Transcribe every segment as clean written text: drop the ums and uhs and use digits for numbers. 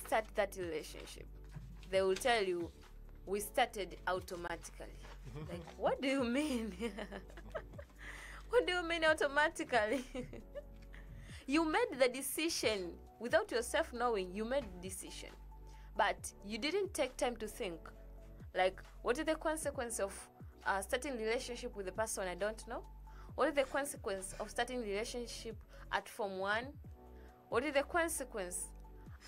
start that relationship, they will tell you, we started automatically. Like, what do you mean? What do you mean automatically? You made the decision without yourself knowing. You made the decision, but you didn't take time to think. Like, what is the consequence of starting a relationship with a person I don't know? What is the consequence of starting a relationship at Form 1? What is the consequence?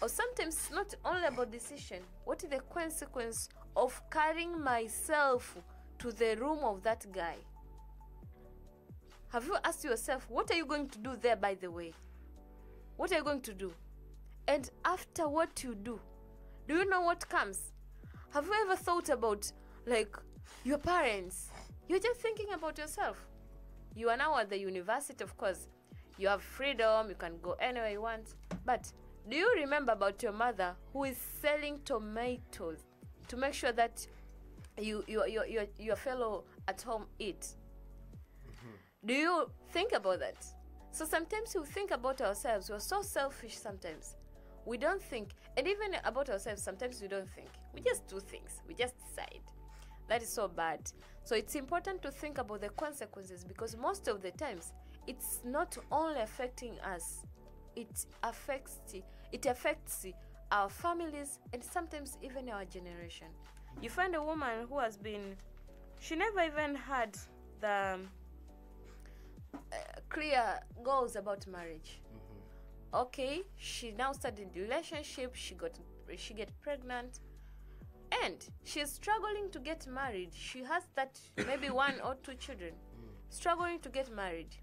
Or sometimes it's not only about decision. What is the consequence of carrying myself to the room of that guy? Have you asked yourself, what are you going to do there, by the way? What are you going to do? And after what you do you know what comes? Have you ever thought about, like, your parents? You're just thinking about yourself. You are now at the university, of course. You have freedom, you can go anywhere you want. But do you remember about your mother who is selling tomatoes to make sure that your fellow at home eat? Do you think about that? So sometimes we think about ourselves. We're so selfish sometimes. We don't think. And even about ourselves, sometimes we don't think. We just do things. We just decide. That is so bad. So it's important to think about the consequences, because most of the times it's not only affecting us, it affects our families and sometimes even our generation. You find a woman who has been, she never even had the clear goals about marriage. Okay, she now started a relationship, she get pregnant, and she's struggling to get married. She has that maybe 1 or 2 children, struggling to get married.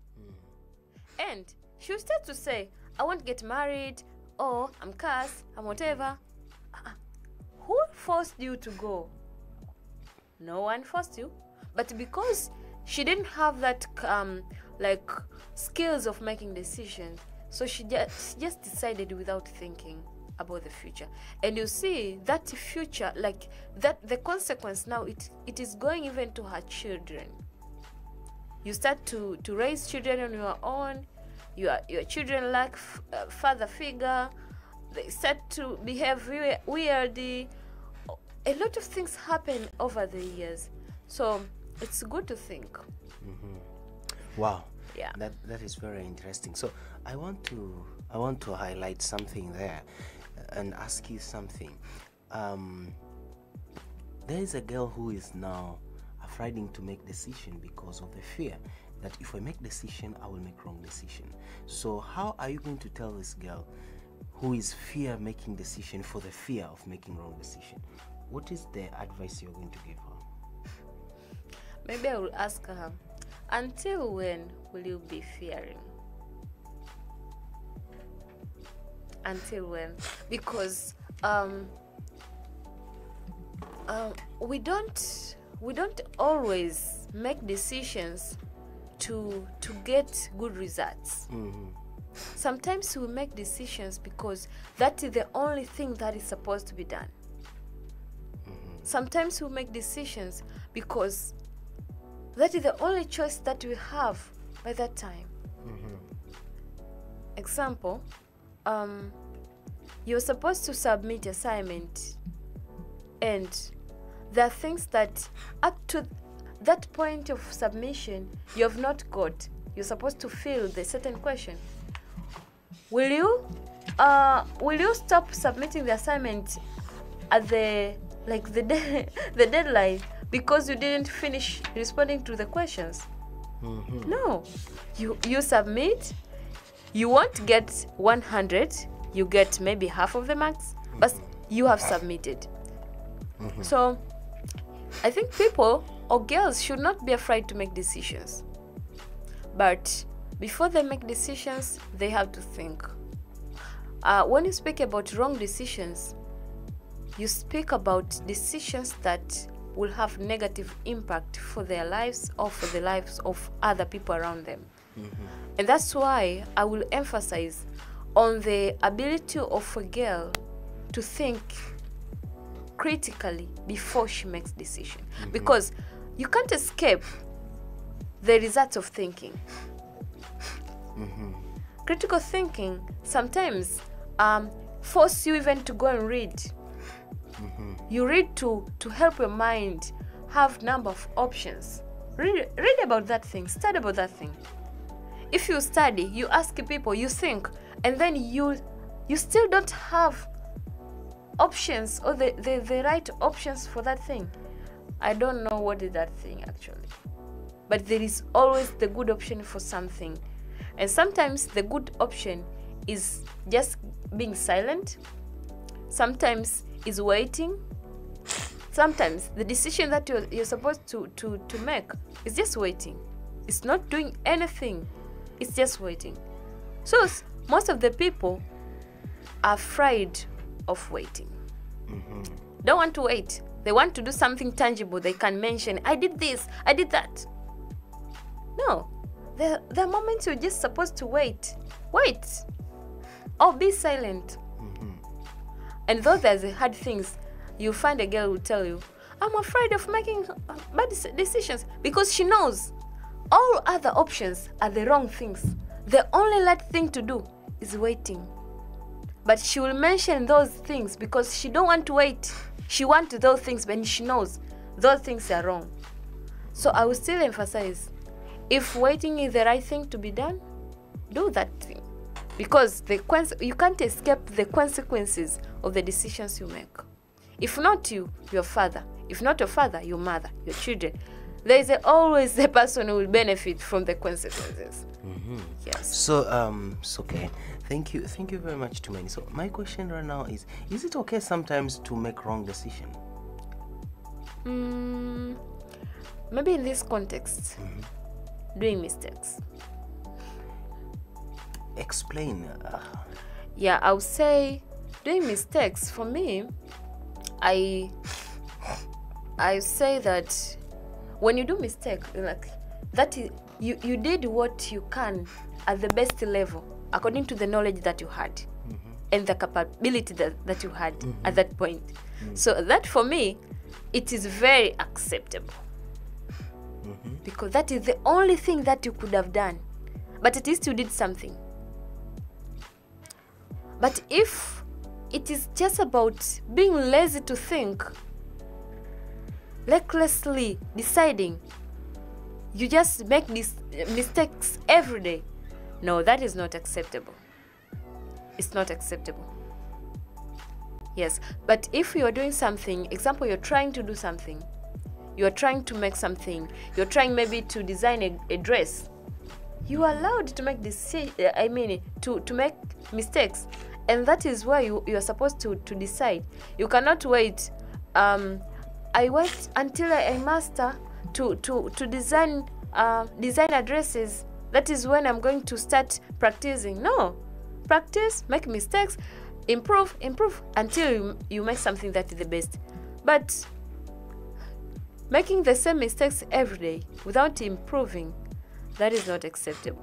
And she will start to say, I won't get married, or I'm cursed, I'm whatever. Who forced you to go? No one forced you. But because she didn't have that like skills of making decisions, so she just decided without thinking about the future. And you see that future, like that, the consequence now, it is going even to her children. You start to raise children on your own. Your children lack father figure. They start to behave weirdly. A lot of things happen over the years. So it's good to think. Wow. Yeah. That is very interesting. So I want to highlight something there and ask you something. There is a girl who is now afraid to make decision because of the fear that if I make decision, I will make wrong decision. So how are you going to tell this girl who is fear making decision for the fear of making wrong decision? What is the advice you're going to give her? Maybe I will ask her, until when will you be fearing? Until when? Because we don't always make decisions to get good results. Sometimes we make decisions because that is the only thing that is supposed to be done. Sometimes we make decisions because that is the only choice that we have by that time. Example, you're supposed to submit assignment, and there are things that up to that point of submission you have not got. You're supposed to fill the certain question. Will you stop submitting the assignment at the deadline because you didn't finish responding to the questions? No. You submit. You won't get 100. You get maybe half of the marks, but you have submitted. So I think people or girls should not be afraid to make decisions. But before they make decisions, they have to think. When you speak about wrong decisions, you speak about decisions that will have negative impact for their lives or for the lives of other people around them. And that's why I will emphasize on the ability of a girl to think critically before she makes decision. Because you can't escape the results of thinking. Critical thinking sometimes force you even to go and read. You read to help your mind have number of options. Read about that thing, study about that thing. If you study, you ask people, you think, and then you still don't have options or the right options for that thing. I don't know what is that thing actually. But there is always the good option for something. And sometimes the good option is just being silent. Sometimes is waiting. Sometimes the decision that you're supposed to make is just waiting. It's not doing anything. It's just waiting. So most of the people are afraid of waiting. Don't want to wait. They want to do something tangible. They can mention, I did this, I did that. No. There are moments you're just supposed to wait. Wait. Or be silent. And though there's hard things, you find a girl who will tell you, I'm afraid of making bad decisions, because she knows all other options are the wrong things. The only right thing to do is waiting. But she will mention those things because she don't want to wait. She wants those things when she knows those things are wrong. So I will still emphasize, if waiting is the right thing to be done, do that thing. Because you can't escape the consequences of the decisions you make. If not you, your father. If not your father, your mother, your children. There is always a person who will benefit from the consequences. Yes. So okay. Thank you very much, Tumeni. So my question right now is it okay sometimes to make wrong decision? Maybe in this context, doing mistakes. Explain. Yeah, I would say doing mistakes, for me, I say that when you do mistake, like that is, you did what you can at the best level according to the knowledge that you had and the capability that you had at that point. So that, for me, it is very acceptable, because that is the only thing that you could have done, but at least you did something. But if it is just about being lazy to think, recklessly deciding, you just make these mistakes every day, no, that is not acceptable. It's not acceptable. Yes, but if you are doing something, example, you're trying to do something, you're trying to make something, you're trying maybe to design a dress, you are allowed to make to make mistakes, and that is where you are supposed to decide. You cannot wait. I wait until I master to design designer dresses. That is when I'm going to start practicing. No, practice, make mistakes, improve until you make something that is the best. But making the same mistakes every day without improving, that is not acceptable.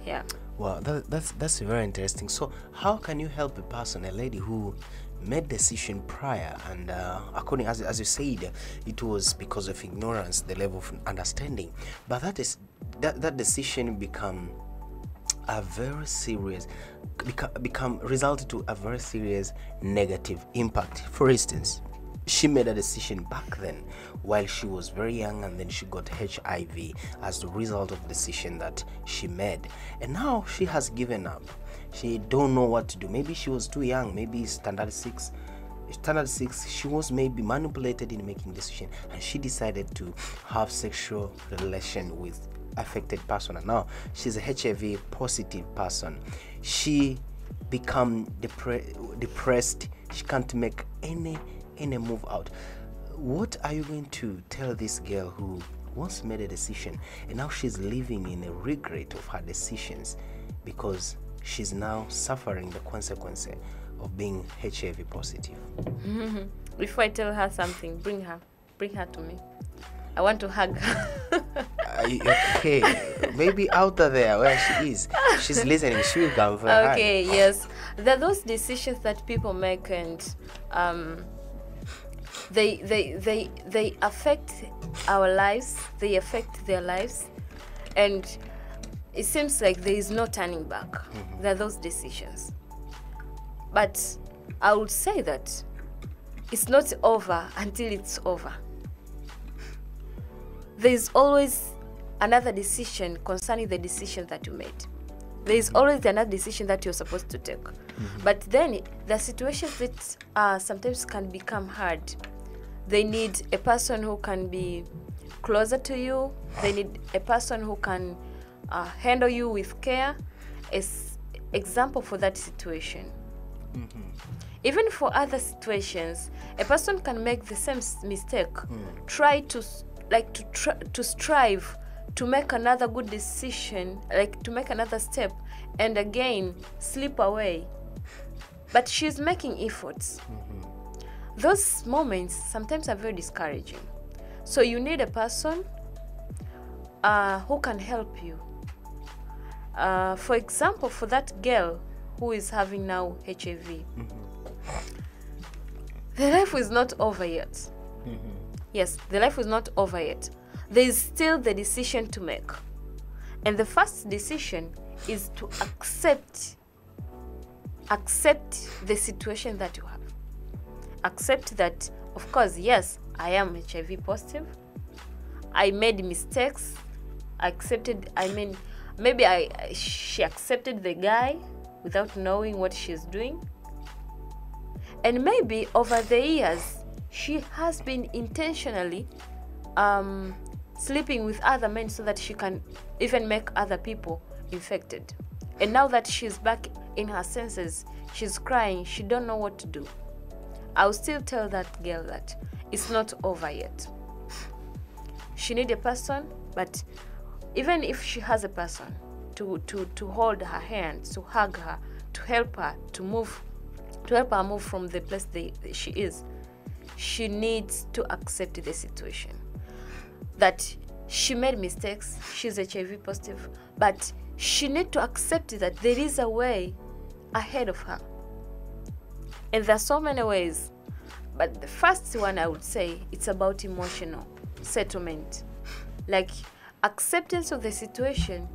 Yeah. Wow, that's very interesting. So how can you help a person, a lady who made decision prior, and according as you said, it was because of ignorance, the level of understanding, but that decision become a very serious resulted to a very serious negative impact. For instance, she made a decision back then while she was very young, and then she got HIV as the result of the decision that she made, and now she has given up. She don't know what to do. Maybe she was too young, maybe standard 6, she was maybe manipulated in making decision, and she decided to have sexual relation with affected person, and now she's a HIV positive person. She become depressed. She can't make any move out. What are you going to tell this girl who once made a decision and now she's living in a regret of her decisions because she's now suffering the consequences of being HIV positive? Before I tell her something, bring her to me. I want to hug her. Okay, maybe out there where she is, she's listening, she will come for her. Okay, yes. There are those decisions that people make, and they affect our lives, they affect their lives, and it seems like there is no turning back. There are those decisions. But I would say that it's not over until it's over. There is always another decision concerning the decision that you made. There is always another decision that you're supposed to take. But then the situations that sometimes can become hard. They need a person who can be closer to you. They need a person who can handle you with care. As example for that situation. Even for other situations, a person can make the same mistake. Try to strive to make another good decision, like to make another step, and again slip away. But she's making efforts. Those moments sometimes are very discouraging. So you need a person who can help you. For example, for that girl who is having now HIV, the life is not over yet. Yes, the life is not over yet. There is still the decision to make. And the first decision is to accept the situation that you have. Accept that, of course, yes, I am HIV positive. I made mistakes. She accepted the guy without knowing what she's doing. And maybe over the years, she has been intentionally sleeping with other men so that she can even make other people infected. And now that she's back in her senses, she's crying, she don't know what to do. I'll still tell that girl that it's not over yet. She needs a person, but even if she has a person to hold her hand, to hug her, to help her move from the place she is, she needs to accept the situation. That she made mistakes, she's HIV positive, but she needs to accept that there is a way ahead of her. And there are so many ways, but the first one I would say, it's about emotional settlement. Like, acceptance of the situation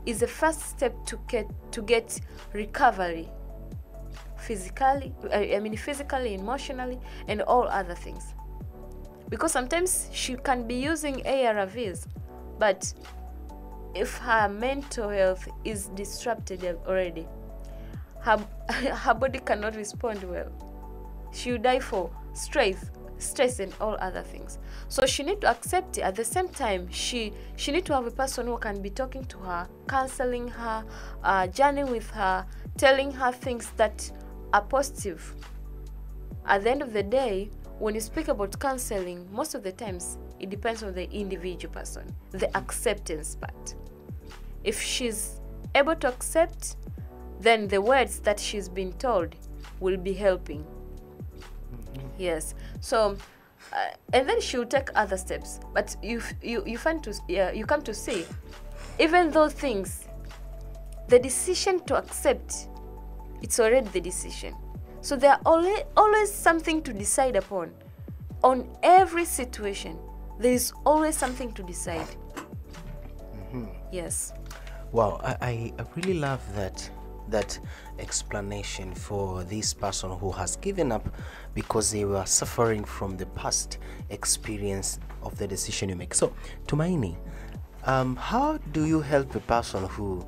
is the first step to get recovery physically, emotionally, and all other things. Because sometimes she can be using ARVs, but if her mental health is disrupted already, her body cannot respond well. She will die for stress and all other things. So she needs to accept it. At the same time, she needs to have a person who can be talking to her, counseling her, journeying with her, telling her things that are positive. At the end of the day, when you speak about counseling, most of the times it depends on the individual person, the acceptance part. If she's able to accept, then the words that she's been told will be helping. Yes. So, and then she will take other steps. But you come to see, even those things, the decision to accept, it's already the decision. So there are always something to decide upon. On every situation, there is always something to decide. Yes. Wow, I really love that explanation for this person who has given up because they were suffering from the past experience of the decision you make. So, Tumaini, how do you help a person who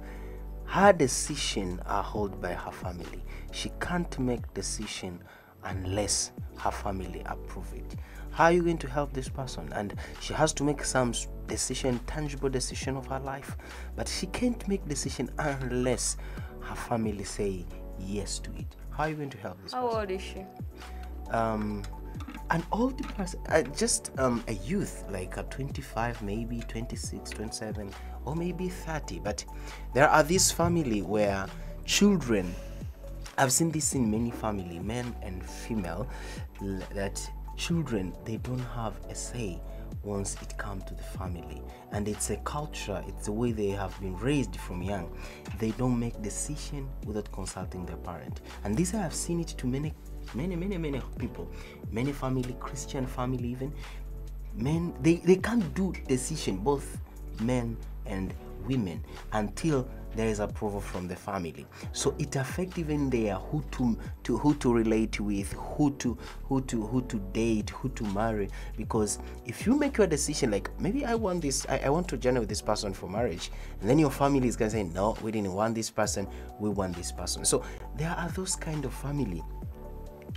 her decision are held by her family? She can't make decision unless her family approve it. How are you going to help this person? And she has to make some decision, tangible decision of her life, but she can't make decision unless her family say yes to it. How are you going to help this person? How old is she? An older person, just a youth, like a 25, maybe 26, 27, or maybe 30. But there are these family where children, I've seen this in many family, men and female, that children, they don't have a say once it comes to the family. And it's a culture, it's the way they have been raised from young. They don't make decision without consulting their parent. And this I have seen it to many people, many family, Christian family even. Men, they can't do decision, both men and women, until there is approval from the family. So it affects even there who to relate with, who to date, who to marry. Because if you make your decision like, maybe I want this, I want to journey with this person for marriage, and then your family is gonna say, no, we didn't want this person, we want this person. So there are those kind of family.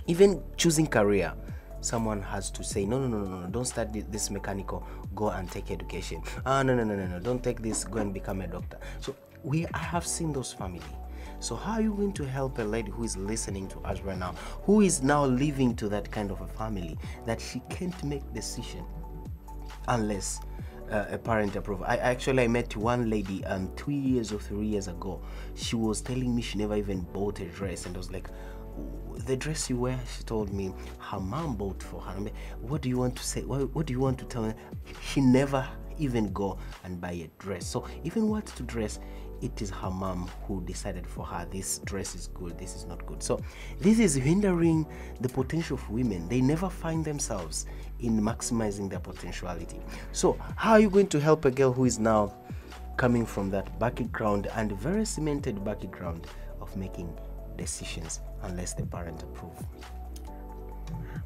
Even choosing career, someone has to say, no, don't start this mechanical, go and take education. No, don't take this, go and become a doctor. So I have seen those family. So how are you going to help a lady who is listening to us right now, who is now living to that kind of a family, that she can't make decision unless a parent approve? I met one lady 2 years or 3 years ago. She was telling me she never even bought a dress, and I was like, the dress you wear, she told me her mom bought for her. I mean, what do you want to say? What do you want to tell me? She never even go and buy a dress. So even what to dress, it is her mom who decided for her, this dress is good, this is not good. So this is hindering the potential of women. They never find themselves in maximizing their potentiality. So how are you going to help a girl who is now coming from that background, and very cemented background of making decisions unless the parent approve?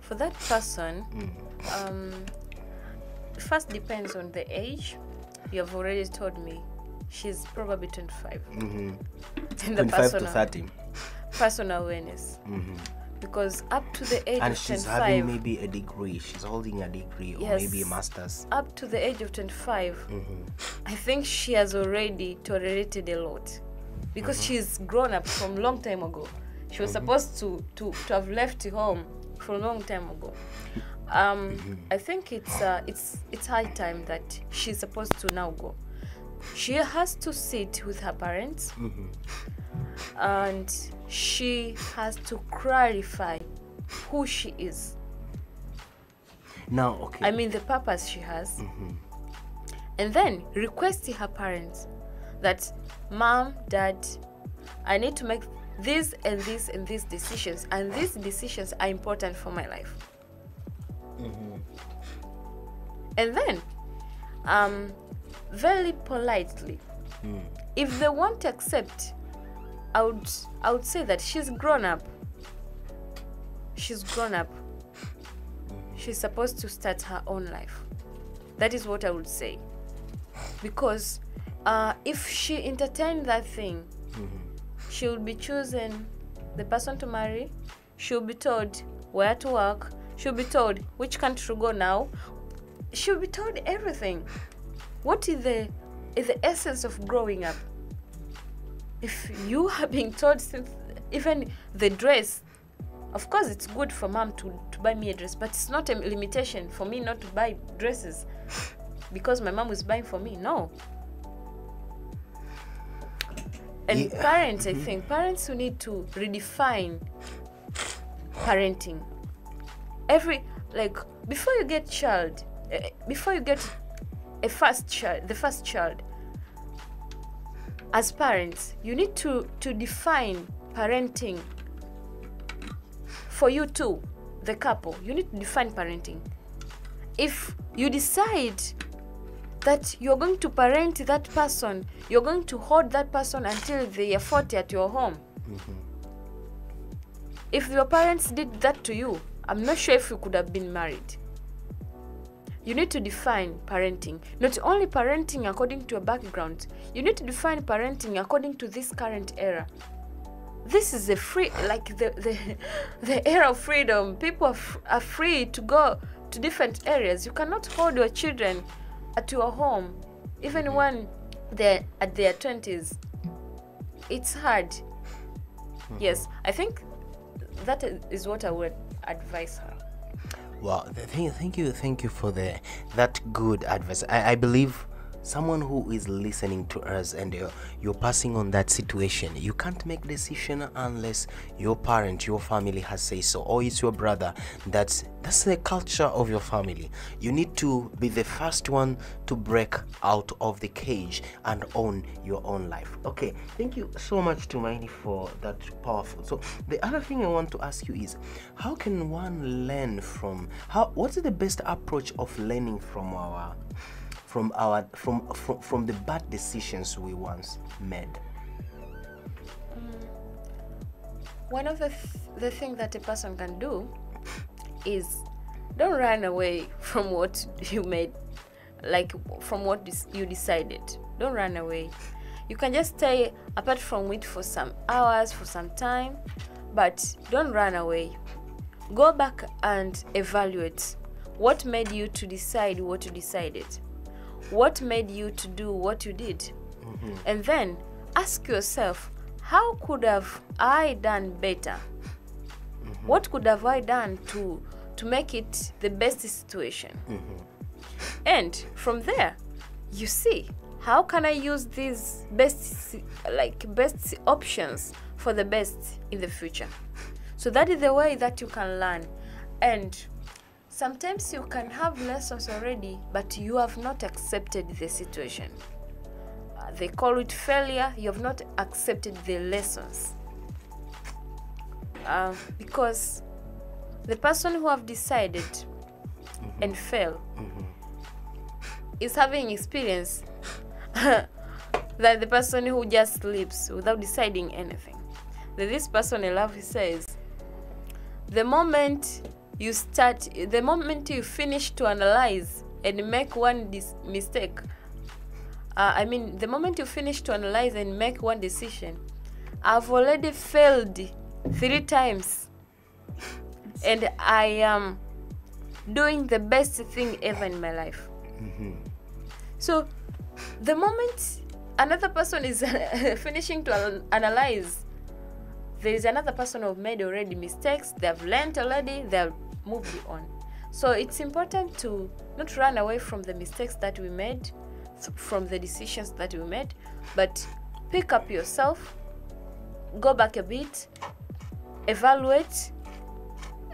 For that person, first depends on the age. You have already told me she's probably 25. And the 25 to 30. Personal awareness. Because up to the age and of 25, she's having maybe a degree, she's holding a degree, or maybe a master's. Up to the age of 25, I think she has already tolerated a lot, because she's grown up from long time ago. She was supposed to have left home for a long time ago. I think it's high time that she's supposed to now go. She has to sit with her parents, and she has to clarify who she is. Now, okay. I mean, the purpose she has. And then request her parents that, Mom, Dad, I need to make these and these and these decisions, and these decisions are important for my life. And then very politely, if they won't accept, I would say that she's grown up. She's supposed to start her own life. That is what I would say. Because if she entertained that thing, she will be choosing the person to marry. She'll be told where to work. She'll be told which country to go now. She'll be told everything. What is the essence of growing up? If you are being told even the dress, of course it's good for mom to buy me a dress, but it's not a limitation for me not to buy dresses because my mom is buying for me. No. And parents, I think, parents who need to redefine parenting. Before you get the first child, as parents, you need to define parenting for you too, the couple. You need to define parenting. If you decide that you're going to parent that person, you're going to hold that person until they are 40 at your home. If your parents did that to you, I'm not sure if you could have been married. You need to define parenting. Not only parenting according to your background, you need to define parenting according to this current era. This is the era of freedom. People are free to go to different areas. You cannot hold your children at your home, even when they're at their 20s. It's hard. Yes, I think that is what I would advise her. Wow, thank you for that good advice. I believe someone who is listening to us and you're passing on that situation, you can't make decision unless your parent, your family has say so, or it's your brother. That's the culture of your family. You need to be the first one to break out of the cage and own your own life. Okay, thank you so much to Tumaini for that powerful. So the other thing I want to ask you is, how can one learn what's the best approach of learning from the bad decisions we once made? One of the thing that a person can do is don't run away from what you made, like from what you decided. Don't run away. You can just stay apart from it for some hours, for some time, but don't run away. Go back and evaluate what made you to decide what you decided, what made you to do what you did. And then ask yourself, how could have I done better? What could have I done to make it the best situation? And from there, you see, how can I use these best options for the best in the future? So that is the way that you can learn. And sometimes you can have lessons already, but you have not accepted the situation. They call it failure. You have not accepted the lessons. Because the person who have decided and fail is having experience than the person who just sleeps without deciding anything. This person in love says, the moment you finish to analyze and make one mistake, the moment you finish to analyze and make one decision, I've already failed 3 times, and I am doing the best thing ever in my life. So the moment another person is finishing to analyze, there is another person who have made already mistakes. They have learned already. They have moved on. So it's important to not run away from the mistakes that we made, from the decisions that we made, but pick up yourself, go back a bit, evaluate,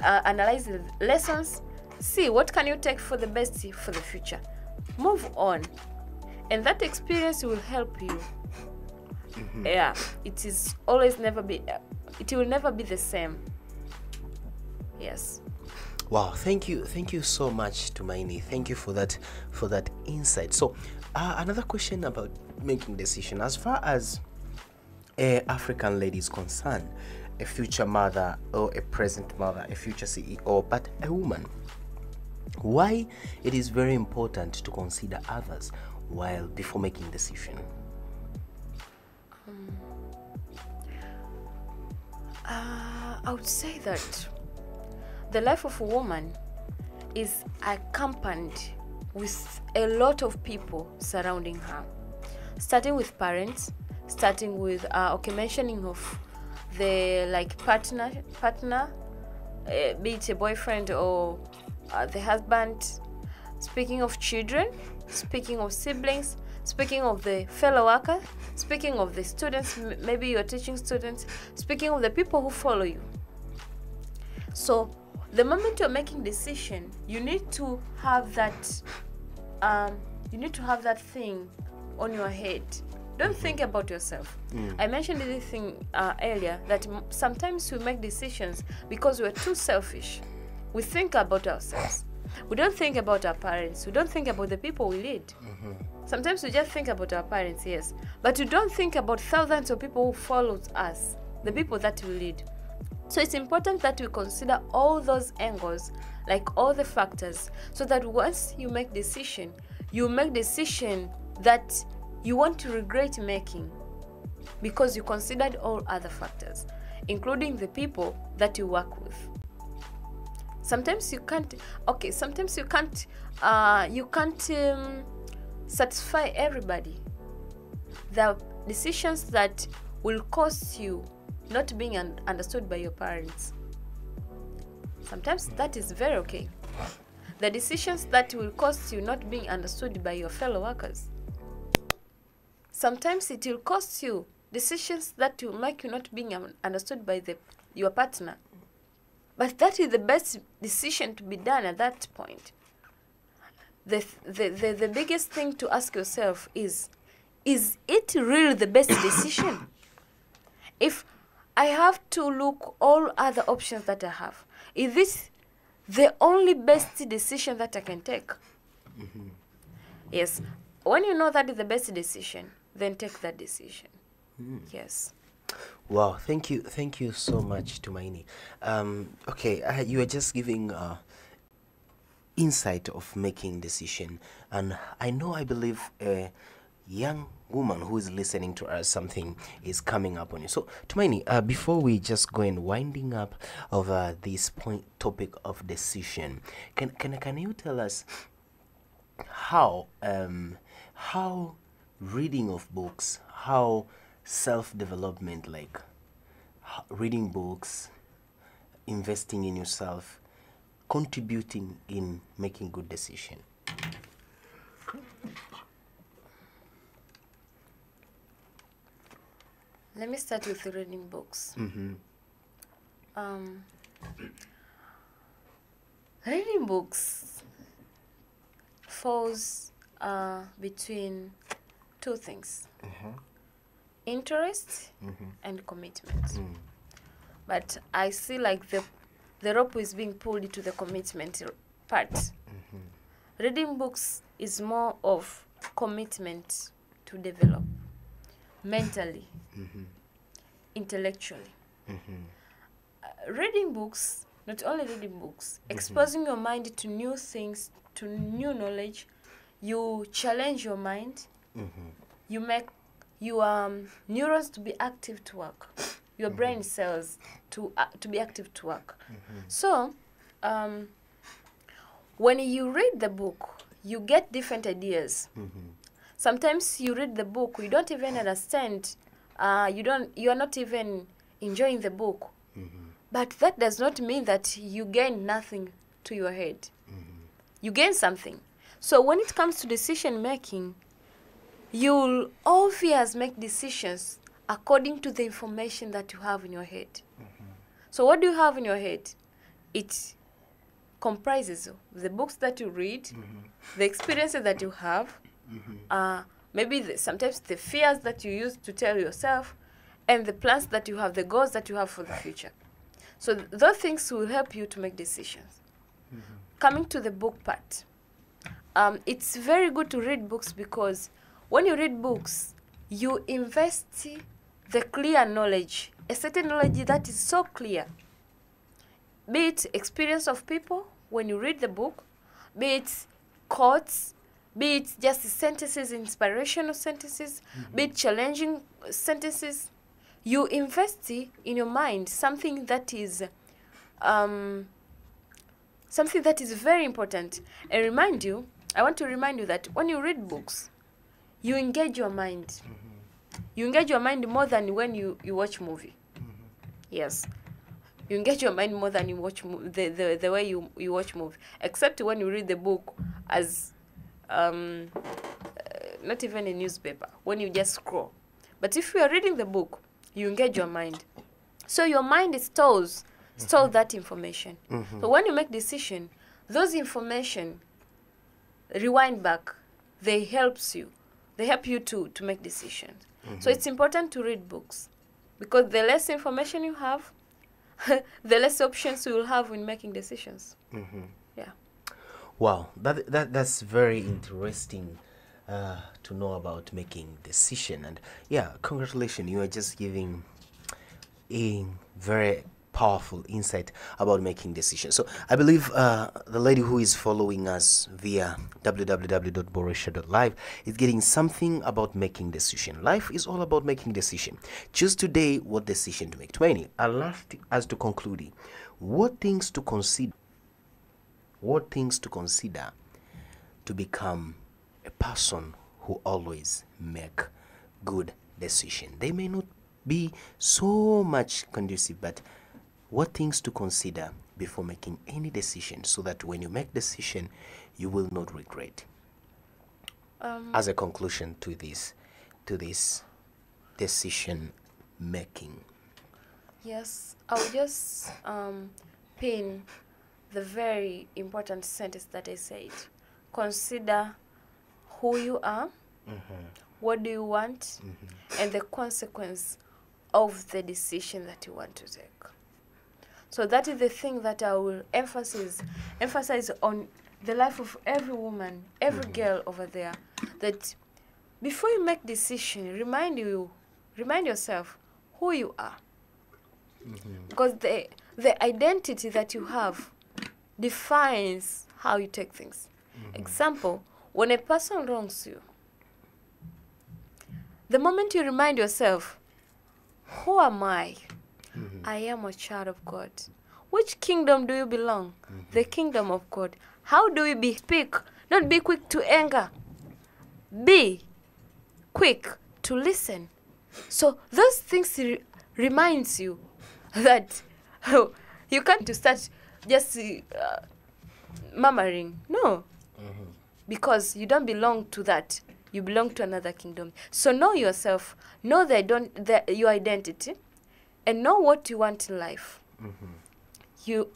analyze the lessons, see what can you take for the best for the future. Move on, and that experience will help you. Yeah, it will never be the same. Yes. Wow, thank you so much, Tumaini. Thank you for that insight. So another question about making decision. As far as a African lady is concerned, a future mother or a present mother, a future CEO, but a woman, why it is very important to consider others before making decision? I would say that the life of a woman is accompanied with a lot of people surrounding her, starting with parents, starting with mentioning of the partner, be it a boyfriend or the husband, speaking of children, speaking of siblings, speaking of the fellow worker, speaking of the students, maybe you're teaching students, speaking of the people who follow you. So the moment you're making decision, you need to have that thing on your head. Don't think about yourself. I mentioned this thing earlier, that sometimes we make decisions because we're too selfish. We think about ourselves. We don't think about our parents. We don't think about the people we lead. Sometimes we just think about our parents, yes, but we don't think about thousands of people who follow us, the people that we lead. So it's important that we consider all those angles, like all the factors, so that once you make decision, you make decision that you want to regret making, because you considered all other factors, including the people that you work with. Sometimes you can't satisfy everybody. There are decisions that will cost you not being understood by your parents. Sometimes that is very okay. The decisions that will cost you not being understood by your fellow workers. Sometimes it will cost you decisions that will make you not being understood by your partner. But that is the best decision to be done at that point. The biggest thing to ask yourself is it really the best decision? If I have to look all other options that I have, is this the only best decision that I can take? Yes. When you know that is the best decision, then take that decision. Yes. Wow, thank you so much, Tumaini. Okay, you are just giving insight of making decision, and I believe a young woman who is listening to us, something is coming up on you. So, Tumaini, before we just go and winding up of this point topic of decision, can you tell us how reading of books, how self-development, like reading books, investing in yourself, contributing in making good decision? Let me start with reading books. Reading books falls between two things: interest and commitment. But I see like the rope is being pulled into the commitment part. Reading books is more of commitment to develop mentally, intellectually. Reading books, not only reading books, exposing your mind to new things, to new knowledge. You challenge your mind. You make your neurons to be active to work. Your brain cells to be active to work. So, when you read the book, you get different ideas. Sometimes you read the book, you don't even understand. You are not even enjoying the book. But that does not mean that you gain nothing to your head. You gain something. So when it comes to decision making, you'll always make decisions according to the information that you have in your head. So what do you have in your head? It comprises of the books that you read, the experiences that you have, maybe sometimes the fears that you use to tell yourself, and the plans that you have, the goals that you have for the future. So those things will help you to make decisions. Coming to the book part, it's very good to read books, because when you read books, you invest the clear knowledge, a certain knowledge that is so clear. Be it experience of people when you read the book, be it quotes, be it just sentences, inspirational sentences, be it challenging sentences. You invest in your mind something that is very important. And I want to remind you that when you read books, you engage your mind. You engage your mind more than when you watch movie. Yes. You engage your mind more than you watch the way you watch movie. Except when you read the book as not even a newspaper, when you just scroll. But if you are reading the book, you engage your mind. So your mind stores that information. So when you make decision, those information rewind back. They help you to make decisions. So it's important to read books, because the less information you have, the less options you will have when making decisions. Yeah. Wow, that's very interesting to know about making decision. And yeah, congratulations, you are just giving a very powerful insight about making decisions. So I believe the lady who is following us via www.boresha.live is getting something about making decision. Life is all about making decision. Choose today what decision to make. 20. I'll last as to conclude, what things to consider to become a person who always make good decision. They may not be so much conducive, but what things to consider before making any decision, so that when you make decision, you will not regret. As a conclusion to this decision making. Yes, I'll just pin the very important sentence that I said. Consider who you are, what do you want, and the consequence of the decision that you want to take. So that is the thing that I will emphasize on the life of every woman, every girl over there, that before you make decision, remind yourself, who you are. Because the identity that you have defines how you take things. Example, when a person wrongs you, the moment you remind yourself, who am I? I am a child of God. Which kingdom do you belong? The kingdom of God. How do we speak? Not be quick to anger. Be quick to listen. So those things reminds you that you can't to start just murmuring. No. Because you don't belong to that. You belong to another kingdom. So know yourself. Know your identity. And know what you want in life. You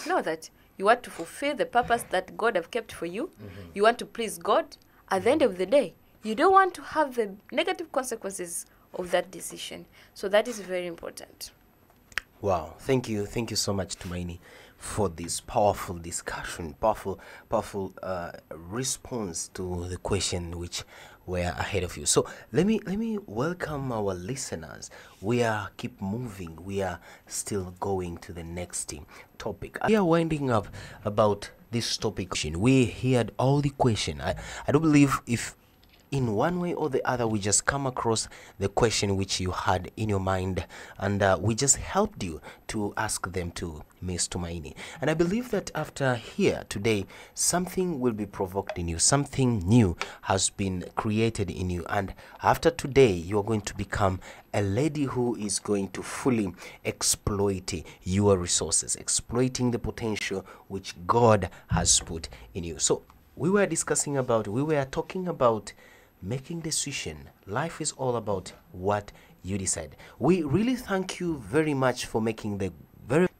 know that you want to fulfill the purpose that God have kept for you. You want to please God. At the end of the day, you don't want to have the negative consequences of that decision. So that is very important. Wow, thank you so much, Tumaini, for this powerful discussion, powerful response to the question which were ahead of you. So let me welcome our listeners. We are keep moving. We are still going to the next topic. We are winding up about this topic. We heard all the question. I don't believe if in one way or the other we just come across the question which you had in your mind, and we just helped you to ask them to Miss Tumaini. And I believe that after here today, something will be provoked in you, something new has been created in you, and after today you are going to become a lady who is going to fully exploit your resources, exploiting the potential which God has put in you. So we were talking about making decision. Life is all about what you decide. We really thank you very much for making the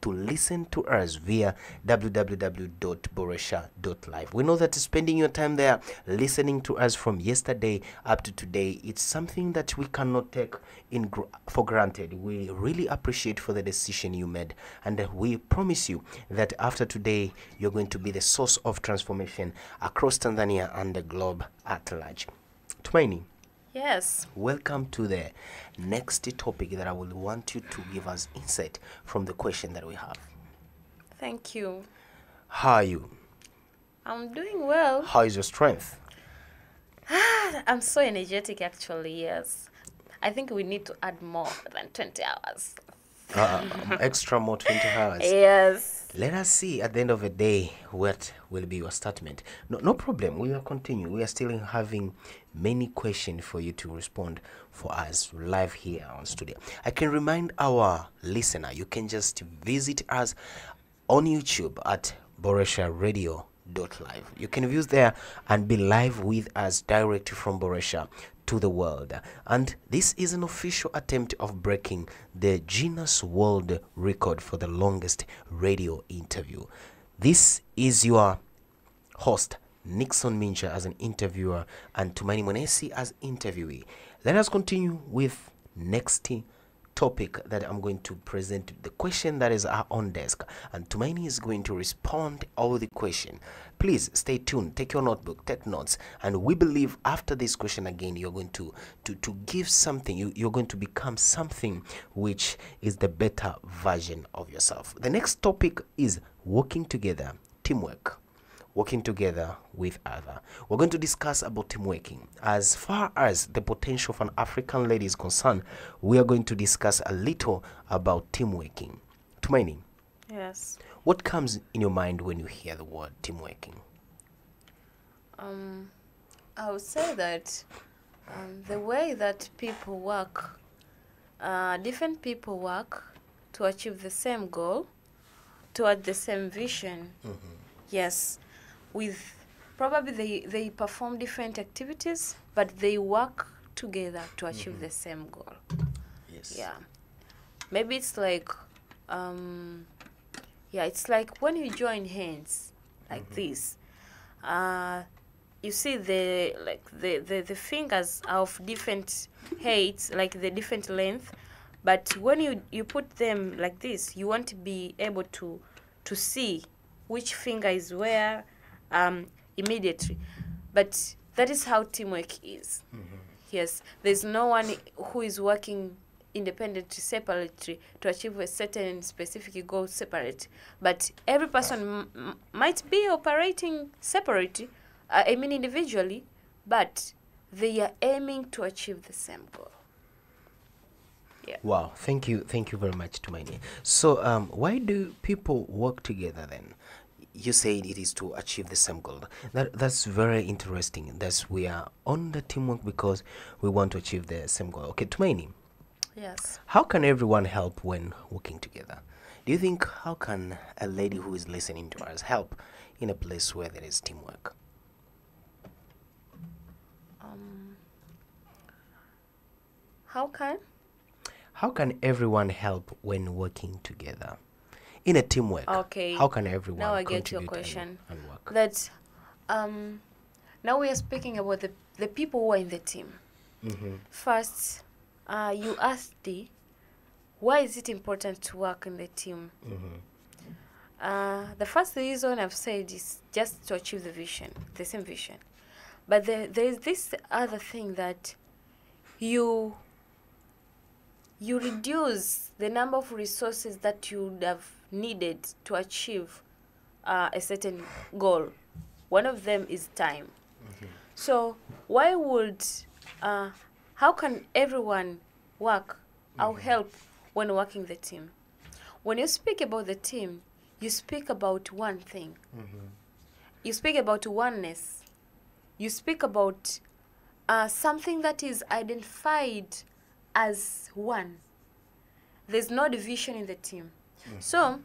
to listen to us via www.boresha.live. We know that spending your time there listening to us from yesterday up to today, it's something that we cannot take for granted. We really appreciate for the decision you made, and we promise you that after today you're going to be the source of transformation across Tanzania and the globe at large. Tumaini, yes, welcome to the next topic that I will want you to give us insight from the question that we have. Thank you. How are you? I'm doing well. How is your strength? I'm so energetic, actually. Yes, I think we need to add more than 20 hours. Extra more 20 hours. Yes. Let us see at the end of the day what will be your statement. No problem. We will continue. We are still having many questions for you to respond for us live here on studio. I can remind our listener, you can just visit us on YouTube at BoreshaRadio.live. You can view there and be live with us direct from Boresha to the world. And this is an official attempt of breaking the Guinness World Record for the longest radio interview. This is your host, Nixon Mincha, as an interviewer and Tumaini Monesi as interviewee. Let us continue with next topic that I'm going to present, the question that is on desk, and Tumaini is going to respond all the question. Please stay tuned, take your notebook, take notes, and we believe after this question again you're going to give something, you're going to become something which is the better version of yourself. The next topic is working together, teamwork. Working together with other. We're going to discuss about team working. As far as the potential of an African lady is concerned, we are going to discuss a little about team working. Tumaini, Yes. what comes in your mind when you hear the word team working? I would say that the way that people work, different people work to achieve the same goal, toward the same vision. Yes. With probably they perform different activities, but they work together to achieve the same goal. Yes. Yeah. Maybe it's like it's like when you join hands like this. You see the fingers are of different heights, like the different length, but when you put them like this, you want to be able to see which finger is where immediately. But that is how teamwork is. Yes, there's no one who is working independently, separately, to achieve a certain specific goal separate. But every person might be operating separately, individually, but they are aiming to achieve the same goal. Yeah. Wow, thank you very much, Tumaini. So, why do people work together then? You said it is to achieve the same goal. That's very interesting. That's we are on the teamwork because we want to achieve the same goal. Okay, Tumaini. Yes. How can everyone help when working together? Do you think how can a lady who is listening to us help in a place where there is teamwork? How can everyone help when working together in a teamwork? Okay. How can everyone Now I get your contribute question. and work? That now we are speaking about the people who are in the team. First, you asked why is it important to work in the team? The first reason I've said is just to achieve the vision, the same vision. But there is this other thing that you reduce the number of resources that you would have needed to achieve a certain goal. One of them is time. So why would how can everyone work or help when working the team? When you speak about the team, you speak about one thing. You speak about oneness. You speak about something that is identified as one. There's no division in the team. So,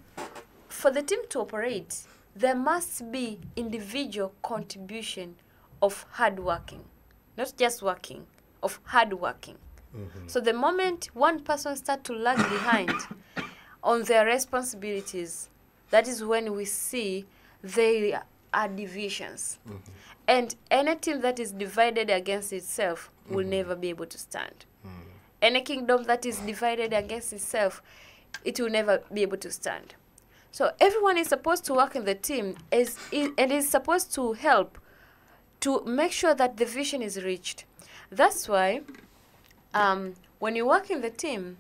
for the team to operate, there must be individual contribution of hard working. Not just working, of hard working. So the moment one person starts to lag behind on their responsibilities, that is when we see there are divisions. And any team that is divided against itself will never be able to stand. Any kingdom that is divided against itself, it will never be able to stand. So everyone is supposed to work in the team and is supposed to help to make sure that the vision is reached. That's why when you work in the team,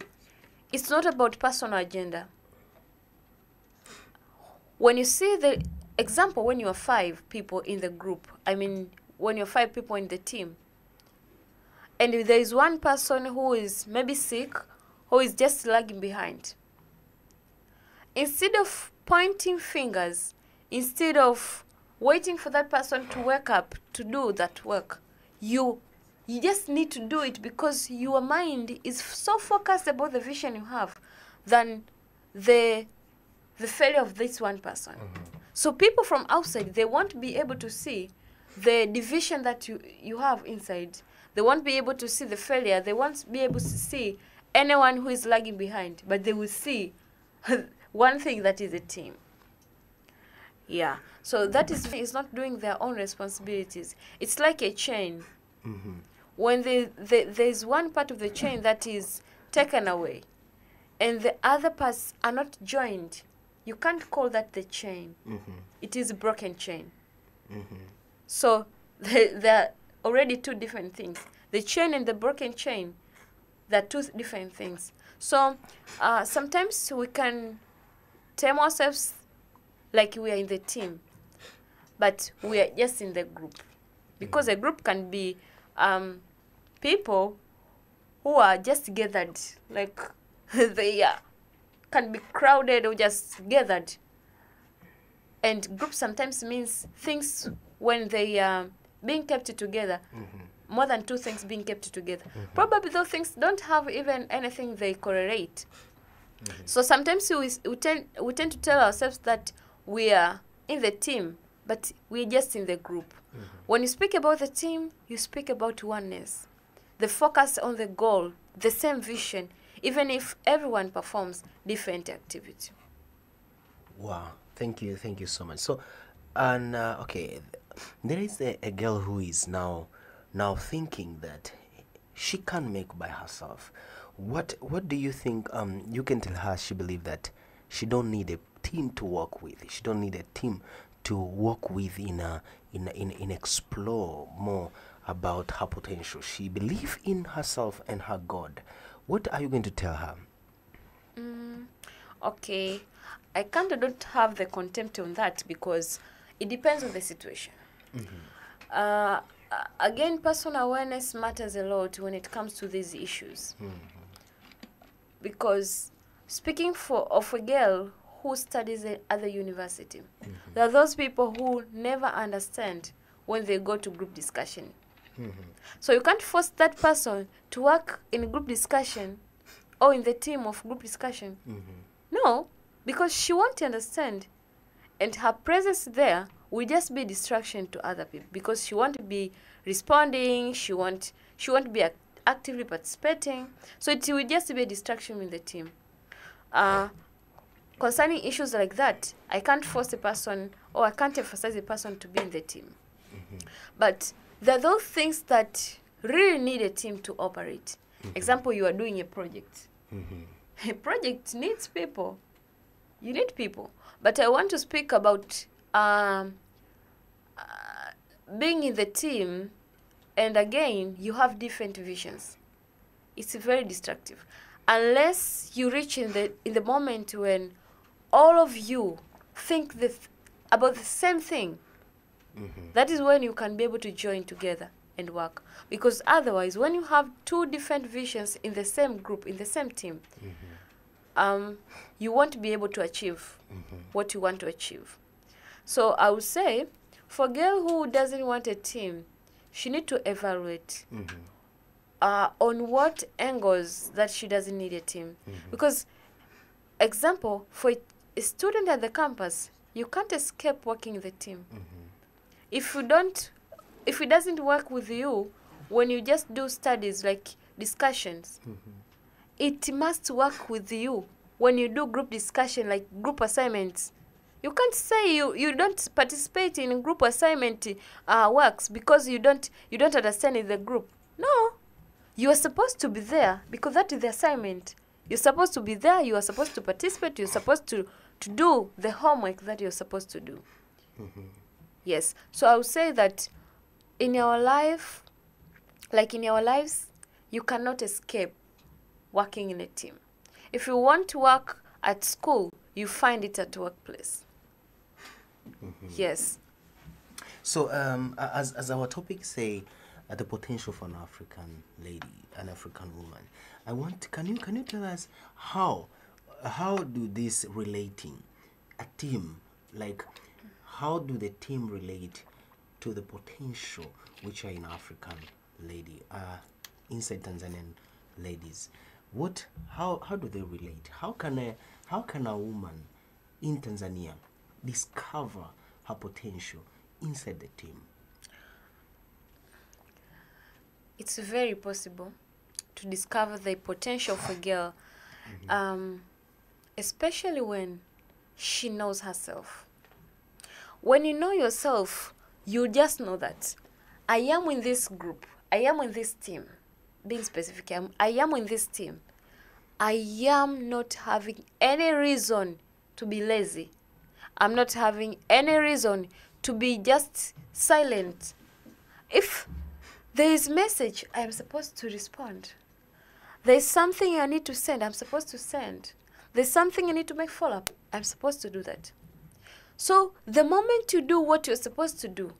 it's not about personal agenda. When you see the example, when you are 5 people in the group, when you're 5 people in the team, and if there is one person who is maybe sick, who is just lagging behind, instead of pointing fingers, instead of waiting for that person to wake up to do that work, you just need to do it because your mind is so focused about the vision you have than the failure of this one person. So people from outside, they won't be able to see the division that you have inside. They won't be able to see the failure. They won't be able to see anyone who is lagging behind, but they will see one thing, that is a team. Yeah. So that is not doing their own responsibilities. It's like a chain. When there's one part of the chain that is taken away and the other parts are not joined, you can't call that the chain. It is a broken chain. So there are already 2 different things. The chain and the broken chain, they're 2 different things. So sometimes we can term ourselves like we are in the team, but we are just in the group. Because a group can be people who are just gathered, like they can be crowded or just gathered. And group sometimes means things when they are being kept together, more than 2 things being kept together. Probably those things don't have even anything they correlate. So sometimes we tend to tell ourselves that we are in the team, but we're just in the group. When you speak about the team, you speak about oneness. The focus on the goal, the same vision, even if everyone performs different activity. Wow, thank you so much. So, and okay, there is a girl who is now thinking that she can't make by herself. What do you think? You can tell her she believe that she don't need a team to work with. She don't need a team to work with in explore more about her potential. She believe in herself and her God. What are you going to tell her? Okay, I kind of don't have the contempt on that because it depends on the situation. Again, personal awareness matters a lot when it comes to these issues. Because speaking of a girl who studies at the university, there are those people who never understand when they go to group discussion. So you can't force that person to work in group discussion or in the team of group discussion. No, because she won't understand. And her presence there will just be a distraction to other people because she won't be responding, she won't be actively participating. So it will just be a distraction in the team. Concerning issues like that, I can't force a person or I can't emphasize a person to be in the team. But there are those things that really need a team to operate. Example, you are doing a project. A project needs people. You need people. But I want to speak about being in the team, and again, you have different visions. It's very destructive. Unless you reach in the moment when all of you think about the same thing, that is when you can be able to join together and work. Because otherwise, when you have two different visions in the same group, in the same team, you won't be able to achieve what you want to achieve. So I would say, for a girl who doesn't want a team, she needs to evaluate on what angles that she doesn't need a team. Because, example, for a student at the campus, you can't escape working in the team. If it doesn't work with you when you just do studies like discussions, it must work with you when you do group discussion like group assignments. You can't say you don't participate in group assignment works because you don't understand in the group. No, you are supposed to be there because that is the assignment. You're supposed to be there. You are supposed to participate. You're supposed to do the homework that you're supposed to do. Yes. So I would say that in our life, like in our lives, you cannot escape working in a team. If you want to work at school, you find it at workplace. Yes. So as our topic say, the potential for an African lady, an African woman, can you tell us how do this relating a team, like how do the team relate to the potential which are in African lady, inside Tanzanian ladies? How do they relate? How can a woman in Tanzania discover her potential inside the team? It's very possible to discover the potential of a girl, especially when she knows herself. When you know yourself, you just know that I am in this group, I am in this team. Being specific, I am in this team. I am not having any reason to be lazy. I'm not having any reason to be just silent. If there is message, I am supposed to respond. There's something I need to send, I'm supposed to send. There's something I need to make follow-up, I'm supposed to do that. So the moment you do what you're supposed to do,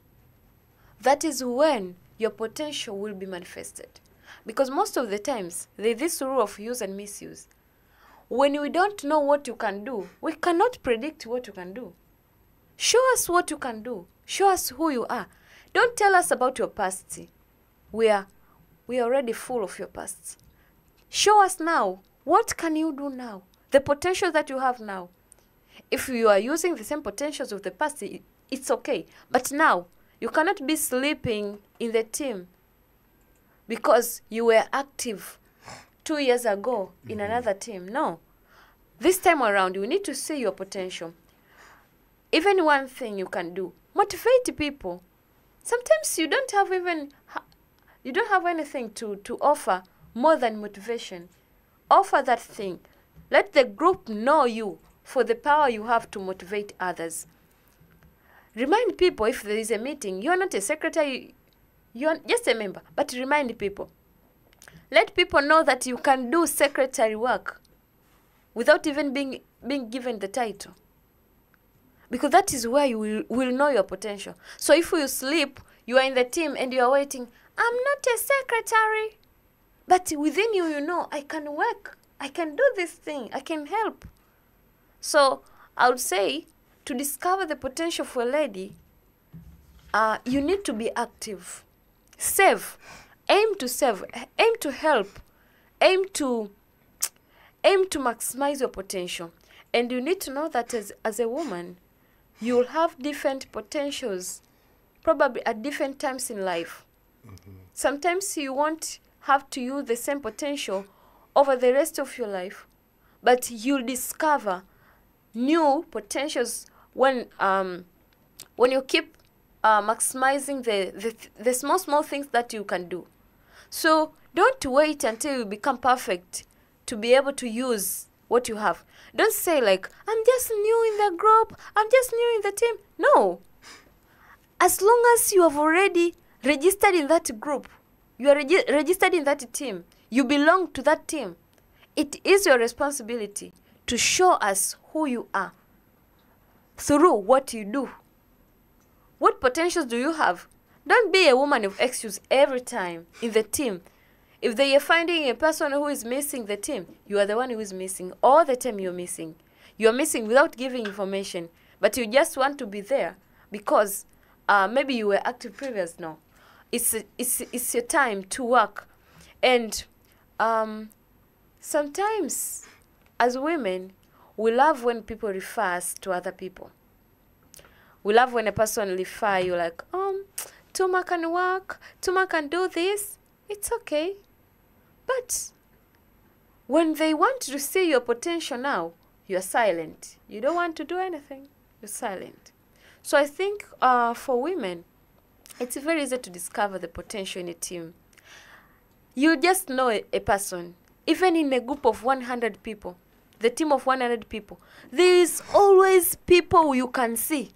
that is when your potential will be manifested. Because most of the times, there's this rule of use and misuse. When we don't know what you can do, we cannot predict what you can do. Show us what you can do. Show us who you are. Don't tell us about your past. We are already full of your past. Show us now. What can you do now? The potential that you have now. If you are using the same potentials of the past, it's okay. But now, you cannot be sleeping in the team because you were active 2 years ago in another team. No. This time around, you need to see your potential. Even one thing you can do, motivate people. Sometimes you don't have anything to offer more than motivation. Offer that thing. Let the group know you for the power you have to motivate others. Remind people if there is a meeting. You are not a secretary, you are just a member, but remind people. Let people know that you can do secretary work without even being given the title. Because that is where you will know your potential. So if you sleep, you are in the team and you are waiting, I'm not a secretary. But within you, you know, I can work. I can do this thing. I can help. So I would say, to discover the potential for a lady, you need to be active. Save. Aim to save. Aim to help. Aim to maximize your potential. And you need to know that as a woman, you'll have different potentials, probably at different times in life. Sometimes you won't have to use the same potential over the rest of your life, but you'll discover new potentials when you keep maximizing the small things that you can do. So don't wait until you become perfect to be able to use what you have. Don't say like, I'm just new in the group, I'm just new in the team. No. As long as you have already registered in that group, you are registered in that team, you belong to that team, it is your responsibility to show us who you are through what you do. What potentials do you have? Don't be a woman of excuse every time in the team. If they are finding a person who is missing the team, you are the one who is missing. All the time you're missing. You're missing without giving information. But you just want to be there because maybe you were active previous. No. It's your time to work. And sometimes, as women, we love when people refer us to other people. We love when a person refer you like, Tuma can work, Tuma can do this. It's okay. But when they want to see your potential now, you're silent. You don't want to do anything. You're silent. So I think for women, it's very easy to discover the potential in a team. You just know a person. Even in a group of 100 people, the team of 100 people, there is always people you can see.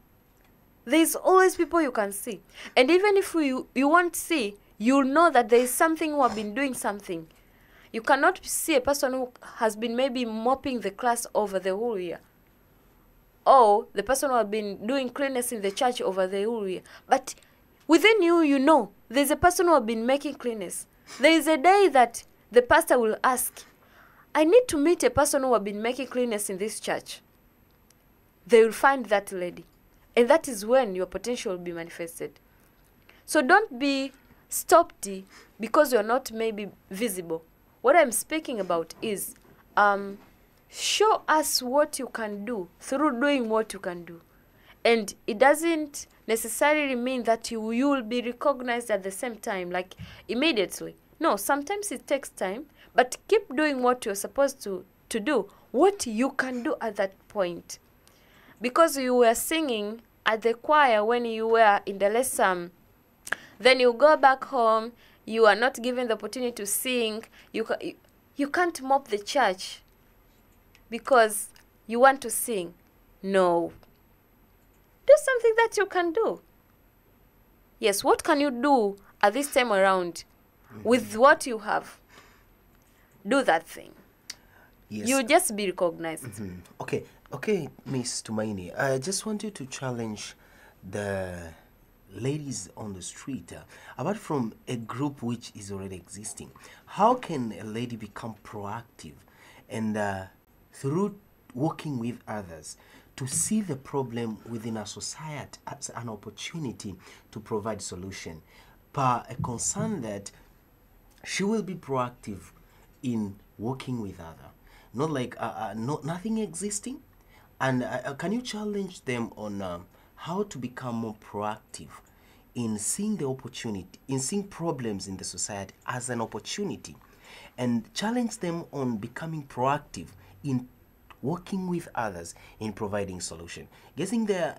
There is always people you can see. And even if you won't see, you'll know that there is something who have been doing something. You cannot see a person who has been maybe mopping the class over the whole year. Or the person who has been doing cleanness in the church over the whole year. But within you, you know, there's a person who has been making cleanness. There is a day that the pastor will ask, I need to meet a person who has been making cleanness in this church. They will find that lady. And that is when your potential will be manifested. So don't be stopped because you're not maybe visible. What I'm speaking about is show us what you can do through doing what you can do. And it doesn't necessarily mean that you will be recognized at the same time, like immediately. No, sometimes it takes time, but keep doing what you're supposed to do, what you can do at that point. Because you were singing at the choir when you were in the lesson, then you go back home, you are not given the opportunity to sing, you can't mop the church because you want to sing. No. Do something that you can do. Yes, what can you do at this time around with what you have? Do that thing. Yes. You'll just be recognized. Okay, Miss Tumaini, I just want you to challenge the ladies on the street. Apart from a group which is already existing, how can a lady become proactive and through working with others to see the problem within a society as an opportunity to provide solution, per a concern that she will be proactive in working with others, not like nothing existing? And can you challenge them on how to become more proactive in seeing the opportunity, in seeing problems in the society as an opportunity, and challenge them on becoming proactive in working with others in providing solution? Guessing there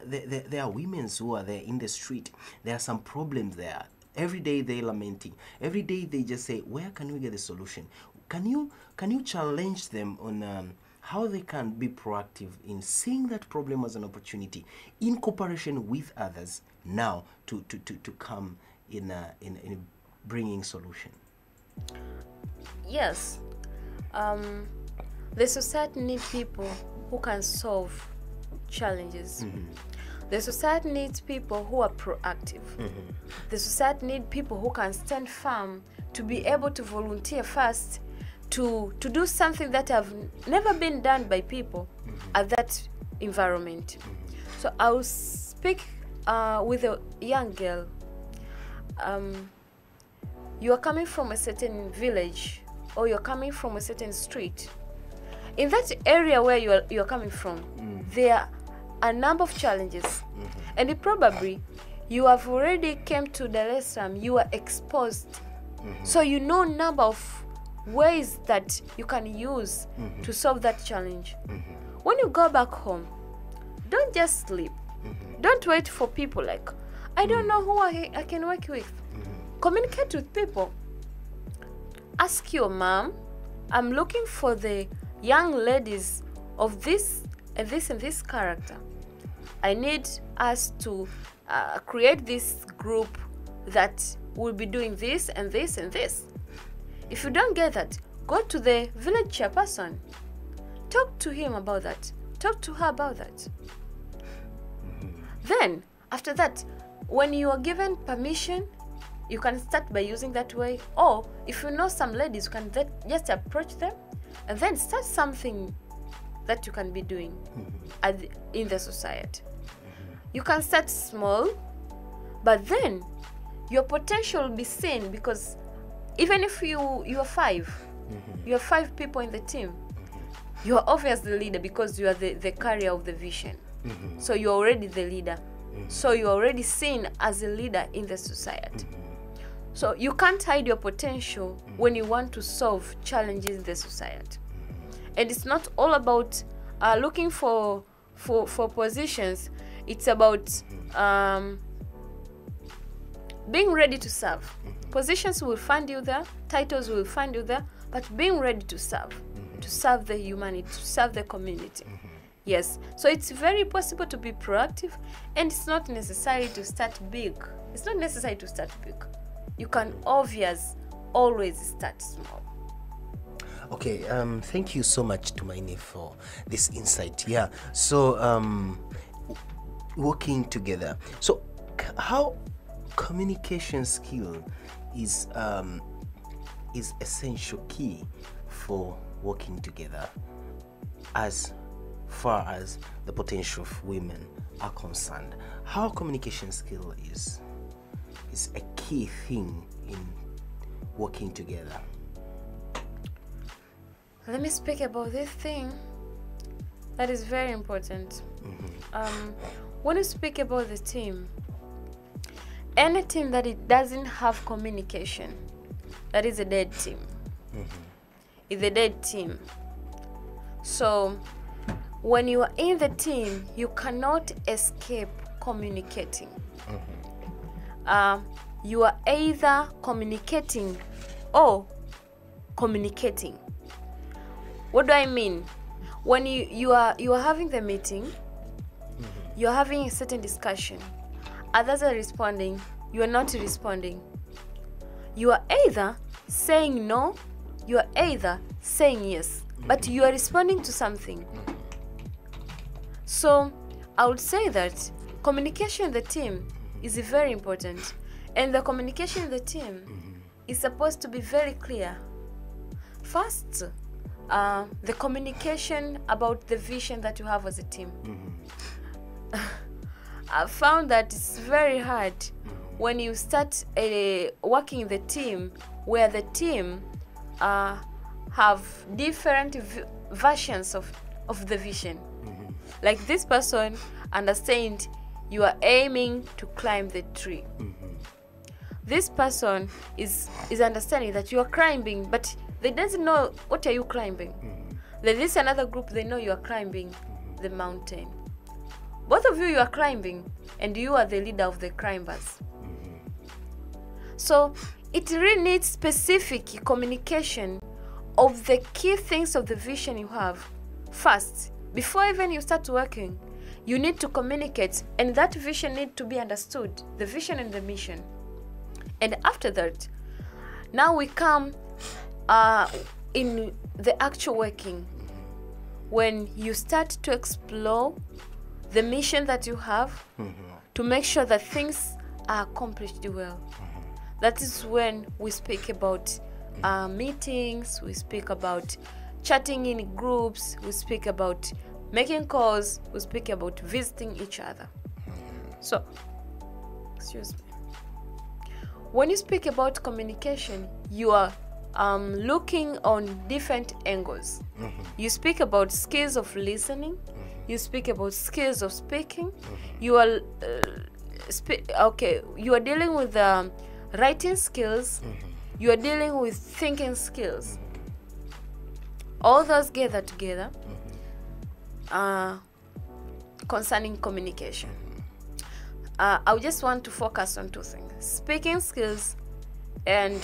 are women who are there in the street. There are some problems there. Every day they're lamenting. Every day they just say, where can we get a solution? Can you challenge them on how they can be proactive in seeing that problem as an opportunity in cooperation with others now to come in bringing solution? Yes. The society needs people who can solve challenges. The society needs people who are proactive. The society needs people who can stand firm to be able to volunteer first to do something that have never been done by people at that environment. So I'll speak with a young girl. You are coming from a certain village, or you're coming from a certain street. In that area where you're coming from, there are a number of challenges. And probably you have already came to Dar es Salaam, you are exposed. So you know a number of ways that you can use to solve that challenge. When you go back home, don't just sleep. Don't wait for people like, I don't know who I can work with. Communicate with people. Ask your mom, I'm looking for the young ladies of this and this and this character. I need us to create this group that will be doing this and this and this. If you don't get that, go to the village chairperson. Talk to him about that. Talk to her about that. Then, after that, when you are given permission, you can start by using that way. Or if you know some ladies, you can just approach them and then start something that you can be doing in the society. You can start small, but then your potential will be seen, because even if you are five, you are 5 people in the team, you are obviously the leader because you are the carrier of the vision. So you're already the leader. So you're already seen as a leader in the society. So you can't hide your potential when you want to solve challenges in the society. And it's not all about looking for positions. It's about being ready to serve. Positions will find you there, titles will find you there, but being ready to serve the humanity, to serve the community. Yes, so it's very possible to be proactive, and it's not necessary to start big. It's not necessary to start big. You can always start small. Okay, thank you so much to my name for this insight. Yeah, so working together. So how communication skill is essential key for working together as far as the potential of women are concerned. How communication skill is a key thing in working together. Let me speak about this thing that is very important. When you speak about the team, any team that it doesn't have communication, that is a dead team. It's a dead team. So when you are in the team, you cannot escape communicating. You are either communicating or communicating. What do I mean? When you are having the meeting, you are having a certain discussion, others are responding, you are not responding. You are either saying no, you are either saying yes, but you are responding to something. So I would say that communication in the team is very important, and the communication in the team is supposed to be very clear. First, the communication about the vision that you have as a team. I found that it's very hard when you start working in the team where the team have different versions of the vision. Like this person understands you are aiming to climb the tree. This person is understanding that you are climbing, but they doesn't know what are you climbing. There is another group, they know you are climbing the mountain. Both of you are climbing, and you are the leader of the climbers. So it really needs specific communication of the key things of the vision you have. First, before even you start working, you need to communicate, and that vision needs to be understood, the vision and the mission. And after that, now we come in the actual working, when you start to explore the mission that you have, to make sure that things are accomplished well. That is when we speak about meetings, we speak about chatting in groups, we speak about making calls, we speak about visiting each other. So, excuse me. When you speak about communication, you are looking on different angles. You speak about skills of listening, you speak about skills of speaking, you are you are dealing with writing skills, you are dealing with thinking skills. All those gather together concerning communication. I just want to focus on two things: speaking skills and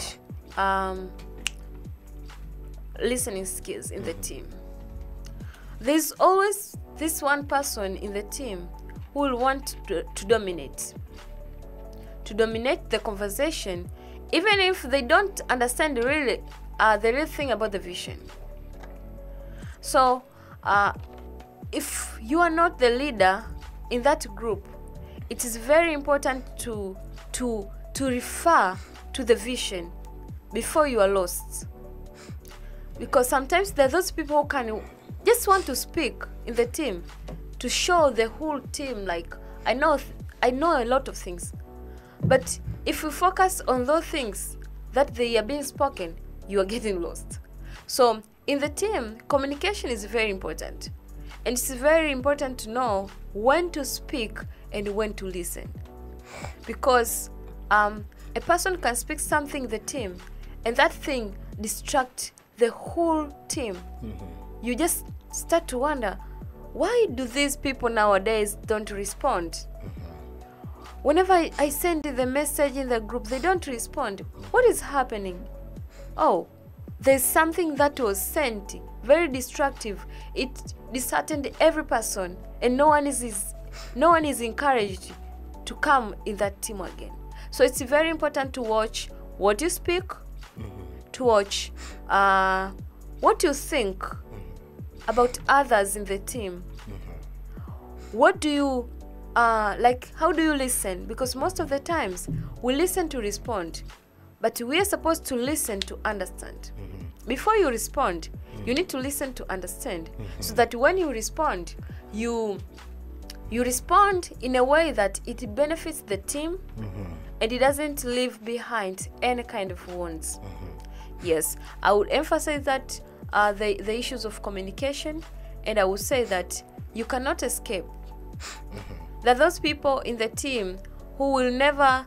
listening skills in the team. There's always this one person in the team who will want to dominate the conversation, even if they don't understand the real thing about the vision. So if you are not the leader in that group, it is very important to refer to the vision before you are lost. Because sometimes there are those people who can just want to speak in the team to show the whole team, like, I know a lot of things. But if you focus on those things that they are being spoken, you are getting lost. So in the team, communication is very important. And it's very important to know when to speak and when to listen. Because a person can speak something in the team, and that thing distracts the whole team. You just start to wonder, why do these people nowadays don't respond? Whenever I send the message in the group, they don't respond. What is happening? Oh, there's something that was sent, very destructive. It disheartened every person, and no one is encouraged to come in that team again. So it's very important to watch what you speak, to watch what you think about others in the team. What do you how do you listen? Because most of the times we listen to respond, but we are supposed to listen to understand. Before you respond, you need to listen to understand, so that when you respond, you respond in a way that it benefits the team, and it doesn't leave behind any kind of wounds. Yes, I would emphasize that the issues of communication, and I would say that you cannot escape. There are those people in the team who will never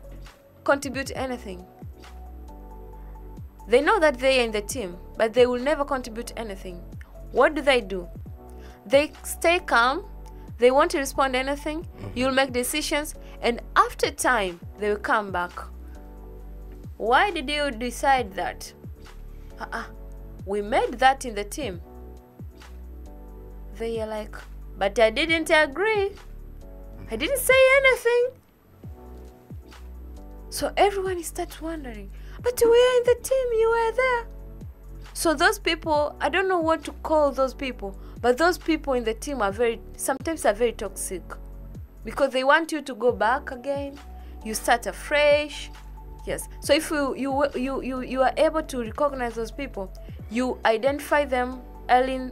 contribute anything. They know that they are in the team, but they will never contribute anything. What do? They stay calm. They won't respond to anything. You'll make decisions, and after time, they will come back. Why did you decide that? We made that in the team. They are like, but I didn't agree. I didn't say anything. So everyone starts wondering, but we are in the team, you were there. So those people, I don't know what to call those people, but those people in the team sometimes are very toxic, because they want you to go back again. You start afresh. Yes. So if you are able to recognize those people, you identify them early,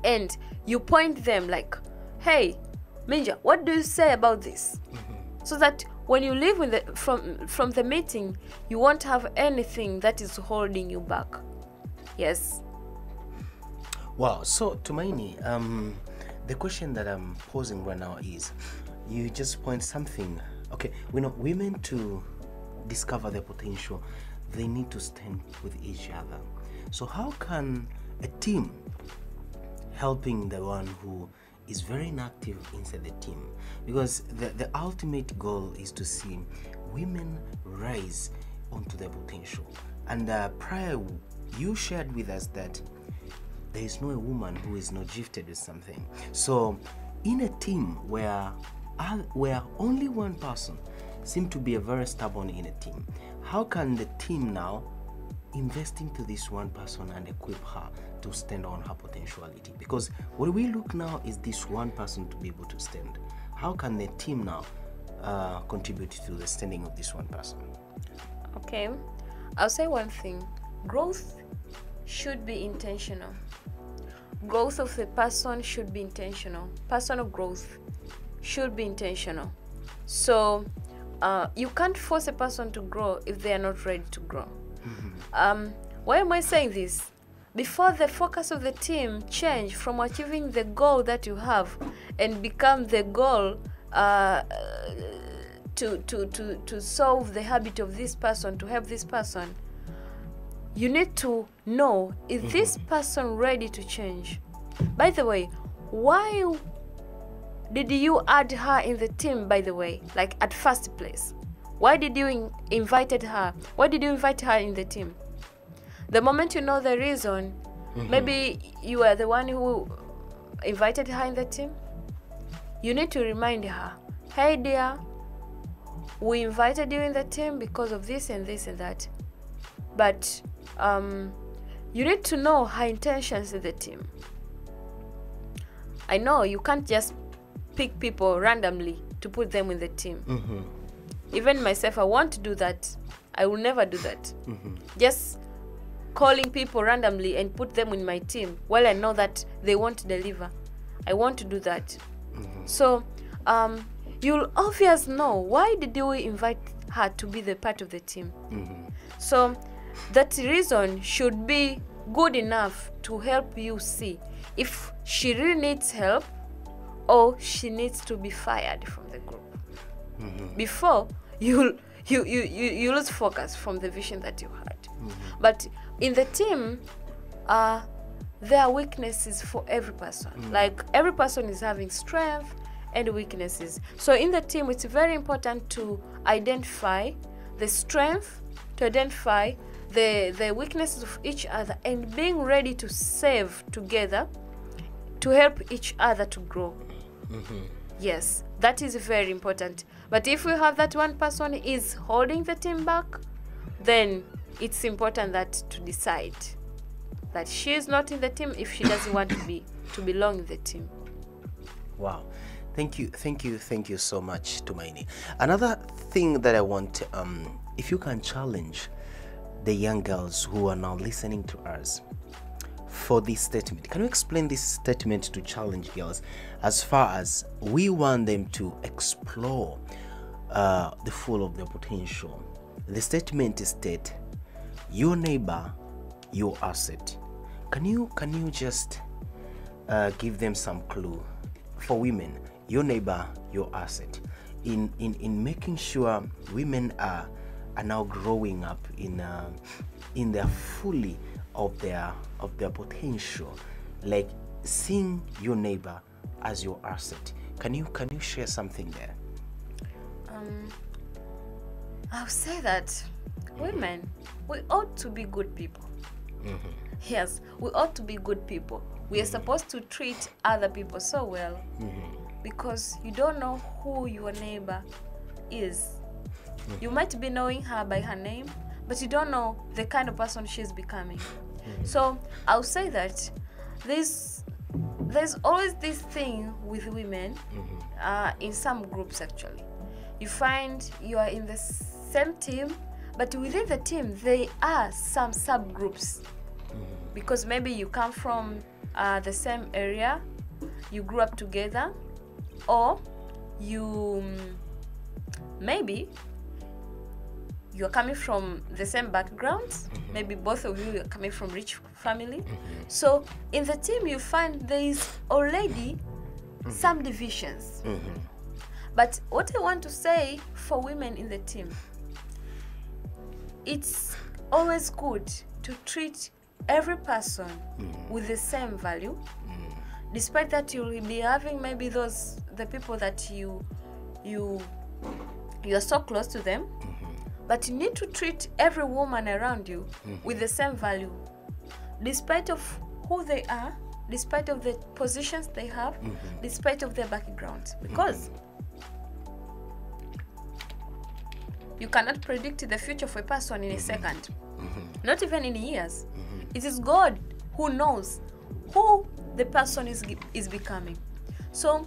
and you point them like, hey, Minja, what do you say about this? So that when you leave from the meeting, you won't have anything that is holding you back. Yes. Wow. So Tumaini, the question that I'm posing right now is, you just point something. Okay, we know women, to discover their potential, they need to stand with each other. So how can a team helping the one who is very inactive inside the team? Because the ultimate goal is to see women rise onto their potential. And prior, you shared with us that there is no woman who is not gifted with something. So in a team where only one person seems to be very stubborn in a team, how can the team now investing to this one person and equip her to stand on her potentiality? Because what we look now is this one person to be able to stand. How can the team now contribute to the standing of this one person? Okay, I'll say one thing. Growth should be intentional. Growth of the person should be intentional. Personal growth should be intentional. So you can't force a person to grow if they are not ready to grow. Why am I saying this? Before the focus of the team change from achieving the goal that you have and become the goal to solve the habit of this person, to help this person, you need to know, is this person ready to change? By the way, why did you add her in the team, by the way, like at first place? Why did you invited her? Why did you invite her in the team? The moment you know the reason, maybe you are the one who invited her in the team, you need to remind her, hey dear, we invited you in the team because of this and this and that. But you need to know her intentions in the team. I know you can't just pick people randomly to put them in the team. Even myself, I want to do that. I will never do that. Just calling people randomly and put them in my team while I know that they won't deliver. I want to do that. So you'll obviously know, why did you invite her to be the part of the team? So that reason should be good enough to help you see if she really needs help or she needs to be fired from the group. Before you lose focus from the vision that you had. But in the team, there are weaknesses for every person. Like every person is having strength and weaknesses. So in the team, it's very important to identify the strength, to identify the weaknesses of each other, and being ready to save together to help each other to grow. Yes, that is very important. But if we have that one person is holding the team back, then it's important that to decide that she is not in the team if she doesn't want to belong in the team. Wow. Thank you so much, Tumaini. Another thing that I want, if you can challenge the young girls who are now listening to us for this statement. Can you explain this statement to challenge girls as far as we want them to explore the full of their potential? The statement is that your neighbor, your asset. Can you just give them some clue for women? Your neighbor, your asset. In making sure women are now growing up in their fully of their potential, like seeing your neighbor as your asset. Can you share something there? I'll say that women, we ought to be good people. Yes, we ought to be good people. We are supposed to treat other people so well, because you don't know who your neighbor is. You might be knowing her by her name, but you don't know the kind of person she's becoming. So I'll say that there's always this thing with women, in some groups actually. You find you are in the same team, but within the team there are some subgroups, because maybe you come from the same area, you grew up together, or maybe you're coming from the same backgrounds. Maybe both of you are coming from rich family. So in the team you find there is already some divisions. But what I want to say for women in the team, it's always good to treat every person with the same value. Despite that, you'll be having maybe the people that you're so close to them, but you need to treat every woman around you with the same value, despite of who they are, despite of the positions they have, despite of their backgrounds. Because You cannot predict the future of a person in a second, not even in years. It is God who knows who the person is becoming. So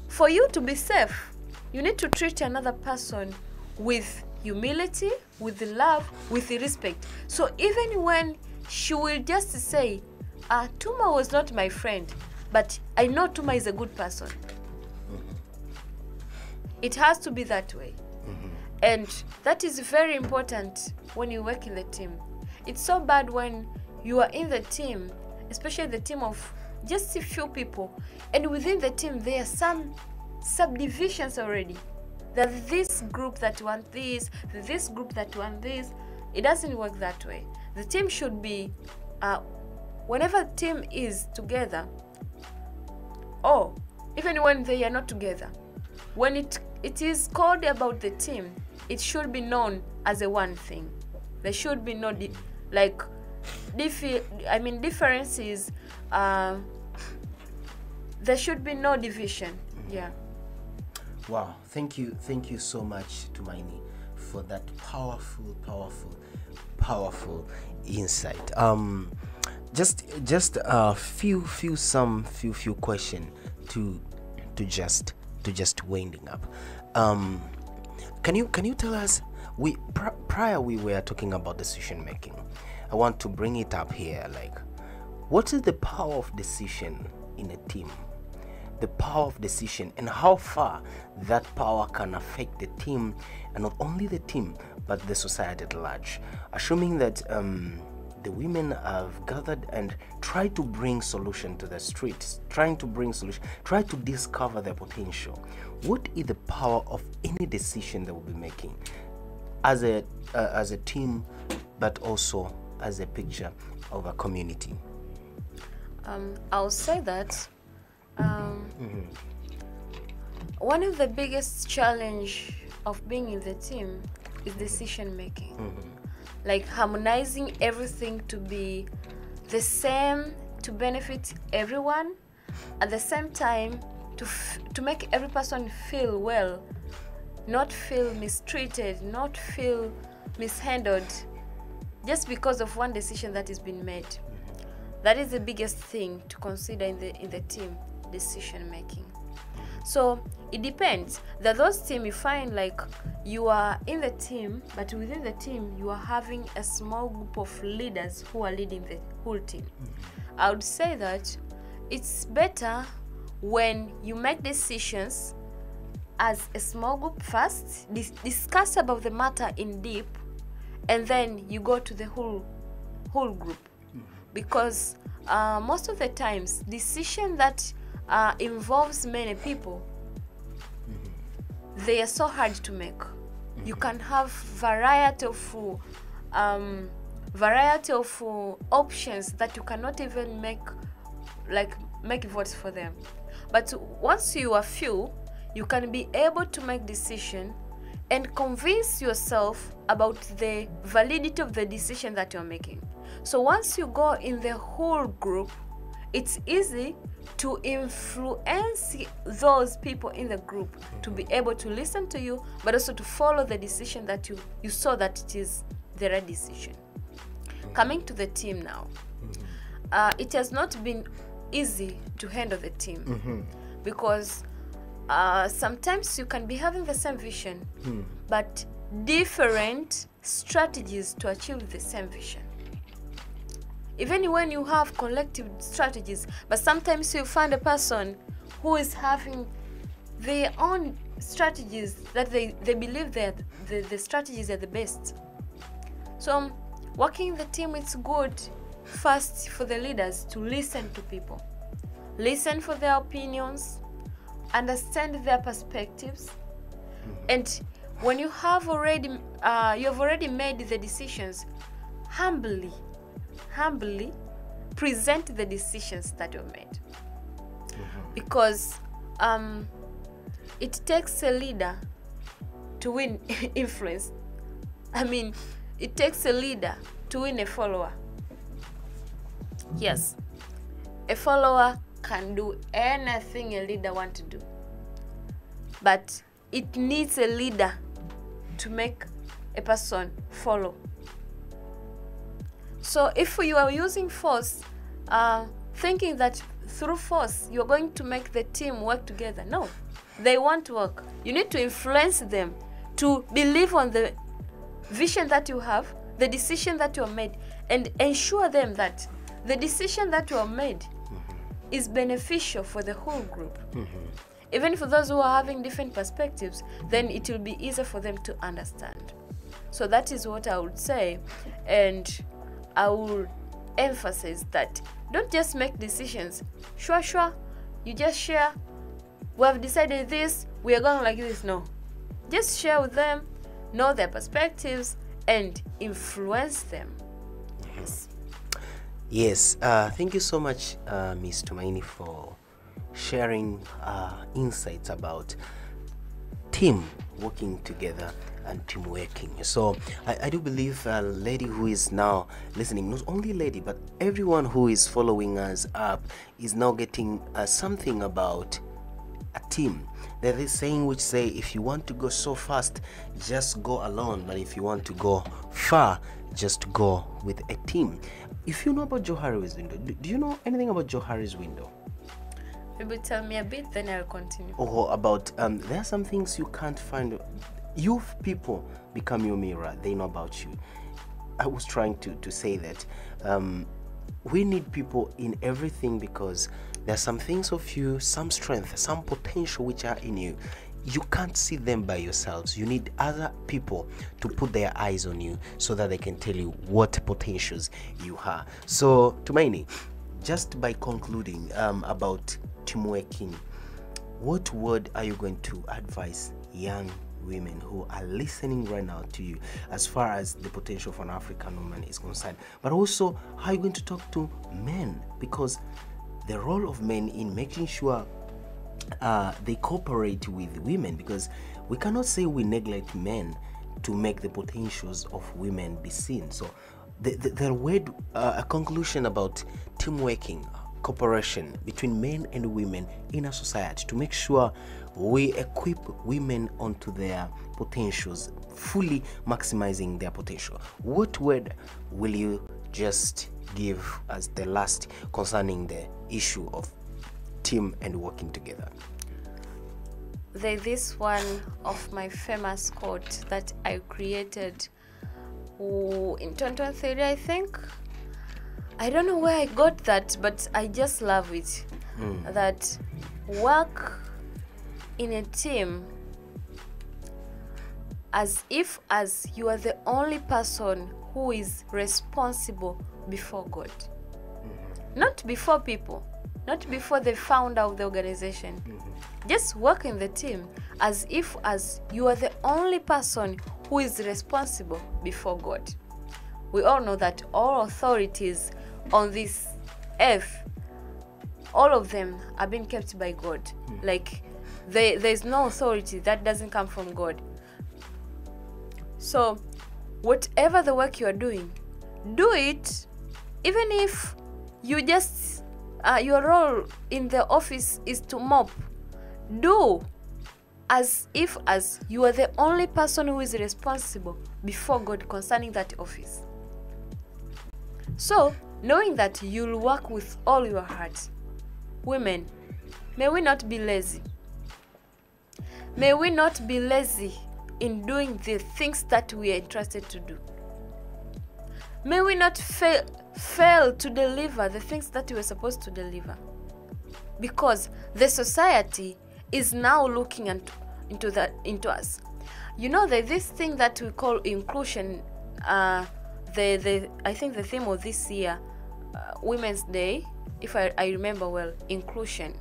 for you to be safe, you need to treat another person with humility, with love, with respect. So even when she will just say, Tuma was not my friend, but I know Tuma is a good person. It has to be that way. And that is very important when you work in the team. It's so bad when you are in the team, especially the team of just a few people, and within the team there are some subdivisions already. That this group that want this, this group that want this. It doesn't work that way. The team should be, whenever the team is together, or even when they are not together, when it is called about the team, it should be known as a one thing. There should be no differences. There should be no division. Yeah. Wow, thank you so much, Tumaini, for that powerful insight. Just a few question to just winding up. Can you tell us, prior we were talking about decision making. I want to bring it up here, like, what is the power of decision in a team? The power of decision, and how far that power can affect the team, and not only the team but the society at large, assuming that the women have gathered and tried to bring solution to the streets, try to discover their potential. What is the power of any decision they will be making as a team, but also as a picture of a community? I'll say that one of the biggest challenge of being in the team is decision making. Like harmonizing everything to be the same, to benefit everyone, at the same time to make every person feel well, not feel mistreated, not feel mishandled just because of one decision that has been made. That is the biggest thing to consider in the team, decision making. So it depends. That those team you find like you are in the team, but within the team you are having a small group of leaders who are leading the whole team. I would say that it's better when you make decisions as a small group first, discuss about the matter in deep, and then you go to the whole group. Because most of the times decision that involves many people, they are so hard to make. You can have variety of options that you cannot even make votes for them. But once you are few, you can be able to make decision and convince yourself about the validity of the decision that you're making. So once you go in the whole group, it's easy to influence those people in the group to be able to listen to you, but also to follow the decision that you saw that it is the right decision. Coming to the team now, it has not been easy to handle the team because sometimes you can be having the same vision, but different strategies to achieve the same vision. Even when you have collective strategies, but sometimes you find a person who is having their own strategies that they believe that the strategies are the best. So working in the team, it's good first for the leaders to listen to people, listen for their opinions, understand their perspectives, and when you have already made the decisions, humbly present the decisions that you made. Because it takes a leader to win influence. I mean, it takes a leader to win a follower. Yes, a follower can do anything a leader wants to do, but it needs a leader to make a person follow. So if you are using force, thinking that through force you're going to make the team work together, no, they won't work. You need to influence them to believe on the vision that you have, the decision that you have made, and ensure them that the decision that you have made is beneficial for the whole group. Even for those who are having different perspectives, then it will be easier for them to understand. So that is what I would say, and I will emphasize that don't just make decisions. Sure, you just share. We have decided this, we are going like this. No. Just share with them, know their perspectives, and influence them. Yes, thank you so much, Ms. Tumaini, for sharing insights about team working together and team working. So I do believe a lady who is now listening, not only lady but everyone who is following us up, is now getting something about a team. There is saying which say, if you want to go so fast, just go alone, but if you want to go far, just go with a team. If you know about Johari's window, do you know anything about Johari's window? Maybe tell me a bit, then I'll continue. Or about there are some things you can't find. Youth people become your mirror. They know about you. I was trying to say that we need people in everything, because there are some things of you, some strength, some potential which are in you. You can't see them by yourselves. You need other people to put their eyes on you so that they can tell you what potentials you have. So, Tumaini, just by concluding about team working, what word are you going to advise young women who are listening right now to you as far as the potential of an African woman is concerned? But also, how are you going to talk to men? Because the role of men in making sure they cooperate with women, because we cannot say we neglect men to make the potentials of women be seen. So the word, a conclusion about team working, cooperation between men and women in a society to make sure we equip women onto their potentials, fully maximizing their potential. What word will you just give as the last concerning the issue of team and working together? There's this one of my famous quote that I created in 2023, I think. I don't know where I got that, but I just love it. That work in a team as if as you are the only person who is responsible before God. Not before people, not before the founder of the organization. Just work in the team as if as you are the only person who is responsible before God. We all know that all authorities on this earth, all of them are being kept by God. Like there's no authority that doesn't come from God. So whatever the work you are doing, do it. Even if you just your role in the office is to mop, do as if as you are the only person who is responsible before God concerning that office. So knowing that you'll work with all your heart, women, may we not be lazy. May we not be lazy in doing the things that we are entrusted to do. May we not fail to deliver the things that we are supposed to deliver, because the society is now looking into us. You know, there's this thing that we call inclusion. I think the theme of this year, Women's Day, if I remember well, inclusion.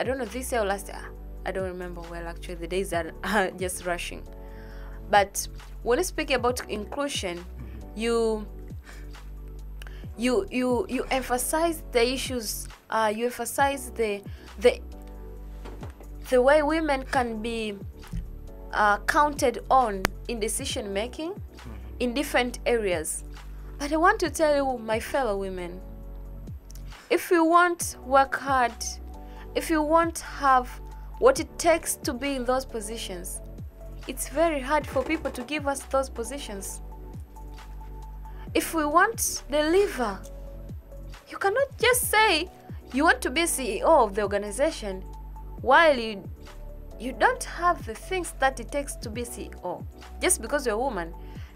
I don't know, this year or last year, I don't remember well actually, the days are just rushing. But when you speak about inclusion, you emphasize the issues, you emphasize the way women can be counted on in decision making in different areas. But I want to tell you, my fellow women, if you want work hard, if you want have what it takes to be in those positions, it's very hard for people to give us those positions. If we want the lever, you cannot just say you want to be CEO of the organization while you don't have the things that it takes to be CEO just because you're a woman.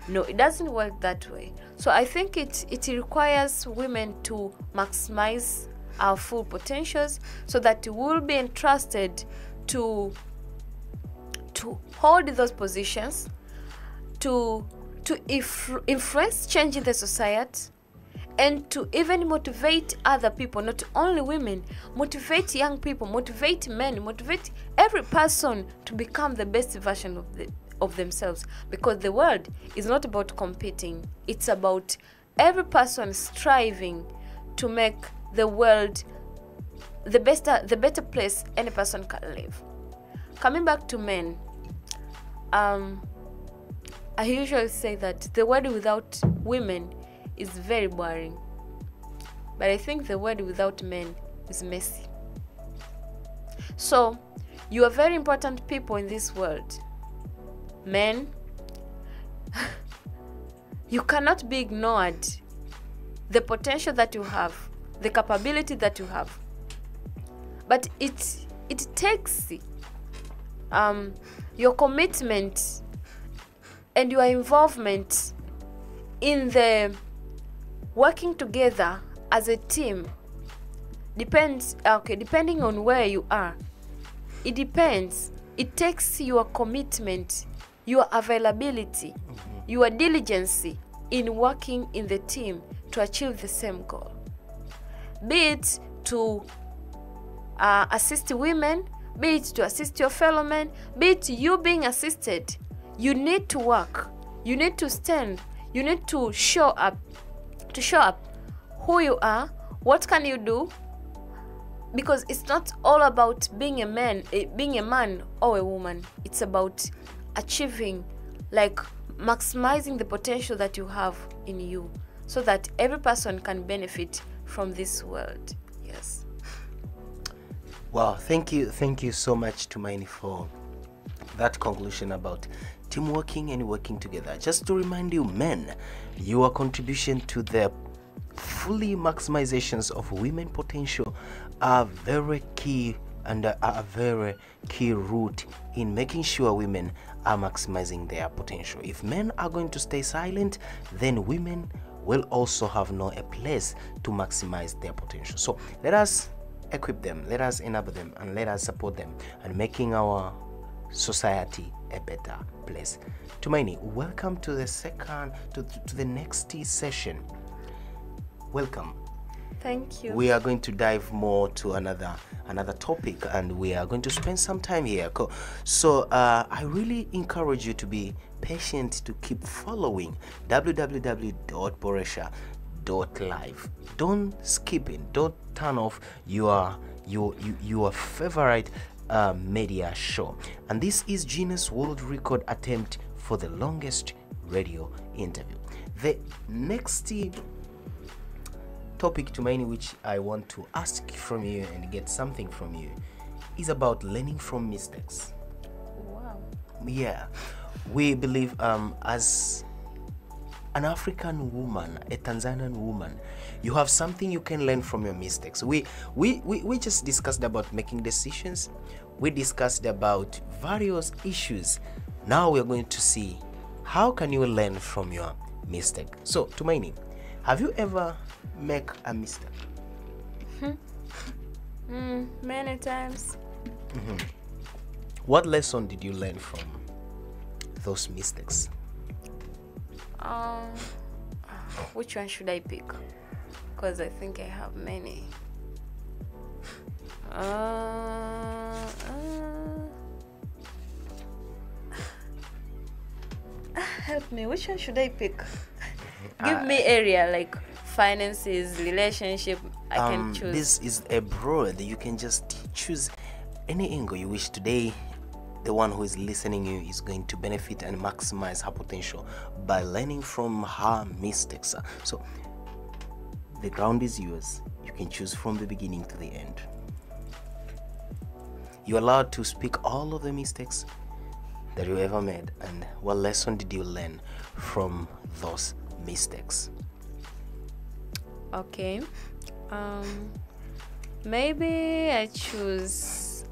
No, it doesn't work that way. So I think it requires women to maximize our full potentials so that we'll be entrusted to hold those positions, to influence change in the society, and to even motivate other people, not only women, motivate young people, motivate men, motivate every person to become the best version of themselves. Because the world is not about competing, it's about every person striving to make the world the better place any person can live. Coming back to men, I usually say that the world without women is very boring, but I think the world without men is messy. So you are very important people in this world. Men, you cannot be ignored. The potential that you have, the capability that you have, but it takes your commitment and your involvement in the working together as a team. Depending on where you are, it depends. It takes your commitment, your availability, your diligence in working in the team to achieve the same goal. Be it to assist women, be it to assist your fellow men, be it you being assisted. You need to work, you need to stand, you need to show up who you are, what can you do, because it's not all about being a man or a woman. It's about achieving, like maximizing the potential that you have in you so that every person can benefit from this world. Yes. Wow, thank you so much Tumaini for that conclusion about team working and working together. Just to remind you, men, your contribution to the fully maximizations of women potential are very key and a very key root in making sure women are maximizing their potential. If men are going to stay silent, then women will also have no a place to maximize their potential. So let us equip them, let us enable them, and let us support them and making our society a better place. Tumaini, welcome to the next session. Welcome. Thank you. We are going to dive more to another topic, and we are going to spend some time here. So I really encourage you to be patient, to keep following www.boresha.live. Don't skip it. Don't turn off your favorite media show. And this is Guinness World Record attempt for the longest radio interview. The next topic, Tumaini, which I want to ask from you and get something from you, is about learning from mistakes. Wow. Yeah, we believe as an African woman, a Tanzanian woman, you have something you can learn from your mistakes. We just discussed about making decisions. We discussed about various issues. Now we're going to see how can you learn from your mistake. So, Tumaini, have you ever make a mistake? Many times. What lesson did you learn from those mistakes? Which one should I pick? Because I think I have many. Help me, which one should I pick? Give me area, like finances, relationship. I can choose. This is a broad. You can just choose any angle you wish. Today, the one who is listening you is going to benefit and maximize her potential by learning from her mistakes. So the ground is yours. You can choose from the beginning to the end. You're allowed to speak all of the mistakes. that you ever made, and what lesson did you learn from those mistakes? Okay. Maybe I choose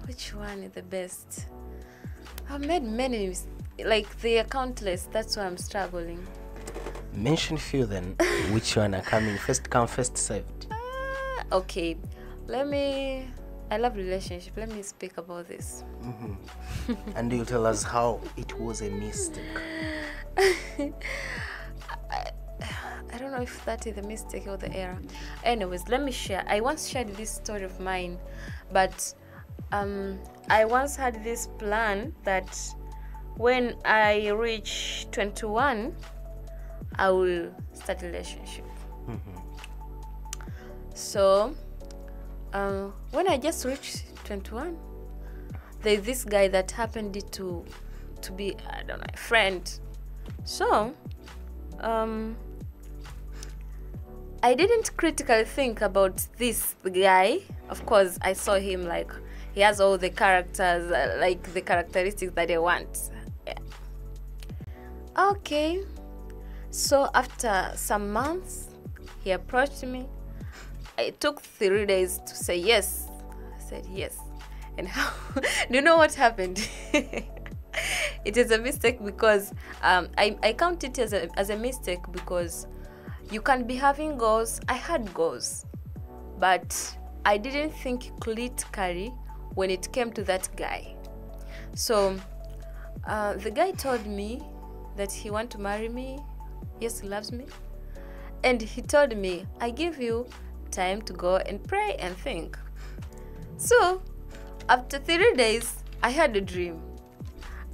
which one is the best? I've made many like they are countless. That's why I'm struggling. Mention few then. Which one are coming first come first served? Okay, I love relationship. Let me speak about this. And you tell us how it was a mistake. I don't know if that is the mistake or the error. Anyways, let me share. I once shared this story of mine, but I once had this plan that when I reach 21, I will start a relationship. So when I just reached 21, there's this guy that happened to be, I don't know, a friend. So I didn't critically think about this guy. Of course, I saw him like he has all the characters, like the characteristics that I want. Yeah. Okay. So after some months, he approached me. It took 3 days to say yes. I said yes. And how? Do you know what happened? It is a mistake because I count it as a mistake because you can be having goals. I had goals, but I didn't think critically when it came to that guy. So the guy told me that he wants to marry me. Yes, he loves me. And he told me, I give you time to go and pray and think. So after 3 days, I had a dream.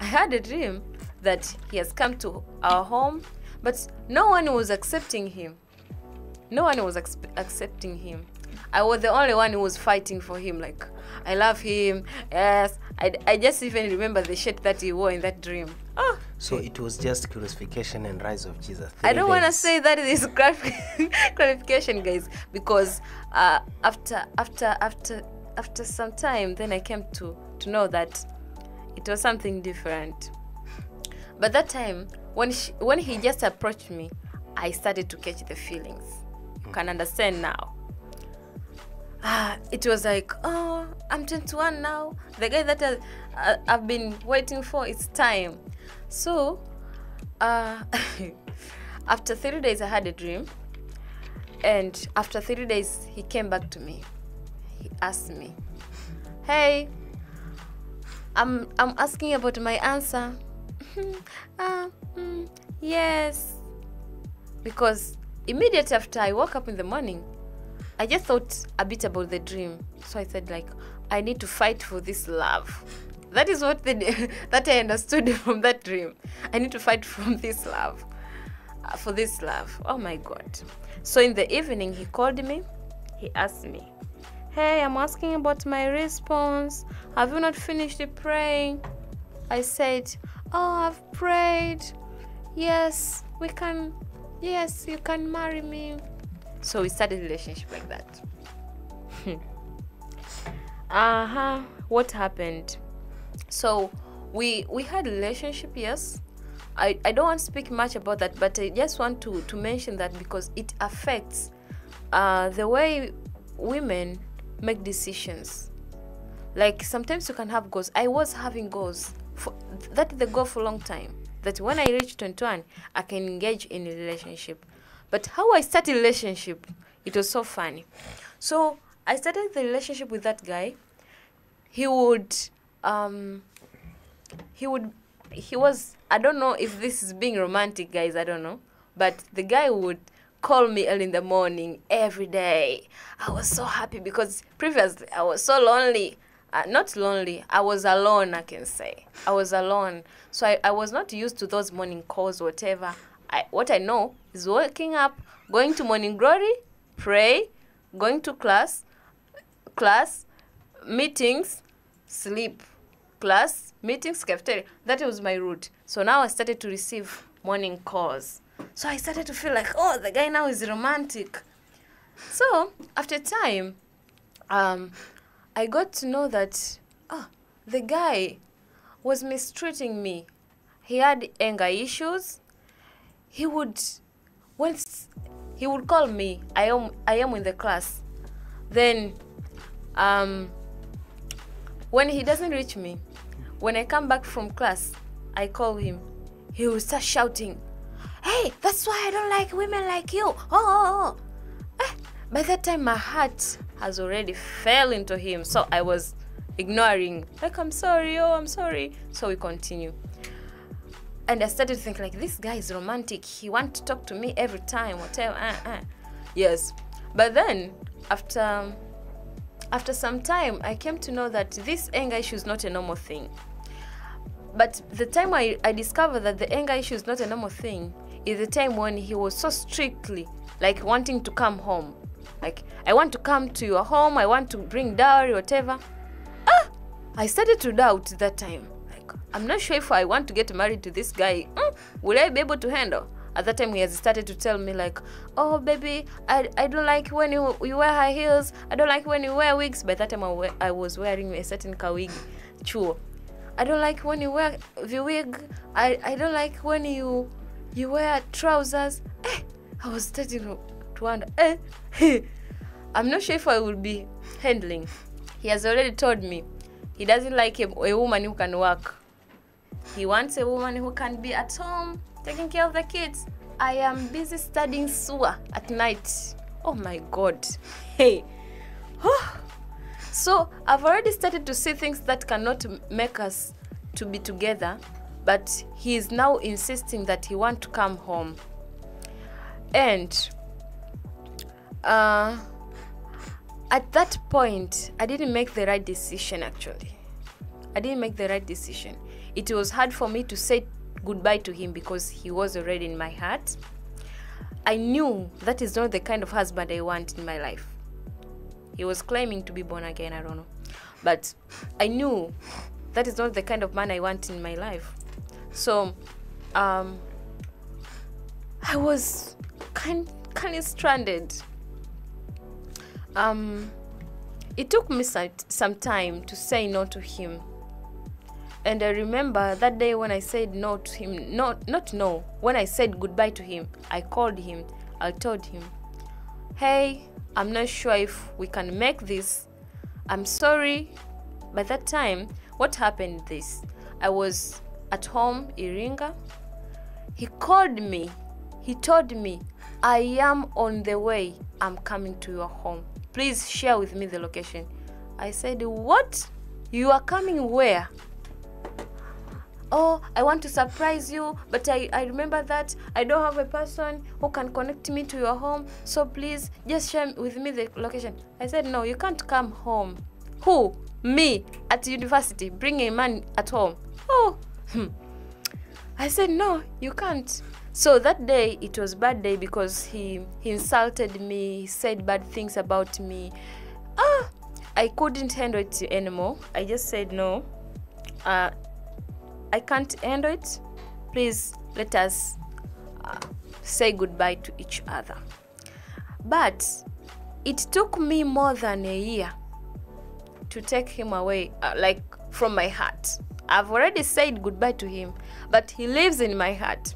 I had a dream that he has come to our home, but no one was accepting him. No one was accepting him. I was the only one who was fighting for him, like, I love him, yes. I just even remember the shirt that he wore in that dream. Oh. So it was just crucifixion and rise of Jesus. I don't want to say that it is clarification, guys, because after some time, then I came to know that it was something different. But that time, when he just approached me, I started to catch the feelings. You can understand now. It was like, oh, I'm 21 now. The guy that I've been waiting for, it's time. So, after 3 days, I had a dream. And after 3 days, he came back to me. He asked me, hey, I'm asking about my answer. Yes. Because immediately after I woke up in the morning, I just thought a bit about the dream. So I said, like, I need to fight for this love. That is what that I understood from that dream. I need to fight from this love, for this love. Oh my God. So in the evening, he called me. He asked me, hey, I'm asking about my response. Have you not finished praying? I said, oh, I've prayed. Yes, yes, you can marry me. So we started a relationship like that. What happened? So we had a relationship, yes. I don't want to speak much about that, but I just want to mention that because it affects the way women make decisions. Like sometimes you can have goals. I was having goals. That is the goal for a long time. That when I reach 21, I can engage in a relationship. But how I started a relationship, it was so funny. So I started the relationship with that guy. He was, I don't know if this is being romantic, guys, I don't know. But the guy would call me early in the morning every day. I was so happy because previously I was so lonely. Not lonely, I was alone, I can say. I was alone. So I was not used to those morning calls, whatever. What I know is waking up, going to morning glory, pray, going to class, meetings, sleep, class, meetings, cafeteria. That was my route. So now I started to receive morning calls. So I started to feel like, oh, the guy now is romantic. So after time, I got to know that the guy was mistreating me. He had anger issues. He would call me, I am in the class. Then when he doesn't reach me, when I come back from class, I call him. He will start shouting, "Hey, that's why I don't like women like you." By that time, my heart has already fell into him. So I was ignoring, like, "I'm sorry, I'm sorry." So we continue. And I started to think, like, this guy is romantic. He wants to talk to me every time, whatever. Yes. But then, after some time, I came to know that this anger issue is not a normal thing. But the time I discovered that the anger issue is not a normal thing is the time when he was so strictly, like, wanting to come home. Like, "I want to come to your home, I want to bring dowry, whatever." I started to doubt that time. Like, I'm not sure if I want to get married to this guy. Will I be able to handle? At that time, he has started to tell me, like, "Oh, baby, I don't like when you wear high heels. I don't like when you wear wigs." By that time, I was wearing a certain wig, chuo. "I don't like when you wear the wig. I don't like when you wear trousers." I was starting to wonder, I'm not sure if I will be handling. He has already told me he doesn't like a woman who can work. He wants a woman who can be at home, taking care of the kids. I am busy studying sewer at night. Oh my God. Hey. So I've already started to see things that cannot make us to be together, but he is now insisting that he wants to come home. And at that point, I didn't make the right decision, actually. I didn't make the right decision. It was hard for me to say goodbye to him because he was already in my heart. I knew that is not the kind of husband I want in my life. He was claiming to be born again, I don't know. But I knew that is not the kind of man I want in my life. So I was kind of stranded. It took me some time to say no to him. And I remember that day when I said no to him, when I said goodbye to him, I called him. I told him, "Hey, I'm not sure if we can make this. I'm sorry." By that time, what happened this? I was at home, Iringa. He called me. He told me, "I am on the way. I'm coming to your home. Please share with me the location." I said, "What? You are coming where?" "Oh, I want to surprise you, but I remember that I don't have a person who can connect me to your home, so please just share with me the location." I said, "No, you can't come home." "Who? Me? At university? Bring a man at home?" "Oh." I said, "No, you can't." So that day, it was a bad day because he insulted me, he said bad things about me. I couldn't handle it anymore. I just said, "No, I can't handle it. Please let us say goodbye to each other." But it took me more than a year to take him away, like, from my heart. I've already said goodbye to him, but he lives in my heart.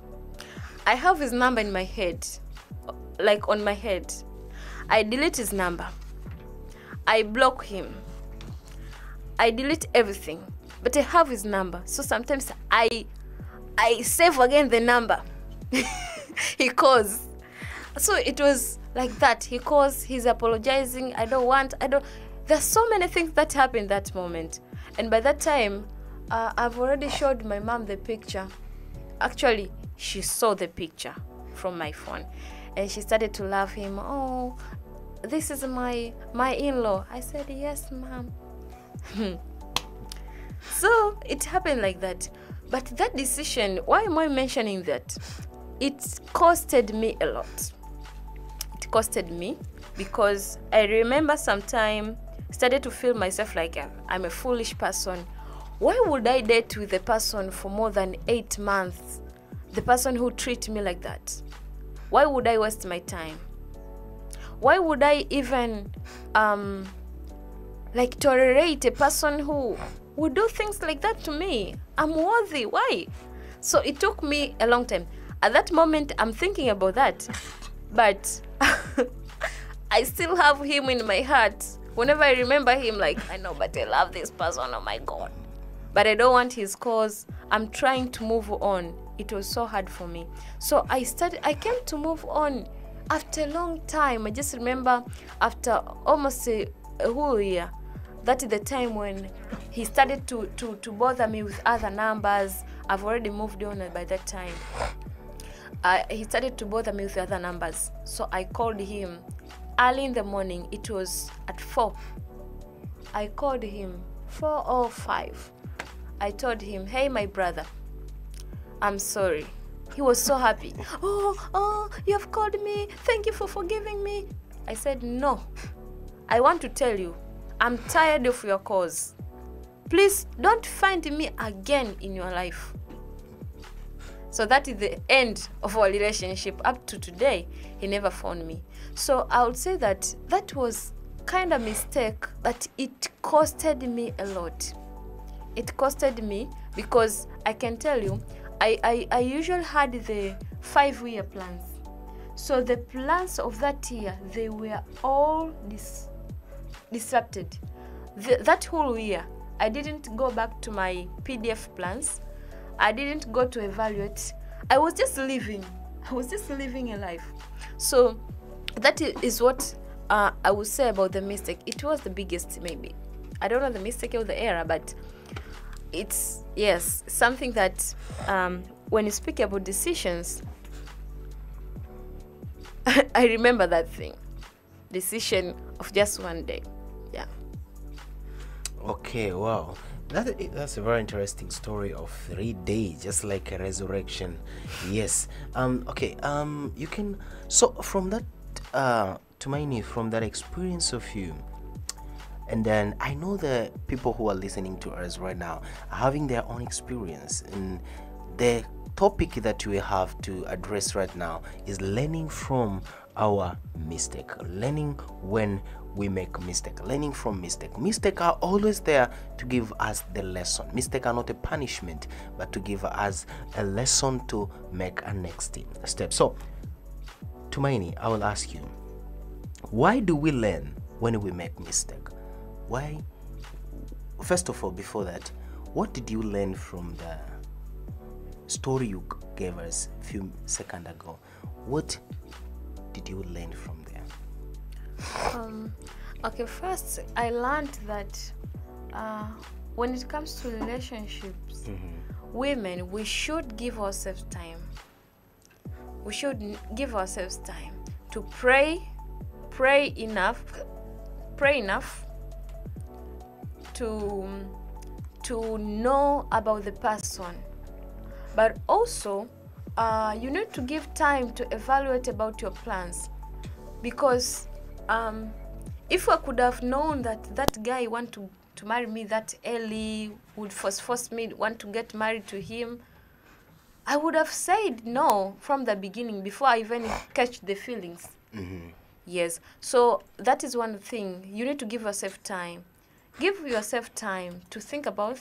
I have his number in my head, like on my head. I delete his number. I block him. I delete everything. But I have his number. So sometimes I save again the number. He calls. So it was like that. He calls, he's apologizing. There's so many things that happened that moment. And by that time, I've already showed my mom the picture. Actually, she saw the picture from my phone. And she started to love him. "Oh, this is my in-law." I said, "Yes, mom." So it happened like that. But that decision, why am I mentioning that? It costed me a lot. It costed me because I remember sometime started to feel myself like I'm a foolish person. Why would I date with a person for more than 8 months? The person who treats me like that? Why would I waste my time? Why would I even like tolerate a person who would do things like that to me. I'm worthy. Why? So it took me a long time. At that moment, I'm thinking about that. But I still have him in my heart. Whenever I remember him, like, I know, but I love this person. Oh my God. But I don't want his cause. I'm trying to move on. It was so hard for me. So I came to move on after a long time. I just remember after almost a whole year, that is the time when he started to bother me with other numbers. I've already moved on by that time. He started to bother me with other numbers. So I called him early in the morning. It was at 4. I called him 4 or 5. I told him, hey, my brother, I'm sorry. He was so happy. Oh, you have called me. Thank you for forgiving me. I said, no. I want to tell you, I'm tired of your cause. Please don't find me again in your life. So that is the end of our relationship. Up to today, he never found me. So I would say that was kind of mistake, but it costed me a lot. It costed me because I can tell you, I usually had the 5-year plans. So the plans of that year, they were all disrupted. That whole year, I didn't go back to my PDF plans. I didn't go to evaluate. I was just living. I was just living a life. So that is what I would say about the mistake. It was the biggest, maybe. I don't know the mistake or the error, but it's, yes, something that when you speak about decisions, I remember that thing. Decision of just one day. Yeah. Okay, wow. That's a very interesting story of 3 days, just like a resurrection. Yes. Okay. You can. So from that, Tumaini, from that experience of you, and then I know the people who are listening to us right now are having their own experience, and the topic that we have to address right now is learning from our mistake, learning when we make mistake, learning from mistake. Mistake are always there to give us the lesson. Mistake are not a punishment, but to give us a lesson to make a next step. So, Tumaini, I will ask you, why do we learn when we make mistake? Why? First of all, before that, what did you learn from the story you gave us a few seconds ago? What did you learn from there? Okay, first I learned that when it comes to relationships, women, we should give ourselves time. We should give ourselves time to pray enough to know about the person, but also you need to give time to evaluate about your plans, because if I could have known that guy want to marry me that early, would force me want to get married to him, I would have said no from the beginning before I even catch the feelings. Yes, so that is one thing. You need to give yourself time. Give yourself time to think about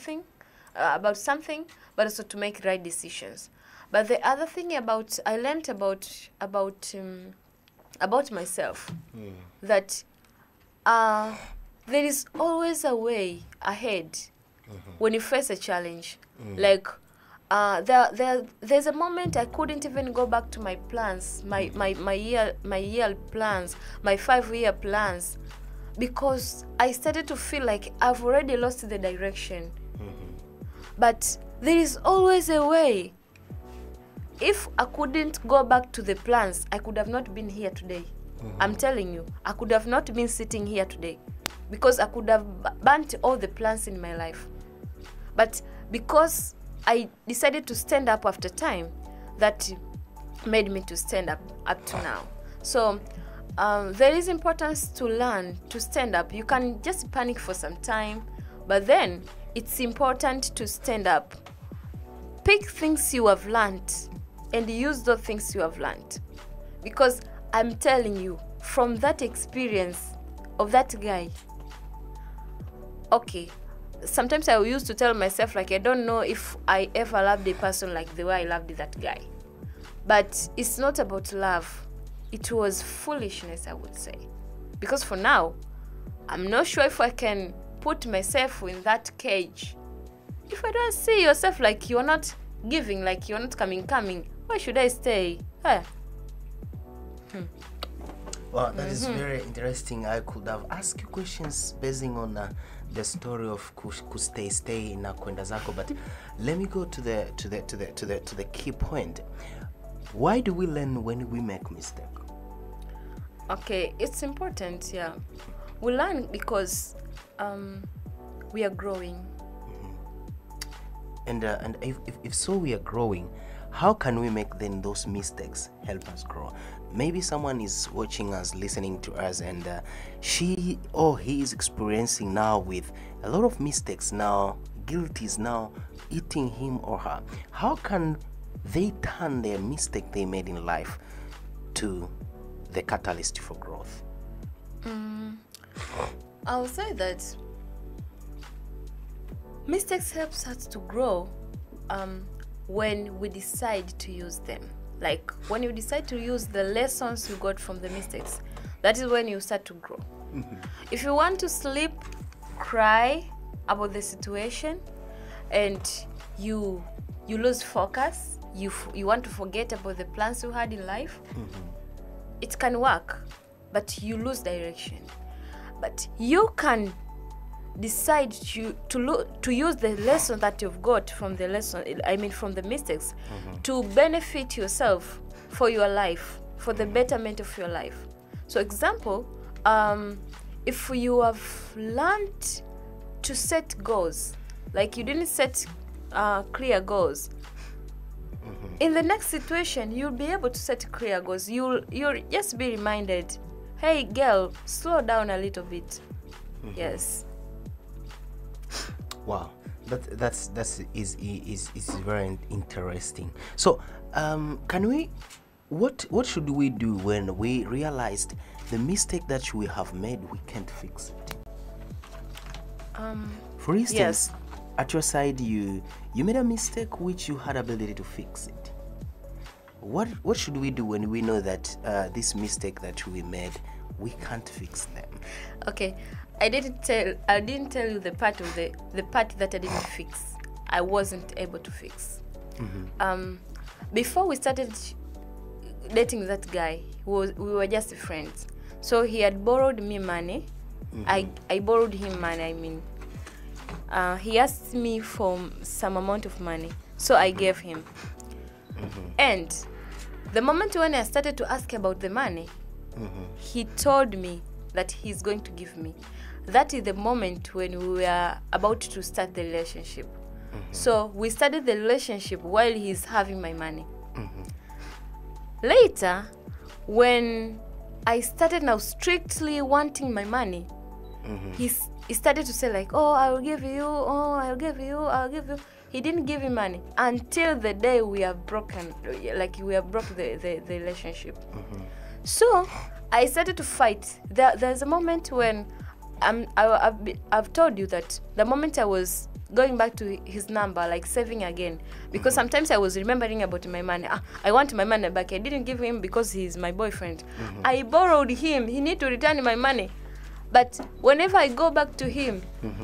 something, but also to make right decisions. But the other thing I learned about myself, that there is always a way ahead when you face a challenge. Like there's a moment I couldn't even go back to my plans, my year plans, my 5-year plans, because I started to feel like I've already lost the direction. But there is always a way. If I couldn't go back to the plans, I could have not been here today. I'm telling you, I could have not been sitting here today, because I could have burnt all the plans in my life. But because I decided to stand up after time, that made me to stand up to now. So there is importance to learn to stand up. You can just panic for some time, but then it's important to stand up. Pick things you have learned and use those things you have learned. Because I'm telling you, from that experience of that guy, okay, sometimes I used to tell myself, like, I don't know if I ever loved a person like the way I loved that guy. But it's not about love. It was foolishness, I would say. Because for now, I'm not sure if I can put myself in that cage. If I don't see yourself like you're not giving, like you're not coming, why should I stay? Well, that is very interesting. I could have asked you questions basing on the story of stay na kwenda zako, but let me go to the key point. Why do we learn when we make mistake? Okay, it's important. Yeah, we learn because we are growing. And if so, we are growing. How can we make then those mistakes help us grow? Maybe someone is watching us, listening to us, and she or he is experiencing now with a lot of mistakes now. Guilt is now eating him or her. How can they turn their mistake they made in life to the catalyst for growth? I'll say that mistakes helps us to grow when we decide to use them. Like when you decide to use the lessons you got from the mistakes, that is when you start to grow. If you want to sleep, cry about the situation, and you lose focus, you want to forget about the plans you had in life, it can work, but you lose direction. But you can decide to use the lesson that you've got from the from the mistakes, to benefit yourself for your life, for the betterment of your life. So example, if you have learned to set goals, like you didn't set clear goals, in the next situation you'll be able to set clear goals. You'll just be reminded, hey girl, slow down a little bit. Yes. Wow, that's very interesting. So can we, what should we do when we realized the mistake that we have made, we can't fix it? For instance, yes. At your side, you made a mistake which you had ability to fix it. What should we do when we know that this mistake that we made, we can't fix them? Okay, I didn't tell you the part that I didn't fix. I wasn't able to fix. Before we started dating that guy, we were just friends. So he had borrowed me money. I borrowed him money. I mean, he asked me for some amount of money, so I gave him. And the moment when I started to ask about the money, he told me that he's going to give me. That is the moment when we were about to start the relationship. So we started the relationship while he's having my money. Later, when I started now strictly wanting my money, he started to say like, oh, I'll give you, oh, I'll give you, I'll give you. He didn't give me money until the day we have broken, like we have broke the relationship. So I started to fight. There's a moment when I've told you that the moment I was going back to his number, like saving again, because sometimes I was remembering about my money. I want my money back. I didn't give him because he's my boyfriend. I borrowed him. He need to return my money. But whenever I go back to him,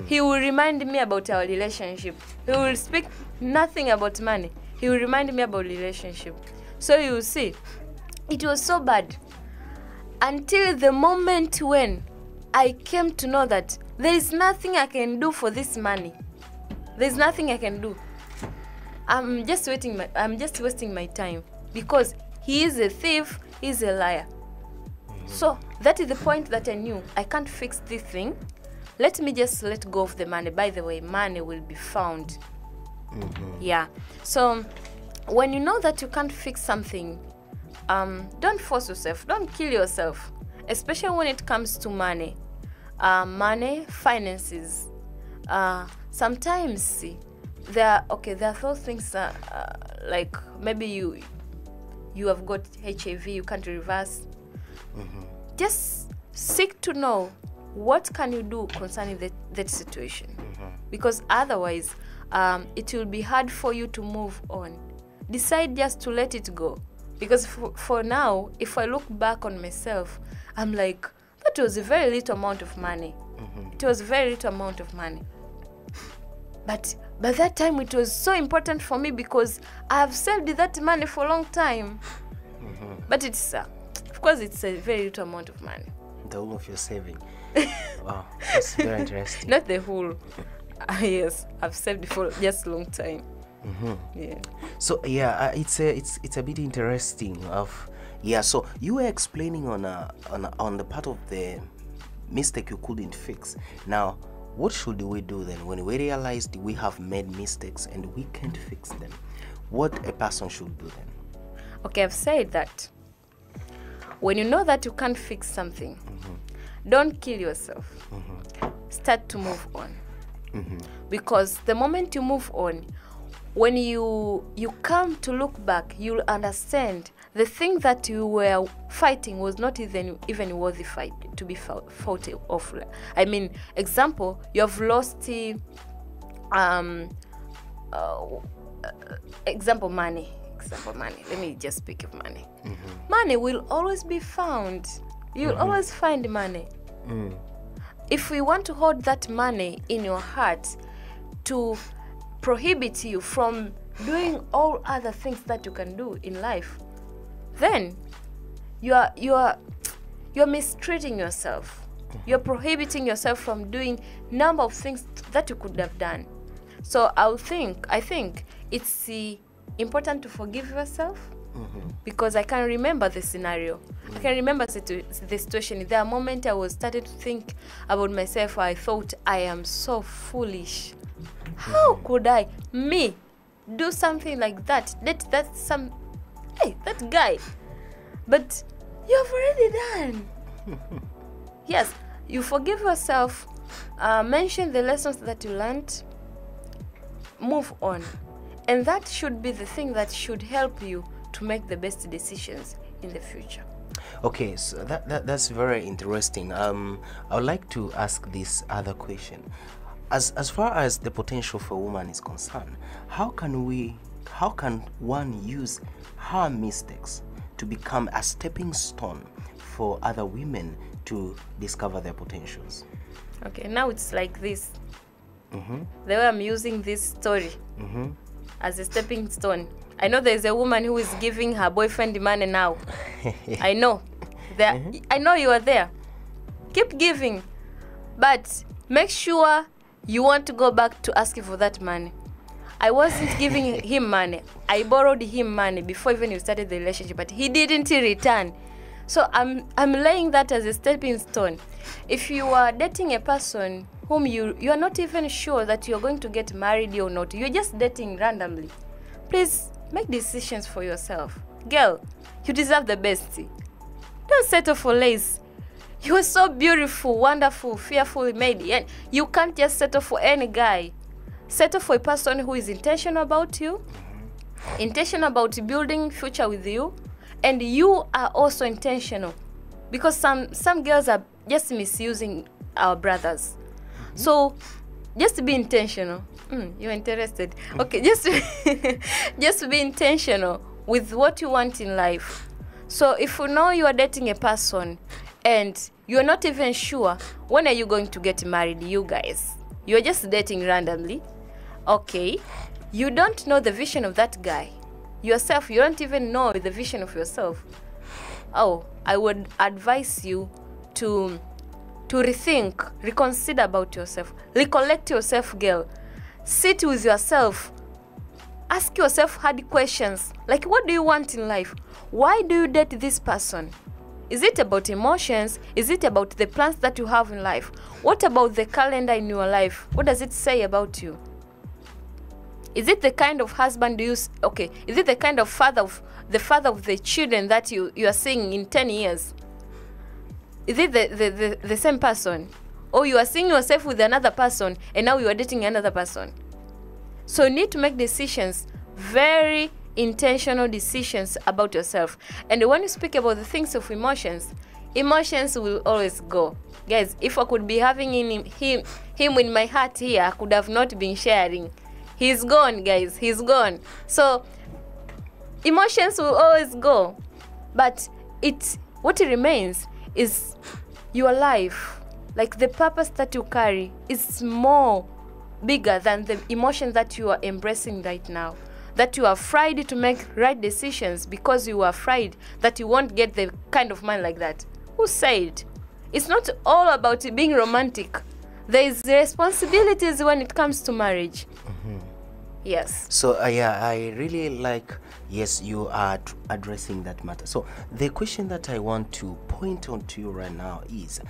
he will remind me about our relationship. He will speak nothing about money. He will remind me about relationship. So you will see, it was so bad until the moment when I came to know that there is nothing I can do for this money. There's nothing I can do. I'm just wasting my time because he is a thief, he's a liar. So that is the point that I knew I can't fix this thing. Let me just let go of the money. By the way, money will be found. Yeah. So when you know that you can't fix something, don't force yourself. Don't kill yourself, especially when it comes to money. Money, finances. Sometimes there are those things like maybe you have got HIV, you can't reverse. Just seek to know what can you do concerning that situation? Because otherwise, it will be hard for you to move on. Decide just to let it go. Because for now, if I look back on myself, I'm like, that was a very little amount of money. It was a very little amount of money. But by that time, it was so important for me because I have saved that money for a long time. But it's, of course, it's a very little amount of money. The whole of your saving. Wow, that's very interesting. Not the whole. Yes, I've saved for just a long time. Yeah. So yeah, it's a bit interesting. So you were explaining on the part of the mistake you couldn't fix. Now, what should we do then when we realized we have made mistakes and we can't fix them? What a person should do then? Okay, I've said that when you know that you can't fix something, don't kill yourself. Start to move on. Because the moment you move on, when you come to look back, you'll understand the thing that you were fighting was not even worthy fight to be fought off. I mean, example, you have lost example money. Let me just speak of money. Money will always be found. You'll always find money. If we want to hold that money in your heart to prohibit you from doing all other things that you can do in life, then you're mistreating yourself. You're prohibiting yourself from doing number of things that you could have done. So I think it's important to forgive yourself. Because I can remember the scenario. I can remember the situation. There are moments I was started to think about myself. I thought, I am so foolish. How could I, me, do something like that? That guy. But you've already done. Yes, you forgive yourself. Mention the lessons that you learned. Move on. And that should be the thing that should help you to make the best decisions in the future. Okay, so that's very interesting. I would like to ask this other question. As far as the potential for a woman is concerned, how can one use her mistakes to become a stepping stone for other women to discover their potentials? Okay, now it's like this. The way I'm using this story as a stepping stone. I know there's a woman who is giving her boyfriend money now. I know. I know you are there. Keep giving. But make sure you want to go back to asking for that money. I wasn't giving him money. I borrowed him money before even you started the relationship, but he didn't return. So I'm laying that as a stepping stone. If you are dating a person whom you are not even sure that you're going to get married or not, you're just dating randomly, please make decisions for yourself. Girl, you deserve the best. Don't settle for less. You are so beautiful, wonderful, fearfully made. And you can't just settle for any guy. Settle for a person who is intentional about you, intentional about building future with you, and you are also intentional. Because some girls are just misusing our brothers. So just be intentional. You're interested. Okay, just be intentional with what you want in life. So if you know you are dating a person and you're not even sure when are you going to get married, you guys, you're just dating randomly. Okay, you don't know the vision of that guy. Yourself, you don't even know the vision of yourself. Oh, I would advise you to rethink, reconsider about yourself. Recollect yourself, girl. Sit with yourself. Ask yourself hard questions. Like, what do you want in life? Why do you date this person? Is it about emotions? Is it about the plans that you have in life? What about the calendar in your life? What does it say about you? Is it the kind of husband is it the kind of father of the children that you are seeing in 10 years? Is it the same person? Or you are seeing yourself with another person and now you are dating another person? So you need to make decisions, very intentional decisions about yourself. And when you speak about the things of emotions, emotions will always go. Guys, if I could be having him in my heart here, I could have not been sharing. He's gone, guys. He's gone. So emotions will always go, but what remains is your life. Like the purpose that you carry is more bigger than the emotion that you are embracing right now. That you are afraid to make right decisions because you are afraid that you won't get the kind of man like that. Who said? It's not all about being romantic. There is responsibilities when it comes to marriage. Yes. So yeah, I really like, yes, you are addressing that matter. So the question that I want to point on to you right now is,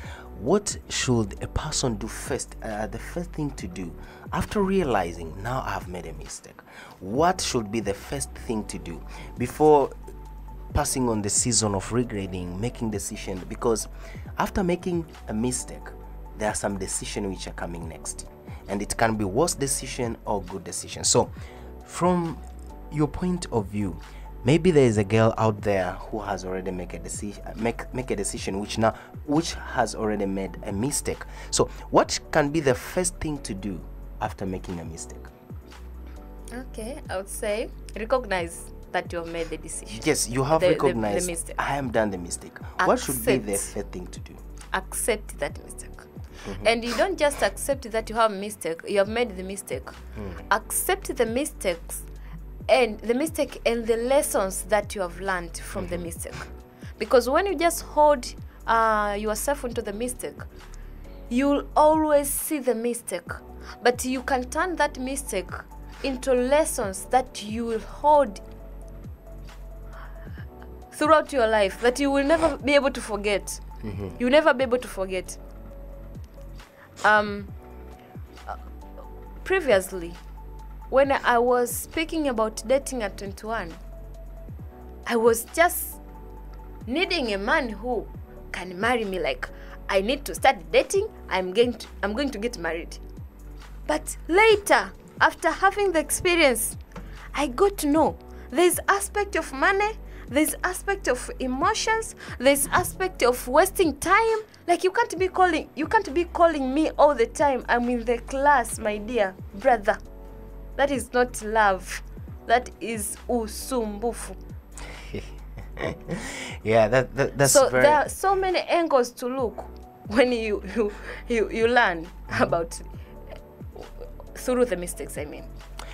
what should a person do first? The first thing to do after realizing, now I've made a mistake. What should be the first thing to do before passing on the season of regretting, making decision? Because after making a mistake, there are some decisions which are coming next, and it can be worse decision or good decision. So from your point of view, maybe there is a girl out there who has already make a decision which has already made a mistake. So what can be the first thing to do after making a mistake? Okay, I would say recognize that you have made the decision. Yes, you have recognized the mistake. I am done the mistake. What should be the first thing to do? Accept that mistake. And you don't just accept that you have a mistake, you have made the mistake. Accept the mistakes and the lessons that you have learned from the mistake. Because when you just hold yourself into the mistake, you'll always see the mistake. But you can turn that mistake into lessons that you will hold throughout your life, that you will never be able to forget. You'll never be able to forget. Previously, when I was speaking about dating at 21, I was just needing a man who can marry me. Like, I need to start dating, I'm going to get married. But later, after having the experience, I got to know there's aspect of money, there's aspect of emotions, there's aspect of wasting time. Like, you can't be calling me all the time. I'm in the class, my dear brother. That is not love. That is usumbufu. Yeah, that's so very... there are so many angles to look when you learn about through the mistakes, I mean.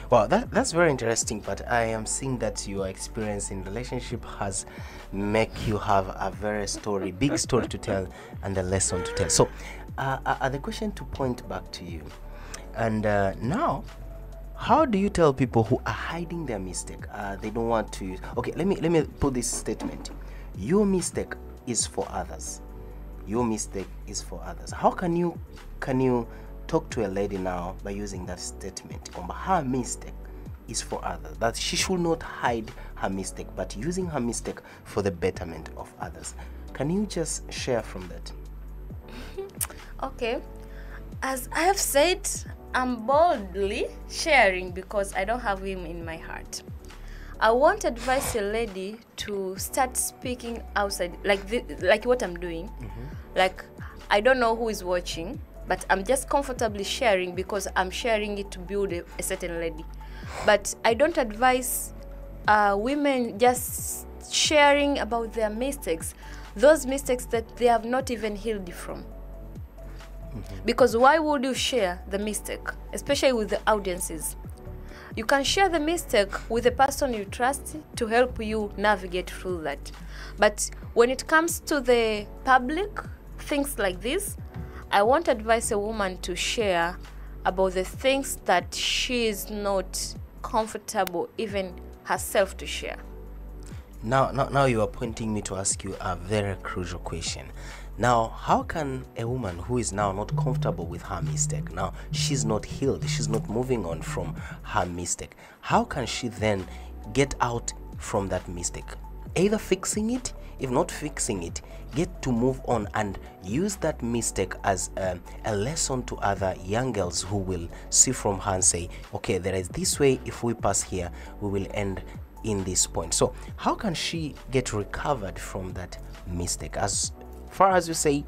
Well, that's very interesting, but I am seeing that your experience in relationship has make you have a very big story to tell and a lesson to tell. So the question to point back to you, and now, how do you tell people who are hiding their mistake? They don't want to use... Okay, let me put this statement. Your mistake is for others. Your mistake is for others. How can you talk to a lady now by using that statement? Her mistake is for others, that she should not hide her mistake, but using her mistake for the betterment of others. Can you just share from that? Okay, as I have said, I'm boldly sharing because I don't have him in my heart. I won't advise a lady to start speaking outside like what I'm doing. Like, I don't know who is watching, but I'm just comfortably sharing because I'm sharing it to build a certain lady. But I don't advise women just sharing about their mistakes, those mistakes that they have not even healed from. Because why would you share the mistake, especially with the audiences? You can share the mistake with the person you trust to help you navigate through that. But when it comes to the public, things like this, I won't advise a woman to share about the things that she is not comfortable even herself to share. Now you are pointing me to ask you a very crucial question. Now, how can a woman who is now not comfortable with her mistake, now she's not healed, she's not moving on from her mistake, how can she then get out from that mistake? Either fixing it, if not fixing it, get to move on and use that mistake as a lesson to other young girls who will see from her and say, okay, there is this way, if we pass here, we will end in this point. So how can she get recovered from that mistake? As far as you say,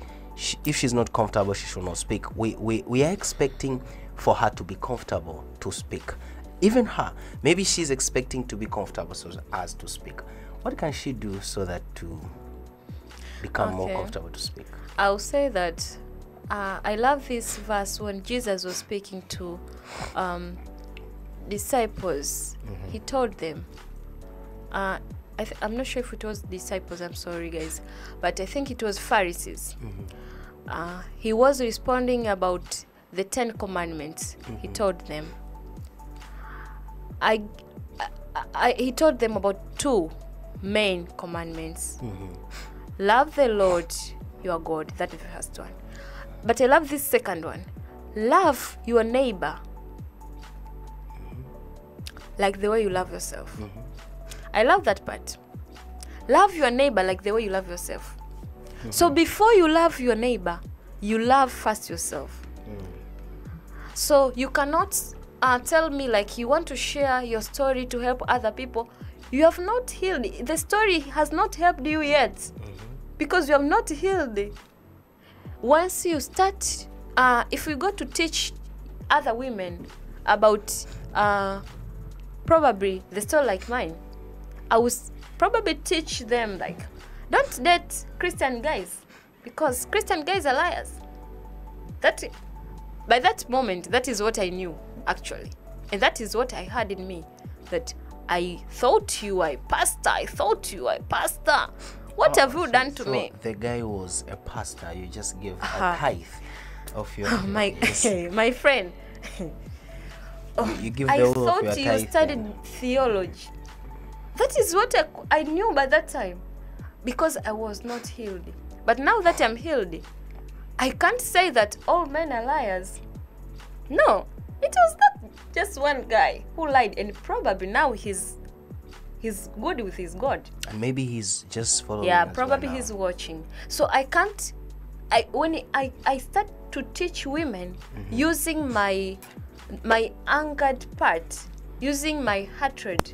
if she's not comfortable, she should not speak. We are expecting for her to be comfortable to speak. Even her, maybe she's expecting to be comfortable so as to speak. What can she do so that to become more comfortable to speak? I'll say that I love this verse when Jesus was speaking to disciples. He told them, I'm not sure if it was disciples, I'm sorry guys, but I think it was Pharisees. He was responding about the 10 commandments. He told them, he told them about 2 main commandments. Love the Lord your God, that is the first one. But I love this second one. Love your neighbor like the way you love yourself. I love that part. Love your neighbor like the way you love yourself. So before you love your neighbor, you love first yourself. So you cannot tell me like you want to share your story to help other people. You have not healed. The story has not helped you yet because you have not healed. Once you start, if we go to teach other women about probably the story like mine, I would probably teach them like, don't date Christian guys because Christian guys are liars. That by that moment, that is what I knew actually, and that is what I had in me. That I thought you are a pastor. I thought you are a pastor. What have you done to me? The guy was a pastor. You just give a tithe of your my friend. You give I the thought of you your tithe studied theology. That is what I knew by that time, because I was not healed. But now that I'm healed, I can't say that all men are liars. No, it was not just one guy who lied, and probably now he's good with his God. And maybe he's just following. Yeah, probably he's watching. So I can't. When I start to teach women using my angered part, using my hatred,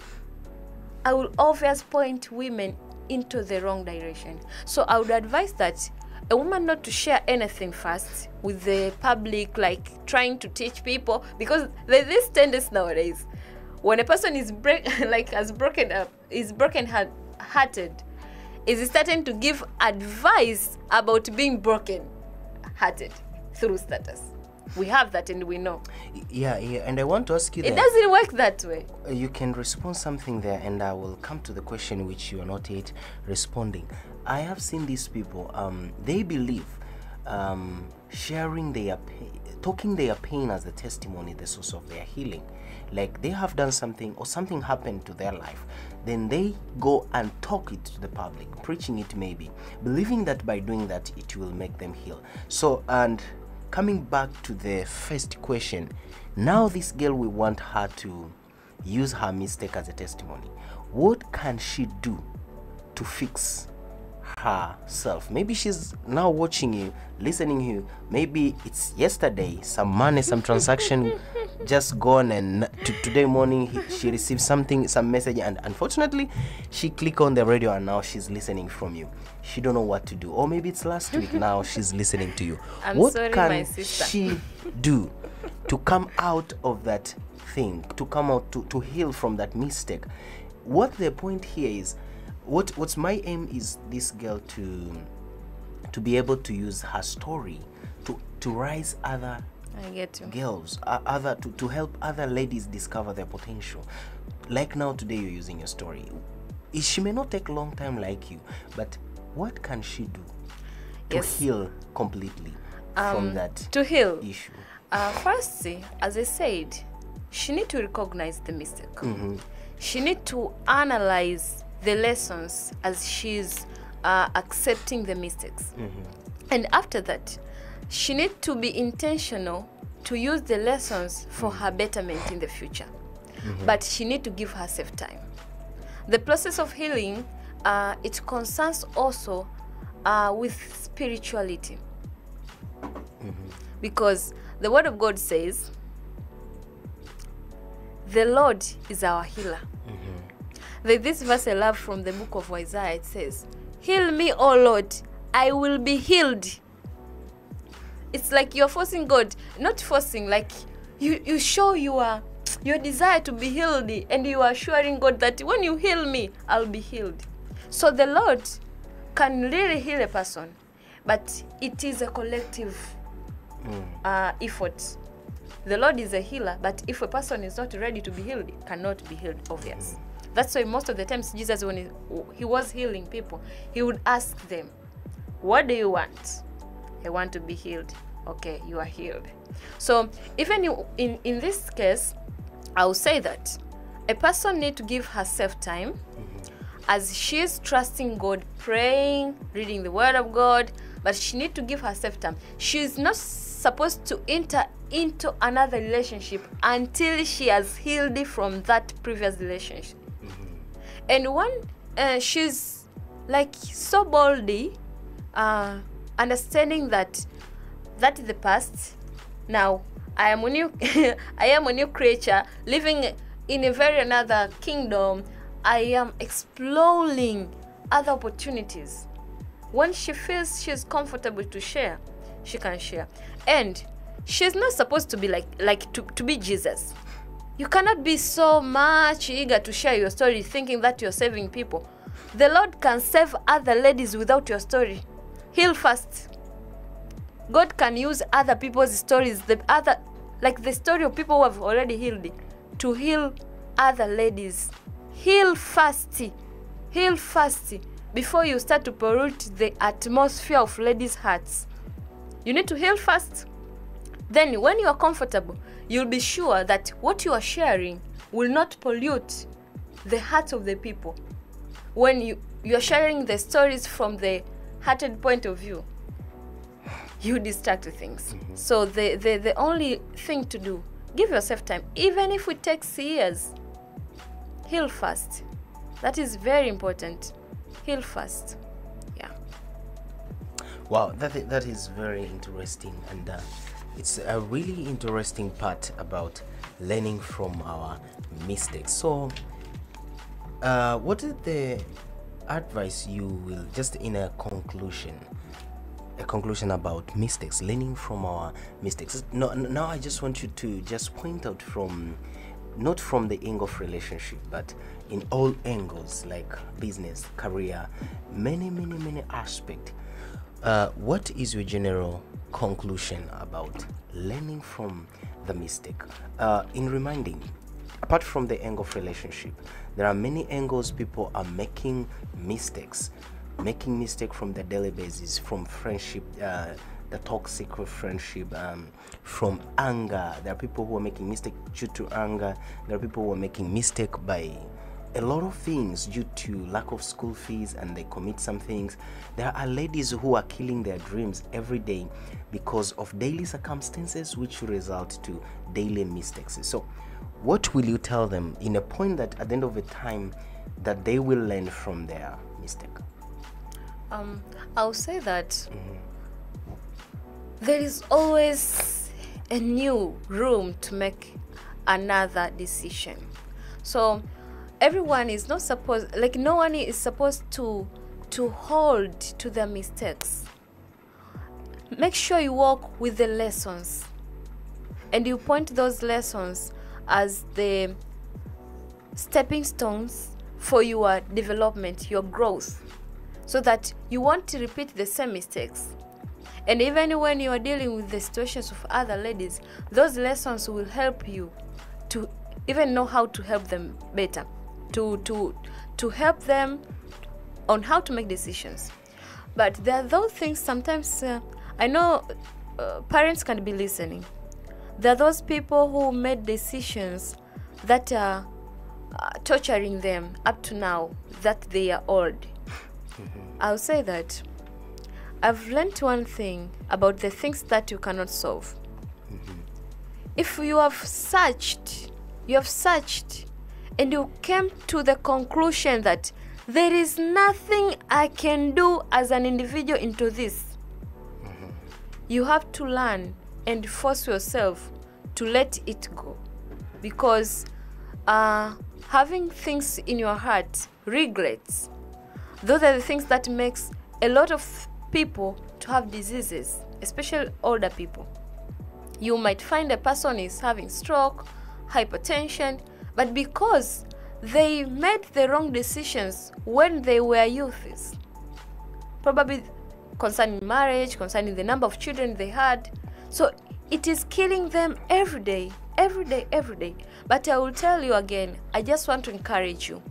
I will always point women into the wrong direction. So I would advise that a woman not to share anything first with the public, like trying to teach people, because there's this tendency nowadays when a person is broken-hearted, is starting to give advice about being broken-hearted through status. We have that and we know. Yeah, and I want to ask you it doesn't work that way. You can respond something there, and I will come to the question which you are not yet responding. I have seen these people, they believe sharing their talking their pain as the testimony, the source of their healing. Like they have done something or something happened to their life, then they go and talk it to the public, preaching it maybe, believing that by doing that it will make them heal. So, and coming back to the first question, now this girl, we want her to use her mistake as a testimony. What can she do to fix herself? Maybe she's now watching you, listening to you. Maybe it's yesterday, some money, some transaction just gone, and today morning she received something, some message, and unfortunately she clicked on the radio and now she's listening from you. She don't know what to do. Or maybe it's last week, now she's listening to you. What can she do to come out of that thing, to come out, to heal from that mistake? What the point here is, what's my aim is this girl to be able to use her story to rise other girls, to help other ladies discover their potential. Like now today you're using your story. She may not take a long time like you, but what can she do to heal completely from that issue? First, as I said, she need to recognize the mistake. She need to analyze the lessons as she's accepting the mistakes. And after that, she need to be intentional to use the lessons for her betterment in the future. But she need to give herself time. The process of healing, it concerns also with spirituality. Because the word of God says, the Lord is our healer. This verse I love from the book of Isaiah. It says, heal me, O Lord, I will be healed. It's like you're forcing God, not forcing, like you show your desire to be healed, and you are assuring God that when you heal me, I'll be healed. So the Lord can really heal a person, but it is a collective effort. The Lord is a healer, but if a person is not ready to be healed, cannot be healed, obvious. That's why most of the times Jesus, when he was healing people, he would ask them, what do you want? I want to be healed. Okay, you are healed. So even in this case, I will say that a person needs to give herself time as she is trusting God, praying, reading the word of God, but she needs to give herself time. She is not supposed to enter into another relationship until she has healed from that previous relationship. And when she's like so boldly understanding that is the past, now I am a new I am a new creature living in a very another kingdom. I am exploring other opportunities. When she feels she's comfortable to share, she can share. And she's not supposed to be to be Jesus. You cannot be so much eager to share your story thinking that you're saving people. The Lord can save other ladies without your story. Heal first. God can use other people's stories, the story of people who have already healed, to heal other ladies. Heal fast. Heal fast before you start to pollute the atmosphere of ladies' hearts. You need to heal first. Then when you are comfortable, you'll be sure that what you are sharing will not pollute the hearts of the people. When you are sharing the stories from the hearted point of view, you distract things. So the only thing to do, give yourself time. Even if it takes years, heal fast. That is very important. Heal fast. Yeah. Wow, that is very interesting, and it's a really interesting part about learning from our mistakes. So what is the advice you will, just in a conclusion about mistakes, learning from our mistakes? Now I just want you to just point out from, not from the angle of relationship, but in all angles, like business, career, many aspects. What is your general conclusion about learning from the mistake? In reminding, apart from the angle of relationship, there are many angles people are making mistakes from the daily basis, from friendship, the toxic friendship, from anger. There are people who are making mistake due to anger. There are people who are making mistake by a lot of things due to lack of school fees, and they commit some things. There are ladies who are killing their dreams every day because of daily circumstances, which result to daily mistakes. So what will you tell them in a point that at the end of the time that they will learn from their mistake? I'll say that there is always a new room to make another decision. So everyone is not supposed, like no one is supposed to hold to their mistakes. Make sure you walk with the lessons, and you point those lessons as the stepping stones for your development, your growth, so that you won't repeat the same mistakes. And even when you are dealing with the situations of other ladies, those lessons will help you to even know how to help them better, to help them on how to make decisions. But there are those things sometimes, I know parents can be listening. There are those people who made decisions that are torturing them up to now that they are old. I'll say that I've learned one thing about the things that you cannot solve. If you have searched, and you came to the conclusion that there is nothing I can do as an individual into this, you have to learn and force yourself to let it go. Because having things in your heart, regrets, those are the things that makes a lot of people to have diseases, especially older people. You might find a person is having stroke, hypertension, but because they made the wrong decisions when they were youths, probably concerning marriage, concerning the number of children they had. So it is killing them every day, every day, every day. But I will tell you again, I just want to encourage you.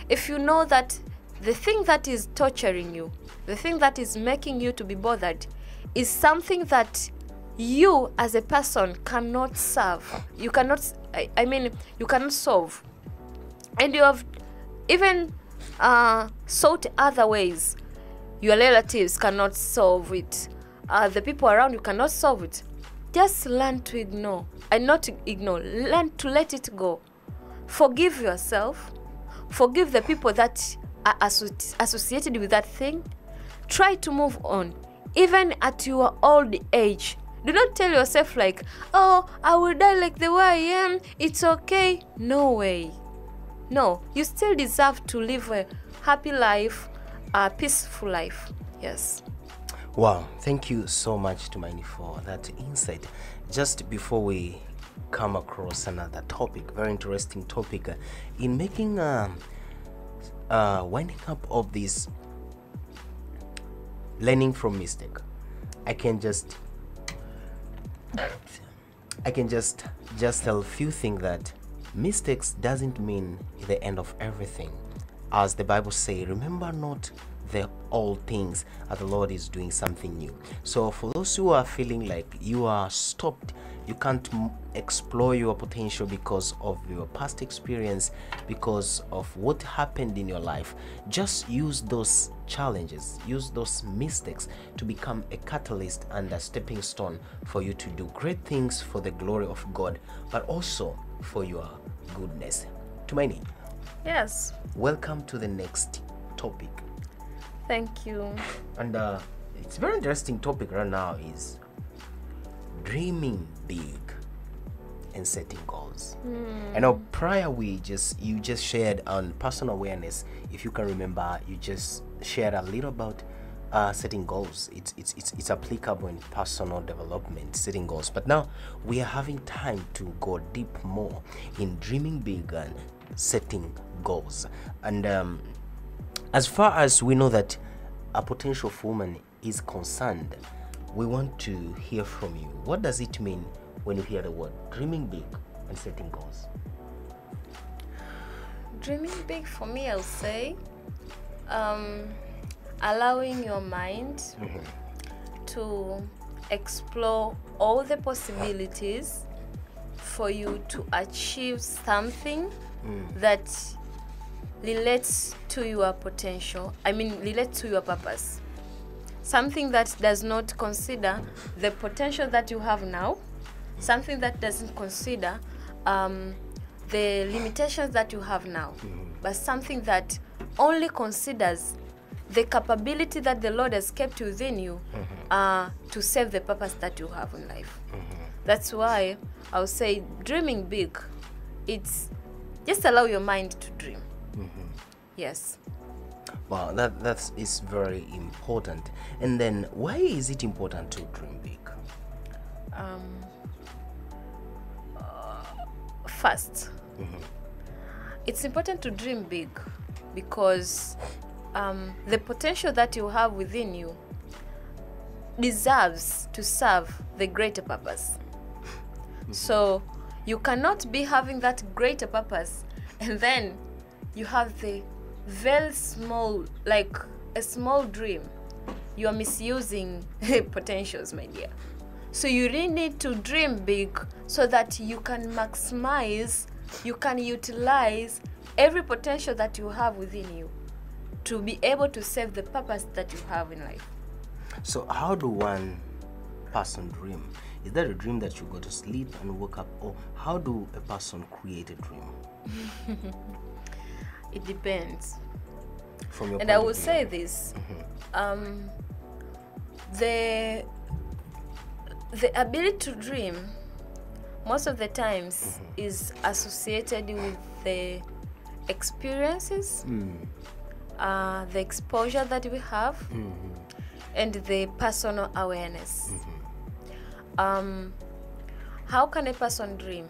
If you know that the thing that is torturing you, the thing that is making you to be bothered, is something that you as a person cannot solve. You cannot, you cannot solve. And you have even sought other ways. Your relatives cannot solve it. The people around you cannot solve it. Just learn to ignore. And not to ignore, learn to let it go. Forgive yourself. Forgive the people that are associated with that thing. Try to move on. Even at your old age. Do not tell yourself like, oh, I will die like the way I am. It's okay. No way. No, you still deserve to live a happy life, a peaceful life. Yes. Wow, thank you so much Tumaini for that insight. Just before we come across another topic, very interesting topic, in making winding up of this learning from mistake, I can just tell a few things that mistakes doesn't mean the end of everything. As the Bible says, remember not the old things, as the Lord is doing something new. So for those who are feeling like you are stopped, you can't explore your potential because of your past experience, because of what happened in your life, just use those challenges, use those mistakes to become a catalyst and a stepping stone for you to do great things for the glory of God, but also for your goodness. Tumaini, Yes. welcome to the next topic. Thank you. And it's a very interesting topic right now is dreaming big and setting goals. I know prior you just shared on personal awareness. If you can remember, you just shared a little about setting goals. It's applicable in personal development, setting goals. But now we are having time to go deep more in dreaming big and setting goals. And as far as we know that a potential woman is concerned, we want to hear from you. What does it mean when you hear the word dreaming big and setting goals? Dreaming big for me, I'll say, allowing your mind to explore all the possibilities for you to achieve something that relates to your potential. Relates to your purpose. Something that does not consider the potential that you have now. Something that doesn't consider the limitations that you have now. But something that only considers the capability that the Lord has kept within you to serve the purpose that you have in life. That's why I would say dreaming big, it's just allow your mind to dream. Yes. Wow, that is very important. And then why is it important to dream big? First, it's important to dream big because the potential that you have within you deserves to serve the greater purpose. So you cannot be having that greater purpose and then you have the very small, like a small dream. You are misusing potentials, my dear. So you really need to dream big so that you can maximize, you can utilize every potential that you have within you to be able to serve the purpose that you have in life. So how do one person dream? Is that a dream that you go to sleep and wake up, or how do a person create a dream? It depends. From your and I will say this, the ability to dream most of the times is associated with the experiences, the exposure that we have, and the personal awareness. How can a person dream?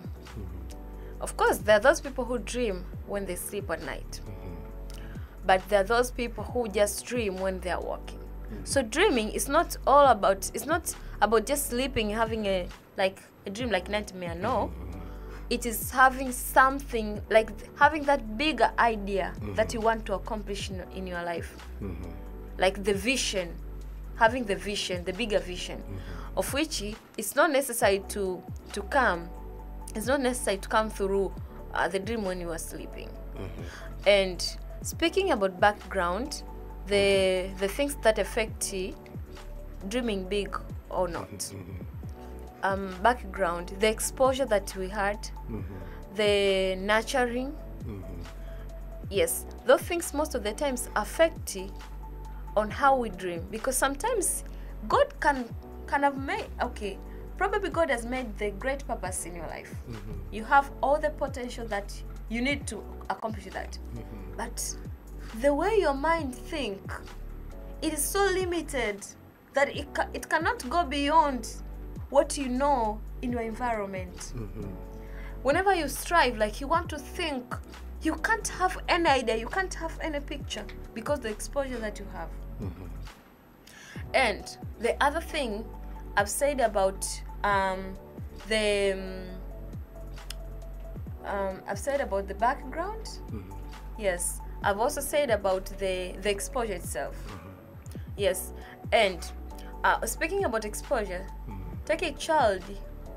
Of course, there are those people who dream when they sleep at night. But there are those people who just dream when they are walking. So dreaming is not all about, it's not about just sleeping, having a dream like nightmare. No. It is having something, like having that bigger idea that you want to accomplish in your life. Like the vision, having the vision, the bigger vision, of which it's not necessary to come. It's not necessary to come through the dream when you are sleeping. And speaking about background, the things that affect dreaming big or not. Background, the exposure that we had, the nurturing. Yes, those things most of the times affect on how we dream, because sometimes God can have made, probably God has made the great purpose in your life. You have all the potential that you need to accomplish that. But the way your mind think, it is so limited that it cannot go beyond what you know in your environment. Whenever you strive, like you want to think, you can't have any idea, you can't have any picture, because the exposure that you have. And the other thing I've said about the background. Yes, I've also said about the exposure itself. Yes, and speaking about exposure, take a child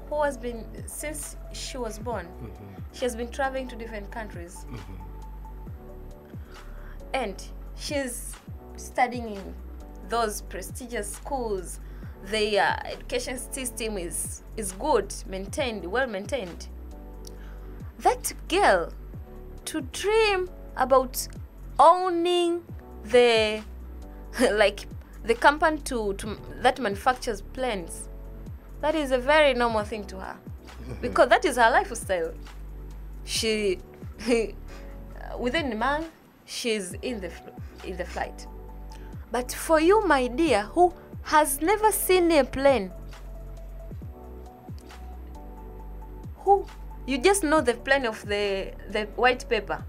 who has been, since she was born, she has been traveling to different countries, and she's studying in those prestigious schools. The education system is good, maintained, well maintained. That girl, to dream about owning the the company to that manufactures planes, that is a very normal thing to her, because that is her lifestyle. She within a month she's in the flight. But for you, my dear, who has never seen a plane, who you just know the plane of the white paper,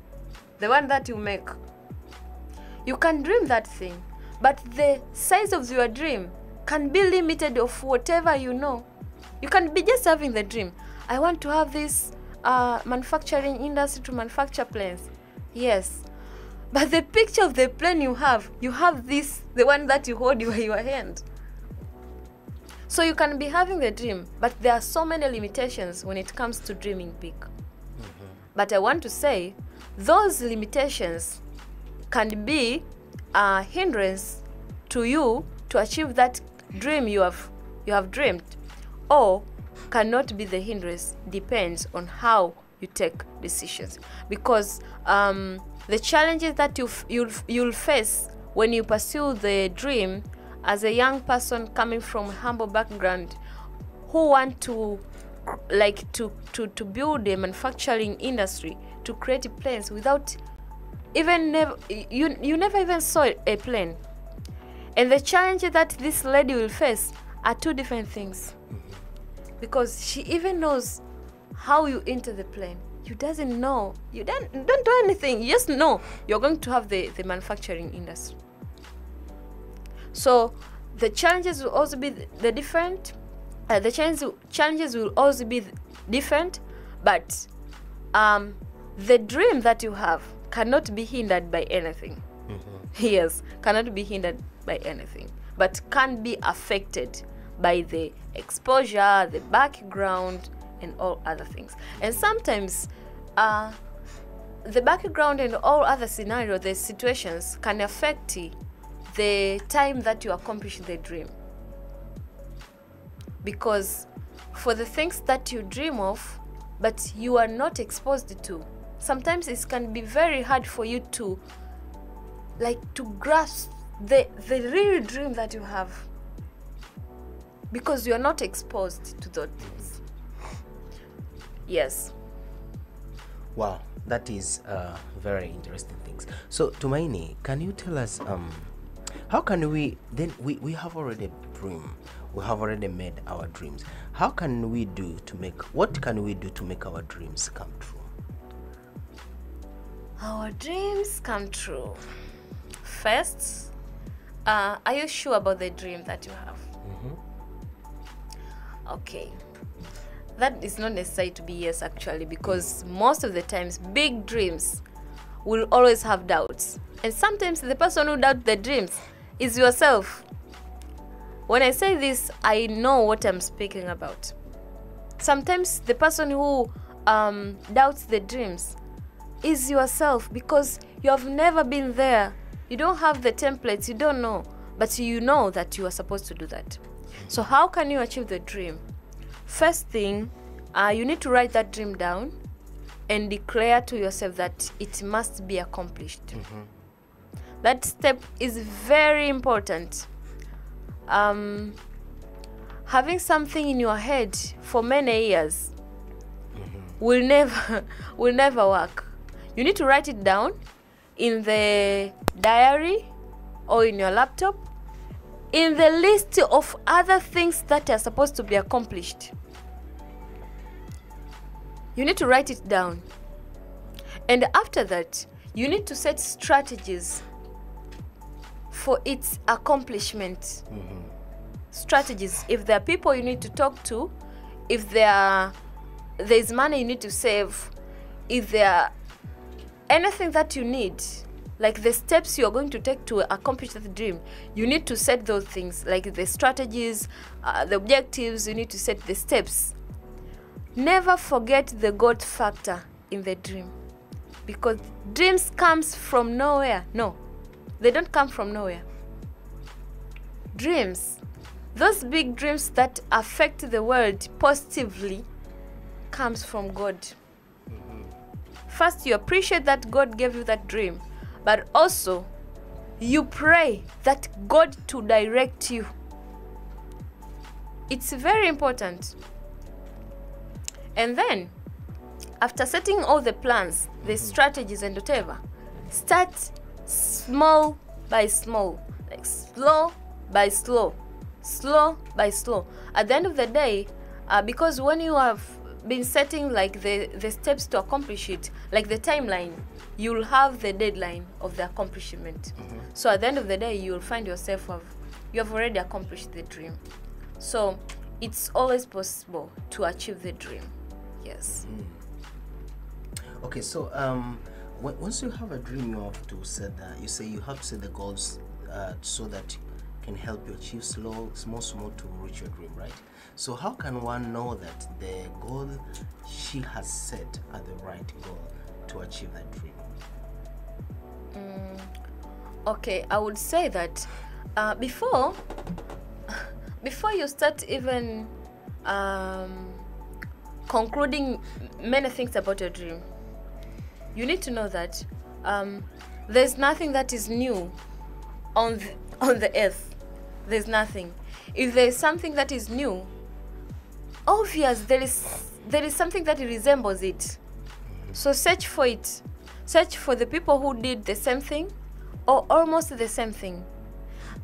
the one that you make, you can dream that thing, but the size of your dream can be limited of whatever you know. You can be just having the dream, I want to have this manufacturing industry to manufacture planes. Yes, but the picture of the plane you have this, the one that you hold in your hand. So you can be having the dream, but there are so many limitations when it comes to dreaming big. But I want to say, those limitations can be a hindrance to you to achieve that dream you have dreamed, or cannot be the hindrance. Depends on how you take decisions, because the challenges that you'll face when you pursue the dream as a young person coming from a humble background, who want to build a manufacturing industry, to create planes without even you never even saw a plane. And the challenges that this lady will face are two different things, because she even knows how you enter the plane. You doesn't know, you don't do anything, you just know you're going to have the manufacturing industry. So the challenges will also be different. The challenges will also be different, but the dream that you have cannot be hindered by anything. Yes, cannot be hindered by anything, but can be affected by the exposure, the background, and all other things. And sometimes the background and all other scenarios, the situations, can affect the time that you accomplish the dream. Because for the things that you dream of, but you are not exposed to, sometimes it can be very hard for you to grasp the real dream that you have, because you are not exposed to those things. Yes. Wow, that is very interesting things. So Tumaini, can you tell us how can we then we have already a dream, we have already made our dreams. How can we do to make, what can we do to make our dreams come true? Our dreams come true. First, are you sure about the dream that you have? Okay, that is not necessary to be yes, actually, because most of the times big dreams will always have doubts, and sometimes the person who doubts the dreams is yourself. When I say this, I know what I'm speaking about. Sometimes the person who doubts the dreams is yourself, because you have never been there. You don't have the templates, you don't know, but you know that you are supposed to do that. So how can you achieve the dream? First thing, you need to write that dream down and declare to yourself that it must be accomplished. That step is very important. Having something in your head for many years will never work. You need to write it down in the diary or in your laptop, in the list of other things that are supposed to be accomplished. You need to write it down. And after that, you need to set strategies for its accomplishment. Strategies. If there are people you need to talk to, if there's money you need to save, if there anything that you need, like the steps you're going to take to accomplish that dream, you need to set those things, like the strategies, the objectives. You need to set the steps. Never forget the God factor in the dream, because dreams comes from nowhere. No, they don't come from nowhere. Dreams, those big dreams that affect the world positively, comes from God. First, you appreciate that God gave you that dream, but also you pray that God to direct you. It's very important. And then, after setting all the plans, the strategies and whatever, start small by small, like slow by slow, slow by slow. At the end of the day, because when you have been setting like the steps to accomplish it, like the timeline, you'll have the deadline of the accomplishment. So at the end of the day, you'll find yourself you have already accomplished the dream. So it's always possible to achieve the dream. Yes. Okay, so once you have a dream, you have to set that. You say you have to set the goals so that can help you achieve small to reach your dream, right? So how can one know that the goal she has set are the right goal to achieve that dream? Okay, I would say that before you start even concluding many things about your dream, you need to know that there's nothing that is new on the earth. There's nothing. If there is something that is new, obvious there is something that resembles it. So search for it. Search for the people who did the same thing or almost the same thing.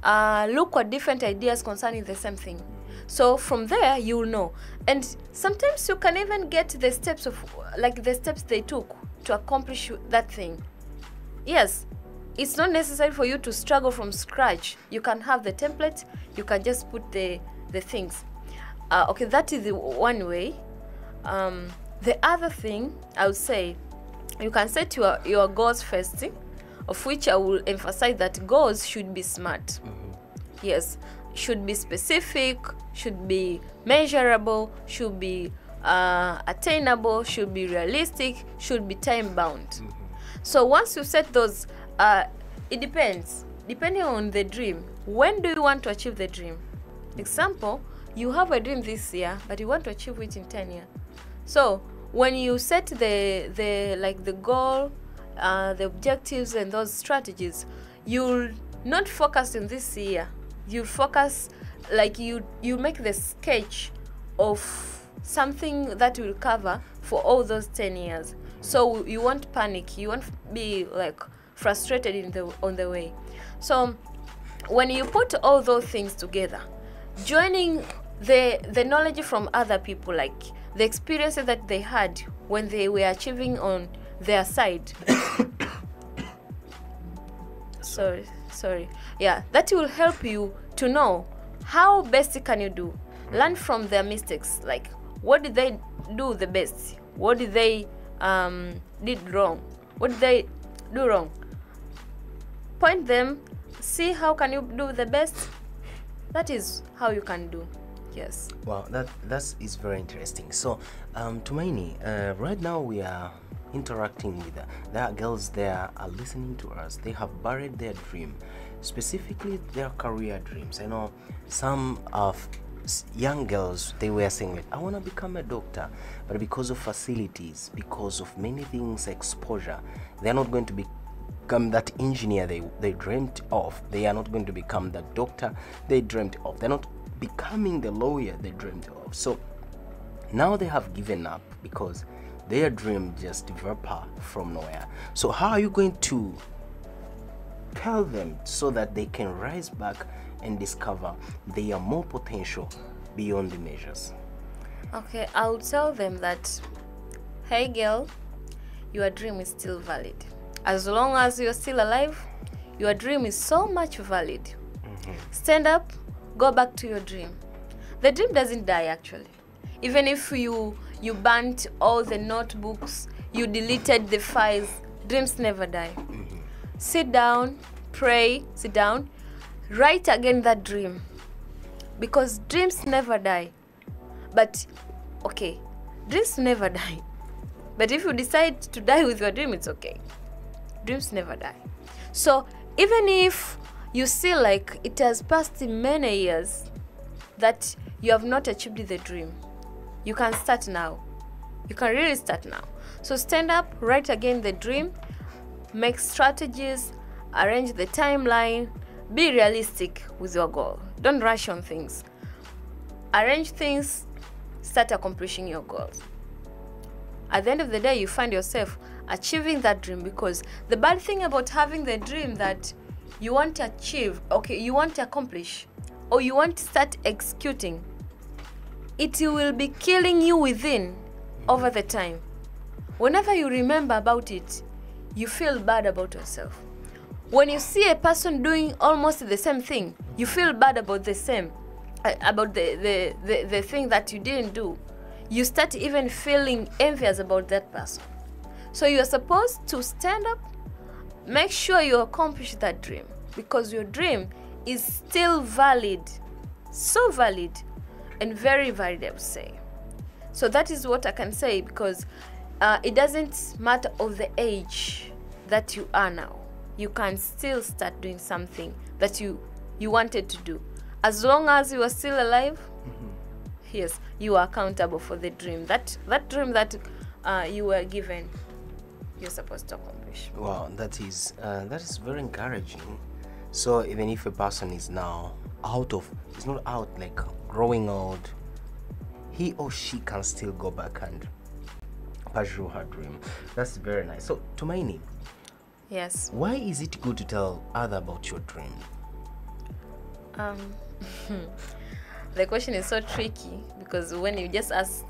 Look at different ideas concerning the same thing. So from there you will know. And sometimes you can even get the steps of like the steps they took to accomplish that thing. Yes, it's not necessary for you to struggle from scratch. You can have the template, you can just put the things. Okay, that is the one way. The other thing I would say, you can set your goals first, of which I will emphasize that goals should be smart. Yes, should be specific, should be measurable, should be attainable, should be realistic, should be time bound. So once you set those, it depends, depending on the dream. When do you want to achieve the dream? Example, you have a dream this year, but you want to achieve it in 10 years. So when you set the goal, the objectives and those strategies, you'll not focus in this year. You focus, like you make the sketch of something that will cover for all those 10 years. So you won't panic, you won't be like frustrated on the way. So when you put all those things together, joining the knowledge from other people, like the experiences that they had when they were achieving on their side. sorry. Yeah, that will help you to know how best can you do. Learn from their mistakes, like what did they do the best, what did they did wrong, what did they do wrong. Point them, see how can you do the best. That is how you can do. Yes. Wow, that is very interesting. So Tumaini, right now we are interacting with there are girls there are listening to us. They have buried their dream, specifically their career dreams. I know some of young girls, they were saying like, I want to become a doctor, but because of facilities, because of many things, exposure, they're not going to become that engineer they dreamt of. They are not going to become the doctor they dreamt of. They're not becoming the lawyer they dreamt of. So now they have given up because their dream just developed from nowhere. So how are you going to tell them so that they can rise back and discover their more potential beyond the measures? Okay, I'll tell them that, hey girl, your dream is still valid. As long as you're still alive, your dream is so much valid. Stand up, go back to your dream. The dream doesn't die, actually. Even if you burnt all the notebooks, you deleted the files, dreams never die. Sit down, pray, sit down, write again that dream, because dreams never die. But okay, dreams never die, but if you decide to die with your dream, it's okay. Dreams never die. So even if you see like it has passed many years that you have not achieved the dream, you can start now. You can really start now. So stand up, write again the dream, make strategies, arrange the timeline, be realistic with your goal. Don't rush on things. Arrange things, start accomplishing your goals. At the end of the day, you find yourself achieving that dream, because the bad thing about having the dream that you want to achieve, okay, you want to accomplish, or you want to start executing, it will be killing you within over the time. Whenever you remember about it, you feel bad about yourself. When you see a person doing almost the same thing, you feel bad about the same, about the thing that you didn't do. You start even feeling envious about that person. So you are supposed to stand up, make sure you accomplish that dream, because your dream is still valid, so valid and very valid, I would say. So that is what I can say, because it doesn't matter of the age that you are now. You can still start doing something that you wanted to do. As long as you are still alive, yes, you are accountable for the dream. That dream that you were given, you're supposed to accomplish. Wow, that is very encouraging. So even if a person is now it's not out like growing old, he or she can still go back and pursue her dream. That's very nice. So Tumaini, yes, why is it good to tell others about your dream? The question is so tricky, because when you just ask,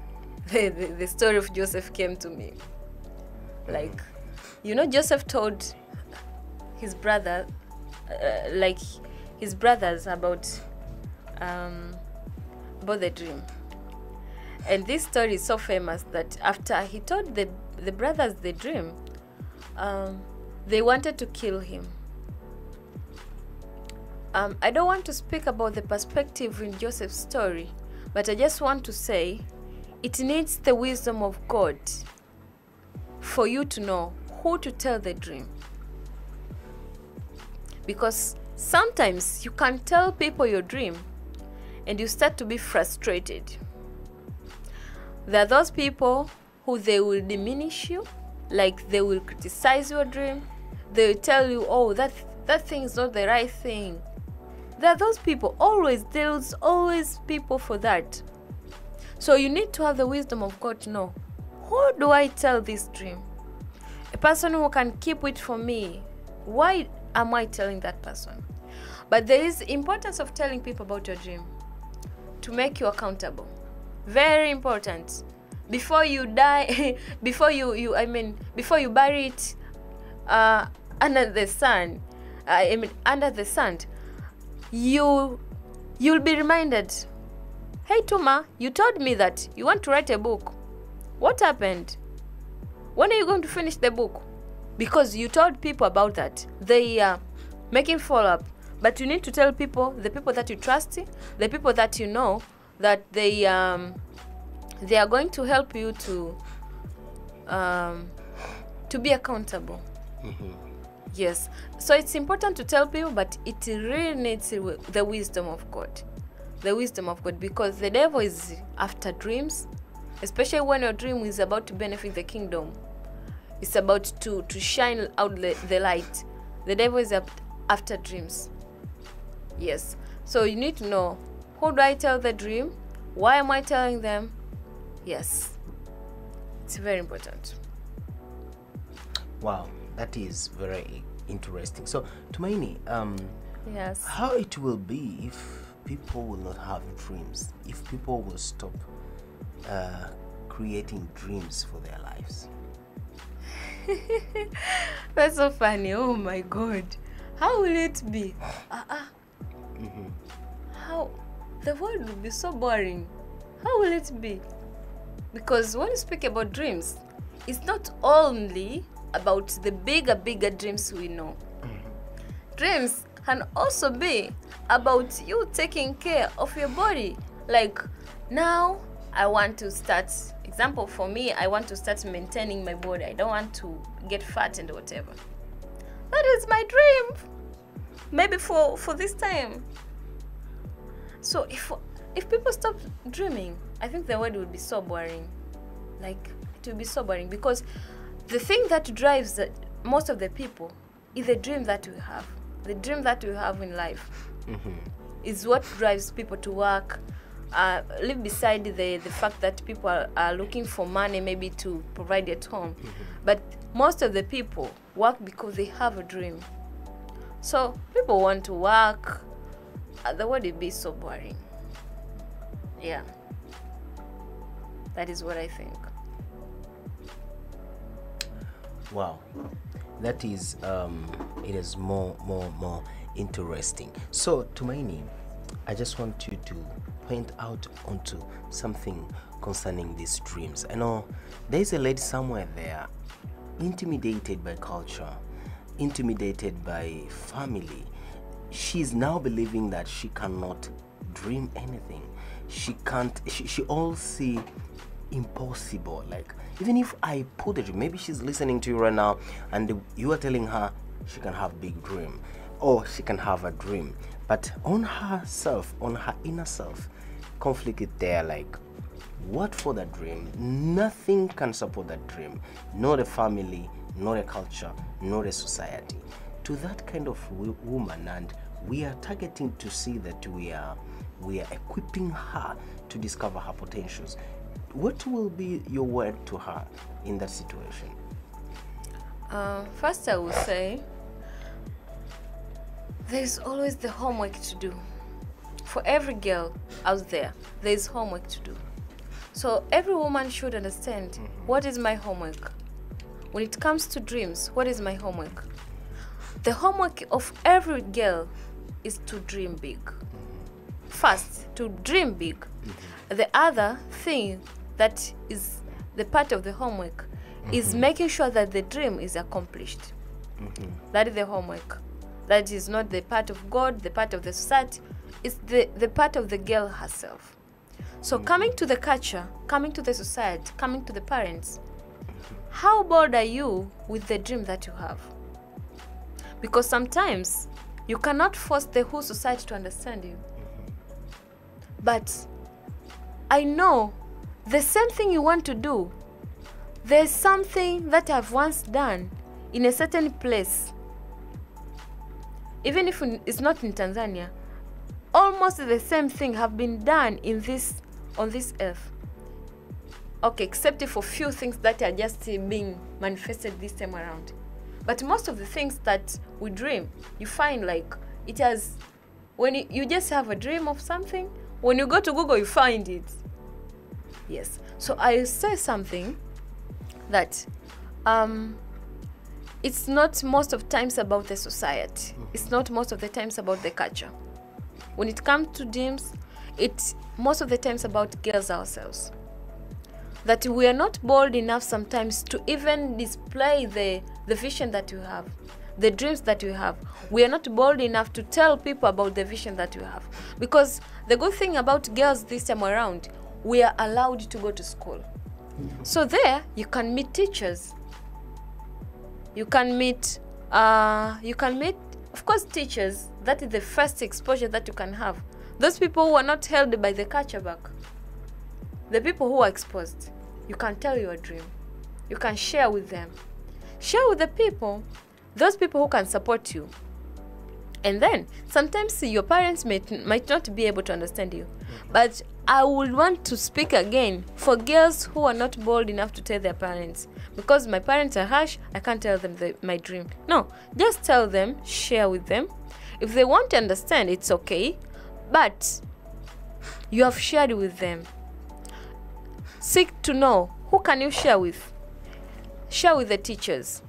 the story of Joseph came to me. Like, Joseph told his brother, his brothers about the dream. And this story is so famous that after he told the brothers the dream, they wanted to kill him. I don't want to speak about the perspective in Joseph's story, but I just want to say it needs the wisdom of God for you to know who to tell the dream. Because sometimes you can tell people your dream and you start to be frustrated. There are those people who they will diminish you, like they will criticize your dream. They will tell you, oh, that thing is not the right thing. There are those people, there's always people for that. So you need to have the wisdom of God to know, who do I tell this dream? A person who can keep it for me. Why am I telling that person? But there is importance of telling people about your dream to make you accountable. Very important. Before you die, before before you bury it under the sun, under the sand, you'll be reminded, hey Tuma, you told me that you want to write a book. What happened? When are you going to finish the book? Because you told people about that. They are making follow-up. But you need to tell people, the people that you trust, the people that you know, that they are going to help you to be accountable. Yes. So it's important to tell people, but it really needs the wisdom of God. The wisdom of God, because the devil is after dreams, especially when your dream is about to benefit the kingdom. It's about to shine out the light. The devil is after dreams. Yes. So you need to know, who do I tell the dream? Why am I telling them? Yes. It's very important. Wow, that is very interesting. So, Tumaini, Yes. how it will be if people will not have dreams, if people will stop creating dreams for their lives? That's so funny. Oh my God. How will it be? How? The world will be so boring. How will it be? Because when you speak about dreams, it's not only about the bigger dreams we know. Dreams can also be about you taking care of your body. Like, now I want to start, example for me, I want to start maintaining my body. I don't want to get fat and whatever. That is my dream. Maybe for this time. So if people stop dreaming, I think the world will be so boring. Like, it will be so boring, because the thing that drives most of the people is the dream that we have. The dream that we have in life is what drives people to work. Leave beside the fact that people are looking for money, maybe to provide at home. But most of the people work because they have a dream. So people want to work. The world will be so boring. Yeah. That is what I think. Wow, that is it is more interesting. So, Tumaini, I just want you to point out onto something concerning these dreams. I know there is a lady somewhere there, intimidated by culture, intimidated by family. She's now believing that she cannot dream anything. She can't. She all see impossible. Like, even if I put a dream, maybe she's listening to you right now, and you are telling her she can have big dream, or she can have a dream, but on herself, on her inner self, conflict is there. Like, what for that dream? Nothing can support that dream. Not a family, not a culture, not a society. To that kind of woman, and we are targeting to see that we are equipping her to discover her potentials. What will be your word to her in that situation? First, I will say there's always the homework to do. For every girl out there, there's homework to do. So every woman should understand, what is my homework? When it comes to dreams, what is my homework? The homework of every girl is to dream big. First, to dream big. The other thing that is the part of the homework is making sure that the dream is accomplished. That is the homework. That is not the part of God, the part of the society. It's the part of the girl herself. So coming to the culture, coming to the society, coming to the parents, how bold are you with the dream that you have? Because sometimes you cannot force the whole society to understand you. But I know the same thing you want to do, there's something that I've once done in a certain place. Even if it's not in Tanzania, almost the same thing have been done on this earth. Okay, except for few things that are just being manifested this time around. But most of the things that we dream, you find like it has when you just have a dream of something, when you go to Google, you find it. Yes. So I say something that it's not most of times about the society. It's not most of the times about the culture. When it comes to dreams, it's most of the times about girls ourselves. That we are not bold enough sometimes to even display the vision that you have, the dreams that you have. We are not bold enough to tell people about the vision that you have. Because the good thing about girls this time around, we are allowed to go to school. So there, you can meet teachers. You can meet, of course, teachers. That is the first exposure that you can have. Those people who are not held by the culture back. The people who are exposed, you can tell your dream. You can share with them. Share with the people, those people who can support you. And then, sometimes your parents might not be able to understand you. But I would want to speak again for girls who are not bold enough to tell their parents. Because my parents are harsh, I can't tell them my dream. No, just tell them, share with them. If they want to understand, it's okay. But you have shared with them. Seek to know who can you share with. Share with the teachers.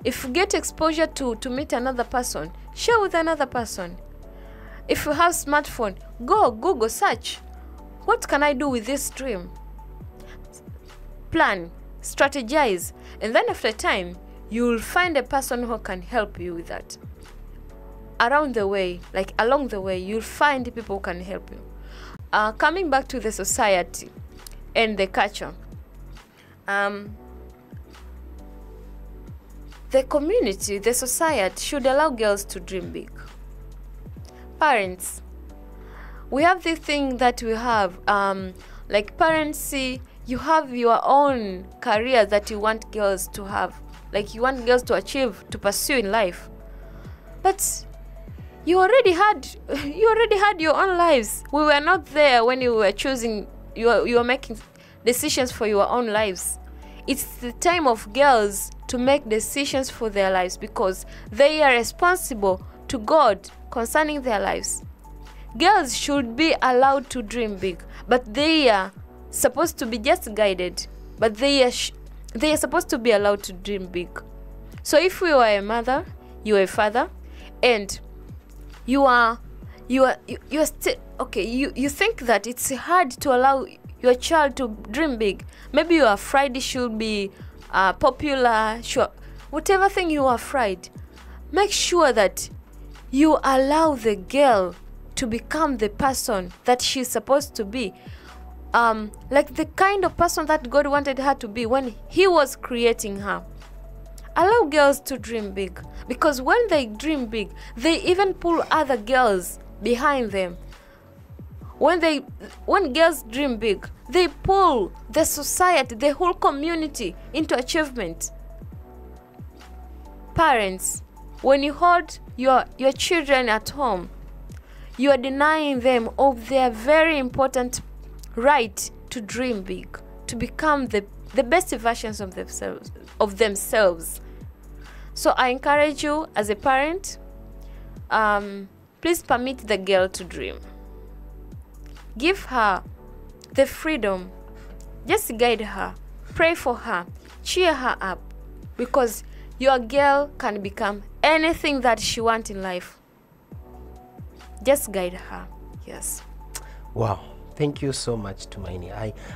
If you get exposure to meet another person, share with another person. If you have smartphone, go Google search. What can I do with this dream? Plan, strategize, and then after time, you will find a person who can help you with that. Along the way, you'll find people who can help you. Coming back to the society and the culture, the community, the society should allow girls to dream big. Parents, we have this thing that we have, like parents see, you have your own career that you want girls to have, like you want girls to achieve, to pursue in life. But you already had your own lives. We were not there when you were choosing, you were making decisions for your own lives. It's the time of girls to make decisions for their lives because they are responsible to God concerning their lives. Girls should be allowed to dream big, but they are supposed to be just guided, but they are supposed to be allowed to dream big. So if you are a mother, you are a father, and you still okay, you think that it's hard to allow your child to dream big. Maybe you are afraid it should be popular, sure, whatever thing you are afraid, make sure that you allow the girl to become the person that she's supposed to be, like the kind of person that God wanted her to be when he was creating her. Allow girls to dream big, because when they dream big, they even pull other girls behind them. When girls dream big, they pull the society, the whole community into achievement. Parents, when you hold your children at home, you are denying them of their very important right to dream big, to become the best versions of themselves. So I encourage you as a parent, please permit the girl to dream. Give her the freedom. Just guide her. Pray for her. Cheer her up. Because your girl can become anything that she wants in life. Just guide her. Yes. Wow. Thank you so much, Tumaini.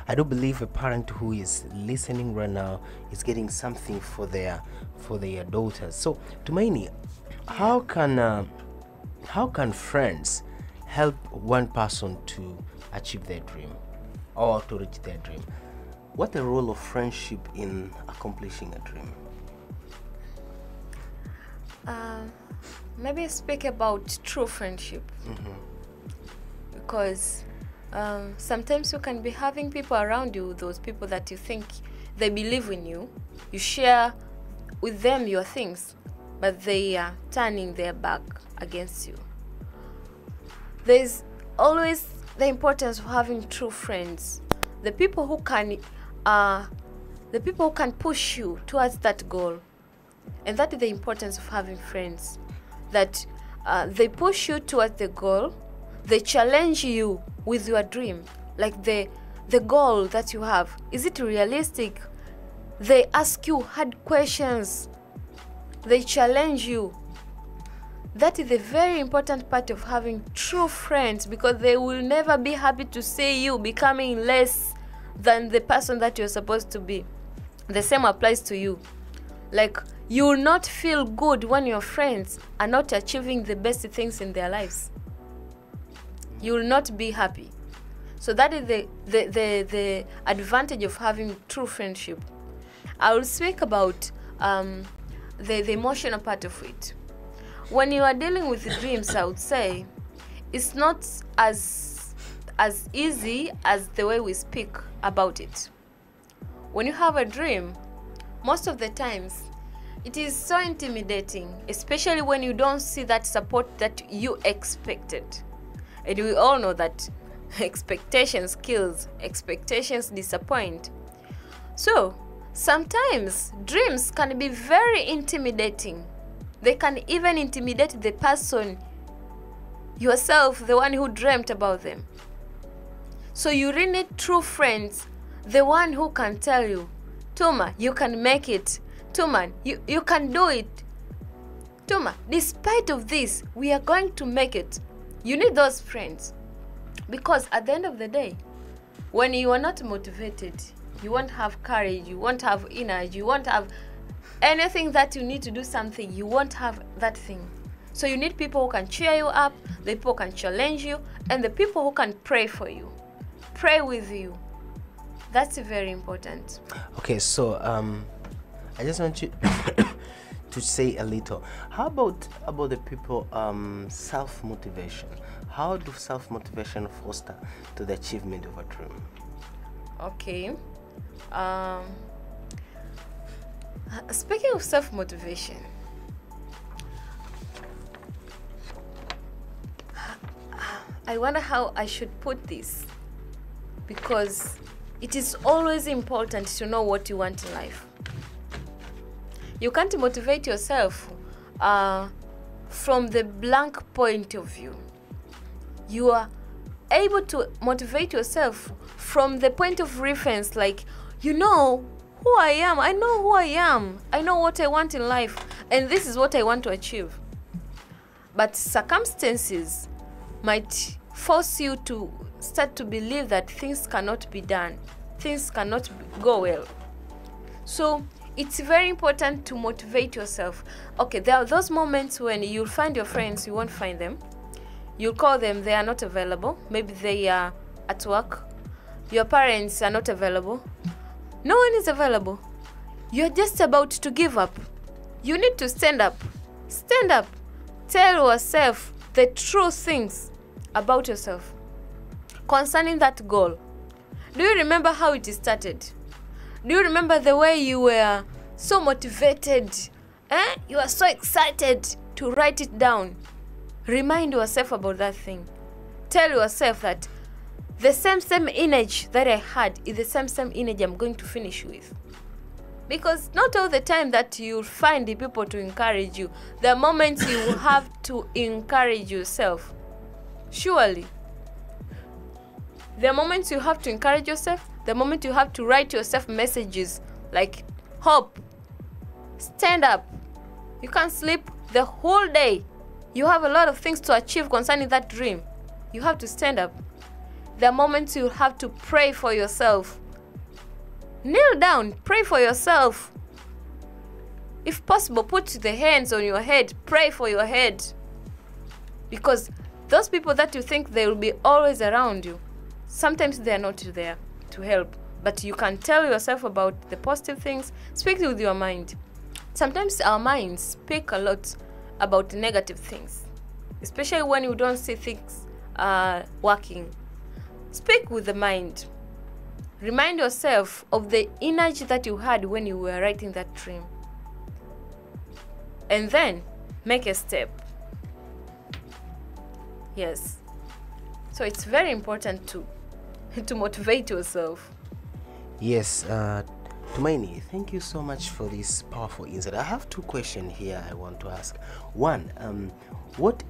I do believe a parent who is listening right now is getting something for their daughters. So, Tumaini, how can friends help one person to achieve their dream or to reach their dream? What the role of friendship in accomplishing a dream? Maybe speak about true friendship. Because sometimes you can be having people around you, those people that you think they believe in you. You share with them your things, but they are turning their back against you. There's always the importance of having true friends. The people who can push you towards that goal. And that is the importance of having friends. That they push you towards the goal. They challenge you with your dream, like the goal that you have. Is it realistic? They ask you hard questions. They challenge you. That is a very important part of having true friends, because they will never be happy to see you becoming less than the person that you're supposed to be. The same applies to you. Like, you will not feel good when your friends are not achieving the best things in their lives. You will not be happy. So that is the advantage of having true friendship. I will speak about the emotional part of it. When you are dealing with dreams, I would say it's not as easy as the way we speak about it. When you have a dream, most of the times it is so intimidating, especially when you don't see that support that you expected. And we all know that expectations kills, expectations disappoint. So sometimes dreams can be very intimidating. They can even intimidate the person yourself, the one who dreamt about them. So you really need true friends, the one who can tell you, Tuma, you can make it. Tuma, you can do it. Tuma, despite of this, we are going to make it. You need those friends. Because at the end of the day, when you are not motivated, you won't have courage, you won't have energy, you won't have anything that you need to do something, you won't have that thing. So you need people who can cheer you up, the people who can challenge you, and the people who can pray for you, pray with you. That's very important. Okay, so I just want you to say a little. How about the people self-motivation? How do self-motivation foster to the achievement of a dream? Okay. Speaking of self-motivation, I wonder how I should put this, because it is always important to know what you want in life. You can't motivate yourself from the blank point of view. You are able to motivate yourself from the point of reference, like, you know who I am. I know who I am. I know what I want in life, and this is what I want to achieve. But circumstances might force you to start to believe that things cannot be done. Things cannot go well. So it's very important to motivate yourself. Okay, there are those moments when you'll find your friends, you won't find them. You'll call them, they are not available. Maybe they are at work. Your parents are not available. No one is available. You're just about to give up. You need to stand up. Stand up. Tell yourself the true things about yourself concerning that goal. Do you remember how it started? Do you remember the way you were so motivated? You were so excited to write it down. Remind yourself about that thing. Tell yourself that the same energy that I had is the same energy I'm going to finish with. Because not all the time that you'll find the people to encourage you. There are moments you will have to encourage yourself. Surely. There are moments you have to encourage yourself. The moment you have to write yourself messages like hope, stand up. You can't sleep the whole day. You have a lot of things to achieve concerning that dream. You have to stand up. There are moments you have to pray for yourself. Kneel down, pray for yourself. If possible, put the hands on your head, pray for your head. Because those people that you think they will be always around you, sometimes they are not there to help. But you can tell yourself about the positive things. Speak with your mind. Sometimes our minds speak a lot about negative things, especially when you don't see things working. Speak with the mind. Remind yourself of the energy that you had when you were writing that dream. And then make a step. Yes. So it's very important to motivate yourself. Yes, Tumaini, thank you so much for this powerful insight. I have two questions here I want to ask. One, what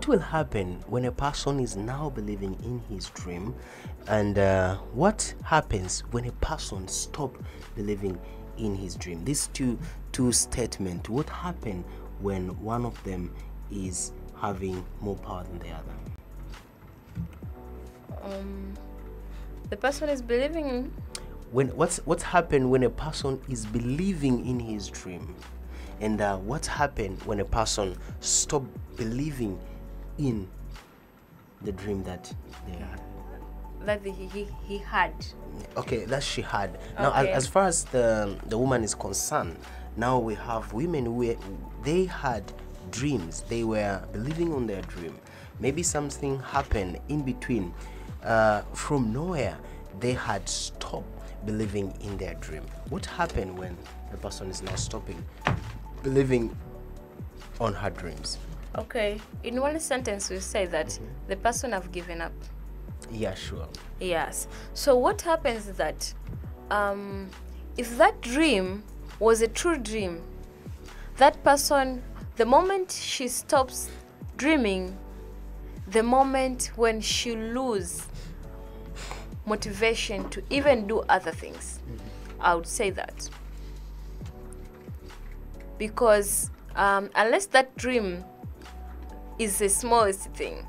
will happen when a person is now believing in his dream, and what happens when a person stops believing in his dream? These two statements, what happens when one of them is having more power than the other? The person is believing in... What's happened when a person is believing in his dream, and what's happened when a person stop believing in the dream that they had? That he had. Okay, that she had. Now, Okay. as far as the woman is concerned, now we have women who they had dreams. They were believing on their dream. Maybe something happened in between. From nowhere, they had stopped believing in their dream. What happened when the person is now stopping believing on her dreams? Okay, in one sentence we say that the person have given up. Yeah, sure. Yes. So what happens is that if that dream was a true dream, that person, the moment she stops dreaming, the moment when she lose motivation to even do other things, I would say that. Because unless that dream is the smallest thing,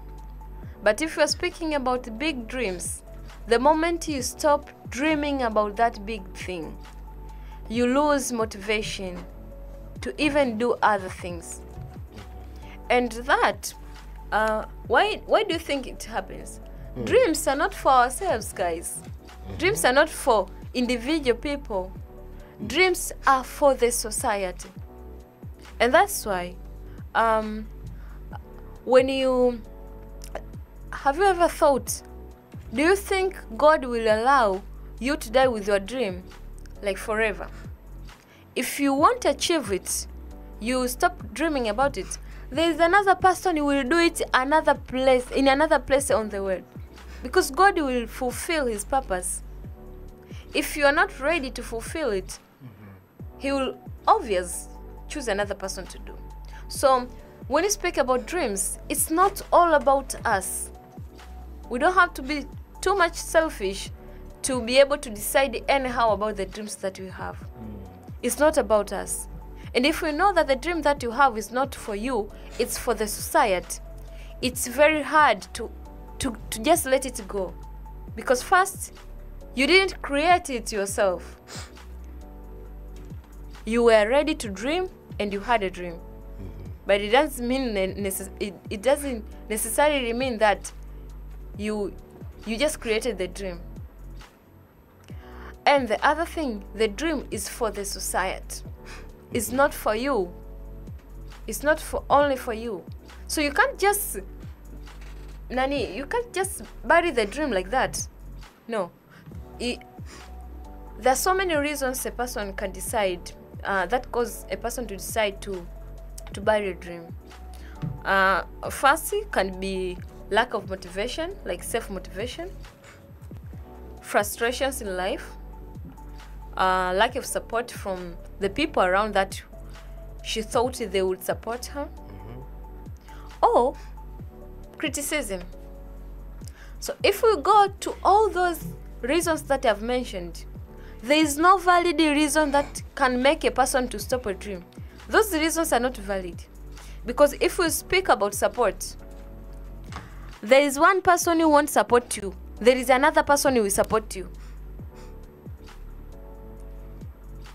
but if you're speaking about big dreams, the moment you stop dreaming about that big thing, you lose motivation to even do other things. And that, why do you think it happens? Dreams are not for ourselves, guys. Dreams are not for individual people. Dreams are for the society. And that's why, have you ever thought, do you think God will allow you to die with your dream, like forever? If you want to achieve it, you stop dreaming about it. There is another person who will do it in another place on the world. Because God will fulfill his purpose. If you are not ready to fulfill it, he will obviously choose another person to do. So when you speak about dreams, it's not all about us. We don't have to be too much selfish to be able to decide anyhow about the dreams that we have. It's not about us. And if we know that the dream that you have is not for you, it's for the society, it's very hard to just let it go. Because first, you didn't create it yourself. You were ready to dream and you had a dream. But it doesn't mean it doesn't necessarily mean that you just created the dream. And the other thing, the dream is for the society. It's not for you. It's not only for you. So you can't just bury the dream like that. No. There are so many reasons a person can decide that cause a person to decide to bury a dream. First, it can be lack of motivation, like self-motivation, frustrations in life, lack of support from the people around that she thought they would support her, or criticism. So if we go to all those reasons that I've mentioned, there is no valid reason that can make a person to stop a dream. Those reasons are not valid. Because if we speak about support, there is one person who won't support you. There is another person who will support you.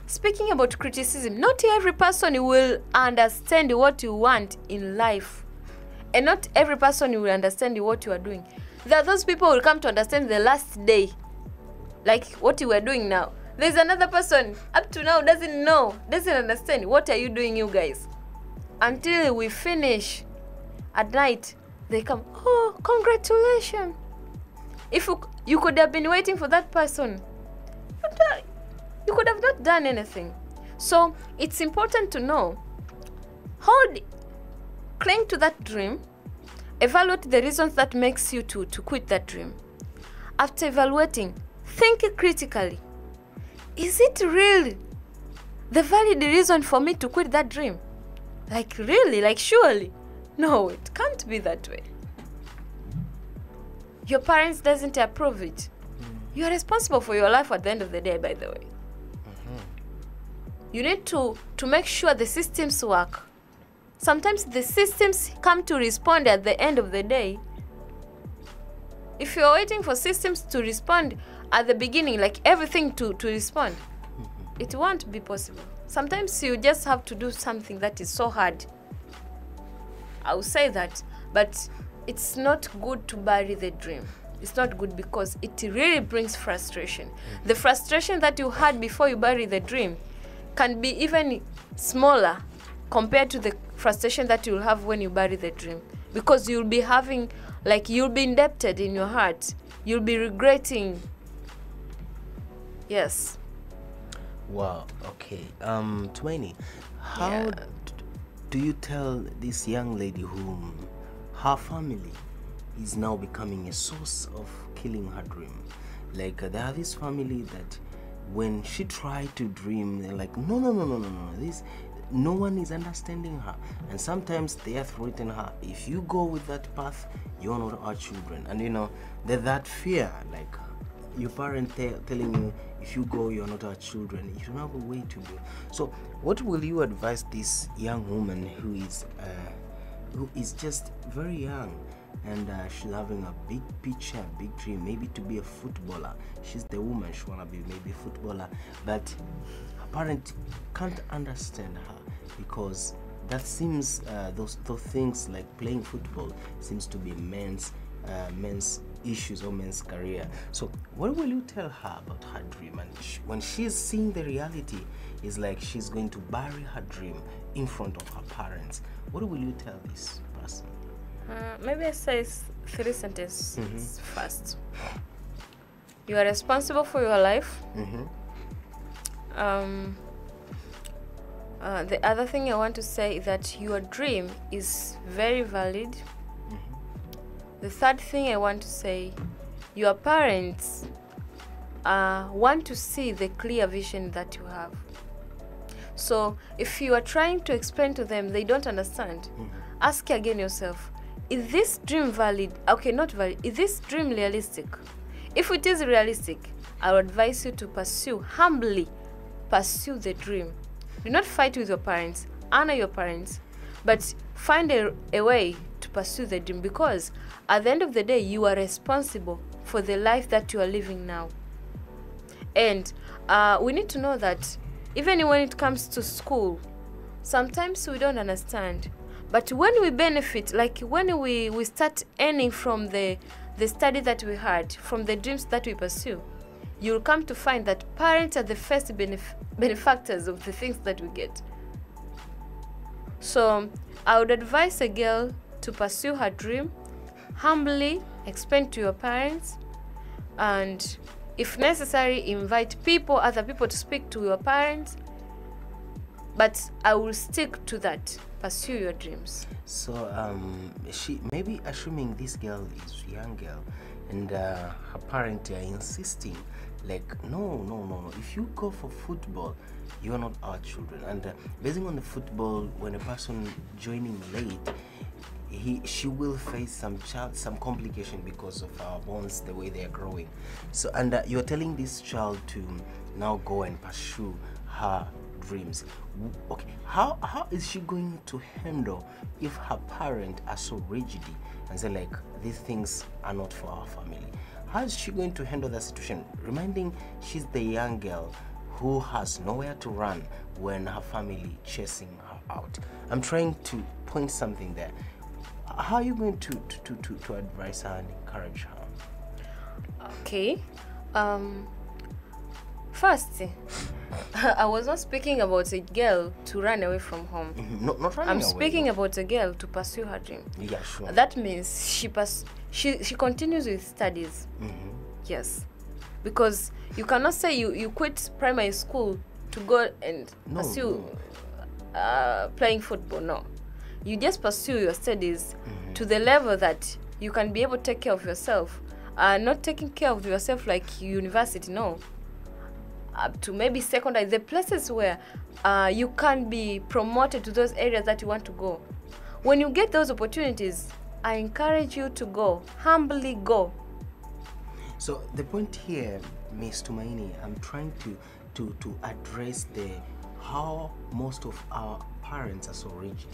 Speaking about criticism, not every person will understand what you want in life. And not every person will understand what you are doing. There are those people who will come to understand the last day, like what you are doing now. There's another person up to now doesn't understand what are you doing, you guys. Until we finish at night, they come, oh, congratulations. If you could have been waiting for that person, you could have not done anything. So it's important to know, cling to that dream, evaluate the reasons that makes you to quit that dream. After evaluating, think critically. is it really the valid reason for me to quit that dream? Like really, like surely? No, it can't be that way. Your parents doesn't approve it. You are responsible for your life at the end of the day, by the way. You need to make sure the systems work. Sometimes the systems come to respond at the end of the day. If you're waiting for systems to respond at the beginning, like everything to respond, it won't be possible. Sometimes you just have to do something that is so hard. I will say that, but it's not good to bury the dream. It's not good because it really brings frustration. The frustration that you had before you bury the dream can be even smaller compared to the frustration that you'll have when you bury the dream, because you'll be having, like, you'll be indebted in your heart. You'll be regretting. Yes. Wow. Okay. Twaini, how do you tell this young lady whom her family is now becoming a source of killing her dream? Like, there are this family that when she tried to dream, they're like, no, this, no one is understanding her, and sometimes they are threatening her, if you go with that path, you're not our children. And you know, that fear, like your parent telling you, if you go, you're not our children, you don't have a way to do. So what will you advise this young woman who is just very young, and she's having a big picture, a big dream, maybe to be a footballer? She's the woman, she wanna be maybe a footballer, but her parent can't understand her, because that seems those things like playing football seems to be men's issues or men's career. So what will you tell her about her dream? And when she's seeing the reality is like she's going to bury her dream in front of her parents, what will you tell this person? Maybe I say 3 sentences first. You are responsible for your life. The other thing I want to say is that your dream is very valid. The third thing I want to say, your parents want to see the clear vision that you have. So if you are trying to explain to them, they don't understand, ask again yourself, is this dream valid? Okay, not valid. Is this dream realistic? If it is realistic, I would advise you to humbly pursue the dream. Do not fight with your parents, honor your parents, but find a way to pursue the dream, because at the end of the day, you are responsible for the life that you are living now. And we need to know that even when it comes to school, sometimes we don't understand. But when we benefit, like when we start earning from the study that we had, from the dreams that we pursue, you'll come to find that parents are the first benefactors of the things that we get. So I would advise a girl to pursue her dream, humbly explain to your parents, and if necessary, invite other people to speak to your parents. But I will stick to that. Pursue your dreams. So she, maybe assuming this girl is a young girl, and her parents are insisting, like, no, if you go for football, you are not our children. And basing on the football, when a person joining late, she will face some complication because of our bones, the way they are growing. So, and you're telling this child to now go and pursue her dreams. Okay, how is she going to handle if her parents are so rigid and say, like, these things are not for our family? How is she going to handle that situation, reminding she's the young girl who has nowhere to run when her family chasing her out? I'm trying to point something there. How are you going to advise her and encourage her? Okay. First, I was not speaking about a girl to run away from home. Not running I'm away. speaking about a girl to pursue her dream. Yeah, sure. That means she continues with studies. Yes. Because you cannot say you quit primary school to go and pursue playing football. No. You just pursue your studies to the level that you can be able to take care of yourself. Not taking care of yourself like university, no. up to maybe secondary, the places where you can be promoted to those areas that you want to go. When you get those opportunities, I encourage you to go, humbly go. So the point here, Miss Tumaini, I'm trying to address how most of our parents are so rigid.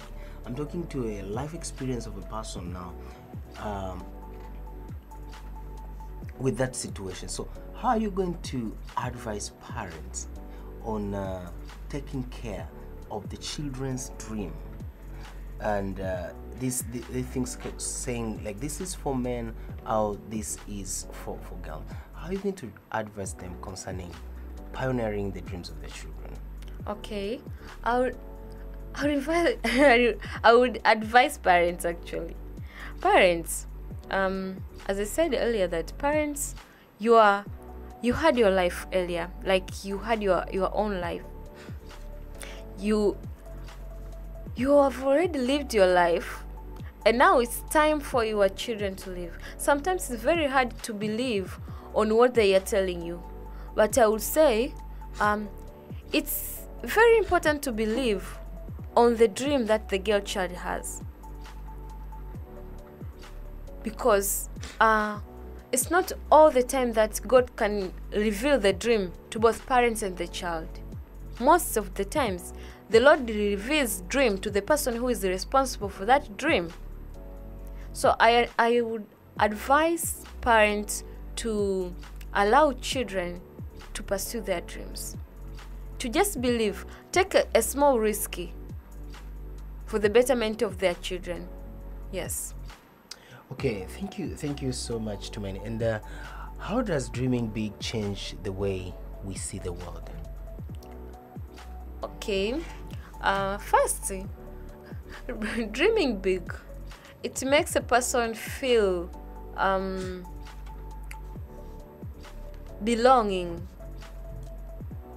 I'm talking to a life experience of a person now with that situation. So how are you going to advise parents on taking care of the children's dream? And these things saying like this is for men, or this is for girls. How are you going to advise them concerning pioneering the dreams of their children? Okay, I would advise parents actually. Parents, as I said earlier, that parents, you had your life earlier, like you had your own life. You have already lived your life, and now it's time for your children to live. Sometimes it's very hard to believe on what they are telling you, but I would say it's very important to believe on the dream that the girl child has, because it's not all the time that God can reveal the dream to both parents and the child. Most of the times the Lord reveals dream to the person who is responsible for that dream. So I would advise parents to allow children to pursue their dreams, to just believe, take a small risky for the betterment of their children. Yes. Okay, thank you so much, Tumani. And how does dreaming big change the way we see the world? Okay, first, dreaming big, it makes a person feel belonging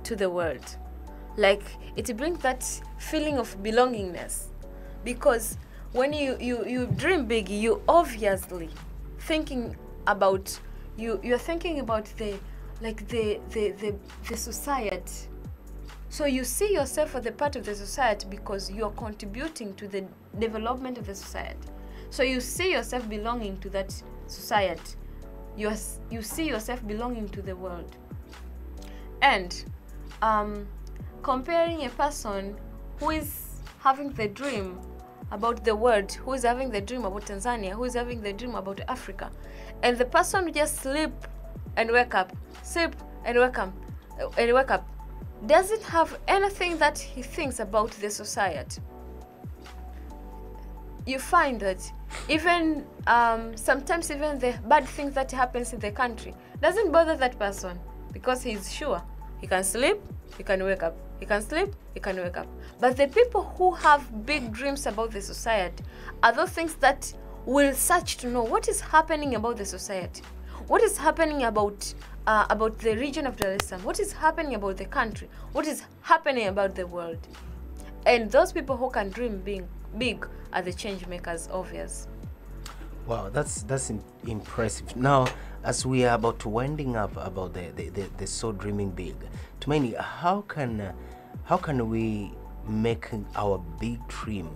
to the world. Like, it brings that feeling of belongingness, because when you dream big, you obviously thinking about you're thinking about the society. So you see yourself as a part of the society because you are contributing to the development of the society. So you see yourself belonging to that society. You see yourself belonging to the world. And comparing a person who is having the dream about the world, who is having the dream about Tanzania, who is having the dream about Africa, and the person who just sleep and wake up, sleep and wake up, doesn't have anything that he thinks about the society. You find that even sometimes even the bad things that happens in the country doesn't bother that person, because he's sure he can sleep, he can wake up, he can sleep, he can wake up. But the people who have big dreams about the society are those things that will search to know what is happening about the society, what is happening about the region of Dar es Salaam, what is happening about the country, what is happening about the world. And those people who can dream big are the change makers, obvious. Wow, that's impressive. Now, as we are about to winding up about the so dreaming big, Tumaini, how can we make our big dream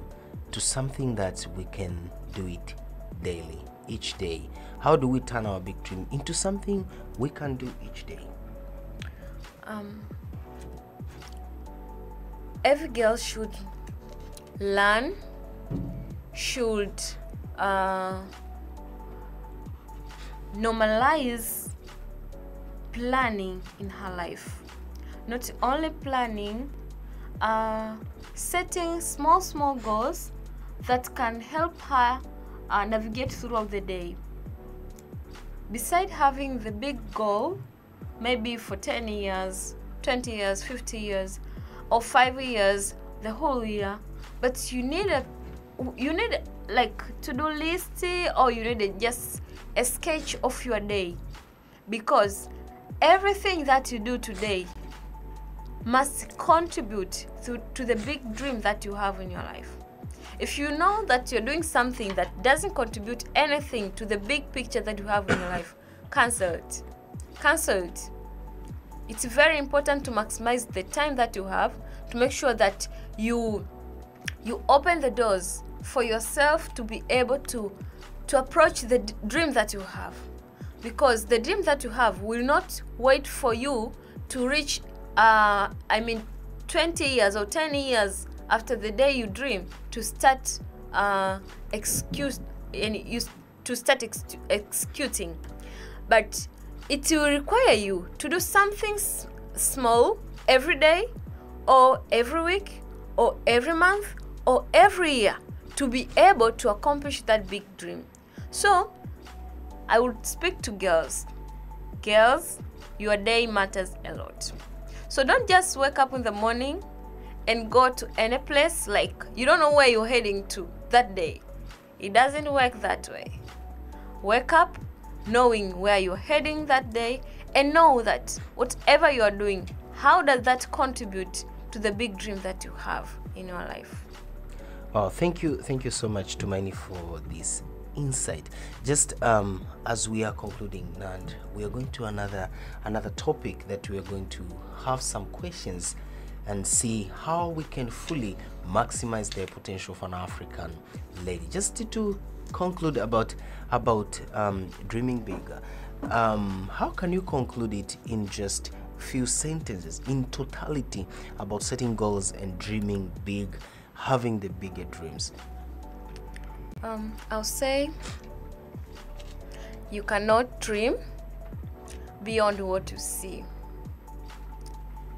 to something that we can do it daily, each day? How do we turn our big dream into something we can do each day? Every girl should learn, should normalize planning in her life. Not only planning, setting small goals that can help her navigate throughout the day. Beside having the big goal, maybe for 10 years, 20 years, 50 years, or 5 years, the whole year, but you need like to-do list, or you need just a sketch of your day, because everything that you do today must contribute to the big dream that you have in your life. If you know that you're doing something that doesn't contribute anything to the big picture that you have in your life, cancel it. it's very important to maximize the time that you have, to make sure that you open the doors for yourself to be able to approach the dream that you have, because the dream that you have will not wait for you to reach 20 years or 10 years after the day you dream to start executing. But it will require you to do something small every day, or every week, or every month, or every year, to be able to accomplish that big dream. So I would speak to girls. Girls, your day matters a lot. So don't just wake up in the morning and go to any place like you don't know where you're heading to that day. It doesn't work that way. Wake up knowing where you're heading that day, and know that whatever you are doing, how does that contribute to the big dream that you have in your life? Well, thank you so much, Tumaini, for this insight. Just as we are concluding, and we are going to another topic that we are going to have some questions and see how we can fully maximize the potential of an African lady. Just to conclude about dreaming bigger, how can you conclude it in just few sentences, in totality, about setting goals and dreaming big, having the bigger dreams? I'll say you cannot dream beyond what you see.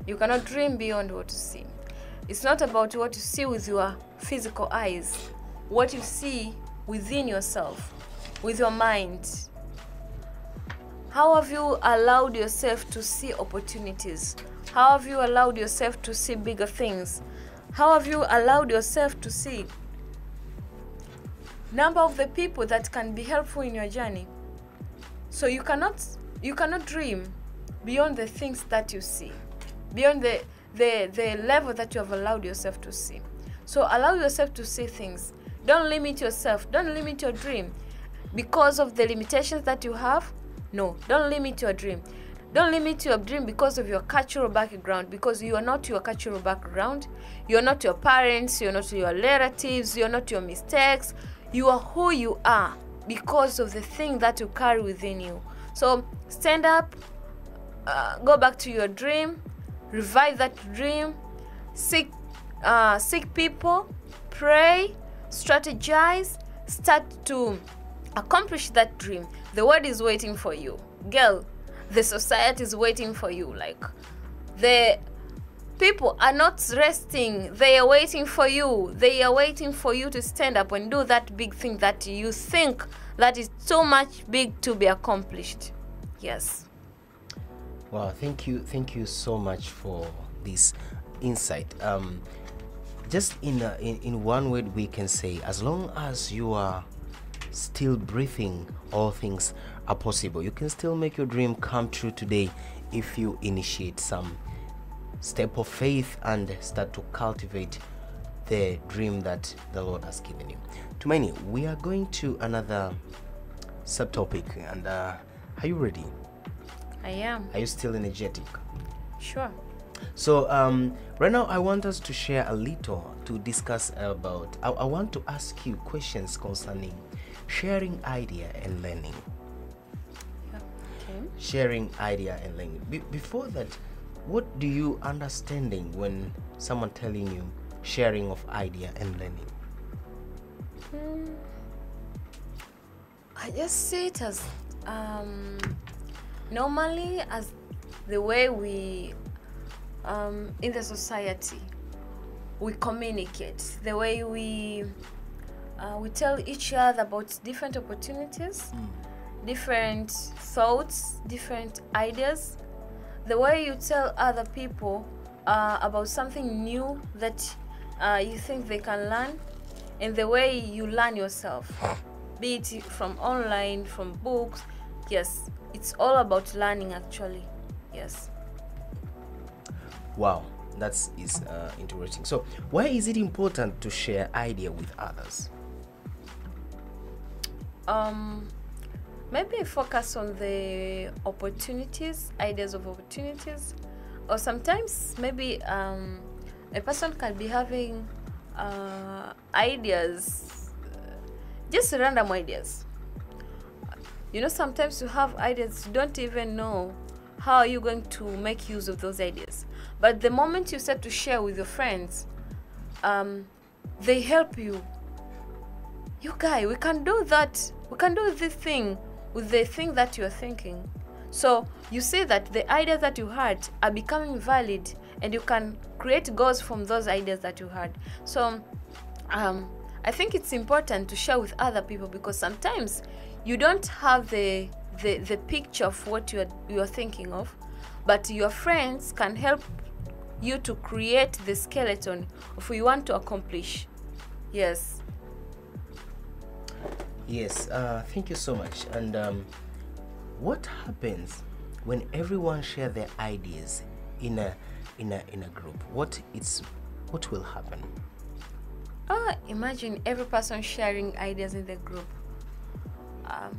You cannot dream beyond what you see. It's not about what you see with your physical eyes, what you see within yourself, with your mind. How have you allowed yourself to see opportunities? How have you allowed yourself to see bigger things? How have you allowed yourself to see number of the people that can be helpful in your journey? So you cannot dream beyond the things that you see, beyond the level that you have allowed yourself to see. So allow yourself to see things. Don't limit yourself. Don't limit your dream because of the limitations that you have. No, don't limit your dream. Don't limit your dream because of your cultural background, because you are not your cultural background. You are not your parents. You are not your relatives. You are not your mistakes. You are who you are because of the thing that you carry within you. So stand up, go back to your dream, revive that dream, seek people, pray, strategize, start to accomplish that dream. The world is waiting for you. Girl, the society is waiting for you. Like, the people are not resting. They are waiting for you. They are waiting for you to stand up and do that big thing that you think that is so much big to be accomplished. Yes. Wow, thank you so much for this insight. Just in one word, we can say, as long as you are still breathing, all things are possible. You can still make your dream come true today if you initiate some step of faith and start to cultivate the dream that the Lord has given you. Tumaini, we are going to another subtopic, and are you ready? I am. Are you still energetic? Sure. So right now I want us to share a little, to discuss about, I want to ask you questions concerning sharing idea and learning. Yeah. Okay. Sharing idea and learning. Before that, what do you understanding when someone telling you sharing of idea and learning? I just see it as normally as the way we in the society we communicate, the way we tell each other about different opportunities, different thoughts, different ideas, the way you tell other people about something new that you think they can learn, and the way you learn yourself, be it from online, from books. Yes, it's all about learning actually. Yes. Wow, that is interesting. So why is it important to share idea with others? maybe focus on the opportunities, ideas of opportunities, or sometimes maybe a person can be having ideas, just random ideas. You know, sometimes you have ideas, you don't even know how are you going to make use of those ideas. But the moment you start to share with your friends, they help you. You guy, we can do that. We can do this thing with the thing that you're thinking. So you see that the ideas that you had are becoming valid, and you can create goals from those ideas that you had. So I think it's important to share with other people, because sometimes you don't have the picture of what you're thinking of, but your friends can help you to create the skeleton of what you want to accomplish. Yes. Yes, thank you so much. And what happens when everyone share their ideas in a group? What will happen? Imagine every person sharing ideas in the group. I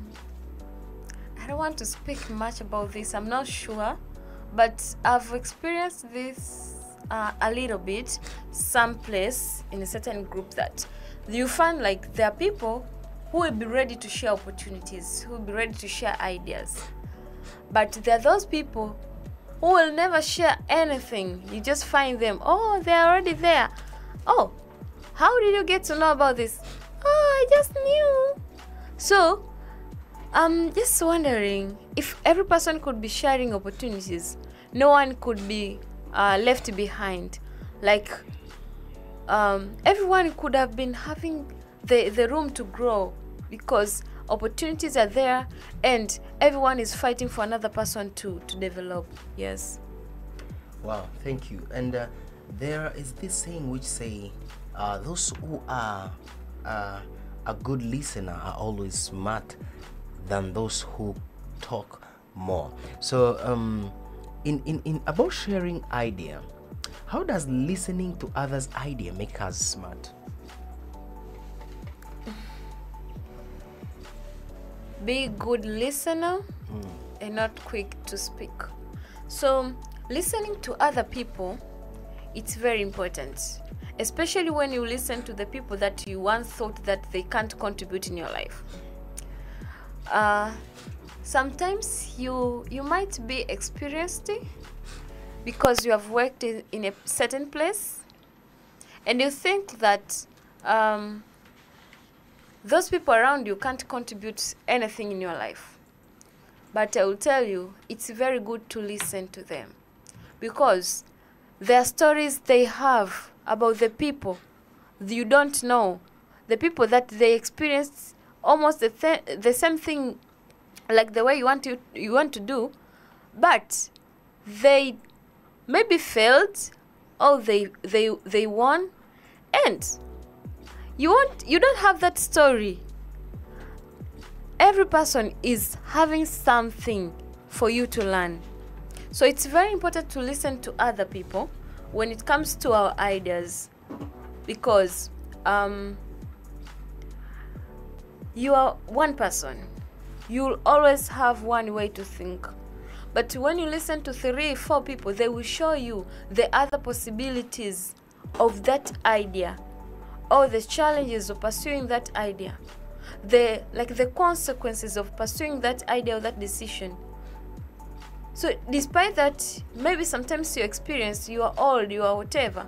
don't want to speak much about this. I'm not sure, but I've experienced this a little bit someplace in a certain group, that you find like there are people who will be ready to share opportunities, who will be ready to share ideas. But there are those people who will never share anything. You just find them, oh, they're already there. Oh, how did you get to know about this? Oh, I just knew. So, I'm just wondering, if every person could be sharing opportunities, no one could be left behind. Like, everyone could have been having the room to grow, because opportunities are there and everyone is fighting for another person to develop. Yes. Wow, thank you. And there is this saying which say those who are a good listener are always smart than those who talk more. So in about sharing idea, how does listening to others' idea make us smart? Be a good listener and not quick to speak. So listening to other people, it's very important, especially when you listen to the people that you once thought that they can't contribute in your life. Sometimes you might be experienced because you have worked in a certain place, and you think that those people around you can't contribute anything in your life. But I will tell you, it's very good to listen to them, because their stories they have about the people you don't know, the people that they experienced almost the same thing, like the way you want to do, but they maybe failed, or they won, and you don't have that story. Every person is having something for you to learn. So it's very important to listen to other people when it comes to our ideas, because you are one person. You'll always have one way to think. But when you listen to 3-4 people, they will show you the other possibilities of that idea, or the challenges of pursuing that idea, the consequences of pursuing that idea or that decision. So despite that, maybe sometimes your experience, you are old, you are whatever,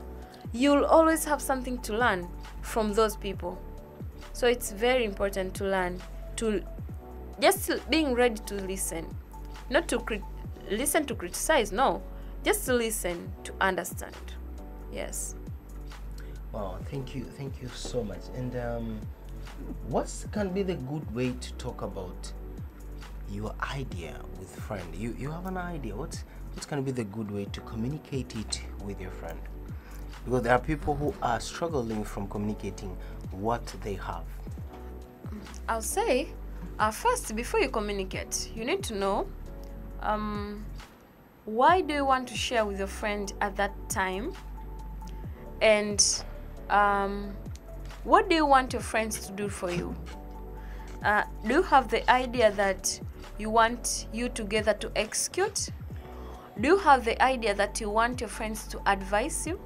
you'll always have something to learn from those people. So it's very important to learn, to just being ready to listen, not to listen to criticize, no, just to listen to understand. Yes. Wow, thank you so much. And what can be the good way to talk about your idea with friend? You have an idea. What can be the good way to communicate it with your friend? Because there are people who are struggling from communicating what they have. I'll say, first, before you communicate, you need to know why do you want to share with your friend at that time, and what do you want your friends to do for you? Do you have the idea that you want you together to execute? Do you have the idea that you want your friends to advise you?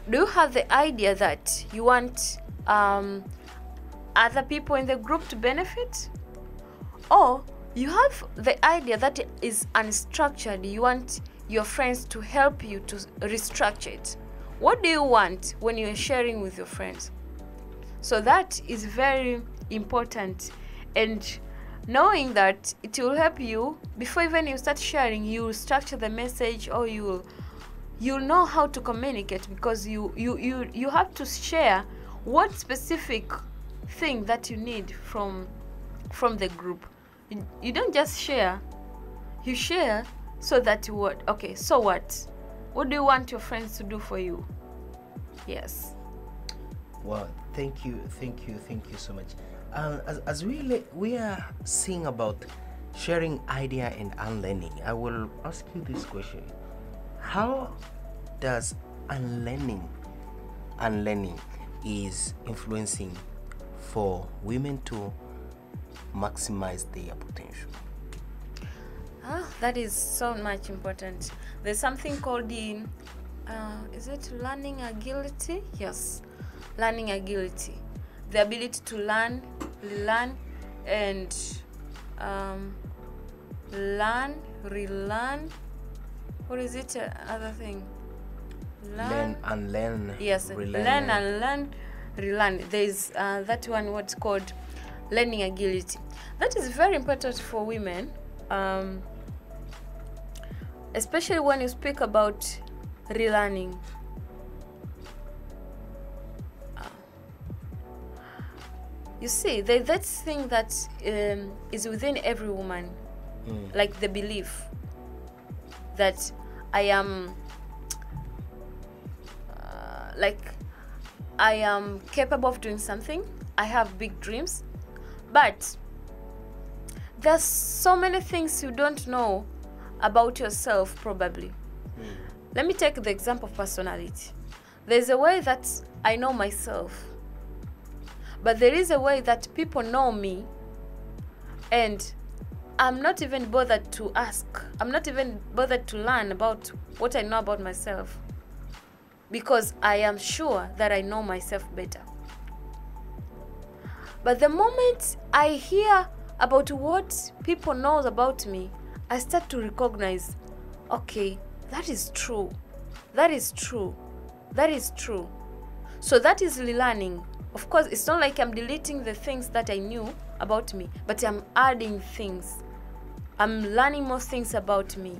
Do you have the idea that you want other people in the group to benefit? Or you have the idea that is unstructured, you want your friends to help you to restructure it? What do you want when you're sharing with your friends? So that is very important, and knowing that it will help you before even you start sharing. You structure the message, or you'll know how to communicate, because you have to share what specific thing that you need from the group. You don't just share, you share so that what? Okay, so what do you want your friends to do for you? Yes. Well, thank you so much. As we are seeing about sharing idea and unlearning, I will ask you this question: how does unlearning is influencing for women to maximize their potential? That is so much important. There's something called the is it learning agility? Yes, learning agility, the ability to learn, and learn, relearn. What is it? Other thing. Learn and learn. Yes, relearn. Learn and learn, relearn. There is that one, what's called learning agility. That is very important for women, especially when you speak about relearning. You see, there's that thing that is within every woman, like the belief that I am capable of doing something. I have big dreams, but there's so many things you don't know about yourself, probably. Let me take the example of personality. There's a way that I know myself, but there is a way that people know me, and I'm not even bothered to ask. I'm not even bothered to learn about what I know about myself, because I am sure that I know myself better. But the moment I hear about what people know about me, I start to recognize, okay, that is true. That is true. That is true. So that is relearning. Of course, it's not like I'm deleting the things that I knew about me, but I'm adding things. I'm learning more things about me.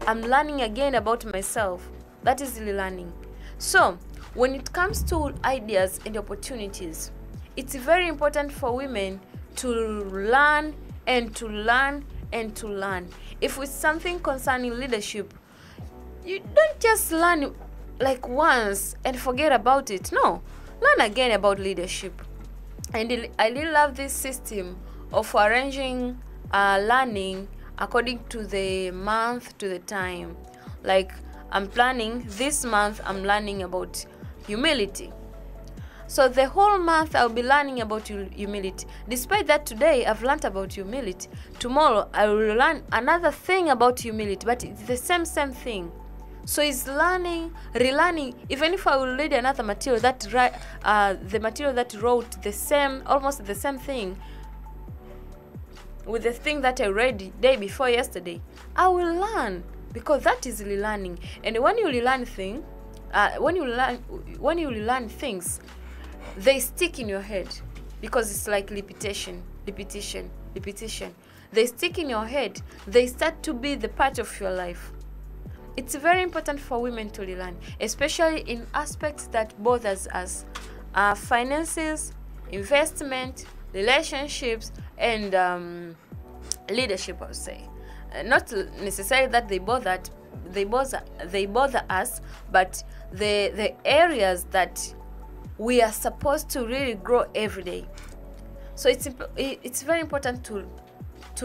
I'm learning again about myself. That is relearning. So when it comes to ideas and opportunities, it's very important for women to learn and to learn and to learn. If it's something concerning leadership, you don't just learn like once and forget about it. No, learn again about leadership. And I really love this system of arranging learning according to the month, to the time. Like, I'm planning this month, I'm learning about humility. So the whole month I'll be learning about humility. Despite that today I've learned about humility, tomorrow I will learn another thing about humility, but it's the same thing. So it's learning, relearning. Even if I will read another material that the material that wrote the same, almost the same thing with the thing that I read the day before yesterday, I will learn, because that is relearning. And when you relearn when you relearn things, they stick in your head, because it's like repetition. They stick in your head. They start to be the part of your life. It's very important for women to relearn, especially in aspects that bothers us. Finances, investment, relationships, and leadership, I would say. Not necessarily that they bother us, but the areas that we are supposed to really grow every day. So it's very important to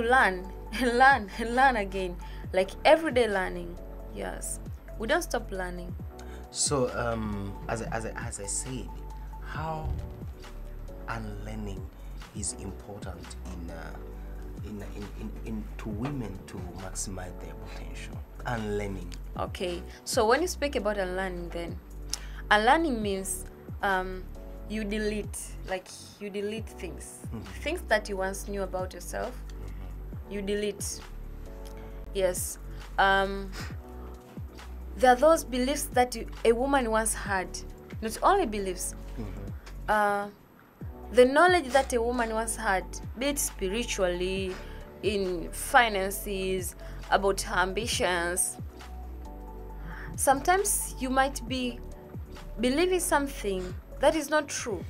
learn and learn again, like everyday learning. Yes, we don't stop learning. So as I said, how unlearning is important to women to maximize their potential? Unlearning. Okay, so when you speak about unlearning, then unlearning means you delete things, things that you once knew about yourself. You delete. Yes. There are those beliefs that a woman once had. Not only beliefs. The knowledge that a woman once had, be it spiritually, in finances, about her ambitions. Sometimes you might be believing something that is not true.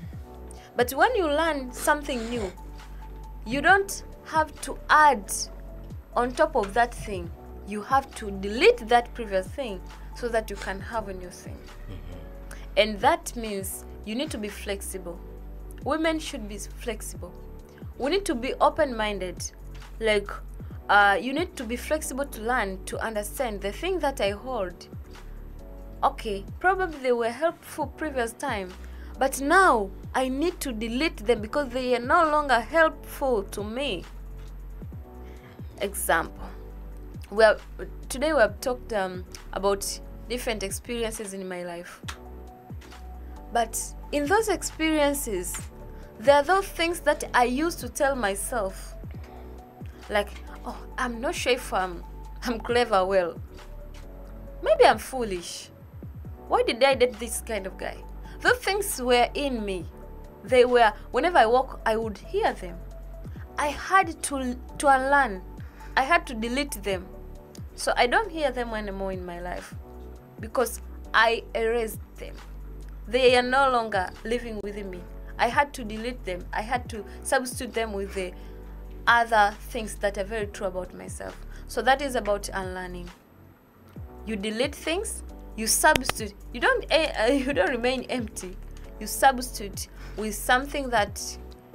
But when you learn something new, you don't have to add on top of that thing. You have to delete that previous thing so that you can have a new thing. And that means you need to be flexible. Women should be flexible. We need to be open-minded. Like, you need to be flexible to learn, to understand the thing that I hold. Okay, probably they were helpful previous time, but now I need to delete them because they are no longer helpful to me. Example. Today we have talked about different experiences in my life. But in those experiences, there are those things that I used to tell myself. Like, oh, I'm not sure if I'm clever. Well, maybe I'm foolish. Why did I date this kind of guy? Those things were in me. They were, whenever I walk, I would hear them. I had to unlearn. I had to delete them. So I don't hear them anymore in my life because I erased them. They are no longer living within me. I had to delete them. I had to substitute them with the other things that are very true about myself. So that is about unlearning. You delete things, you substitute. You don't remain empty. You substitute with something that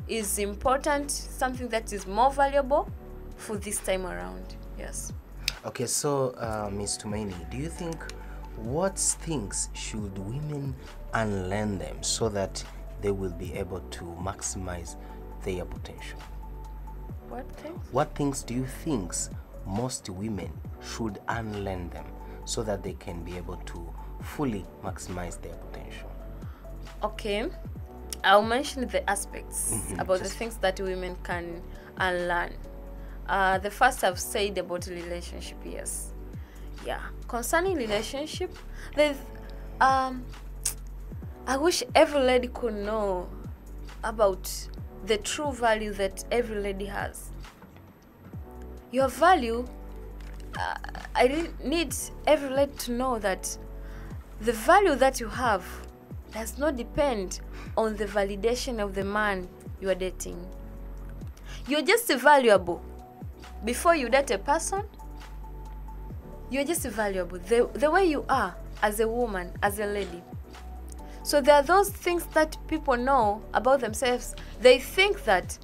is important, something that is more valuable for this time around. Yes. Okay, so Ms. Tumaini, do you think what things should women unlearn them so that they will be able to maximize their potential? What things? What things do you think most women should unlearn them so that they can be able to fully maximize their potential? Okay, I'll mention the aspects about the things that women can unlearn. The first I've said about relationship, yes. Yeah, concerning relationship, there's I wish every lady could know about the true value that every lady has. Your value, I need every lady to know that the value that you have does not depend on the validation of the man you are dating. You're just valuable. Before you date a person, you're just valuable. The way you are as a woman, as a lady. So there are those things that people know about themselves. They think that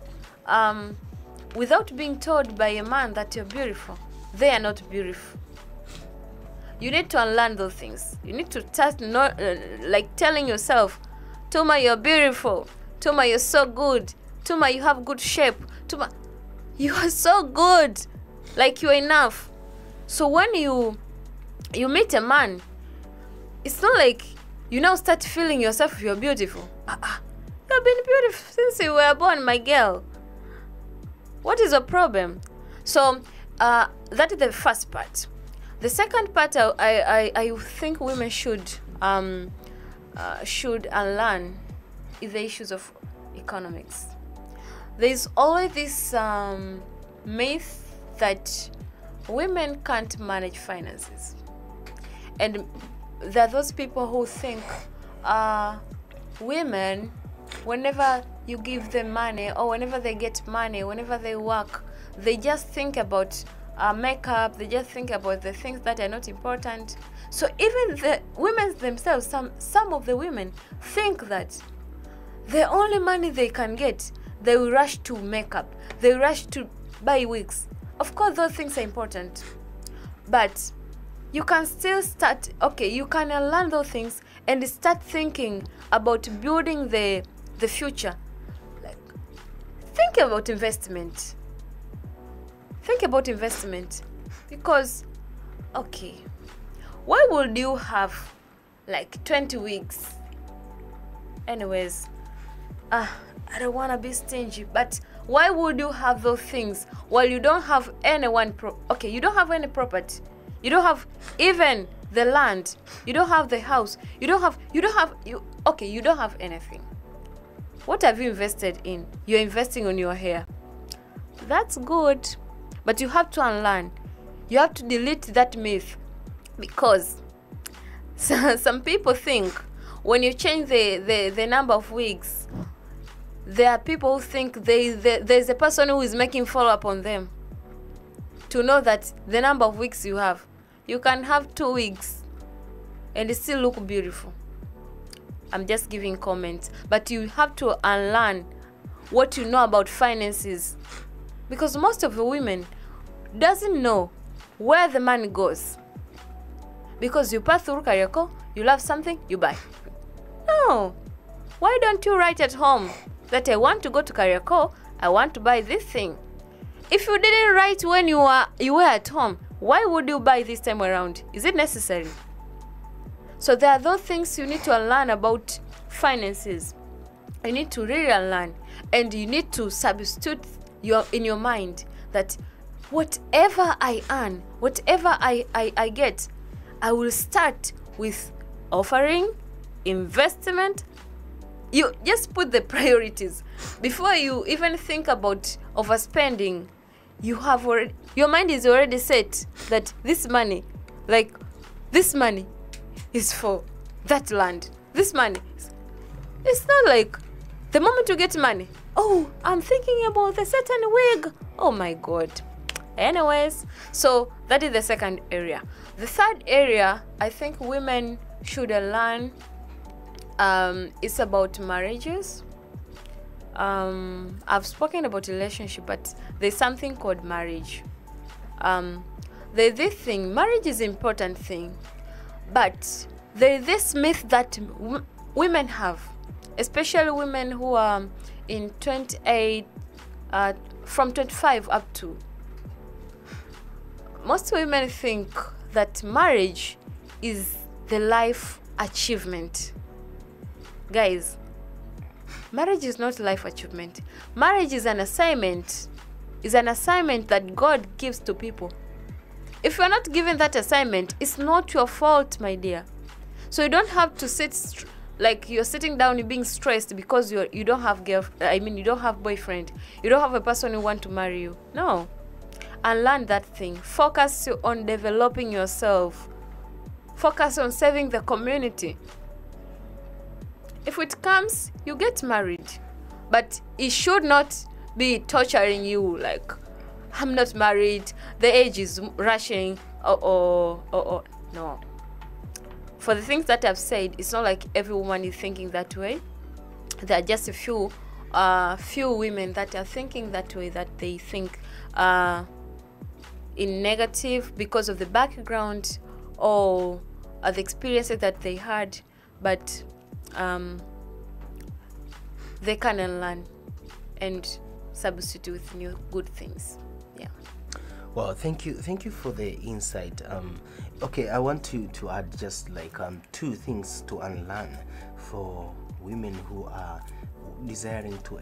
without being told by a man that you're beautiful, they are not beautiful. You need to unlearn those things. You need to start like telling yourself, Tuma, you're beautiful. Tuma, you're so good. Tuma, you have good shape. Tuma, you are so good. Like you're enough. So when you meet a man, it's not like you now start feeling yourself you're beautiful. You've been beautiful since you were born, my girl. What is the problem? So that is the first part. The second part, I think women should unlearn is the issues of economics. There's always this myth that women can't manage finances, and there are those people who think women, whenever you give them money or whenever they get money, whenever they work, they just think about makeup, they just think about the things that are not important. So even the women themselves, some of the women think that the only money they can get, they will rush to makeup, they will rush to buy wigs. Of course those things are important, but you can still start, okay, you can learn those things and start thinking about building the future. Like think about investment. Think about investment. Because, okay, why would you have like 20 weeks? Anyways, I don't want to be stingy, but why would you have those things while you don't have anyone? Okay, you don't have any property. You don't have even the land. You don't have the house. You don't have anything. What have you invested in? You're investing on your hair. That's good, but you have to unlearn. You have to delete that myth, because some people think when you change the number of wigs, there are people who think there's a person who is making follow-up on them to know that the number of wigs you have. You can have 2 wigs and still look beautiful. I'm just giving comments, but you have to unlearn what you know about finances, because most of the women doesn't know where the money goes. Because you pass through Kariako, you love something, you buy. No. Why don't you write at home that I want to go to Kariako, I want to buy this thing? If you didn't write when you were at home, why would you buy this time around? Is it necessary? So there are those things you need to learn about finances. You need to really learn, and you need to substitute in your mind that whatever I earn, whatever I get, I will start with offering, investment. You just put the priorities before you even think about overspending. Your mind is already set that this money is for that land. This money, it's not like the moment you get money, oh, I'm thinking about the certain wig. Oh my God. Anyways, so that is the second area. The third area I think women should learn is about marriages. I've spoken about relationship, but there's something called marriage. There's this thing, marriage is an important thing, but there's this myth that women have, especially women who are in 28, from 25 up to. Most women think that marriage is the life achievement. Guys, marriage is not life achievement. Marriage is an assignment. It's an assignment that God gives to people. If you're not given that assignment, it's not your fault, my dear. So you don't have to sit like you're sitting down, you're being stressed because you don't have you don't have boyfriend. You don't have a person who want to marry you. No. And learn that thing. Focus on developing yourself. Focus on saving the community. If it comes, you get married. But it should not be torturing you like, I'm not married, the age is rushing, no. For the things that I've said, it's not like every woman is thinking that way. There are just a few women that are thinking that way, that they think in negative because of the background or the experiences that they had, but they can learn and substitute with new good things. Yeah. Well, thank you for the insight. Okay, I want to add just like 2 things to unlearn for women who are desiring to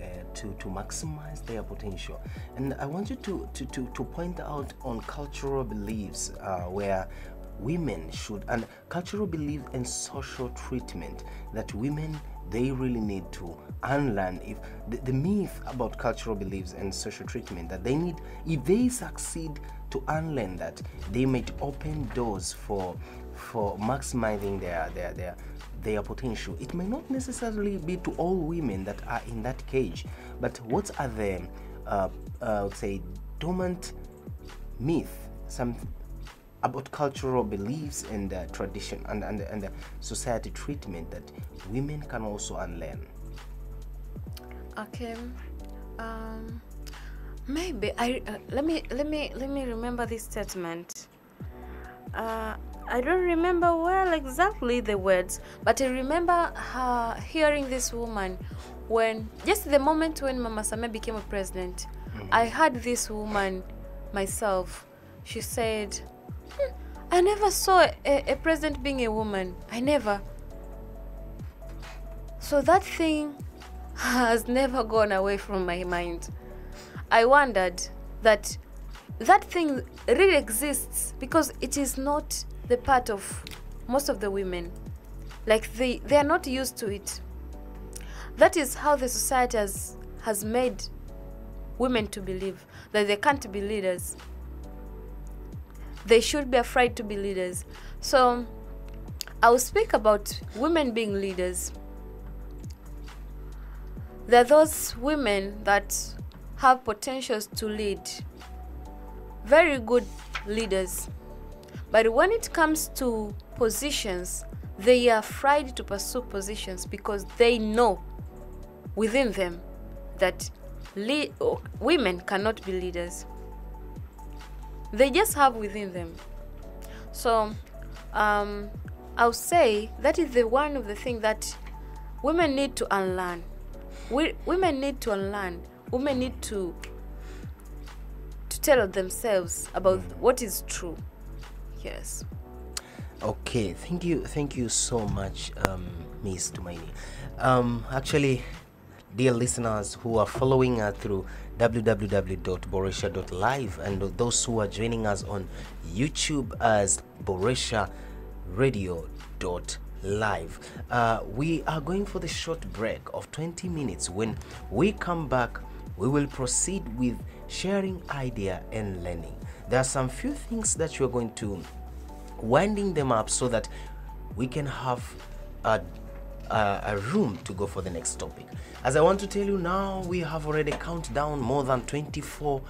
maximize their potential. And I want you to point out on cultural beliefs where women should, and cultural beliefs and social treatment that women, they really need to unlearn. If the myth about cultural beliefs and social treatment that they need, if they succeed to unlearn that, they might open doors for maximizing their potential. It may not necessarily be to all women that are in that cage, but what are the say dormant myth, some about cultural beliefs and tradition and society treatment that women can also unlearn? Okay, maybe let me remember this statement. I don't remember well exactly the words, but I remember her hearing this woman when, just the moment when Mama Samia became a president, I heard this woman myself. She said, I never saw a president being a woman. I never. So that thing has never gone away from my mind. I wondered that thing really exists because it is not the part of most of the women. Like they are not used to it. That is how the society has made women to believe that they can't be leaders. They should be afraid to be leaders. So I will speak about women being leaders. There are those women that have potentials to lead, very good leaders. But when it comes to positions, they are afraid to pursue positions because they know within them that women cannot be leaders. They just have within them. So I'll say that is one of the things that women need to unlearn. Women need to unlearn. Women need to tell themselves about what is true. Yes. Okay, thank you so much, Miss Tumaini. Actually, dear listeners who are following us through www.boresha.live and those who are joining us on YouTube as Boresha Radio.live, we are going for the short break of 20 minutes. When we come back, we will proceed with sharing idea and learning. There are some few things that we're going to winding them up so that we can have a room to go for the next topic. As I want to tell you now, we have already counted down more than 24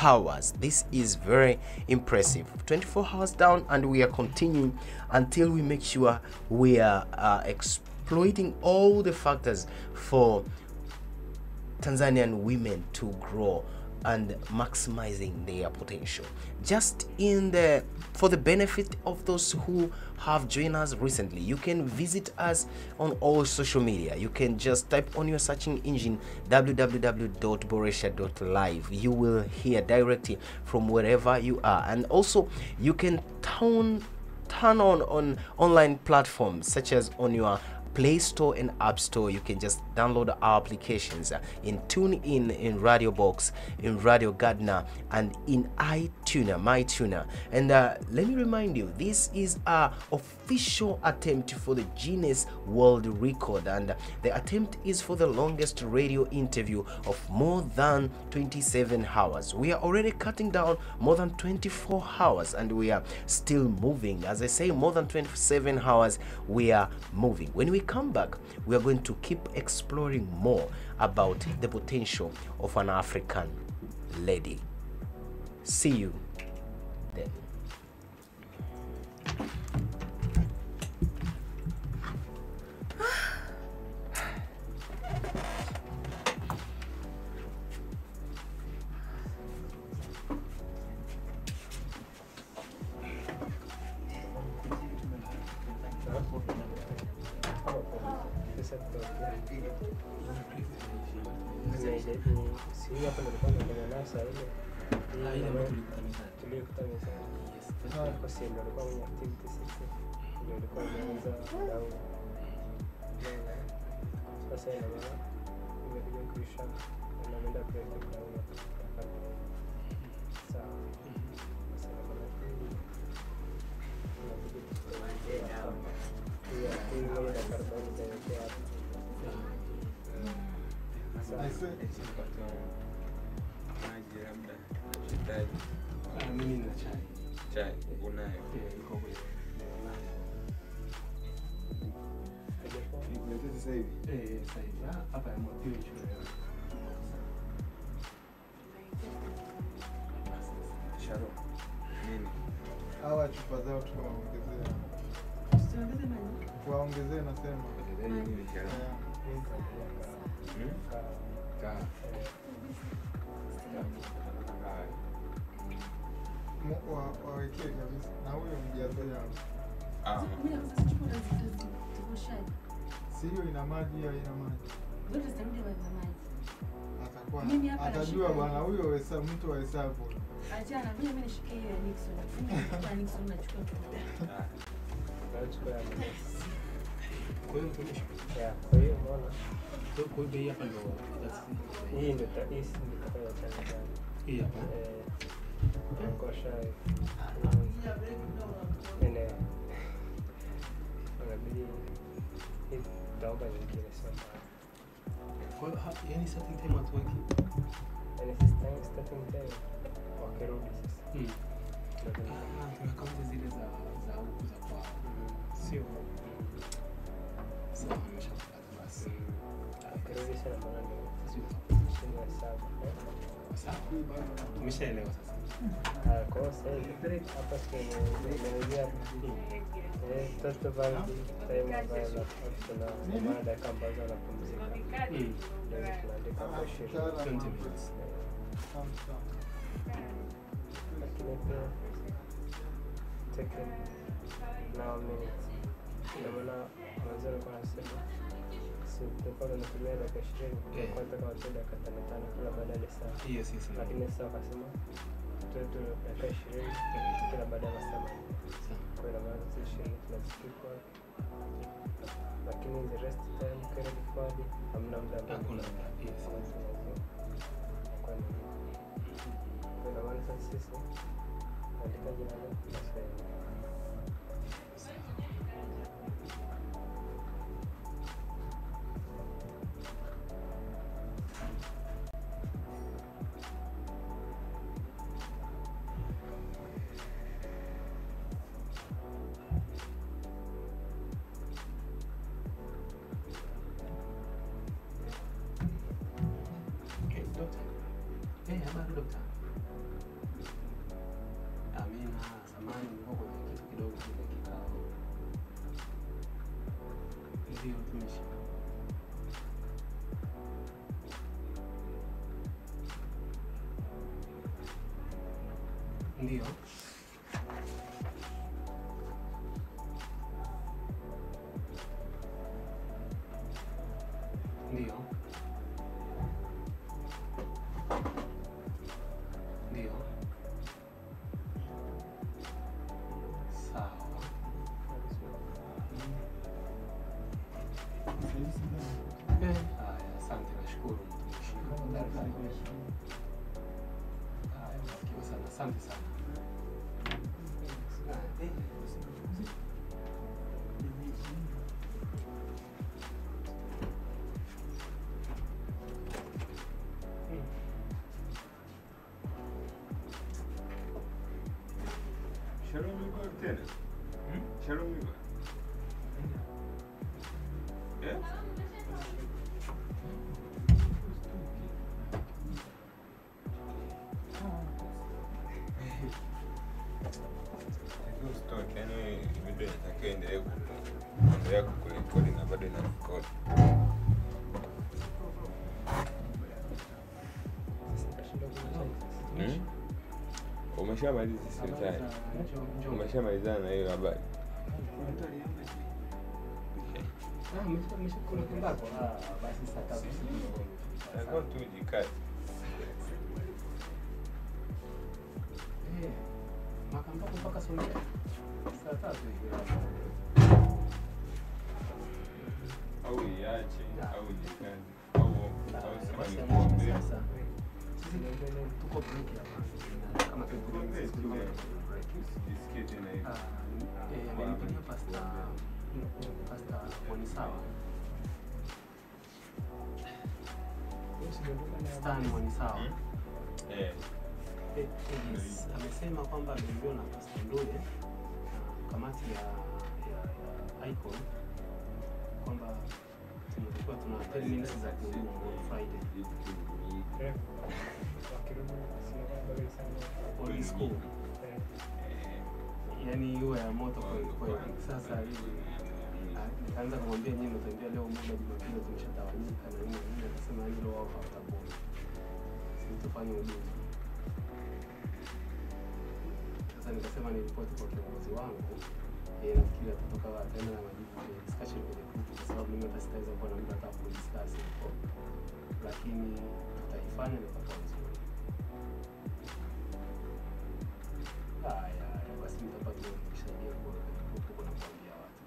hours. This is very impressive. 24 hours down, and we are continuing until we make sure we are exploiting all the factors for Tanzanian women to grow and maximizing their potential. Just for the benefit of those who have joined us recently, you can visit us on all social media. You can just type on your searching engine www.boresha.live. You will hear directly from wherever you are, and also you can turn on online platforms such as on your Play Store and App Store. You can just download our applications in TuneIn, in Radio Box, in Radio Gardener, and in iTuner, MyTuner. And let me remind you, this is our official attempt for the Guinness World Record, and the attempt is for the longest radio interview of more than 27 hours. We are already cutting down more than 24 hours, and we are still moving. As I say, more than 27 hours, we are moving. When we come back, we are going to keep exploring more about the potential of an African lady. See you then. Hawa chupa zao tuwaongezea. Waongezee nasema. Wawekee kabisa. Na huyo mjaze hapo. Mimi na sasa chupa nazikoshaje? Sio ina maji au ina maji? Zote zitarudi kwa maji. Atakuwa Mimi hapa atajua bwana huyo hesabu mtu wa hesabu. Achana, mimi nishikie hiyo ya Nixon. Mimi Nixon nachukua tu. Nachukua ya Nixon. Kwa hiyo mtumishi. Yeah, kwa hiyo mbona? Kwa hiyo bei hapa ndo Hii ndio taisi ndio Tanzania. hii hapa. Kwa shai. Nene. Unabidi daoga nyingine sana. Kwa hiyo yani starting time watu waki. Yani starting time wakirudi sasa. Tuna kaunti zile za huku za kwa. Sio. Sawa, nimeshapata basi. Akirudi sana maana ni sio hesabu. Sawa. Tumeshaelewa sasa. Kwa hiyo hapa tunaingia toto valdi time ambayo na mada kama ambazo anapumzika. Ndio tunaandika kwa 20 minutes. Lakini pia take now minutes. Ndio maana mwanzo alikuwa anasema tulikuwa tunatumia dakika 20 kwa nataka watu dakika 5 kila baada ya saa. Yes. Lakini sasa akasema tutu dakika 20 kila baada ya saa. Kwa hiyo maana sisi 20 tunachukua. Lakini the rest time kile kifadi hamna muda. Hakuna muda. Yes. Kwa maana sasa sisi andika jina la Kiswahili. Habari dokta. Amina, samahani niko kwenye kitu kidogo kile kikao. Ndio tumeshi. Ndio. Ndio. Ndio. Sawa. Asante, nashukuru mtumishi. Asante sana. Tena? Shalom Migo. Video inatakiwa endelea kurekodi na bado inarekodi. Umeshamaliza sasa. Umeshamalizana na hiyo habari. Umeshakula kimbako? Basi saa 3. Sasa tu jikazi. Makambapo mpaka saa 3 hivi. Au iache au jikazi au sema ni kuombe. Sisi tuko break hapa. Kama tuko break. Jisikie tena hivi. Amenipigia pasta Mwanisawa. Stani Mwanisawa. Amesema kwamba ameambiwa na Pastor Ndoye kamati ya Icon kwamba tulikuwa tuna 10 minutes za kuhudumu on Friday. On school. Yani hiyo ya moto kwa sasa hivi. Nikaanza kumwambia nyinyi mtaambia leo Mungu Jumapili tumeshatawanyika na nini akasema hilo wao hawatakuwa. Sitofanya huduma. Sasa nikasema ni ripoti kwa kiongozi wangu nafikiri tutatoka tena na majibu kwenye discussion kwenye group kwa sababu mimi hata sitaweza kuwa na muda hata kudiscuss hapo, lakini tutaifanya na itakuwa nzuri. Haya, basi nitapata kusaidia kwa group kwa kuambia watu.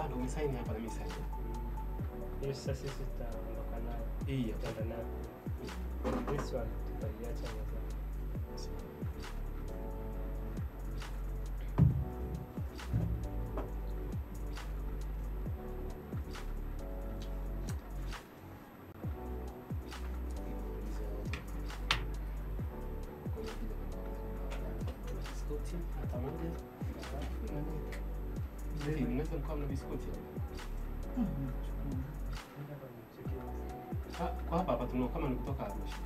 Ndio umesaini hapa na mimi saini. Hiyo sasa sisi tutaondoka nayo. Hii hapa Tutaenda nayo. This one tutaiacha mwanzo. Kwa hapa tunao kama ni kutoka Arusha.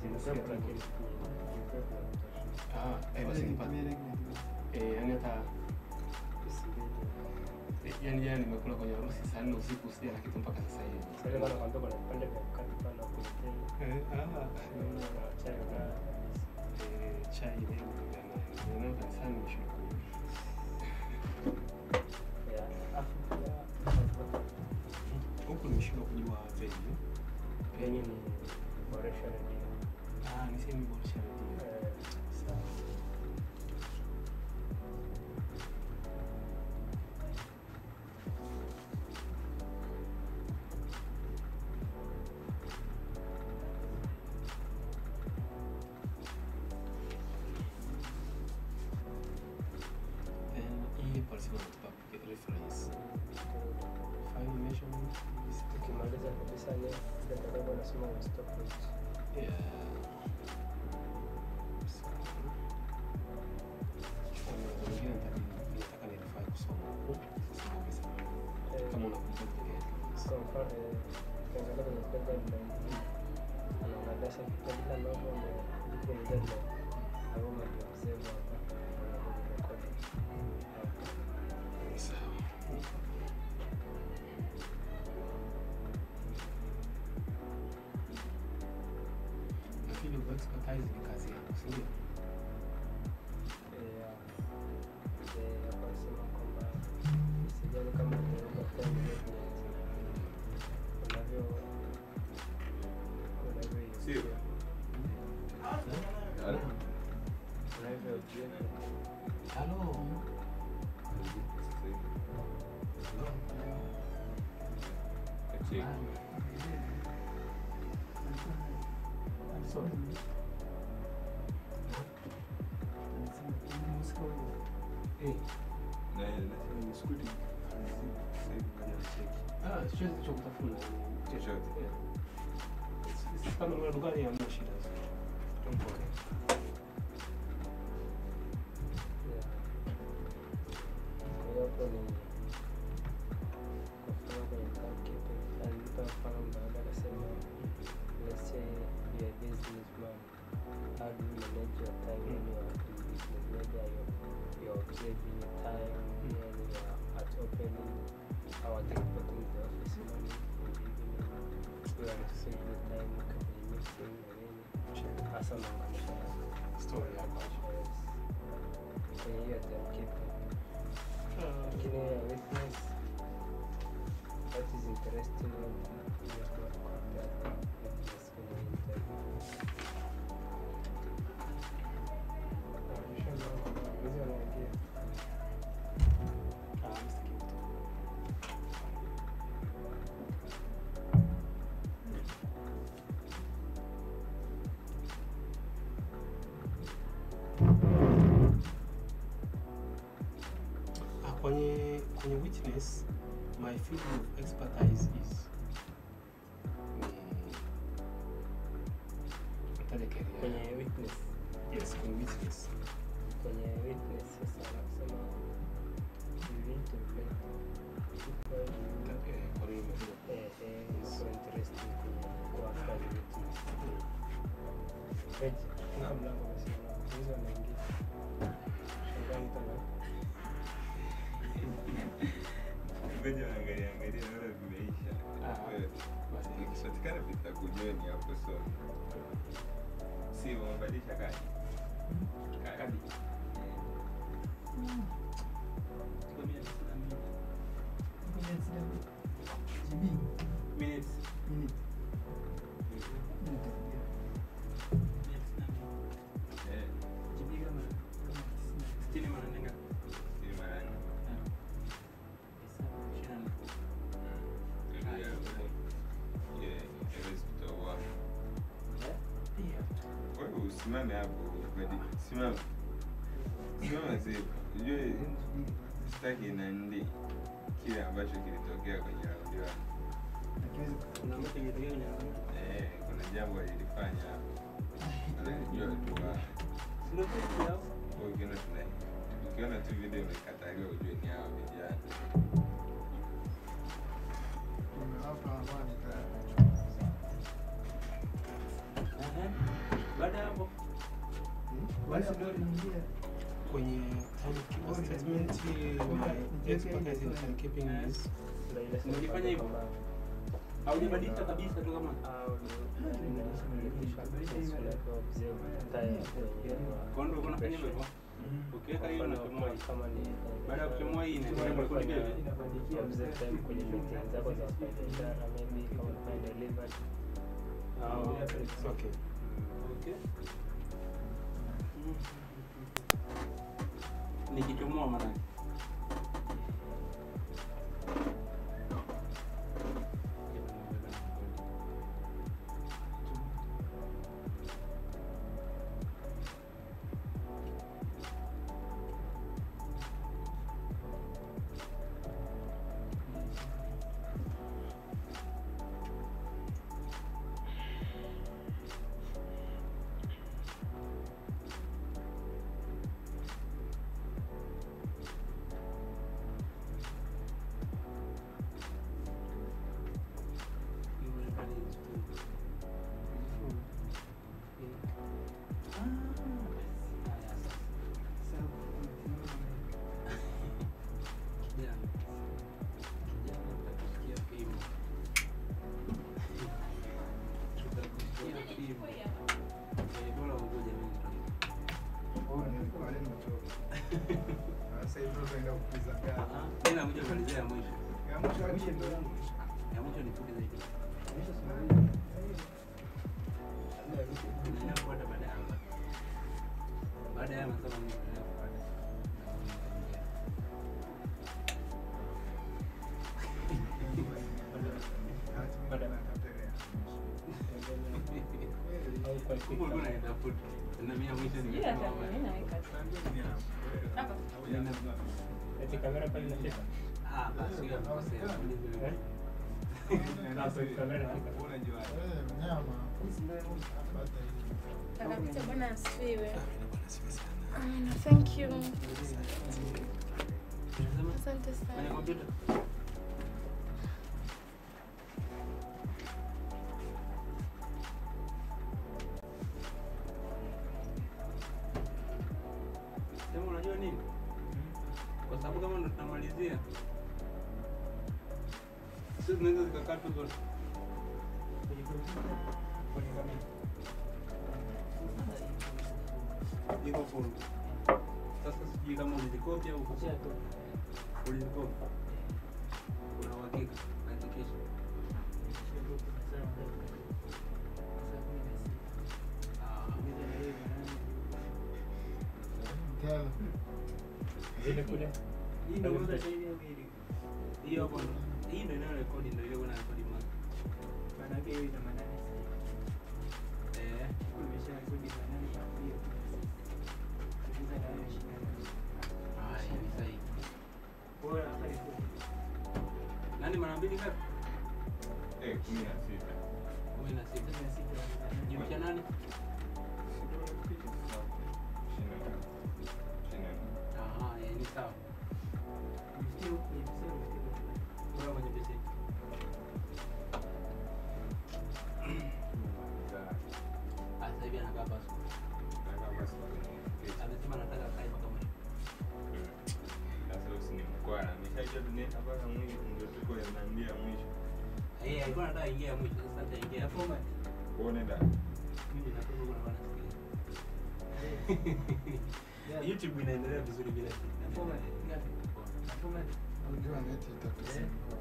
Zinasema lakini basi nipate. Yani hata yani nimekula kwenye harusi saa 4 usiku sija na kitu mpaka sasa hivi. sasa bana kwambia kuna vipande vya mkate pale kuletea. Chai leo ndio kanisani nishukuru. Huku nimeshindwa kujua venue. Venue ni Boresha Radio. Ni sehemu Boresha Radio. Sawa. Hii policy wanatupa reference. Final measurement. Tukimaliza kabisa leo ndio nasema na stop it. Expertise ni kazi yako, si ndio? Wanasema kwamba sijali kama unaweza kufanya Sio. Hello. Sorry. Siwezi kutafuna chochote. Kama una dukani ya shida. Don't worry. Hapo ni kufanya kwenye kitu alipa mfano baada akasema let's say you are businessman, how do you manage your time when you are in business? Maybe you're saving time when you are at opening our reporting the office money in the evening. You are saving time kwenye meeting na nini. Hasa naunganisha Story yako. Kwenye hiyo timekeeping. Lakini ya witness, what is interesting is not compare witness kwenye interview. Hizi wanaingia. Kwenye witness, my field of expertise is Kwenye witness. Yes, kwenye witness. Kwenye witness sasa anasema you need to make people so interesting kwa after witness. Page. Kuna mlango umesimama. Hizo wanaingia. Shangaa mtu ana Ngoja angalia naona vimeisha. Basi nikipatikana vitakujeni hapo so. Si umebadilisha kadi. Kadi. Minutes. Simame hapo, simama. Simama sasa. Unajua sitaki nandi kile ambacho kilitokea kwenye audio. kuna mtu kilitokea kwenye Kuna jambo alilifanya hapo. Anajua tu sio kitu yao. ukiona tu video imekataliwa ujue ni hao vijana. Tumewapa Vanny tayari. Baada hapo Basi ndio niingia kwenye Kiba statement my expertise in keeping this. nilifanya hivyo. Haujabadilika kabisa tu kama Konde uko unafanya hivyo. Ukiweka hiyo na kama baada ya kuchomoa hii inaendelea kurekodi observe time kwenye meeting zako za biashara, maybe kama find delivered. Okay. Okay. Nikichomoa maana Sasa hivi tunaenda kupiza gari. tena mmoja malizia ya mwisho. Ya mwisho ndio Ya mwisho ni fupi zaidi. Ninafuata baada ya hapa. Baada ya masomo ninafuata. Huko kuna inafuta. Na mimi mwisho ni Eti kamera pale inafika. basi hiyo nakosea. Sasa kamera inafika. mnyama. Apata hivi. Akapita bwana asifiwe. Amina, Thank you. Asante Kwenye sana. kompyuta. Sema unajua nini? Kwa sababu kama ndo tunamalizia. Sisi tunaweza zikakatwa zote. Kwenye kamera. Iko full. Sasa sijui kama ulizikopi au kuchia tu. Ulizikopi. Una uhakika hakikisha. Tell. Zile kule. Hii ndio moja zaidi ya mbili. Hiyo hapo. Hii ndio inayo rekodi ndio ile kuna rekodi mwanzo. Maana yake hiyo ina maana nimesha rekodi maana hiyo. Kiza na hiyo Hivi sahihi. bora haipo. Nani mara mbili ngapi? 16. 16. Jumlisha nani? Ni sawa. Bora kwenye PC. Sasa hivi anakaa basi. mpaka mwisho ndio tuko tunaambia mwisho. Alikuwa anataka ingia mwisho sasa ataingia format. Uone da. Mimi nakuwa kuna bana sikia. YouTube inaendelea vizuri bila na format ngapi? Na format Unajua neti itatusumbua.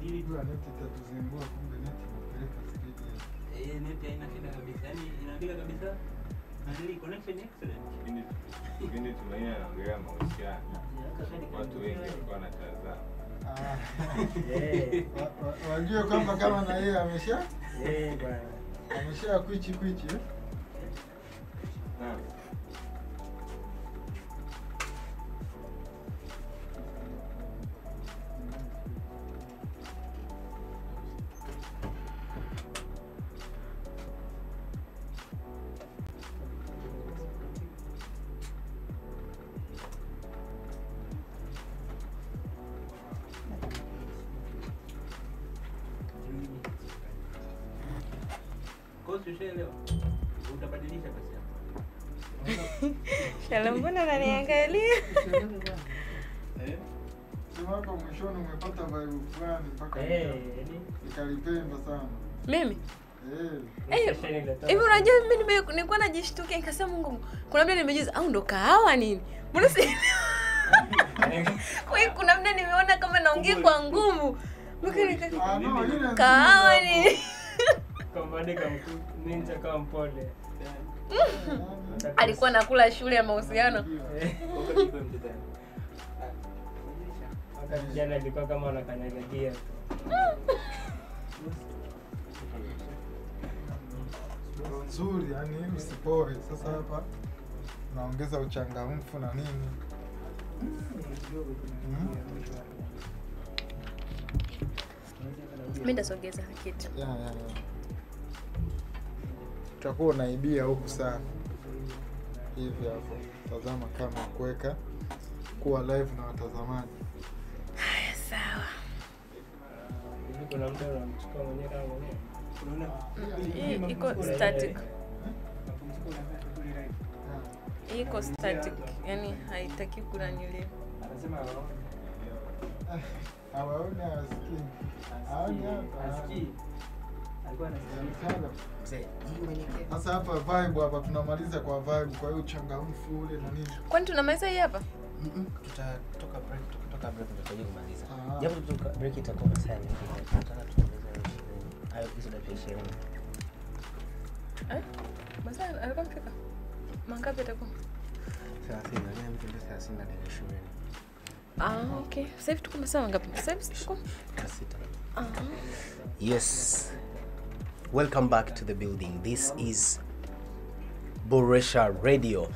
Unajua neti itatusumbua kumbe neti inapeleka speed. Neti haina shida kabisa. Yaani inaandika kabisa. Na ile connection excellent. Kipindi tunaina naongelea mahusiano. Watu wengi walikuwa wanatazama. Wajue kwamba kama na yeye amesha bwana. amesha kwichi. Naam. Ushaelewa? Utabadilisha basi hapo. Shala, mbona unaniangalia? Sema hapo mwishoni umepata vibe fulani mpaka nikalipenda sana. Mimi? Hivi unajua mimi nilikuwa najishtukia nikasema Mungu, kuna muda nimejiuliza au ndo kahawa nini? Mbona si kwa hiyo kuna muda nimeona kama naongea kwa nguvu. Kahawa nini? Kambadika ninja kama mpole. Alikuwa nakula shule ya mahusiano. Jana ilikuwa kama anakanyaga gia tu. Nzuri, yani usipoe. Sasa hapa naongeza uchangamfu na nini. Mimi ndasogeza kitu. Yeah. Utakuwa unaibia huku sana. Hivi hapo. Tazama kama kuweka kuwa live na watazamaji. Haya, sawa. Kuna mtu anamchukua mwenyewe kama mwenyewe. Hii iko static. Iko static. Yaani haitaki kunaniliwa. Anasema hawaoni hawasikii. Haoni hawasikii. Alikuwa anasikia. Sasa hapa vibe hapa tunamaliza kwa vibe, kwa hiyo uchangamfu ule na nini. Kwani tunamaliza hii hapa? Tutatoka break, tutakuja kumaliza. Japo tutoka break itakuwa saa nyingi. Tunataka tumalize hayo hizo dakika 20. Masa alikuwa mfika. Mangapi atakuwa? 30, na mtu ndio 30 na dakika 20. Okay. Sasa hivi tuko masaa ngapi? Sasa hivi tuko 6. Yes. Welcome back to the building. This is Boresha Radio.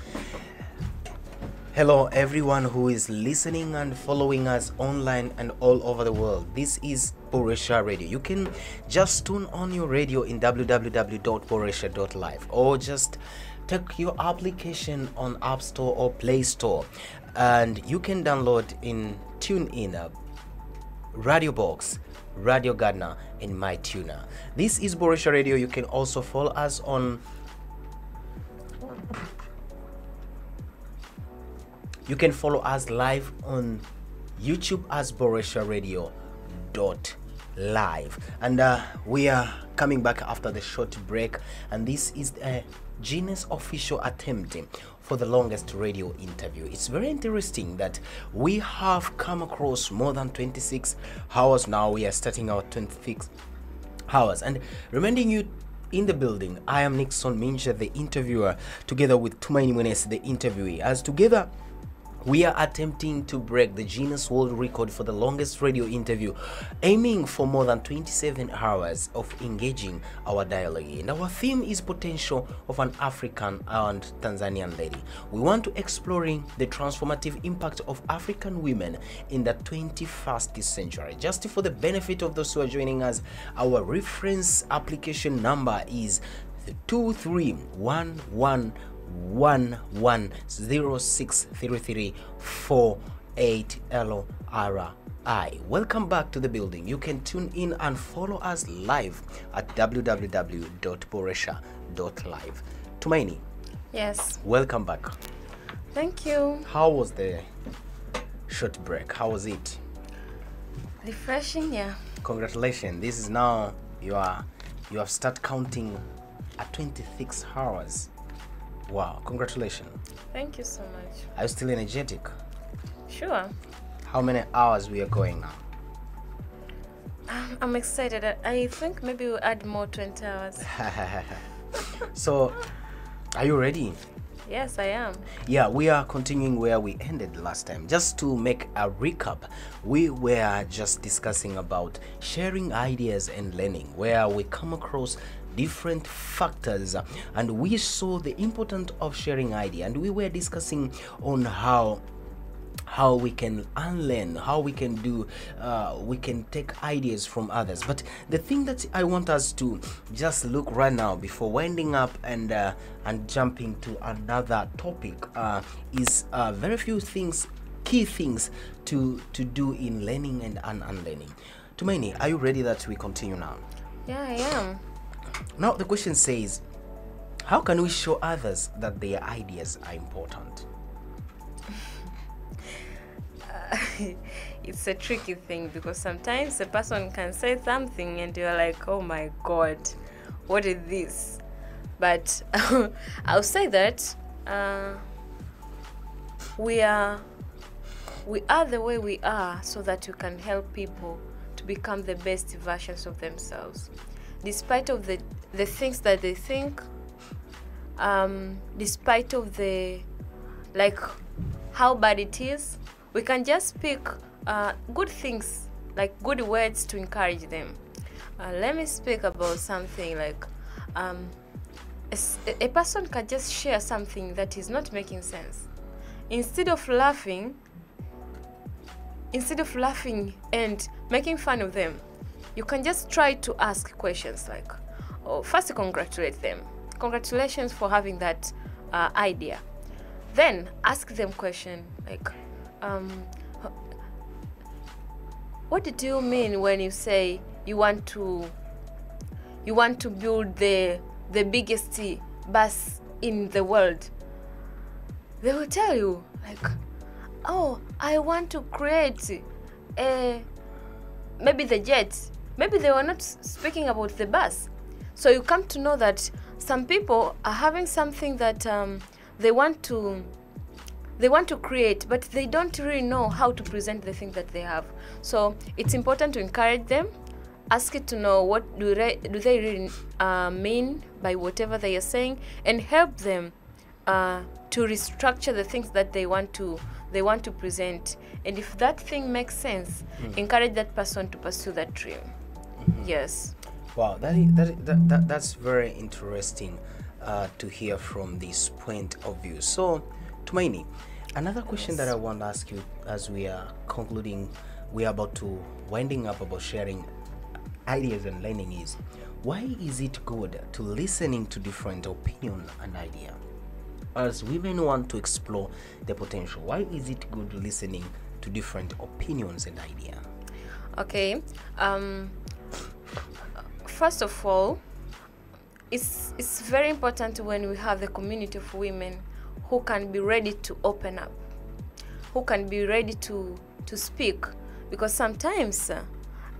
Hello everyone who is listening and following us online and all over the world. This is Boresha Radio. You can just tune on your radio in www.boresha.live or just take your application on App Store or Play Store and you can download in TuneIn, Radio Box, Radio Gardener, and MyTuner. This is Boresha Radio. You can also follow us on live on YouTube as Boresha Radio .live, and we are coming back after the short break, and this is a Genius official attempt for the longest radio interview. It's very interesting that we have come across more than 26 hours now. We are starting our 26 hours, and reminding you, in the building, I am Nixon Minja, the interviewer, together with Tumaini Mwenes, the interviewee. As together, we are attempting to break the Guinness World Record for the longest radio interview, aiming for more than 27 hours of engaging our dialogue. And our theme is potential of an African and Tanzanian lady. We want to exploring the transformative impact of African women in the 21st century. Just for the benefit of those who are joining us, our reference application number is 2311063348LRI. Welcome back to the building. You can tune in and follow us live at www.boresha.live. Tumaini. Yes. Welcome back. Thank you. How was the short break. How was it? Refreshing, yeah. Congratulations. This is now you have start counting at 26 hours. Wow, congratulations. Thank you so much. Are you still energetic? Sure. How many hours we are going now? I'm excited. I think maybe we'll add more 20 hours. So, are you ready? Yes, I am. Yeah, we are continuing where we ended last time. Just to make a recap, we were just discussing about sharing ideas and learning, where we come across different factors and we saw the importance of sharing idea, and we were discussing on how we can unlearn, how we can do we can take ideas from others. But the thing that I want us to just look right now before winding up and jumping to another topic is very few things, key things to do in learning and unlearning. Tumaini, are you ready that we continue now? Yeah, I am. Now the question says, how can we show others that their ideas are important? It's a tricky thing because sometimes a person can say something and you're like, oh my god, what is this? But I'll say that we are the way we are so that you can help people to become the best versions of themselves, despite of the things that they think, despite of the like how bad it is. We can just speak good things, like good words to encourage them. Let me speak about something like a person can just share something that is not making sense. Instead of laughing and making fun of them, you can just try to ask questions like, oh, first congratulate them. Congratulations for having that idea. Then ask them question like, what did you mean when you say you want to build the biggest bus in the world? They will tell you like, oh, I want to create maybe the jet. Maybe they were not speaking about the bus. So you come to know that some people are having something that they want to create, but they don't really know how to present the thing that they have. So it's important to encourage them, ask it to know what do they really mean by whatever they are saying, and help them to restructure the things that they want to present. And if that thing makes sense, encourage that person to pursue that dream. Yes. Wow, that's very interesting to hear from this point of view. So, Tumaini, another question that I want to ask you as we are concluding, we are about to winding up about sharing ideas and learning is, why is it good to listening to different opinion and idea? As women want to explore the potential, why is it good listening to different opinions and idea? Okay. First of all, it's very important when we have the community of women who can be ready to open up, who can be ready to speak, because sometimes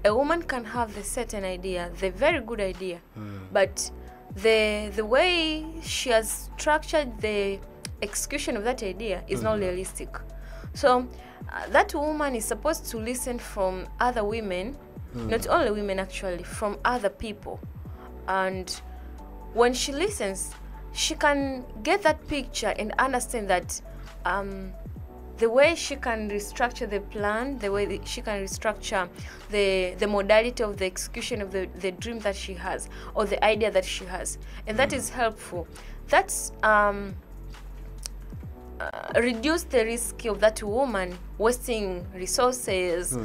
a woman can have the certain idea, the very good idea, but the way she has structured the execution of that idea is not realistic. So that woman is supposed to listen from other women, not only women actually, from other people, and when she listens, she can get that picture and understand that the way she can restructure the plan, the way she can restructure the modality of the execution of the dream that she has, or the idea that she has, and that is helpful. That's reduce the risk of that woman wasting resources,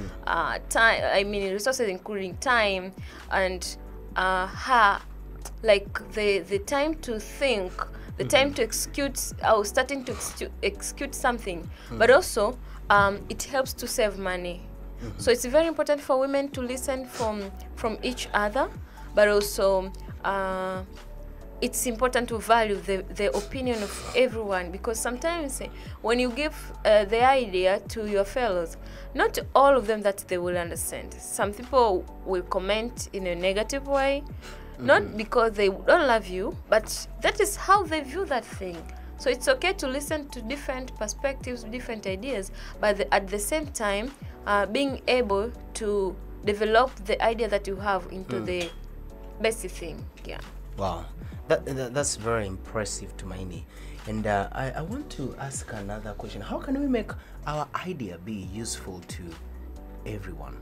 time. I mean, resources including time and her, like the time to think, the time to execute, or starting to execute something, but also it helps to save money. So it's very important for women to listen from each other, but also it's important to value the opinion of everyone, because sometimes when you give the idea to your fellows, not all of them that they will understand. Some people will comment in a negative way, not because they don't love you, but that is how they view that thing. So it's okay to listen to different perspectives, different ideas, but at the same time, being able to develop the idea that you have into the best thing. Yeah. Wow, that's very impressive, Tumaini. And I want to ask another question. How can we make our idea be useful to everyone?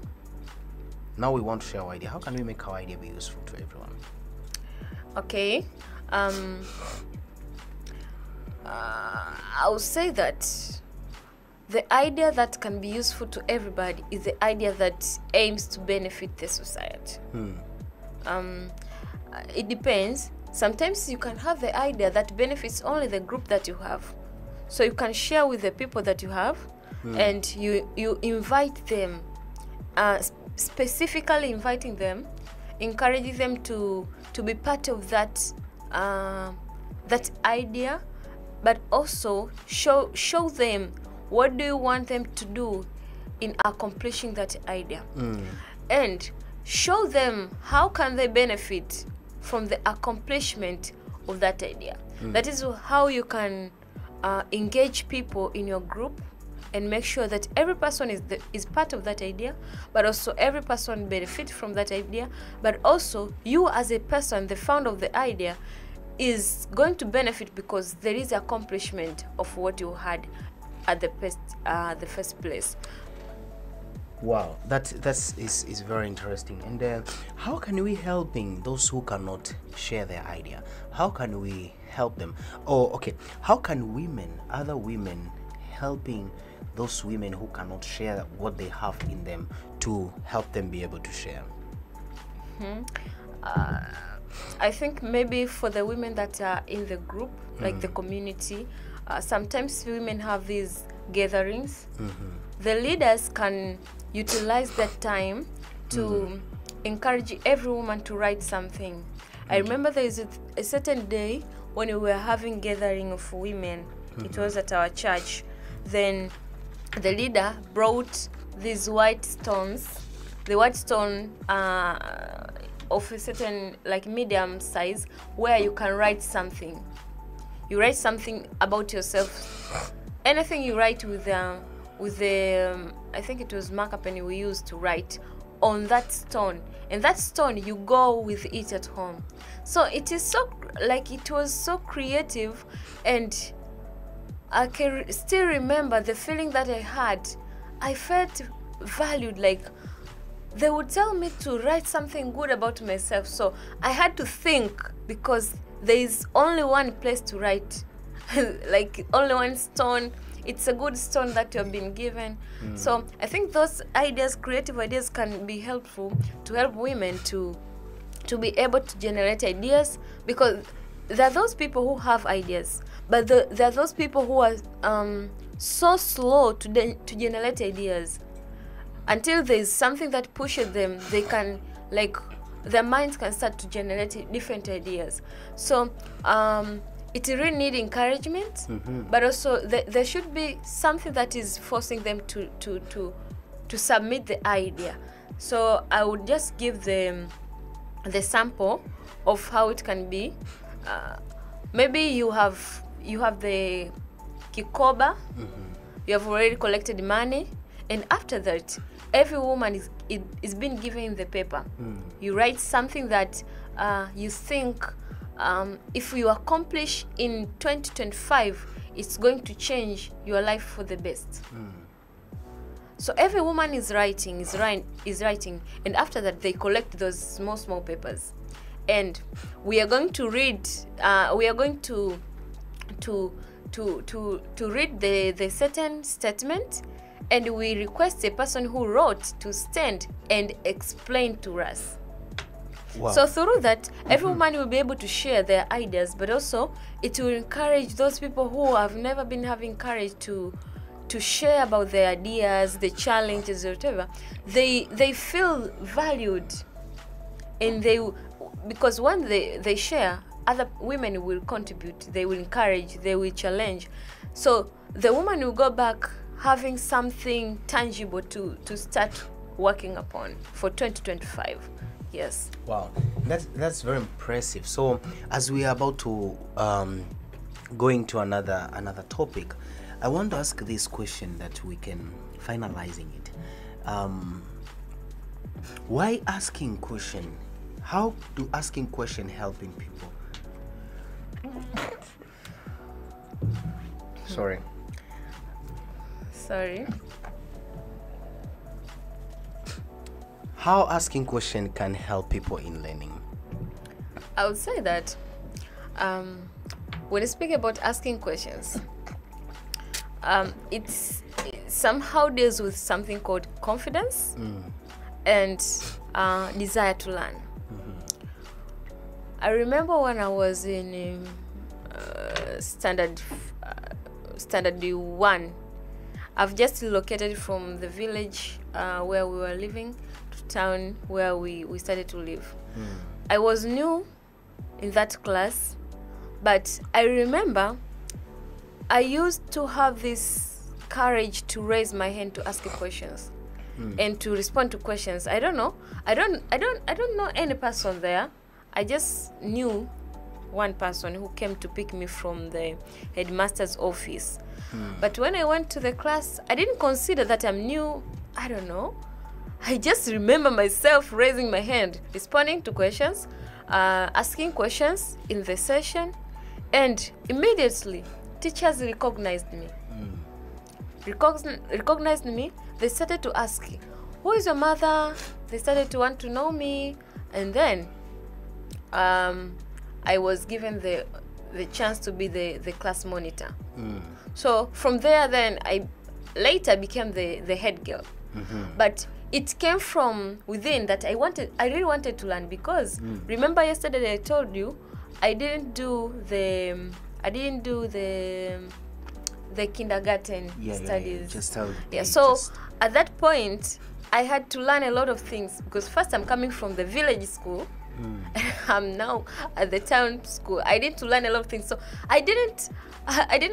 Now we want to share our idea. How can we make our idea be useful to everyone? Okay. I'll say that the idea that can be useful to everybody is the idea that aims to benefit the society. It depends. Sometimes you can have the idea that benefits only the group that you have. So you can share with the people that you have, and you invite them, specifically inviting them, encouraging them to be part of that that idea, but also show them what do you want them to do in accomplishing that idea, and show them how can they benefit from the accomplishment of that idea. That is how you can engage people in your group and make sure that every person is part of that idea, but also every person benefits from that idea, but also you as a person, the founder of the idea, is going to benefit because there is accomplishment of what you had at the first place. Wow, that is very interesting. And how can we helping those who cannot share their idea? How can we help them? Oh, okay. How can other women, helping those women who cannot share what they have in them to help them be able to share? I think maybe for the women that are in the group, like the community, sometimes women have these gatherings. The leaders can utilize that time to encourage every woman to write something. I remember there is a certain day when we were having gathering of women. It was at our church. Then the leader brought these white stones, the white stone of a certain like medium size, where you can write something. You write something about yourself. Anything you write with the I think it was marker pen we used to write on that stone, and that stone you go with it at home. So it is so like it was so creative, and I can still remember the feeling that I had. I felt valued, like they would tell me to write something good about myself, so I had to think, because there is only one place to write like only one stone. It's a good stone that you have been given. So I think those ideas, creative ideas, can be helpful to help women to be able to generate ideas, because there are those people who have ideas, but there are those people who are so slow to generate ideas. Until there is something that pushes them, they can, like, their minds can start to generate different ideas. So it really needs encouragement, but also there should be something that is forcing them to submit the idea. So I would just give them the sample of how it can be. Maybe you have the kikoba, you have already collected money, and after that, every woman is being given the paper. You write something that you think, if you accomplish in 2025, it's going to change your life for the best. So every woman is writing, and after that they collect those small papers, and we are going to read. We are going to read the certain statement, and we request a person who wrote to stand and explain to us. Wow. So through that, every woman will be able to share their ideas, but also it will encourage those people who have never been having courage to share about their ideas, the challenges, or whatever. They feel valued, and because when they share, other women will contribute, they will encourage, they will challenge. So the woman will go back having something tangible to start working upon for 2025. Yes. Wow, that's very impressive. So as we are about to go into another topic, I want to ask this question that we can finalizing it. Why asking question? How do asking question helping people? Sorry. How asking question can help people in learning? I would say that when you speak about asking questions, it somehow deals with something called confidence and desire to learn. I remember when I was in standard 1, I've just relocated from the village where we were living to town where we started to live. I was new in that class, but I remember I used to have this courage to raise my hand to ask questions and to respond to questions. I don't know any person there. I just knew one person who came to pick me from the headmaster's office. But when I went to the class, I didn't consider that I'm new. I don't know. I just remember myself raising my hand, responding to questions, asking questions in the session, and immediately teachers recognized me. Recognized me. They started to ask, "Who is your mother?" They started to want to know me, and then I was given the chance to be the class monitor. So from there, then I later became the head girl. But it came from within that I really wanted to learn, because remember yesterday I told you I didn't do the kindergarten studies. So at that point I had to learn a lot of things, because first I'm coming from the village school. I'm now at the town school. I need to learn a lot of things, so I didn't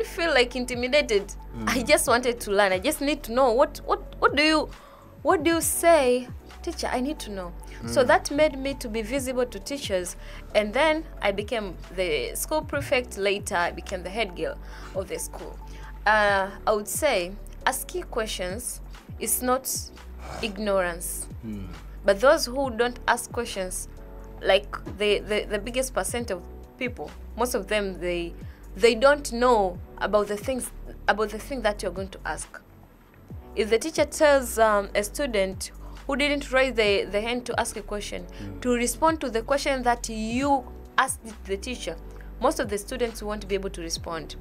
feel like intimidated. I just wanted to learn. I just need to know what do you say, teacher? I need to know. So that made me to be visible to teachers, and then I became the school prefect. Later I became the head girl of the school. I would say asking questions is not ignorance, but those who don't ask questions, like the biggest percent of people, most of them, they don't know about the thing that you're going to ask. If the teacher tells a student who didn't raise the hand to ask a question to respond to the question that you asked the teacher, most of the students won't be able to respond.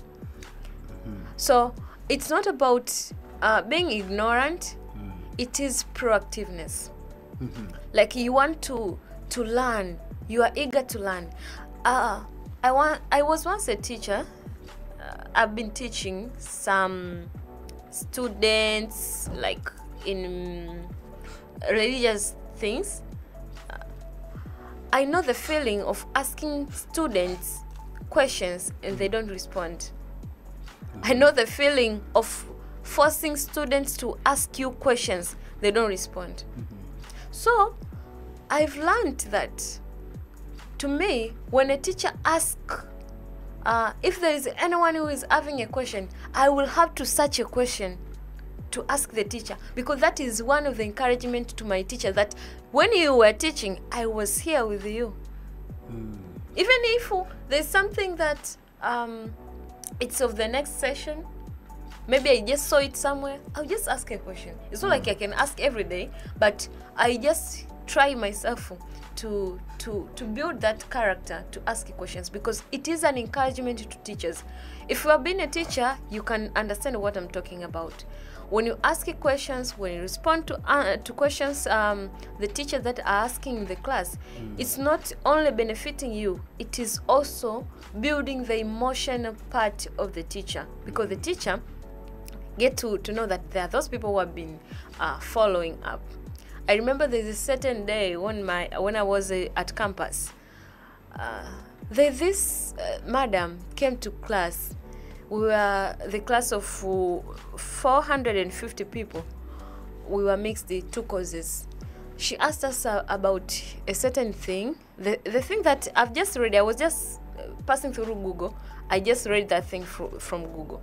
So it's not about being ignorant, it is proactiveness. Like you want to learn, you are eager to learn. I was once a teacher. I've been teaching some students like in religious things. I know the feeling of asking students questions and they don't respond. I know the feeling of forcing students to ask you questions, they don't respond. So I've learned that, to me, when a teacher asks, if there is anyone who is having a question, I will have to search a question to ask the teacher, because that is one of the encouragement to my teacher, that when you were teaching, I was here with you. Even if there's something that it's of the next session, maybe I just saw it somewhere, I'll just ask a question. It's not like I can ask every day, but I just try myself to build that character to ask questions, because it is an encouragement to teachers. If you have been a teacher, you can understand what I'm talking about. When you ask questions, when you respond to questions, the teachers that are asking in the class, it's not only benefiting you, it is also building the emotional part of the teacher, because the teacher get to know that there are those people who have been following up. I remember there's a certain day when I was at campus. this madam came to class. We were the class of 450 people. We were mixed the two courses. She asked us about a certain thing. The thing that I've just read, I was just passing through Google. I just read that thing from Google.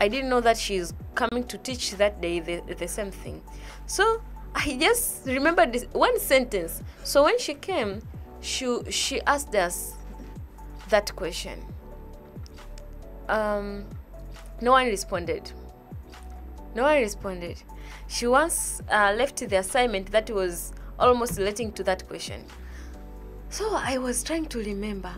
I didn't know that she's coming to teach that day the same thing. So I just remembered this one sentence. So when she came, she asked us that question. No one responded. She once left the assignment that was almost relating to that question. So I was trying to remember,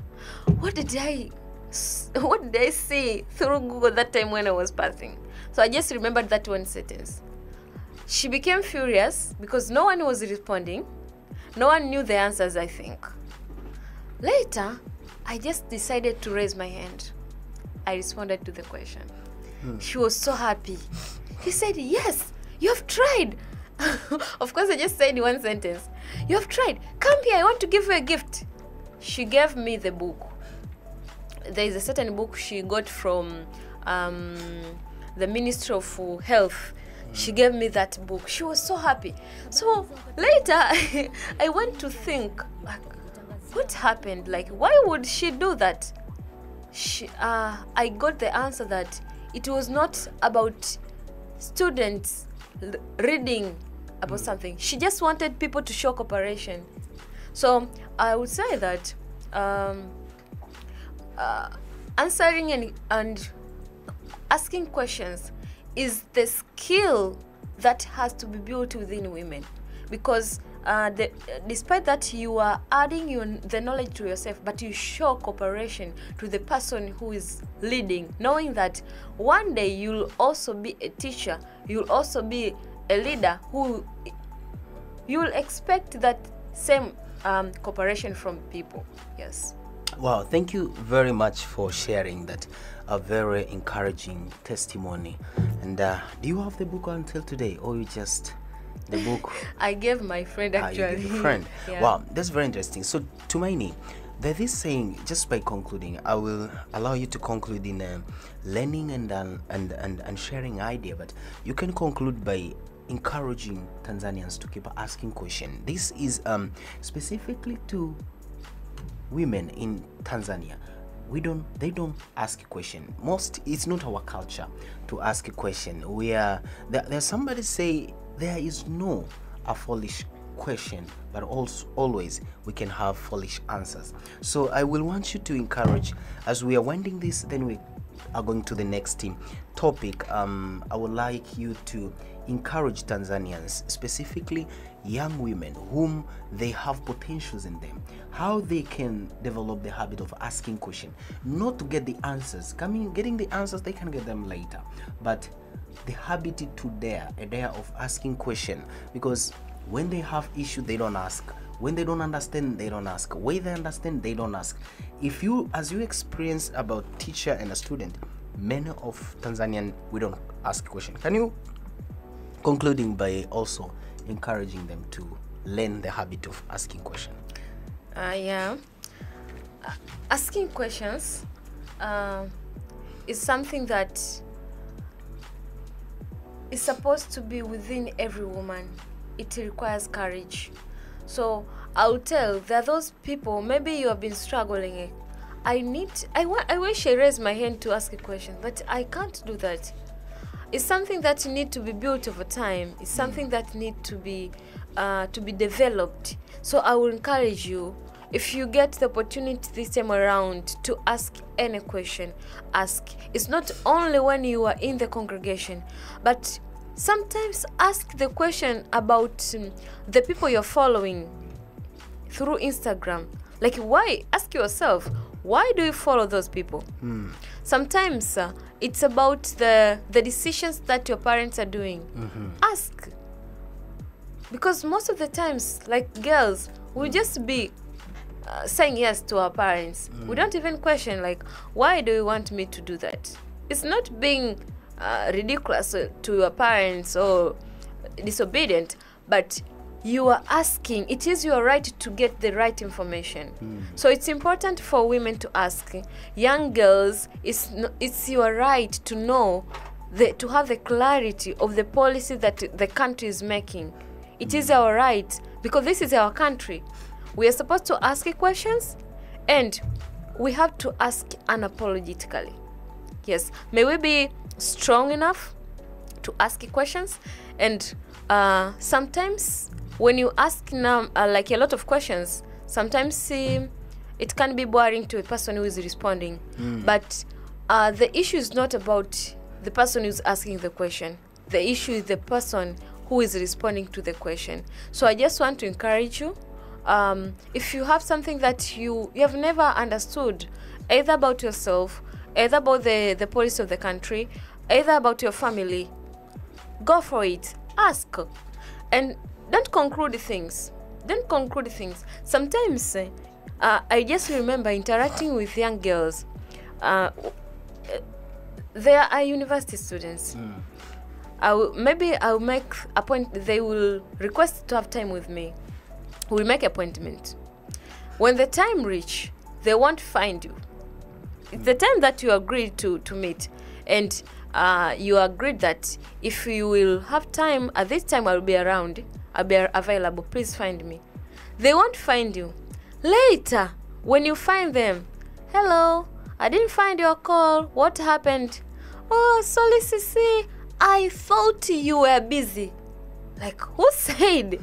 what did I see through Google that time when I was passing? So I just remembered that one sentence. She became furious because no one was responding. No one knew the answers, I think. Later, I just decided to raise my hand. I responded to the question. She was so happy. She said, yes, you have tried. Of course, I just said one sentence. You have tried. Come here, I want to give you a gift. She gave me the book. There is a certain book she got from the Ministry of Health. She gave me that book. She was so happy. So later, I went to think, like, what happened? Like, why would she do that? I got the answer that it was not about students reading about something. She just wanted people to show cooperation. So I would say that answering and asking questions is the skill that has to be built within women, because despite that you are adding the knowledge to yourself, but you show cooperation to the person who is leading, knowing that one day you'll also be a teacher, you'll also be a leader who you'll expect that same cooperation from people. Yes. Wow, thank you very much for sharing that a very encouraging testimony. And do you have the book until today, or you just the book? I gave my friend actually. You gave a friend. Yeah. Wow, that's very interesting. So Tumaini, there's this saying, just by concluding, I will allow you to conclude in learning and sharing idea, but you can conclude by encouraging Tanzanians to keep asking questions. This is specifically to women in Tanzania. They don't ask a question. It's not our culture to ask a question. There's somebody say there is no a foolish question, but also always we can have foolish answers. So I will want you to encourage, as we are winding this, then we are going to the next topic. I would like you to encourage Tanzanians, specifically young women whom they have potentials in them, how they can develop the habit of asking questions, not to get the answers. Getting the answers, they can get them later, but the habit to dare of asking questions, because when they have issue, they don't ask. When they don't understand, they don't ask. When they understand, they don't ask. As you experience about teacher and a student, many of Tanzanian, we don't ask question. Can you concluding by also encouraging them to learn the habit of asking questions? Yeah. Asking questions is something that is supposed to be within every woman. It requires courage. So I'll tell, there are those people, maybe you have been struggling. I wish I raised my hand to ask a question, but I can't do that. It's something that need to be built over time. It's something that need to be developed. So I will encourage you, if you get the opportunity this time around to ask any question, ask. It's not only when you are in the congregation, but sometimes ask the question about the people you're following through Instagram. Like, why? Ask yourself, why do you follow those people? Sometimes it's about the decisions that your parents are doing. Ask. Because most of the times, like girls, we just be saying yes to our parents. We don't even question, like, why do you want me to do that? It's not being ridiculous to your parents or disobedient, but you are asking, it is your right to get the right information. So it's important for women to ask. Young girls, it's your right to know, to have the clarity of the policy that the country is making. It is our right, because this is our country. We are supposed to ask questions, and we have to ask unapologetically. Yes, may we be strong enough to ask questions. And sometimes when you ask now like a lot of questions, sometimes it can be boring to a person who is responding. But the issue is not about the person who's asking the question. The issue is the person who is responding to the question. So I just want to encourage you, if you have something that you have never understood, either about yourself, either about the policy of the country, either about your family, go for it. Ask. And don't conclude things. Don't conclude things. Sometimes I just remember interacting with young girls. They are university students. Maybe I'll make a point. They will request to have time with me. We'll make appointment. When the time reach, they won't find you. It's the time that you agreed to meet, and you agreed that if you will have time at this time, I'll be around, I'll be available, please find me. They won't find you. Later, when you find them, hello, I didn't find your call, what happened? Oh, sorry, Sisi, I thought you were busy. Like, who said?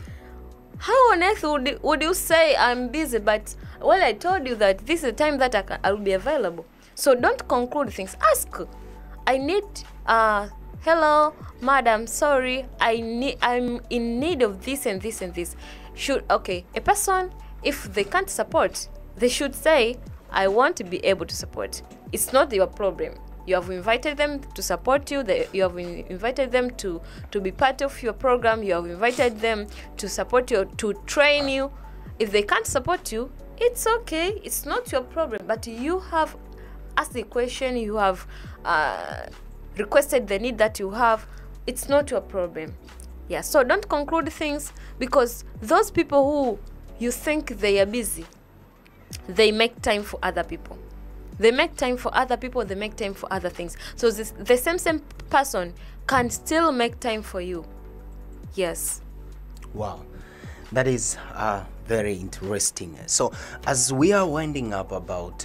How on earth would you say I'm busy, but well, I told you that this is the time that I'll be available. So don't conclude things. Ask. I need, hello, madam, sorry, I'm in need of this and this and this. Okay, a person, if they can't support, they should say, I want to be able to support. It's not your problem. You have invited them to support you. You have invited them to be part of your program. You have invited them to support you, to train you. If they can't support you, it's okay. It's not your problem. But you have asked the question. You have requested the need that you have. It's not your problem. Yeah, so don't conclude things, because those people who you think they are busy, they make time for other people. They make time for other people, they make time for other things. So the same person can still make time for you. Yes. Wow. That is very interesting. So as we are winding up about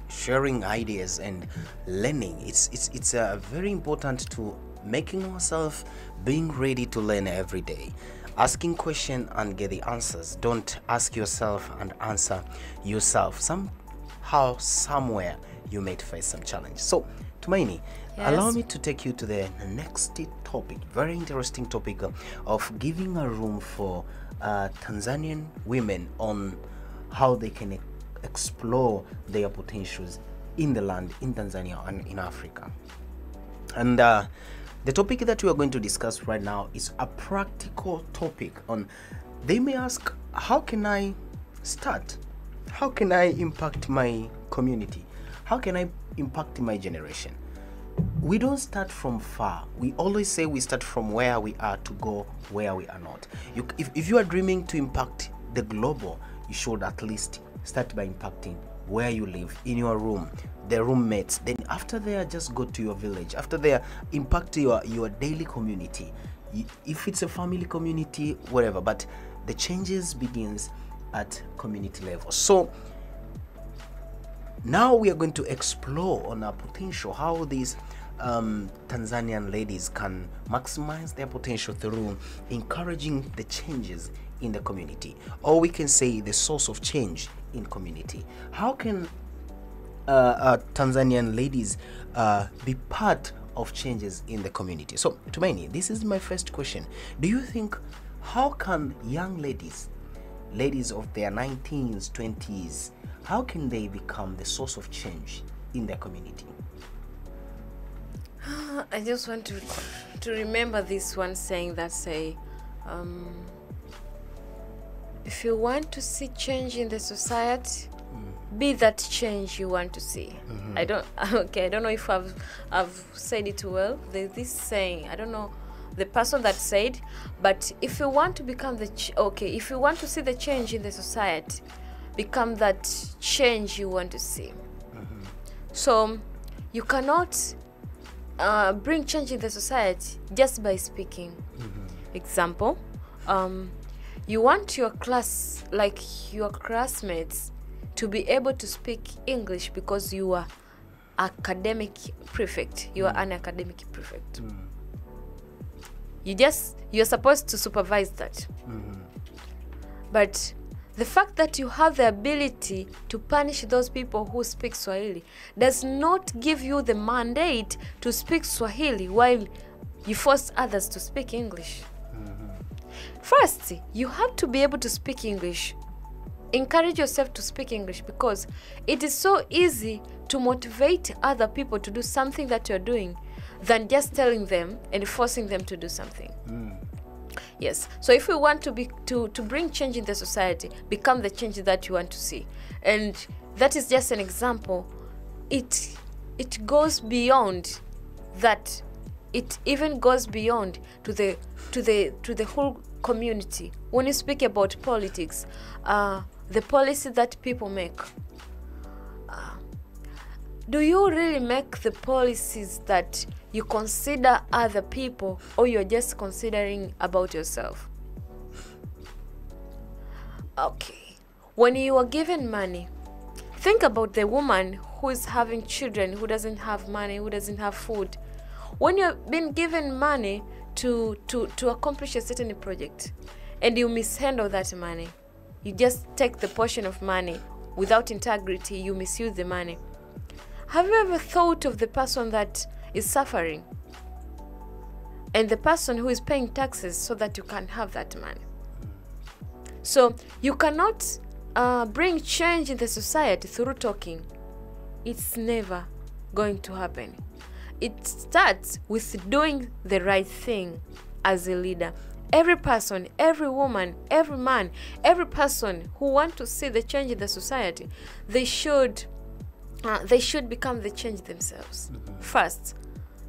sharing ideas and learning, it's very important to making ourselves being ready to learn every day. Asking question and get the answers. Don't ask yourself and answer yourself. Somehow, somewhere, you may face some challenge. So, Tumaini, yes, allow me to take you to the next topic, very interesting topic of giving a room for Tanzanian women on how they can explore their potentials in the land, in Tanzania and in Africa. And the topic that we are going to discuss right now is a practical topic on, they may ask, how can I start? How can I impact my community? How can I impact my generation? We don't start from far. We always say we start from where we are to go where we are not. If you are dreaming to impact the global, you should at least start by impacting where you live, in your room, the roommates. Then after there, just go to your village. After there, impact your daily community. If it's a family community, whatever. But the changes begins at community level. So now we are going to explore on our potential, how these Tanzanian ladies can maximize their potential through encouraging the changes in the community, or we can say the source of change in community. How can Tanzanian ladies be part of changes in the community? So, Tumaini, this is my first question. Do you think, how can young ladies of their 19s, 20s, how can they become the source of change in their community? I just want to remember this one saying that if you want to see change in the society, be that change you want to see. I don't know if I've said it well. There's this saying, I don't know, the person that said, but if you want to become if you want to see the change in the society, become that change you want to see. So you cannot bring change in the society just by speaking. Example, you want your class, like your classmates, to be able to speak English because you are academic prefect. You are an academic prefect. You're supposed to supervise that. But the fact that you have the ability to punish those people who speak Swahili does not give you the mandate to speak Swahili while you force others to speak English. First, you have to be able to speak English. Encourage yourself to speak English, because it is so easy to motivate other people to do something that you're doing than just telling them and forcing them to do something. Yes. So if we want to bring change in the society, become the change that you want to see. And that is just an example. It goes beyond that. It even goes beyond to the whole community. When you speak about politics, the policy that people make, do you really make the policies that you consider other people, or you're just considering about yourself? Okay. When you are given money, think about the woman who is having children, who doesn't have money, who doesn't have food. When you've been given money to accomplish a certain project, and you mishandle that money, you just take the portion of money without integrity, you misuse the money. Have you ever thought of the person that is suffering and the person who is paying taxes so that you can have that money? So you cannot bring change in the society through talking. It's never going to happen. It starts with doing the right thing as a leader. Every person, every woman, every man, every person who want to see the change in the society, they should become the change themselves. First,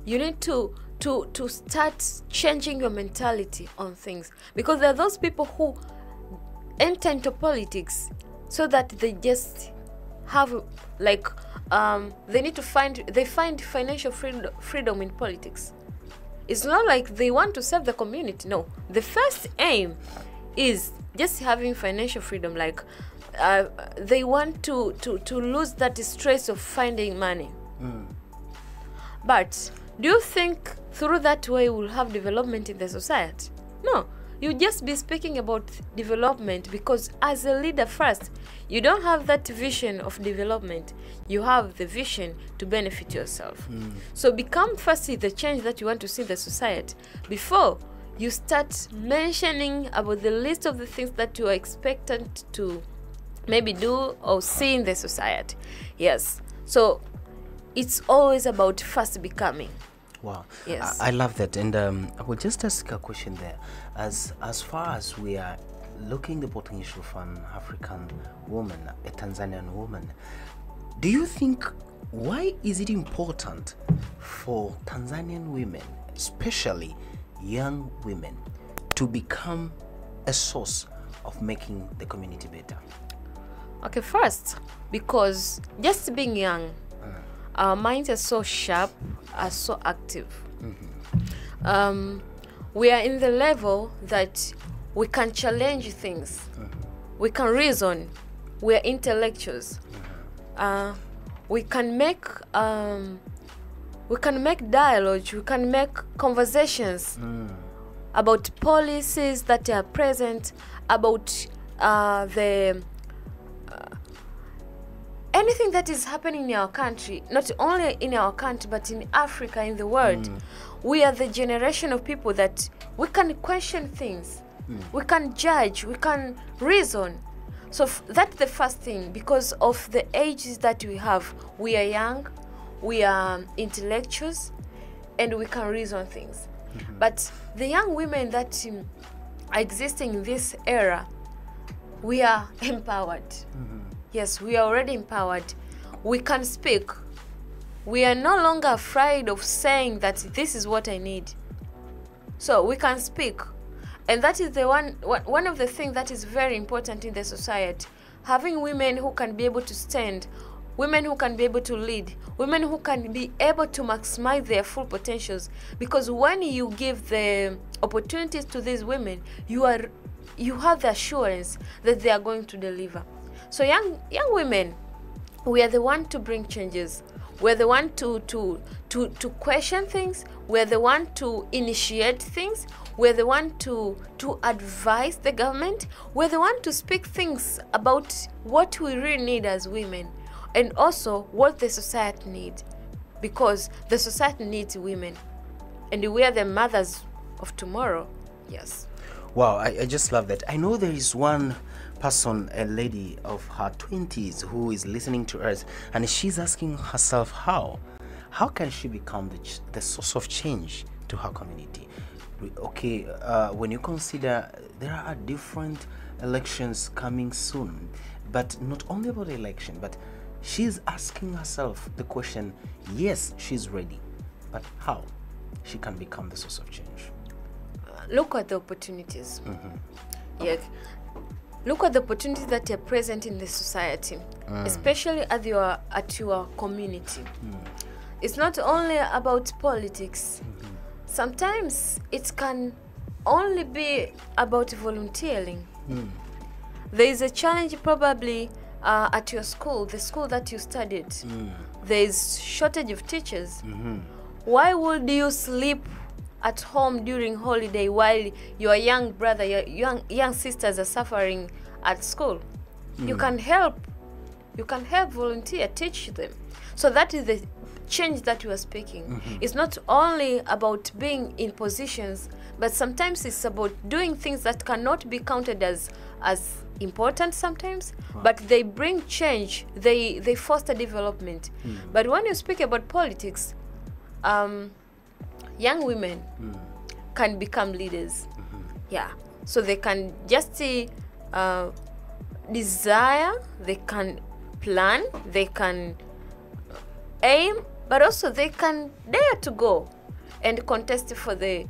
you need to start changing your mentality on things, because there are those people who enter into politics so that they just have they find financial freedom in politics. It's not like they want to serve the community. No, the first aim is just having financial freedom. Like they want to lose that stress of finding money. But do you think through that way we'll have development in the society? No, you just be speaking about development because as a leader first, you don't have that vision of development. You have the vision to benefit yourself. So become firstly the change that you want to see in the society before you start mentioning about the list of the things that you are expected to maybe do or see in the society. Yes. So it's always about first becoming. Wow. Yes. I love that. And I will just ask a question there. As far as we are looking the potential of an African woman, a Tanzanian woman, do you think, why is it important for Tanzanian women, especially young women, to become a source of making the community better? Okay, first, because just being young, our minds are so sharp, are so active. We are in the level that we can challenge things. We can reason. We are intellectuals. We can make dialogue. We can make conversations about policies that are present, about anything that is happening in our country, not only in our country, but in Africa, in the world. We are the generation of people that we can question things. We can judge, we can reason. So that's the first thing, because of the ages that we have. We are young, we are intellectuals, and we can reason things. But the young women that are existing in this era, we are empowered. Yes, we are already empowered. We can speak. We are no longer afraid of saying that this is what I need. So we can speak. And that is the one of the things that is very important in the society. Having women who can be able to stand, women who can be able to lead, women who can be able to maximize their full potentials. Because when you give the opportunities to these women, you have the assurance that they are going to deliver. So young women, we are the one to bring changes. We're the one to question things. We're the one to initiate things. We're the one to advise the government. We're the one to speak things about what we really need as women, and also what the society needs, because the society needs women, and we are the mothers of tomorrow. Yes. Wow, I just love that. I know there is one person, a lady of her 20s, who is listening to us, and she's asking herself how can she become the source of change to her community. Okay, when you consider there are different elections coming soon, but not only about the election, but she's asking herself the question, yes, she's ready, but how she can become the source of change. Look at the opportunities. Yeah. Look at the opportunities that are present in the society, especially at your community. It's not only about politics. Sometimes it can only be about volunteering. There is a challenge probably at your school, the school that you studied. There is shortage of teachers. Why would you sleep at home during holiday while your young brother, your young sisters are suffering at school? You can help. You can help, volunteer, teach them. So that is the change that we are speaking. It's not only about being in positions, but sometimes it's about doing things that cannot be counted as important sometimes, but they bring change, they foster development. But when you speak about politics, young women can become leaders. Yeah, so they can just desire, they can plan, they can aim, but also they can dare to go and contest for the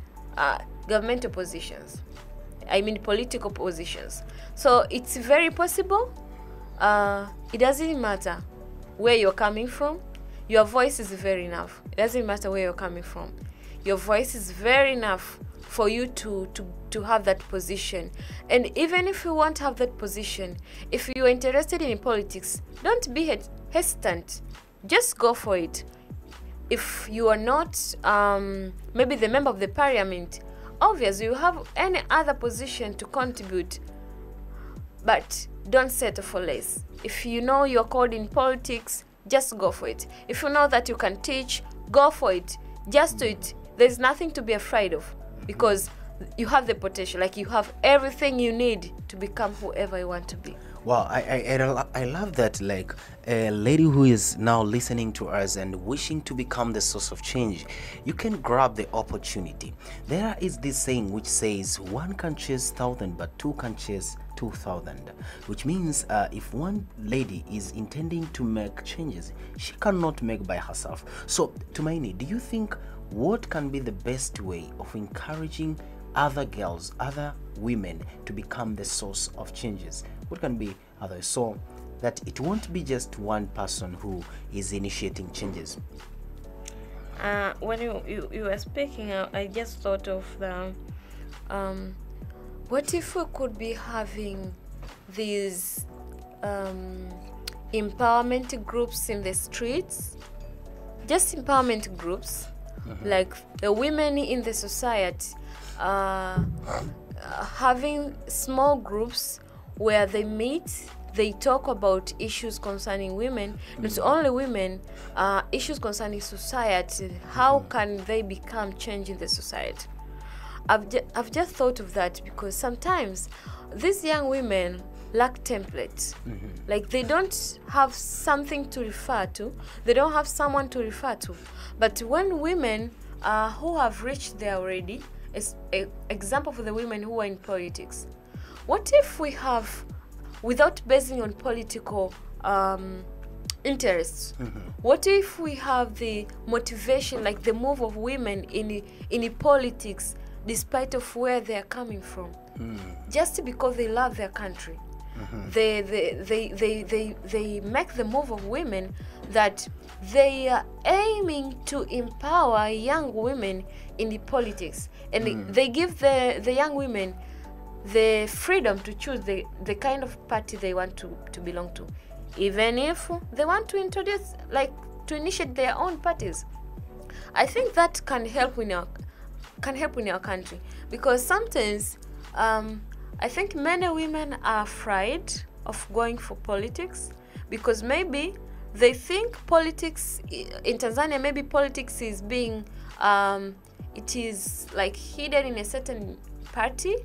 governmental positions. I mean political positions. So it's very possible. It doesn't matter where you're coming from. Your voice is very enough. It doesn't matter where you're coming from. Your voice is very enough for you to have that position. And even if you want to have that position, if you're interested in politics, don't be hesitant. Just go for it. If you are not maybe the member of the parliament, obviously you have any other position to contribute, but don't settle for less. If you know you're called in politics, just go for it. If you know that you can teach, go for it. Just do it. There's nothing to be afraid of, because you have the potential, like you have everything you need to become whoever you want to be. Wow, I love that, like a lady who is now listening to us and wishing to become the source of change, you can grab the opportunity. There is this saying which says one can chase 1,000 but two can chase 2,000, which means if one lady is intending to make changes, she cannot make by herself. So Tumaini, do you think what can be the best way of encouraging other girls, other women to become the source of changes? What can be others, so that it won't be just one person who is initiating changes? When you were speaking, I just thought of the what if we could be having these empowerment groups in the streets, just empowerment groups, like the women in the society, having small groups where they meet, they talk about issues concerning women, not only women, issues concerning society. How can they become change in the society? I've just thought of that because sometimes these young women lack templates. Like they don't have something to refer to, they don't have someone to refer to. But when women who have reached there already, example for the women who are in politics, what if we have, without basing on political interests, what if we have the motivation, like the move of women in politics, despite of where they are coming from, just because they love their country. They make the move of women that they are aiming to empower young women in the politics, and they give the young women the freedom to choose the kind of party they want to belong to, even if they want to introduce, like, to initiate their own parties. I think that can help in our country, because sometimes I think many women are afraid of going for politics, because maybe they think politics in Tanzania, maybe politics is being it is like hidden in a certain party.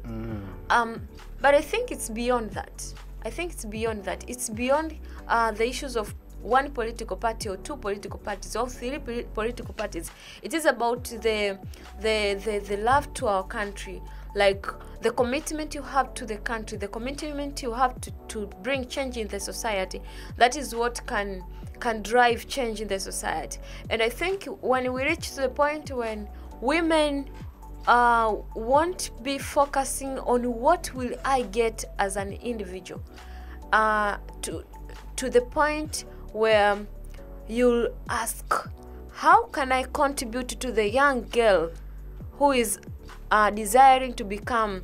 But I think it's beyond that. It's beyond the issues of one political party or two political parties or three political parties. It is about the love to our country, like the commitment you have to the country, the commitment you have to bring change in the society. That is what can drive change in the society. And I think when we reach to the point when women won't be focusing on what will I get as an individual, to the point where you'll ask, how can I contribute to the young girl who is desiring to become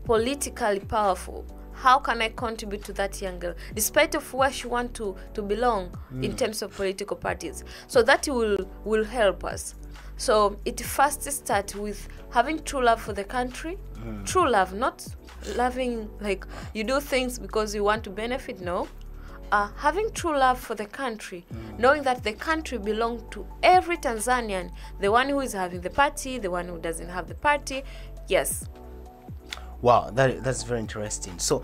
politically powerful? How can I contribute to that young girl, despite of where she want to belong in terms of political parties? So that will help us. So it first starts with having true love for the country. True love, not loving like you do things because you want to benefit, no. Having true love for the country, knowing that the country belongs to every Tanzanian, the one who is having the party, the one who doesn't have the party. Yes. Wow, that's very interesting. So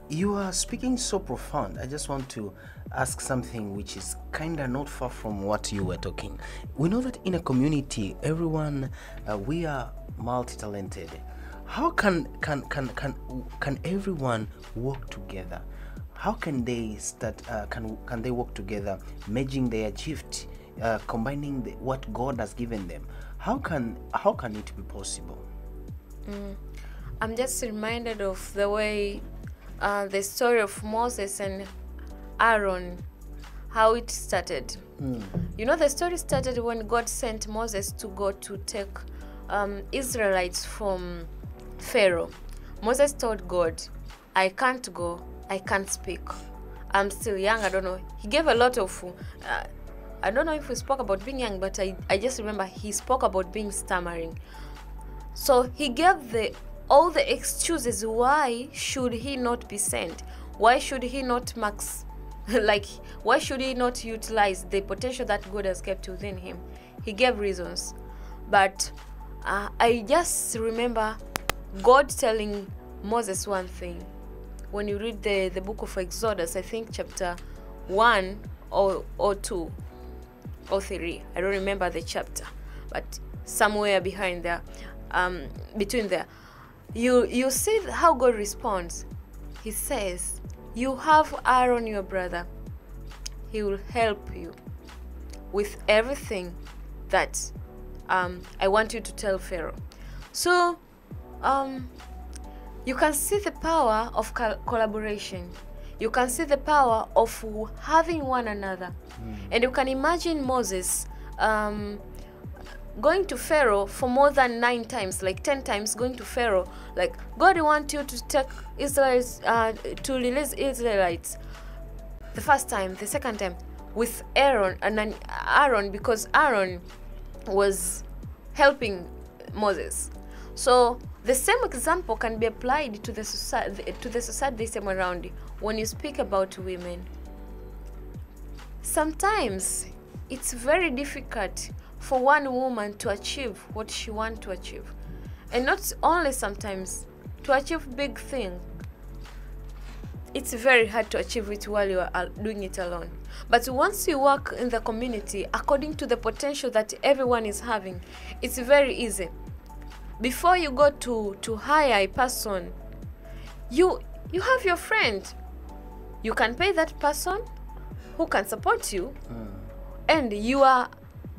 you are speaking so profound. I just want to ask something which is kind of not far from what you were talking. We know that in a community, everyone, we are multi-talented. How can everyone work together? How can they start? Can they work together, merging their gift, combining what God has given them? How can it be possible? I'm just reminded of the way the story of Moses and Aaron, how it started. You know, the story started when God sent Moses to go to take Israelites from Pharaoh. Moses told God, I can't go, I can't speak, I'm still young, I don't know. He gave a lot of I don't know if we spoke about being young, but I just remember he spoke about being stammering. So he gave all the excuses why should he not be sent, why should he not why should he not utilize the potential that God has kept within him. He gave reasons, but I just remember God telling Moses one thing. When you read the book of Exodus, I think chapter 1 or 2 or 3, I don't remember the chapter, but somewhere behind there, between there, you see how God responds. He says, you have Aaron your brother, he will help you with everything that I want you to tell Pharaoh. So you can see the power of collaboration. You can see the power of having one another. And you can imagine Moses going to Pharaoh for more than 9 times, like 10 times going to Pharaoh, like, God wants you to take Israelites, to release Israelites. The first time, the second time, with Aaron, and then Aaron, because Aaron was helping Moses. So the same example can be applied to the society this time around. When you speak about women, sometimes it's very difficult for one woman to achieve what she wants to achieve, and not only sometimes to achieve big things. It's very hard to achieve it while you are doing it alone. But once you work in the community according to the potential that everyone is having, it's very easy. Before you go to hire a person, you have your friend. You can pay that person who can support you, and you are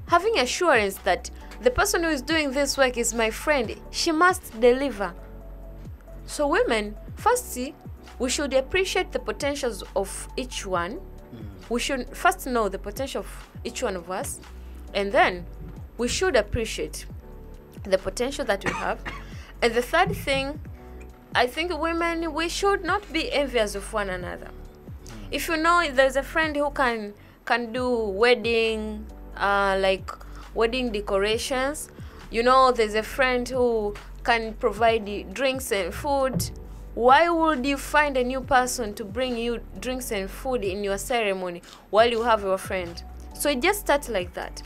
having assurance that the person who is doing this work is my friend. She must deliver. So women, firstly, we should appreciate the potentials of each one. We should first know the potential of each one of us, and then we should appreciate the potential that we have. And the third thing, I think women, we should not be envious of one another. If you know there's a friend who can do wedding, like wedding decorations, you know there's a friend who can provide drinks and food, why would you find a new person to bring you drinks and food in your ceremony while you have your friend? So it just starts like that.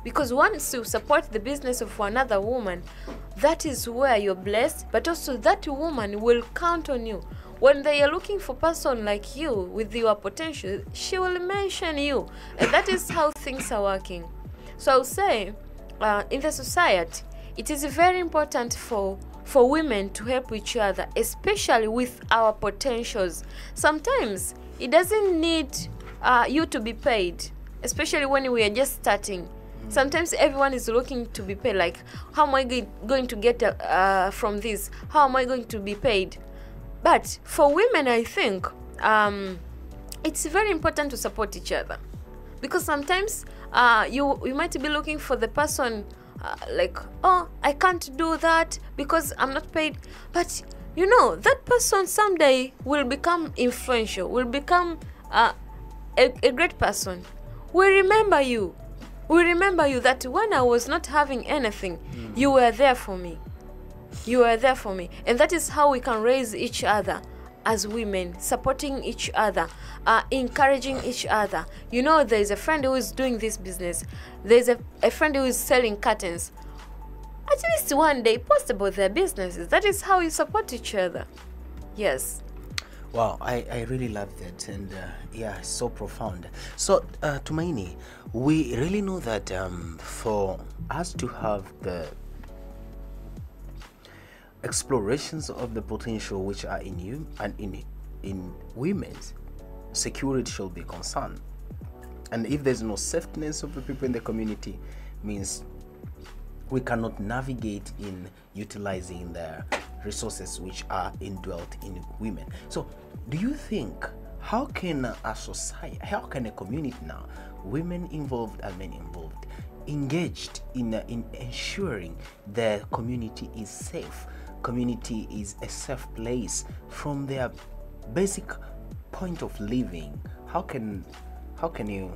Because once you support the business of another woman, that is where you're blessed, but also that woman will count on you. When they are looking for a person like you with your potential, she will mention you. And that is how things are working. So I would say, in the society, it is very important for women to help each other, especially with our potentials. Sometimes it doesn't need you to be paid, especially when we are just starting. Sometimes everyone is looking to be paid, like, how am I going to get from this? How am I going to be paid? But for women, I think it's very important to support each other. Because sometimes you might be looking for the person like, oh, I can't do that because I'm not paid. But you know, that person someday will become influential, will become a great person. We remember you. We remember you that when I was not having anything, you were there for me. You were there for me. And that is how we can raise each other as women, supporting each other, encouraging each other. You know, there's a friend who is doing this business. There's a friend who is selling curtains. At least one day, post about their businesses. That is how you support each other. Yes. Wow, I really love that, and yeah, it's so profound. So, Tumaini, we really know that for us to have the explorations of the potential which are in you and in women's, security should be concerned. And if there's no safeness of the people in the community, means we cannot navigate in utilizing the resources which are indwelt in women. So do you think, how can a society, how can a community now, women involved and men involved, engaged in ensuring the community is safe, community is a safe place from their basic point of living? How can they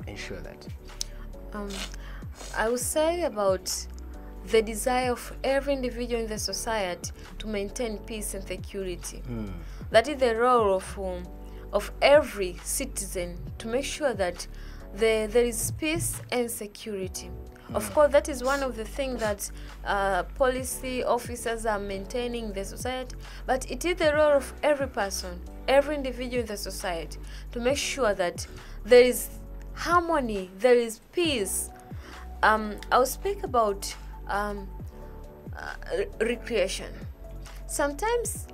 ensure that? I would say about the desire of every individual in the society to maintain peace and security. That is the role of every citizen, to make sure that there is peace and security. Of course, that is one of the things that policy officers are maintaining in the society, but it is the role of every person, every individual in the society, to make sure that there is harmony, there is peace. I'll speak about recreation. Sometimes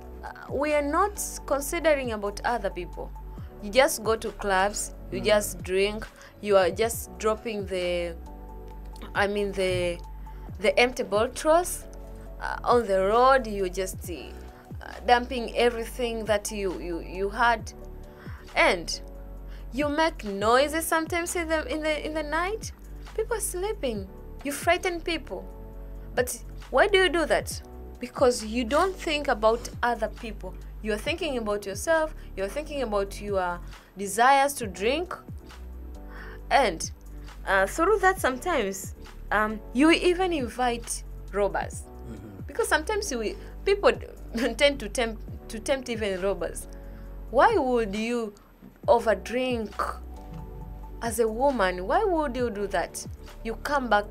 we are not considering about other people. You just go to clubs, you just drink, you are just dropping the empty bottles on the road. You just dumping everything that you had, and you make noises sometimes in the night. People are sleeping. You frighten people. But why do you do that? Because you don't think about other people. You're thinking about yourself. You're thinking about your desires to drink. And through that, sometimes you even invite robbers. Because sometimes people tend to tempt even robbers. Why would you overdrink as a woman? Why would you do that? You come back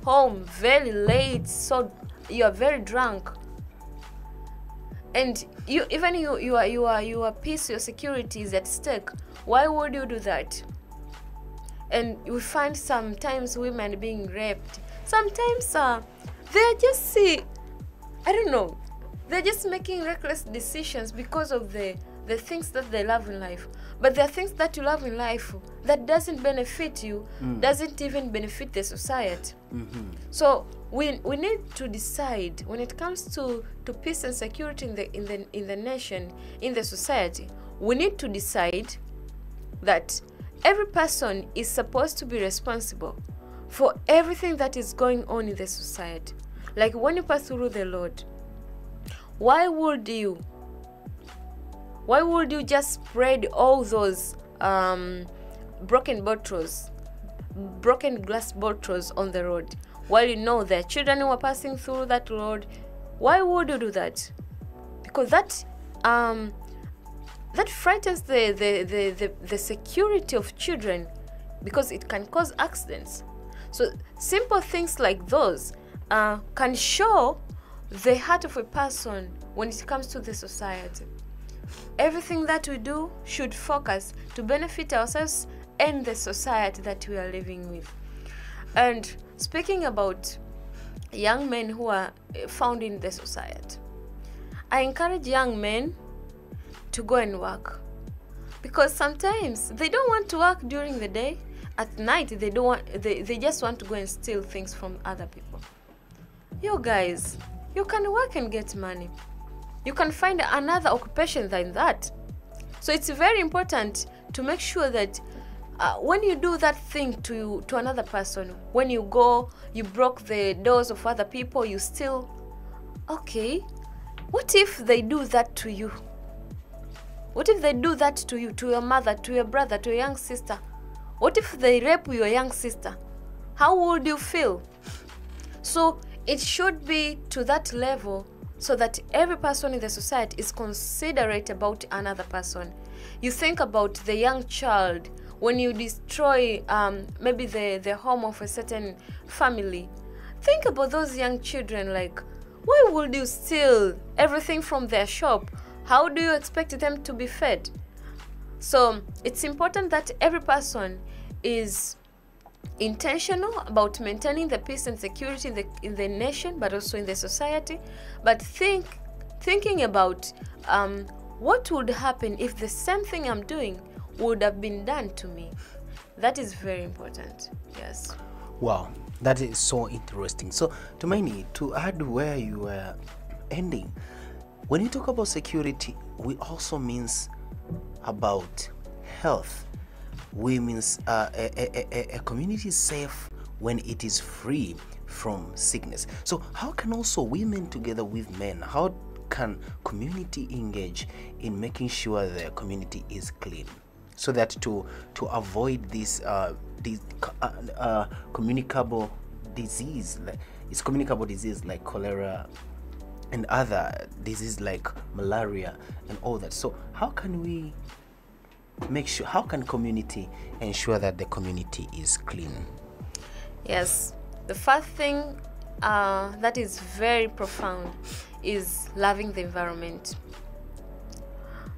home very late, so you are very drunk, and your peace, your security is at stake. Why would you do that? And we find sometimes women being raped. Sometimes they're just I don't know, they're just making reckless decisions because of the things that they love in life. But there are things that you love in life that doesn't benefit you, doesn't even benefit the society. So we need to decide when it comes to peace and security in the nation, in the society. We need to decide that every person is supposed to be responsible for everything that is going on in the society. Like when you pass through the road, why would you just spread all those broken glass bottles on the road while you know there are children who are passing through that road? Why would you do that? Because that frightens the security of children, because it can cause accidents. So simple things like those can show the heart of a person when it comes to the society. Everything that we do should focus to benefit ourselves and the society that we are living with. And speaking about young men who are found in the society, I encourage young men to go and work, because sometimes they don't want to work during the day. At night they just want to go and steal things from other people. You guys, you can work and get money. You can find another occupation than that. So it's very important to make sure that when you do that thing to another person, when you go, you broke the doors of other people, you steal. Okay, what if they do that to you? What if they do that to you, to your mother, to your brother, to your young sister? What if they rape your young sister? How would you feel? So it should be to that level, so that every person in the society is considerate about another person. You think about the young child when you destroy maybe the home of a certain family. Think about those young children, like, why would you steal everything from their shop? How do you expect them to be fed? So it's important that every person is intentional about maintaining the peace and security in the nation, but also in the society. But thinking about what would happen if the same thing I'm doing would have been done to me. That is very important. Yes. Wow, that is so interesting. So Tumaini, to add where you were ending, when you talk about security, we also means about health. We means a community is safe when it is free from sickness. So how can also women together with men, how can community engage in making sure the community is clean, so that to avoid this communicable disease, it's communicable disease like cholera and other diseases like malaria and all that. So how can we make sure, how can community ensure that the community is clean? Yes, the first thing that is very profound is loving the environment.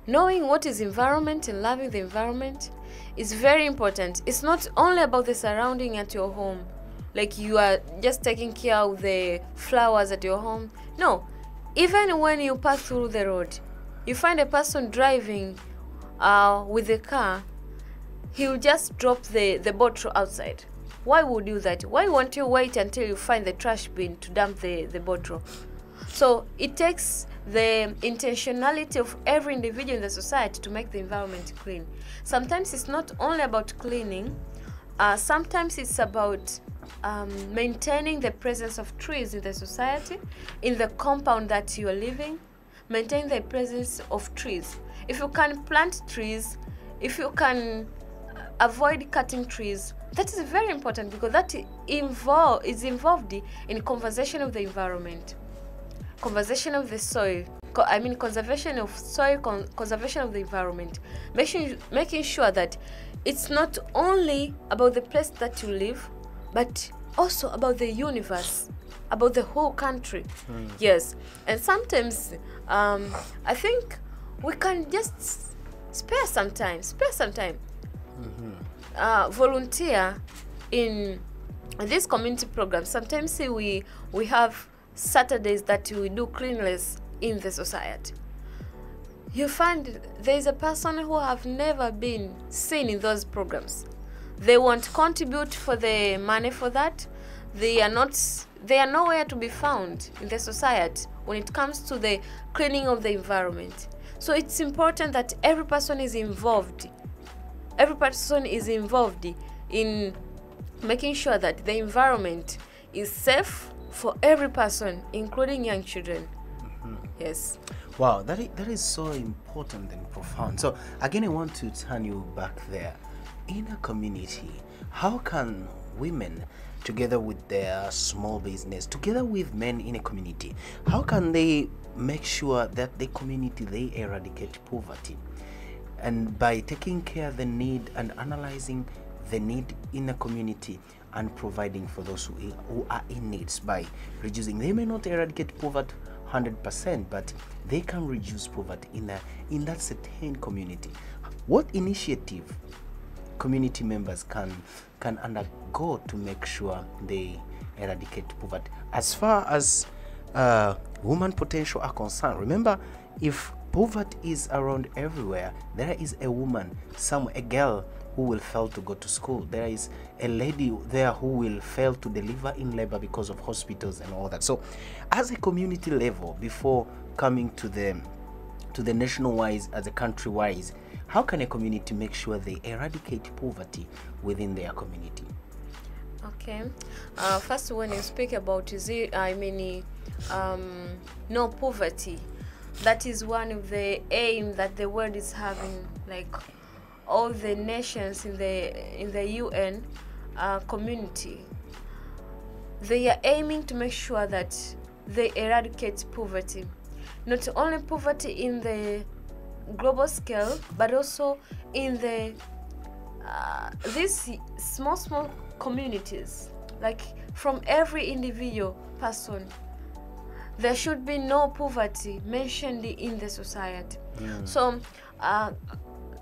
Knowing what is environment and loving the environment is very important. It's not only about the surrounding at your home, like you are just taking care of the flowers at your home. No, even when you pass through the road, you find a person driving with a car, he will just drop the bottle outside. Why would you do that? Why won't you wait until you find the trash bin to dump the bottle? So it takes the intentionality of every individual in the society to make the environment clean. Sometimes it's not only about cleaning, sometimes it's about maintaining the presence of trees in the society, in the compound that you are living. Maintain the presence of trees. If you can plant trees, if you can avoid cutting trees, that is very important, because that is involved in conservation of the environment, conservation of the soil, conservation of soil, conservation of the environment, making sure that it's not only about the place that you live, but also about the universe, about the whole country. Yes. And sometimes I think we can just spare some time, volunteer in this community program. Sometimes we have Saturdays that we do cleanliness in the society. you find there's a person who have never been seen in those programs. They won't contribute for the money for that. They are nowhere to be found in the society when it comes to the cleaning of the environment. So it's important that every person is involved. Every person is involved in making sure that the environment is safe for every person, including young children. Yes. Wow, that is so important and profound. So again, I want to turn you back there. In a community, how can women, together with their small business, together with men in a community, how can they make sure that the community, they eradicate poverty? And by taking care of the need and analyzing the need in a community and providing for those who are in needs by reducing, they may not eradicate poverty 100%, but they can reduce poverty in that certain community. What initiative community members can undergo to make sure they eradicate poverty? As far as woman potential are concerned, remember, if poverty is around everywhere, there is a woman, a girl who will fail to go to school. There is a lady there who will fail to deliver in labor because of hospitals and all that. So as a community level, before coming to the national wise, as a country wise, how can a community make sure they eradicate poverty within their community? Okay. First, when you speak about no poverty, that is one of the aim that the world is having, like all the nations in the UN community. They are aiming to make sure that they eradicate poverty. Not only poverty in the global scale, but also in the these small communities, like from every individual person. There should be no poverty mentioned in the society. So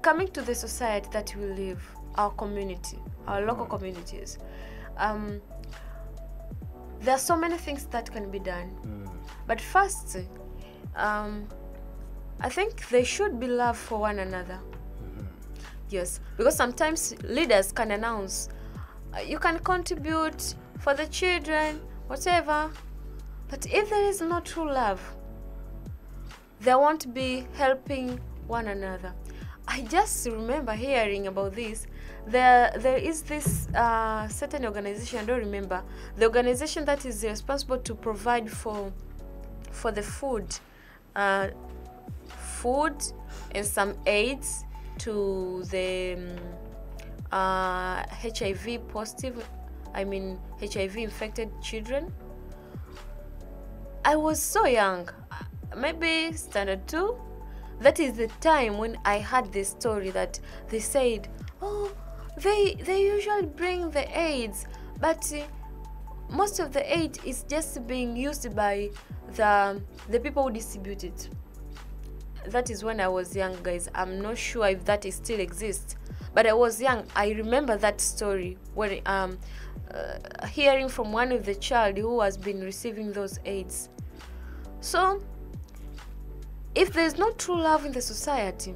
coming to the society that we live, our community, our local communities, there are so many things that can be done. But first, I think there should be love for one another. Yes, because sometimes leaders can announce, you can contribute for the children, whatever. But if there is no true love, there won't be helping one another. I just remember hearing about this. There is this certain organization, I don't remember, the organization that is responsible to provide for the food and some aids to the HIV positive, HIV infected children. I was so young, maybe standard 2. That is the time when I heard this story that they said, oh, they usually bring the aids, but most of the aid is just being used by the people who distribute it. That is when I was young, guys. I'm not sure if that still exists, but I was young. I remember that story when hearing from one of the child who has been receiving those aids. So if there's no true love in the society,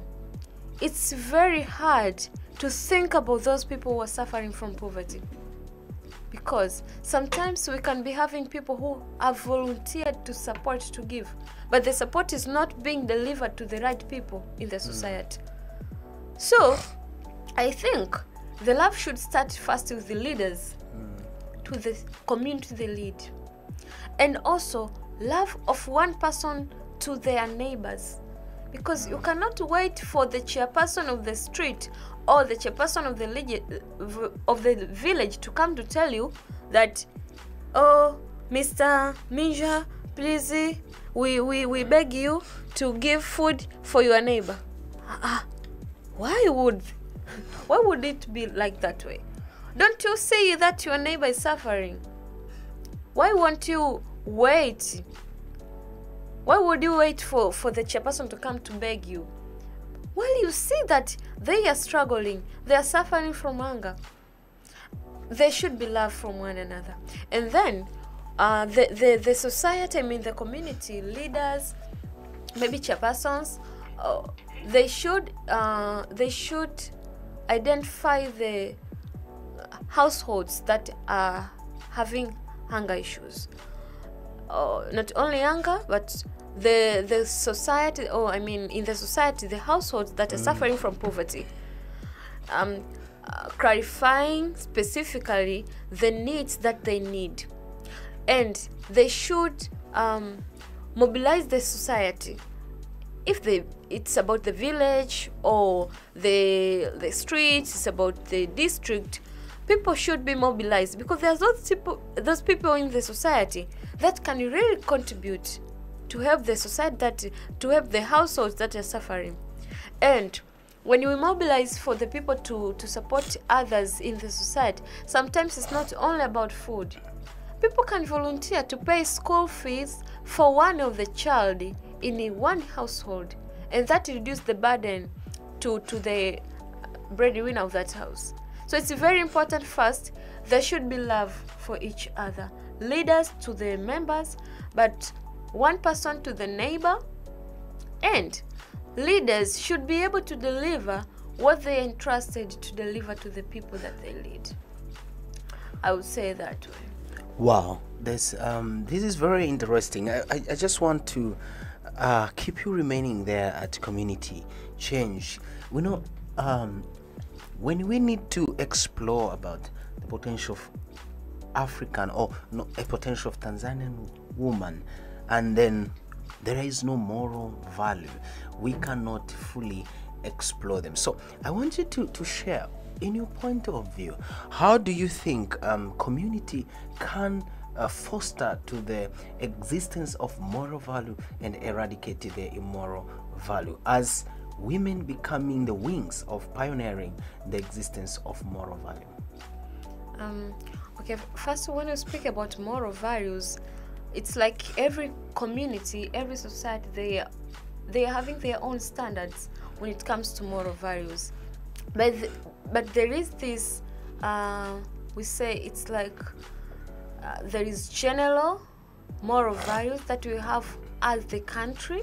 it's very hard to think about those people who are suffering from poverty, because sometimes we can be having people who have volunteered to support, to give, but the support is not being delivered to the right people in the society. So I think the love should start first with the leaders, to the community they lead, and also love of one person to their neighbors, because you cannot wait for the chairperson of the street or the chairperson of the village to come to tell you that, oh, Mr. Minja, please, we beg you to give food for your neighbor. Why would it be like that way? Don't you see that your neighbor is suffering? Why won't you wait? Why would you wait for the chairperson to come to beg you? Well, you see that they are struggling, they are suffering from hunger. There should be love from one another. And then the society, the community leaders, maybe chairpersons, they should identify the households that are having hunger issues. Not only hunger, but the society, or I mean in the society, the households that are suffering from poverty. Clarifying specifically the needs that they need, and they should mobilize the society. If it's about the village or the streets, it's about the district, people should be mobilized, because there's those people in the society that can really contribute to help the society, to help the households that are suffering. And when we mobilize for the people to support others in the society, sometimes it's not only about food. People can volunteer to pay school fees for one of the child in one household, and that reduces the burden to the breadwinner of that house. So it's very important. First, there should be love for each other, leaders to the members, but one person to the neighbor, and leaders should be able to deliver what they are entrusted to deliver to the people that they lead. I would say that way. Wow, this is very interesting. I just want to keep you remaining there at community change. We know when we need to explore about the potential of African, or no, a potential of Tanzanian woman, and then there is no moral value, we cannot fully explore them. So I want you to share, in your point of view, how do you think community can foster to the existence of moral value and eradicate the immoral value, as women becoming the wings of pioneering the existence of moral value? Okay, first, when you speak about moral values, it's like every community, every society, they are having their own standards when it comes to moral values. But there is this, we say it's like there is general moral values that we have as the country,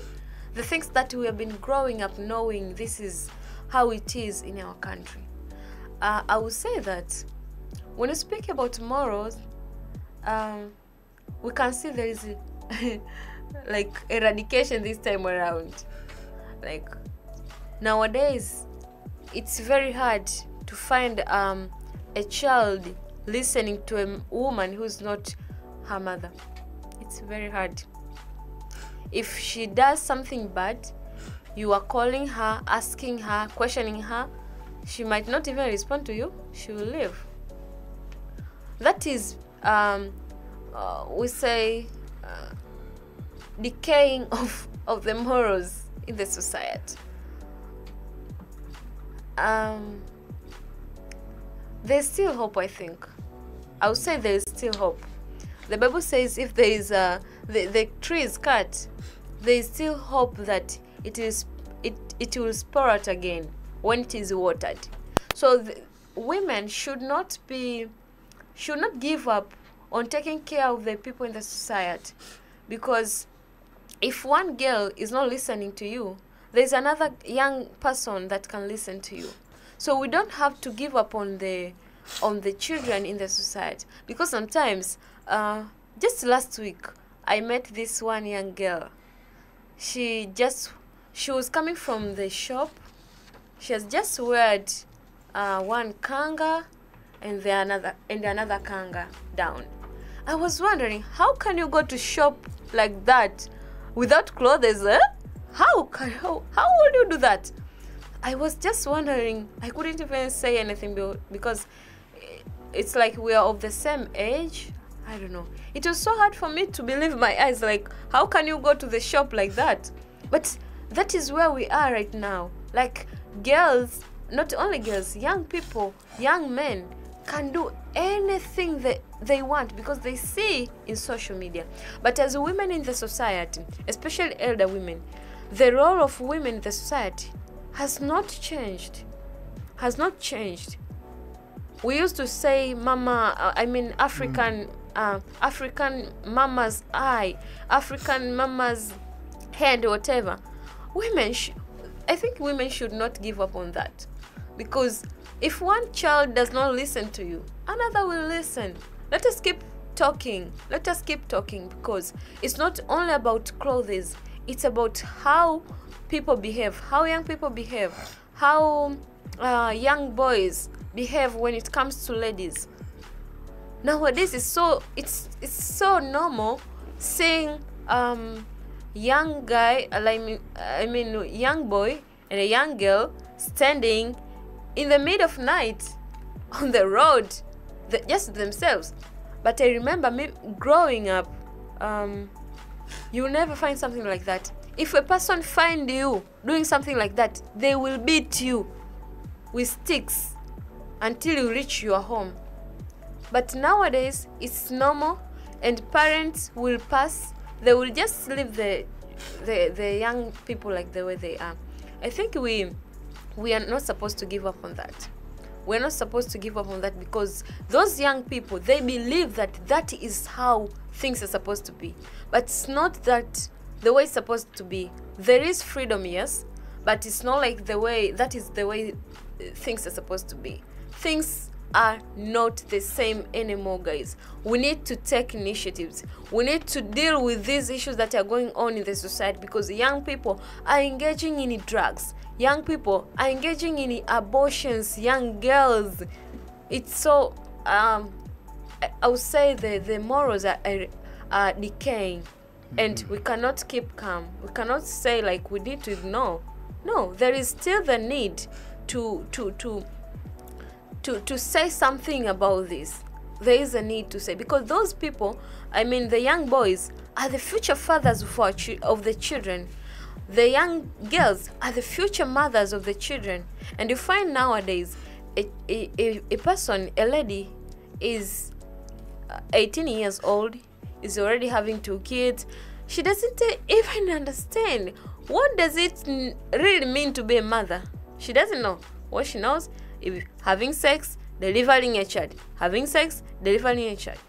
the things that we have been growing up knowing this is how it is in our country. I would say that when you speak about morals, we can see there is like eradication this time around. Like nowadays, it's very hard to find a child listening to a woman who's not her mother. It's very hard. If she does something bad, you are calling her, asking her, questioning her, she might not even respond to you. She will leave. That is, we say, decaying of the morals in the society. There's still hope, I think. I would say there is still hope. The Bible says if there is the tree is cut, there is still hope that it will sprout again when it is watered. So women should not give up on taking care of the people in the society, because if one girl is not listening to you, there's another young person that can listen to you. So we don't have to give up on the children in the society, because sometimes just last week I met this one young girl. She was coming from the shop. She has just weared one kanga and another kanga down. I was wondering, how can you go to shop like that without clothes? How would you do that? I was just wondering. I couldn't even say anything because it's like we are of the same age. I don't know. It was so hard for me to believe my eyes. Like, how can you go to the shop like that? But that is where we are right now. Like, girls, not only girls, young people, young men can do anything that they want because they see in social media. But as women in the society, especially elder women, the role of women in the society has not changed. We used to say African mama's eye, African mama's hand, whatever. Women, I think women should not give up on that, because if one child does not listen to you, another will listen. Let us keep talking. Let us keep talking, because it's not only about clothes. It's about how people behave, how young people behave, how young boys behave when it comes to ladies. Nowadays, it's so normal seeing young guy, young boy and a young girl standing in the middle of night on the road, just themselves. But I remember me growing up, you'll never find something like that. If a person find you doing something like that, they will beat you with sticks until you reach your home. But nowadays, it's normal, and parents will pass. They will just leave the young people like the way they are. I think we are not supposed to give up on that. We're not supposed to give up on that, because those young people, they believe that that is how things are supposed to be. But it's not that the way it's supposed to be. There is freedom, yes, but it's not like that is the way things are supposed to be. Things are not the same anymore, guys. We need to take initiatives. We need to deal with these issues that are going on in the society, because young people are engaging in drugs. Young people are engaging in abortions. Young girls. It's so I would say the morals are decaying, and we cannot keep calm. We cannot say like we need to ignore. No, there is still the need to say something about this. There is a need to say, because those people, the young boys, are the future fathers of the children. The young girls are the future mothers of the children. And you find nowadays a person, a lady, is 18 years old, is already having 2 kids. She doesn't even understand what does it really mean to be a mother. She doesn't know. What she knows is having sex, delivering a child. Having sex, delivering a child.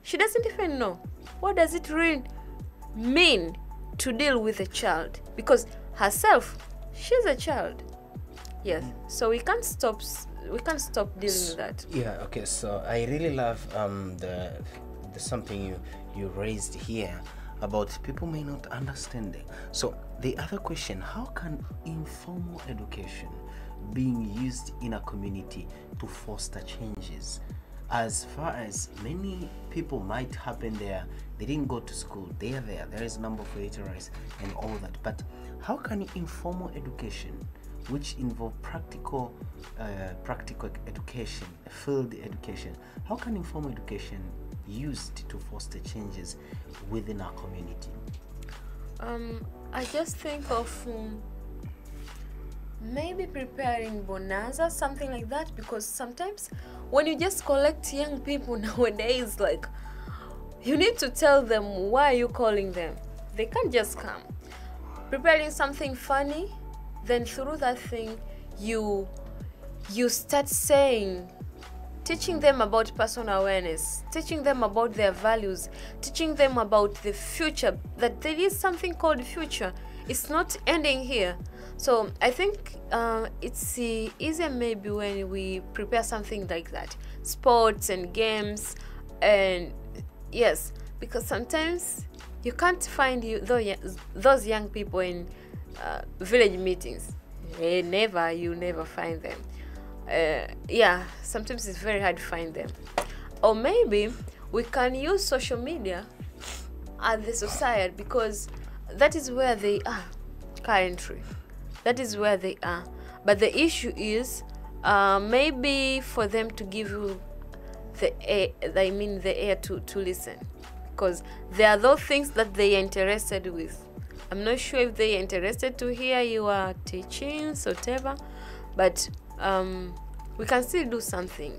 She doesn't even know what does it really mean to deal with a child, because herself, she's a child. Yes. So we can't stop dealing with that. Yeah, okay, so I really love the something you raised here about people may not understand it. So the other question, how can informal education being used in a community to foster changes? As far as many people might happen there, they didn't go to school, they are there is a number of illiteracy and all that, but how can informal education, which involve practical education, field education, how can informal education used to foster changes within our community? I just think of maybe preparing bonanza, something like that, because sometimes when you just collect young people nowadays, like, you need to tell them why you're calling them. They can't just come. Preparing something funny, then through that thing you start saying, teaching them about personal awareness, teaching them about their values, teaching them about the future, that there is something called future. It's not ending here. So I think it's easier maybe when we prepare something like that, sports and games, and yes, because sometimes you can't find those young people in village meetings. You never find them. Yeah, sometimes it's very hard to find them. Or maybe we can use social media as the society, because that is where they are currently. That is where they are. But the issue is maybe for them to give you the air to listen, because there are those things that they are interested with. I'm not sure if they are interested to hear your teachings or whatever, but we can still do something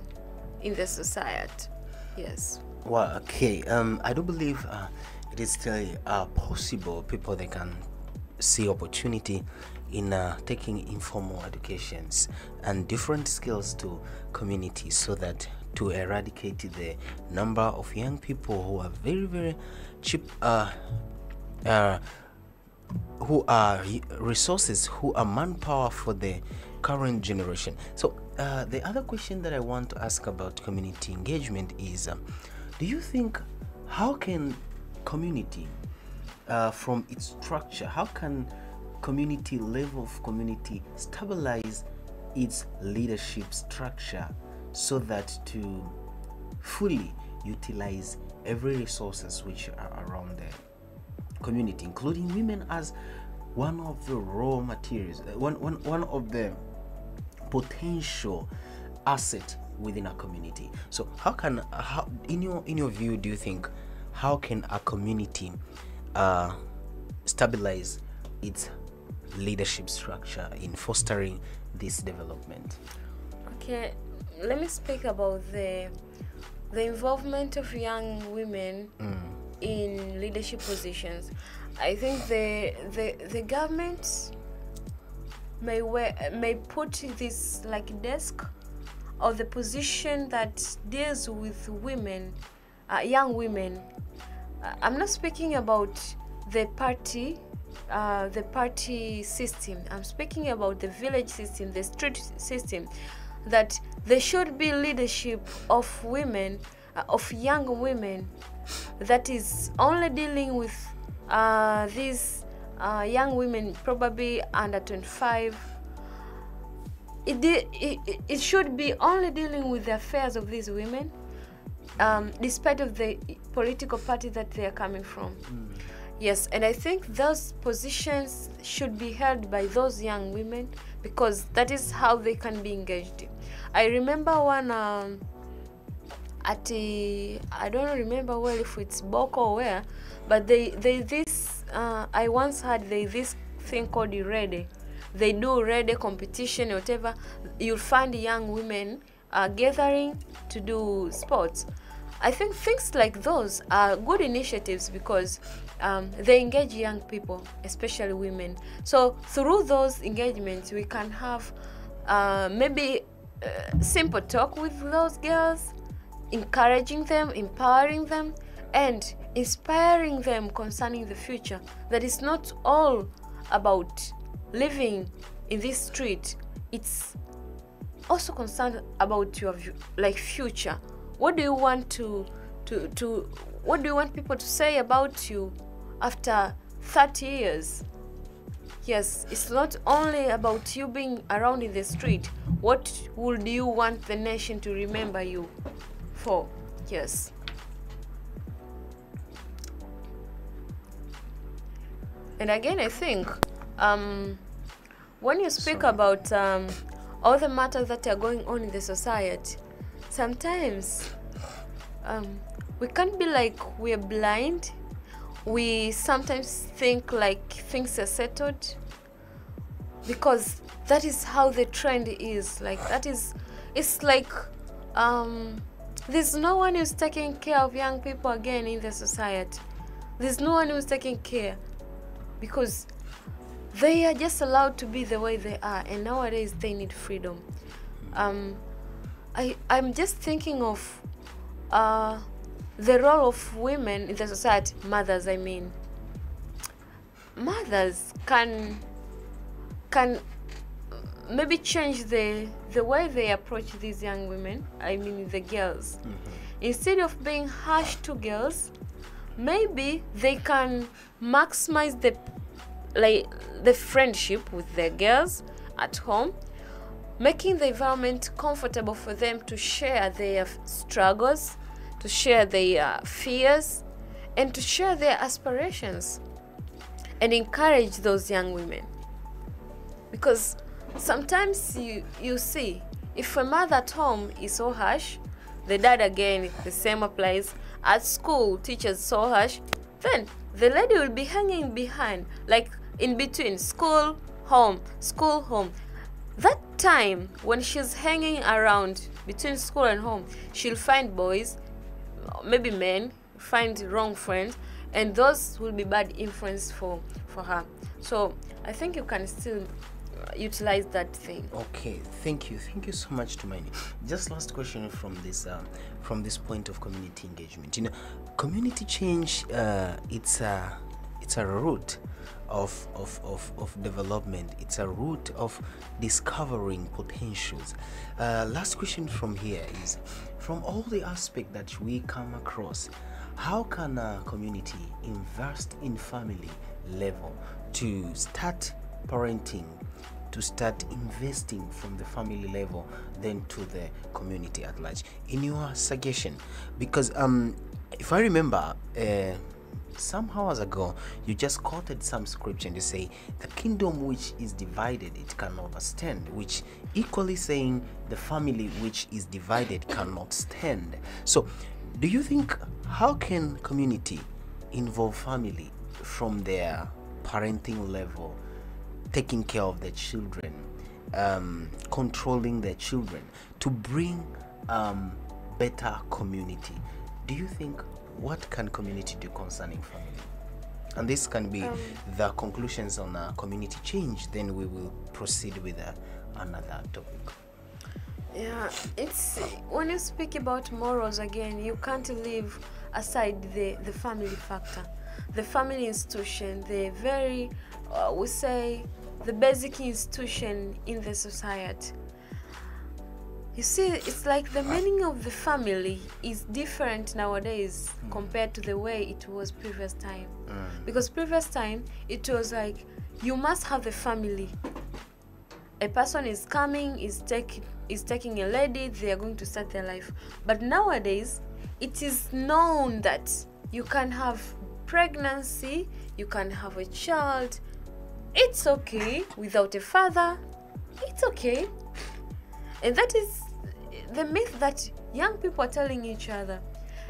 in the society. Yes. Well, okay. I do believe it is still possible. People, they can see opportunity in taking informal educations and different skills to communities, so that to eradicate the number of young people who are very, very cheap who are resources, who are manpower for the current generation. So the other question that I want to ask about community engagement is, do you think, how can community, from its structure, how can community level of community stabilize its leadership structure so that to fully utilize every resources which are around the community, including women as one of the raw materials, one of the potential asset within a community? So how in your view, do you think, how can a community stabilize its leadership structure in fostering this development? Okay, let me speak about the involvement of young women in leadership positions. I think the government may put this like desk or the position that deals with women, young women. I'm not speaking about the party system. I'm speaking about the village system, the street system, that there should be leadership of women, of young women, that is only dealing with these young women, probably under 25. It should be only dealing with the affairs of these women, despite of the political party that they are coming from. Yes, and I think those positions should be held by those young women, because that is how they can be engaged. I remember one I don't remember well if it's Boko or where, but I once heard this thing called Rede. They do Rede competition or whatever. You'll find young women gathering to do sports. I think things like those are good initiatives because they engage young people, especially women. So through those engagements, we can have maybe simple talk with those girls, encouraging them, empowering them, and inspiring them concerning the future. That is not all about living in this street. It's also concerned about your future. What do you want what do you want people to say about you after 30 years? Yes, it's not only about you being around in the street. What would you want the nation to remember you for? Yes. And again, I think when you speak about all the matters that are going on in the society, sometimes we can't be like we're blind. We sometimes think like things are settled, because that is how the trend is. It's like there's no one who's taking care of young people again in the society. There's no one who's taking care, because they are just allowed to be the way they are, and nowadays they need freedom. I'm just thinking of the role of women in the society. Mothers, I mean. Mothers can maybe change the way they approach these young women, I mean the girls. Instead of being harsh to girls, maybe they can maximize the friendship with their girls at home, making the environment comfortable for them to share their struggles, to share their fears, and to share their aspirations, and encourage those young women. Because sometimes you see, if a mother at home is so harsh, the dad again, the same applies. At school, teachers so harsh, then the lady will be hanging behind, like in between school, home, school, home. That time when she's hanging around between school and home, she'll find boys, maybe men, find wrong friends, and those will be bad influence for her. So I think you can still utilize that thing. Okay, thank you so much, Tumaini. Just last question from this point of community engagement. Community change, it's a route of development. It's a route of discovering potentials. Last question from here is, from all the aspects that we come across, how can a community invest in family level to start parenting, to start investing from the family level then to the community at large, in your suggestion? Because if I remember, some hours ago you just quoted some scripture and you say the kingdom which is divided it cannot stand, which equally saying the family which is divided cannot stand. So do you think, how can community involve family from their parenting level, taking care of their children, controlling their children, to bring better community? Do you think, what can community do concerning family? And this can be the conclusions on community change. Then we will proceed with another topic. Yeah, it's when you speak about morals again, you can't leave aside the family factor, the family institution, the very we say the basic institution in the society. You see, it's like the meaning of the family is different nowadays compared to the way it was previous time. Because previous time, it was like, you must have a family. A person is coming, is taking a lady, they are going to start their life. But nowadays, it is known that you can have pregnancy, you can have a child. It's okay without a father. It's okay. And that is the myth that young people are telling each other.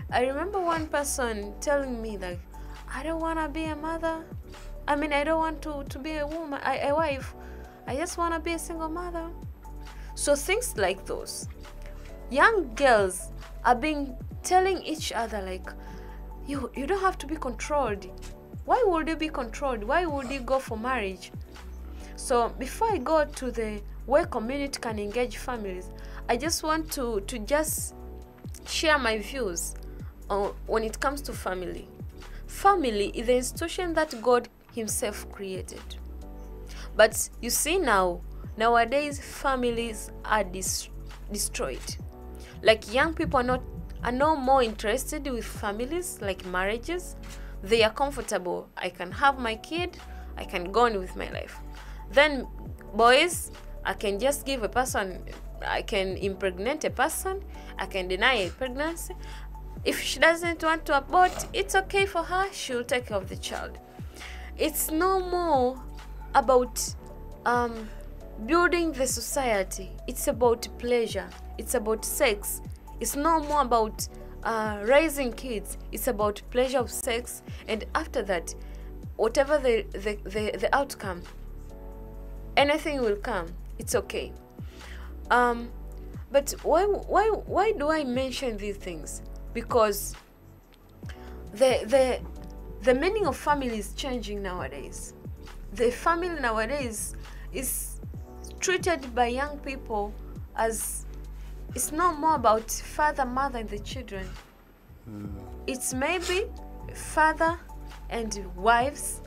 I remember one person telling me that, I don't want to be a mother. I mean, I don't want to be a woman, a wife. I just want to be a single mother. So things like those. Young girls are telling each other like, you don't have to be controlled. Why would you be controlled? Why would you go for marriage? So before I go to the way community can engage families, I just want to just share my views when it comes to family. Family is the institution that God himself created. But you see nowadays families are destroyed. Like young people are no more interested with families, like marriages. They are comfortable. I can have my kid, I can go on with my life. Then boys, I can just give a person, I can impregnate a person, I can deny a pregnancy. If she doesn't want to abort, it's okay for her, she'll take care of the child. It's no more about building the society. It's about pleasure, it's about sex. It's no more about raising kids. It's about pleasure of sex, and after that, whatever the outcome, anything will come. It's okay. But why do I mention these things? Because the meaning of family is changing nowadays. The family nowadays is treated by young people as, it's no more about father, mother, and the children. It's maybe father and wives,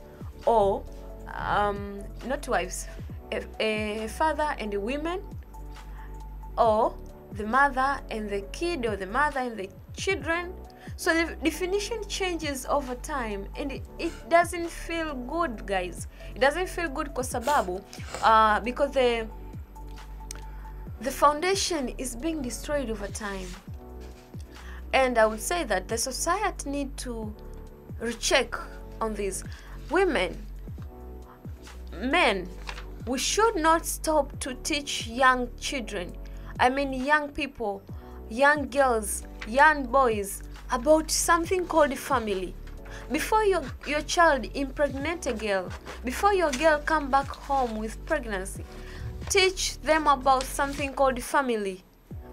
or not wives, a father and the women, or the mother and the kid, or the mother and the children. So the definition changes over time, and it doesn't feel good, guys. It doesn't feel good kwa sababu because the foundation is being destroyed over time. And I would say that the society need to recheck on this. Women, men, we should not stop to teach young children, I mean young people, young girls, young boys, about something called family. Before your child impregnate a girl, before your girl come back home with pregnancy, teach them about something called family,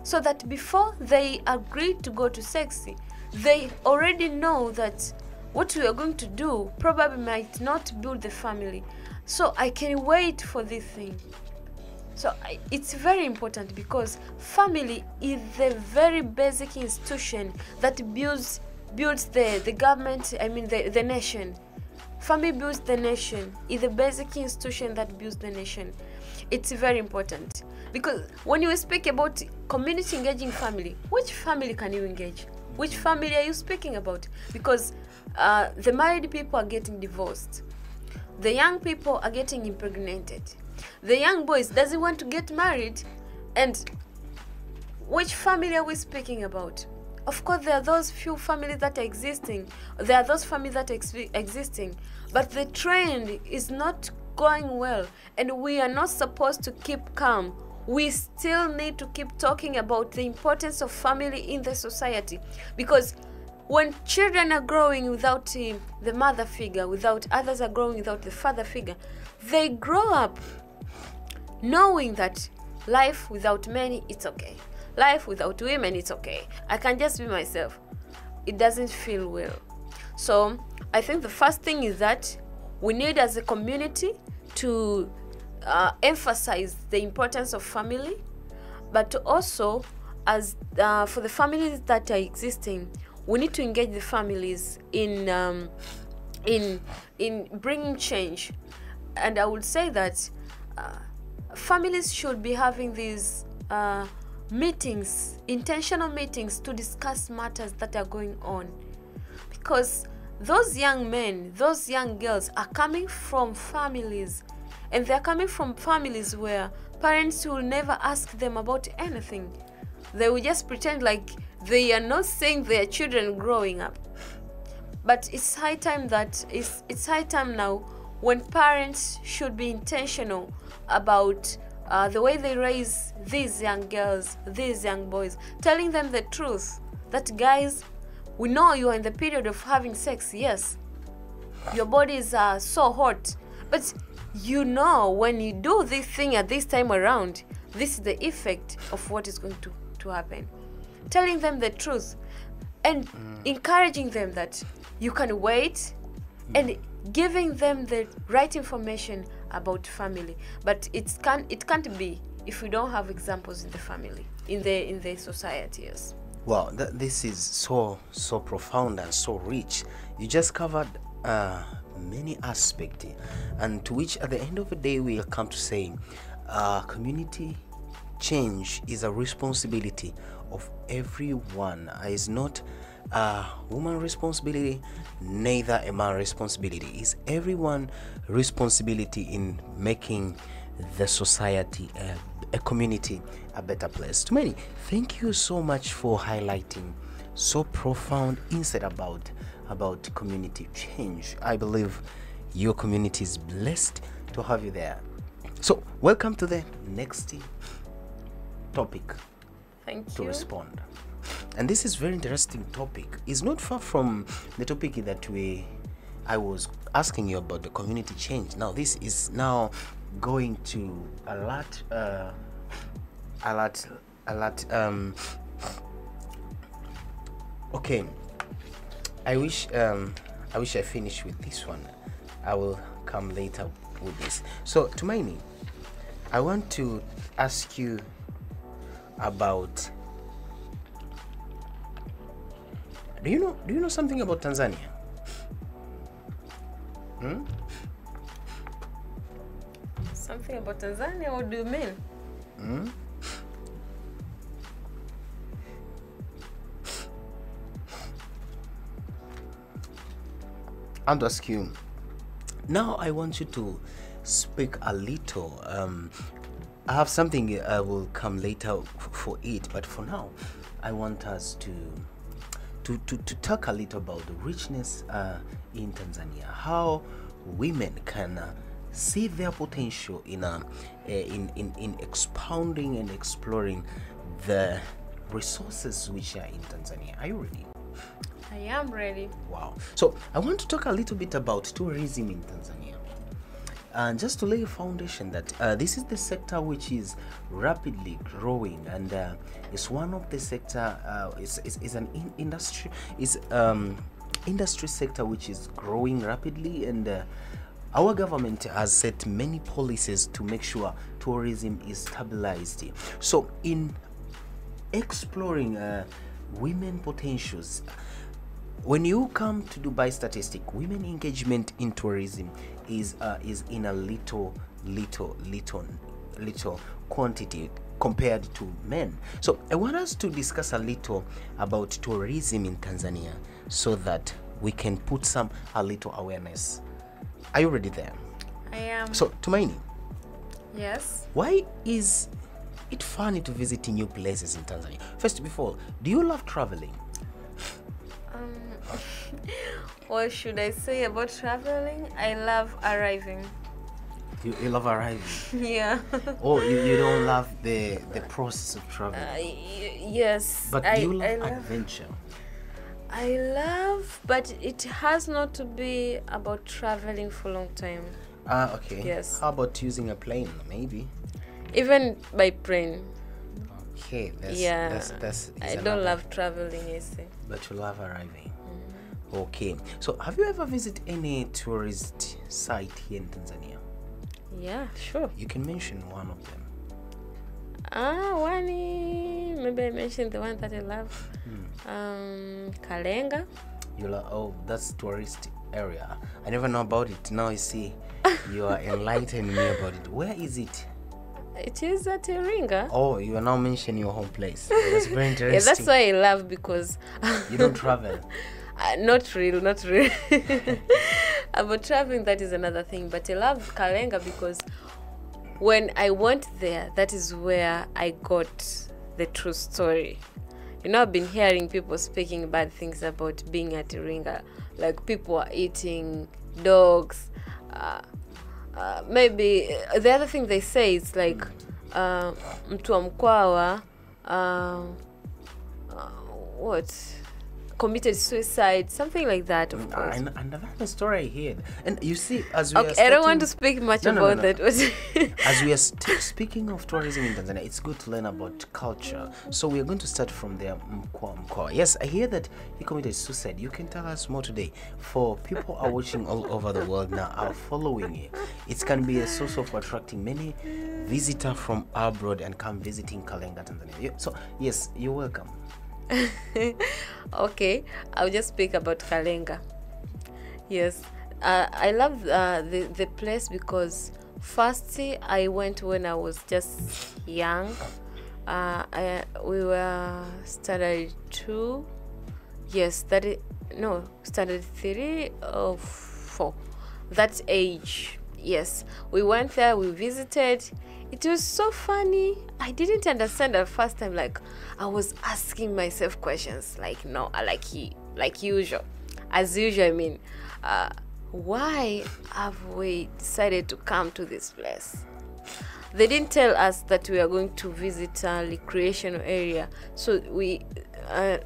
so that before they agree to go to sex, they already know that what we are going to do probably might not build the family. So I can wait for this thing. So it's very important, because family is the very basic institution that builds the government, I mean the nation. family builds the nation. It's the basic institution that builds the nation. It's very important, because when you speak about community engaging family, which family can you engage? Which family are you speaking about? Because the married people are getting divorced, the young people are getting impregnated, the young boys doesn't want to get married, and which family are we speaking about? Of course, there are those few families that are existing. There are those families that are existing, but the trend is not going well, and we are not supposed to keep calm. We still need to keep talking about the importance of family in the society, because when children are growing without the mother figure, without others are growing without the father figure, they grow up knowing that life without men, it's okay. Life without women, it's okay. I can just be myself. It doesn't feel well. So I think the first thing is that we need, as a community, to emphasize the importance of family, but also, as for the families that are existing, we need to engage the families in bringing change. And I would say that families should be having these meetings, intentional meetings, to discuss matters that are going on, because those young men, those young girls are coming from families, and they're coming from families where parents will never ask them about anything. They will just pretend like they are not seeing their children growing up. But it's high time that it's high time now when parents should be intentional about the way they raise these young girls, these young boys, telling them the truth that, guys, we know you are in the period of having sex. Yes, your bodies are so hot, but you know, when you do this thing at this time around, this is the effect of what is going to happen. Telling them the truth and encouraging them that you can wait, and giving them the right information about family. But it can't be if we don't have examples in the family, in the society. Yes. Well, this is so profound and so rich. You just covered many aspects, and to which at the end of the day we'll come to say community change is a responsibility of everyone. It's not a woman responsibility, neither a man responsibility. It's everyone responsibility in making the society, a community, a better place. To many, thank you so much for highlighting so profound insight about community change. I believe your community is blessed to have you there. So welcome to the next topic. Thank to you. respond. And this is very interesting topic. It's not far from the topic that I was asking you about, the community change. Now this is now going to a lot okay, I wish I finish with this one. I will come later with this. So Tumaini, I want to ask you about, do you know something about Tanzania? Something about Tanzania? What do you mean? I want to ask you now. I want you to speak a little. I have something I will come later for it, but for now I want us to talk a little about the richness in Tanzania, how women can see their potential in expounding and exploring the resources which are in Tanzania. Are you ready? I am ready. Wow. So I want to talk a little bit about tourism in Tanzania, and just to lay a foundation that this is the sector which is rapidly growing, and it's one of the sector is an industry, is industry sector which is growing rapidly, and our government has set many policies to make sure tourism is stabilized. So in exploring women potentials, when you come to Dubai statistic, women engagement in tourism is in a little quantity compared to men. So I want us to discuss a little about tourism in Tanzania so that we can put a little awareness. Are you ready there? I am. So Tumaini, Yes. why is it funny to visit new places in Tanzania? First of all, do you love traveling? What should I say about traveling? I love arriving. You love arriving. Yeah. Oh, you don't love the process of traveling. Yes. But I you love love adventure. I love, but it has not to be about traveling for a long time. Okay. Yes. How about using a plane, maybe? Even by plane. Okay, Yeah. that's I is don't another- love traveling, I say. But you love arriving. Okay. So have you ever visited any tourist site here in Tanzania? Yeah, sure. You can mention one of them. Vanny. Maybe I mentioned the one that I love. Kalenga. Oh, that's tourist area. I never know about it. Now you see, you are enlightening me about it. Where is it? It is at Iringa. Oh, you are now mentioning your home place. That's very interesting. Yeah, that's why I love, because You don't travel. not real. About traveling, that is another thing. But I love Kalenga because when I went there, that is where I got the true story. You know, I've been hearing people speaking bad things about being at Iringa, like people are eating dogs. Maybe the other thing they say is like mtu wa mkwawa what committed suicide, something like that, of course. And that's the story I heard. And you see, as we are Okay, I don't want to starting- speak much No, no, about no. that. As we are speaking of tourism in Tanzania, it's good to learn about culture. So we are going to start from there. Mkwa. Yes, I hear that he committed suicide. You can tell us more today. For people are watching all over the world now, are following you. It can be a source of attracting many visitors from abroad and come visiting Kalenga, Tanzania. So yes, you're welcome. Okay, I'll just speak about Kalenga. Yes, I love the place because firstly, I went when I was just young. We were standard 2. Yes, standard 3 or 4. That age. Yes, we went there. We visited. It was so funny. I didn't understand at first time. Like, I was asking myself questions. Like, no, like usual. As usual, I mean, why have we decided to come to this place? They didn't tell us that we are going to visit a recreational area. So we were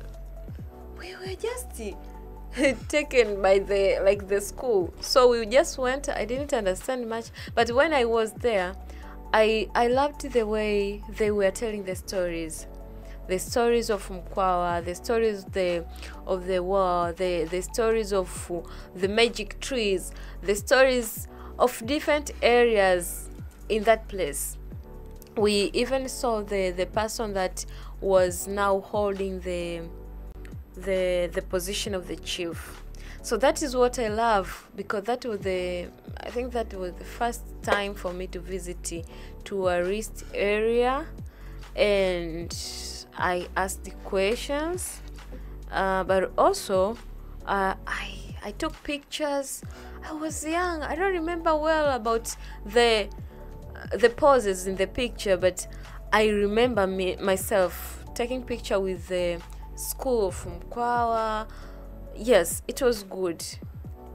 just taken by the school. So we just went. I didn't understand much. But when I was there, I loved the way they were telling the stories of Mkwawa, the stories of the war, the stories of the magic trees, the stories of different areas in that place. We even saw the person that was now holding the position of the chief. So that is what I love, because I think that was the first time for me to visit a tourist area, and I asked the questions, but also I took pictures. I was young. I don't remember well about the poses in the picture, but I remember myself taking picture with the school of Mkwawa. Yes, it was good,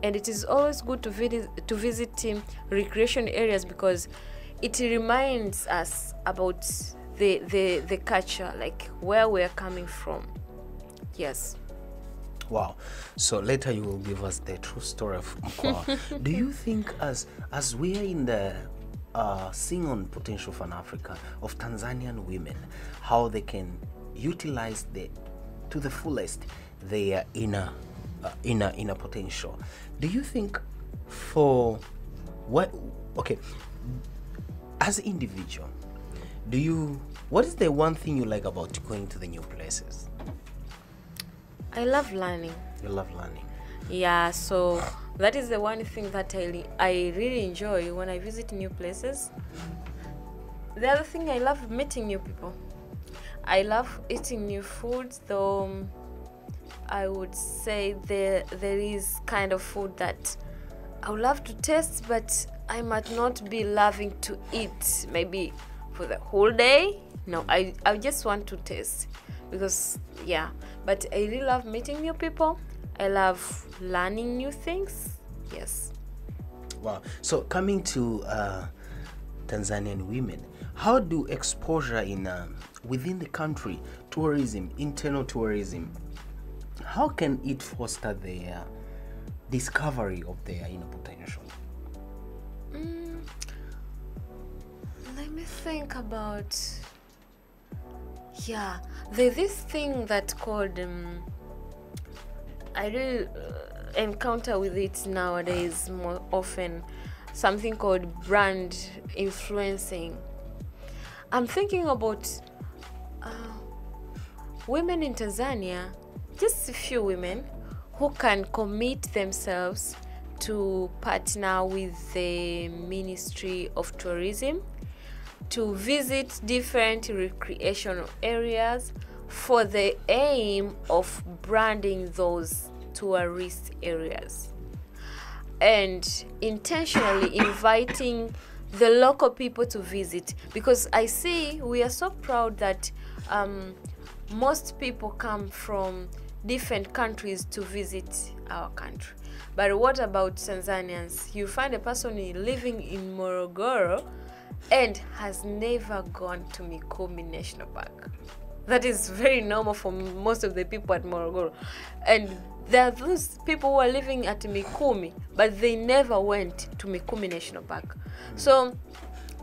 and it is always good to visit recreation areas because it reminds us about the culture, like where we're coming from. Yes. Wow. So later you will give us the true story of Mkwawa. Do you think as we are in the seeing on potential for Africa of Tanzanian women, how they can utilize to the fullest their inner potential? Do you think as an individual, what is the one thing you like about going to the new places? I love learning. You love learning. Yeah, so that is the one thing that I really enjoy when I visit new places. The other thing, I love meeting new people. I love eating new foods, though I would say there is kind of food that I would love to taste, but I might not be loving to eat maybe for the whole day. No, I just want to taste because, yeah. But I really love meeting new people. I love learning new things. Yes. Wow. So coming to Tanzanian women, how do exposure in within the country, tourism, internal tourism, how can it foster their discovery of their inner potential? Let me think about. Yeah, there's this thing that's called. I really encounter with it nowadays more often. Something called brand influencing. I'm thinking about women in Tanzania, just a few women who can commit themselves to partner with the Ministry of Tourism to visit different recreational areas for the aim of branding those tourist areas and intentionally inviting the local people to visit, because I see we are so proud that most people come from different countries to visit our country. But what about Tanzanians? You find a person living in Morogoro and has never gone to Mikumi National Park. That is very normal for most of the people at Morogoro. And there are those people who are living at Mikumi, but they never went to Mikumi National Park. So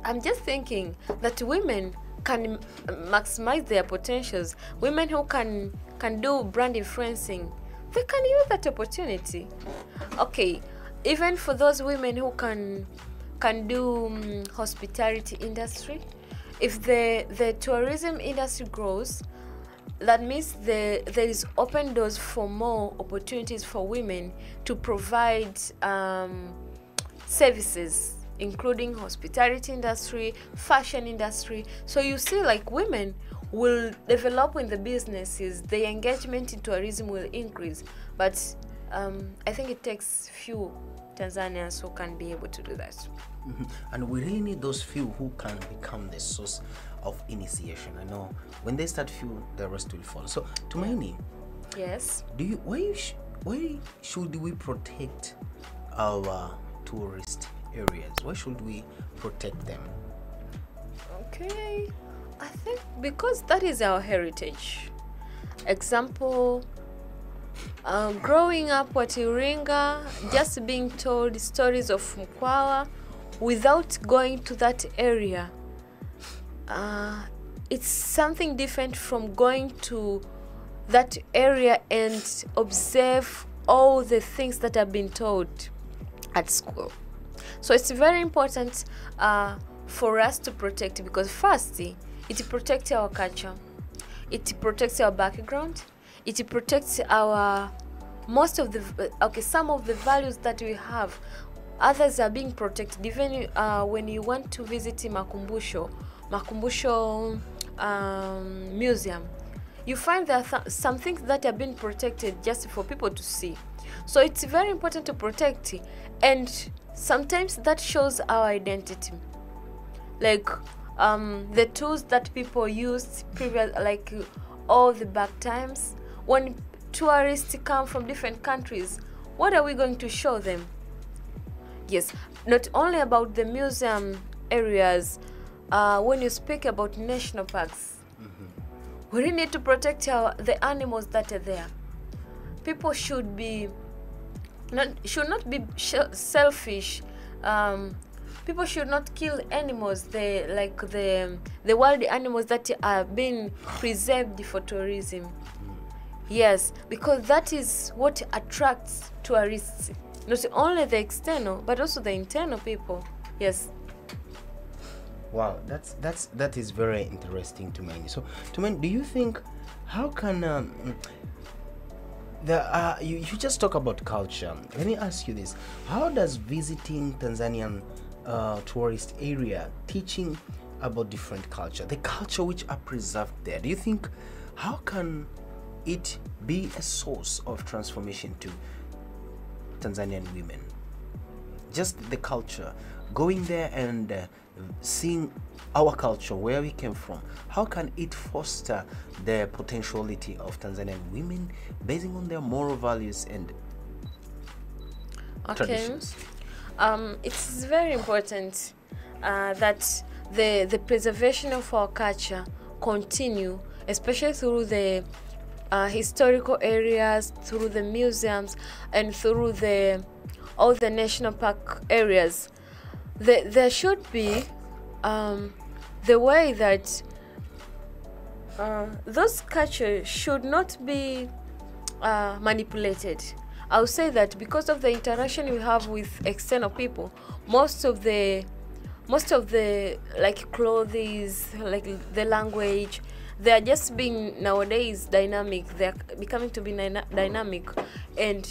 I'm just thinking that women can maximize their potentials. Women who can do brand influencing, they can use that opportunity. Okay, even for those women who can do hospitality industry, if the tourism industry grows, that means there is open doors for more opportunities for women to provide services, including hospitality industry, fashion industry. So you see, like, women will develop in the businesses, the engagement in tourism will increase. But I think it takes few Tanzanians who can be able to do that. And we really need those few who can become the source of initiation. I know when they start few, the rest will follow. So Tumaini, Yes. why should we protect our tourist areas? Why should we protect them? Okay, I think because that is our heritage. Example, growing up at Iringa, just being told stories of Mkwawa without going to that area, it's something different from going to that area and observe all the things that have been taught at school. So it's very important for us to protect, because first, it protects our culture, it protects our background, it protects our some of the values that we have. Others are being protected. Even when you want to visit Makumbusho museum, you find there are some things that have been protected just for people to see. So it's very important to protect, and sometimes that shows our identity. Like the tools that people used previous, like all the back times, when tourists come from different countries, what are we going to show them? Yes, not only about the museum areas, when you speak about national parks, we really need to protect the animals that are there. People should not be selfish. People should not kill animals, the wild animals that are being preserved for tourism. Yes, because that is what attracts tourists, not only the external but also the internal people. Yes. Wow, that is very interesting to me. So, do you think how can You just talk about culture. Let me ask you this: how does visiting Tanzanian tourist area teaching about different culture, the culture which are preserved there? Do you think how can it be a source of transformation to Tanzanian women? Just the culture, going there and seeing our culture, where we came from. How can it foster the potentiality of Tanzanian women based on their moral values and traditions? It's very important that the preservation of our culture continue, especially through the historical areas, through the museums, and through all the national park areas. There should be the way that those cultures should not be manipulated. I'll say that because of the interaction we have with external people, most of the like clothes, like the language, they are just being nowadays dynamic. They are becoming to be dynamic, and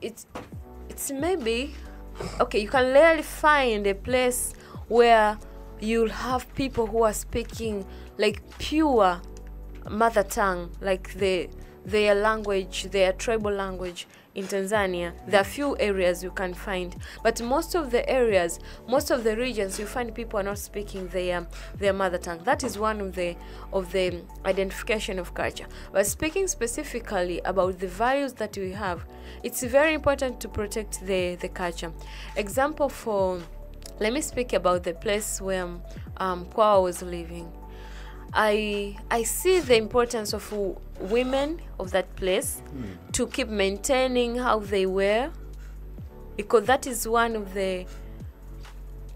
it's maybe okay. You can rarely find a place where you'll have people who are speaking like pure mother tongue, like their language, their tribal language. In Tanzania, there are few areas you can find, but most of the areas, most of the regions, you find people are not speaking their mother tongue. That is one of the identification of culture. But speaking specifically about the values that we have, it's very important to protect the culture. Example let me speak about the place where Kwa was living. I see the importance of women of that place to keep maintaining how they were, because that is one of the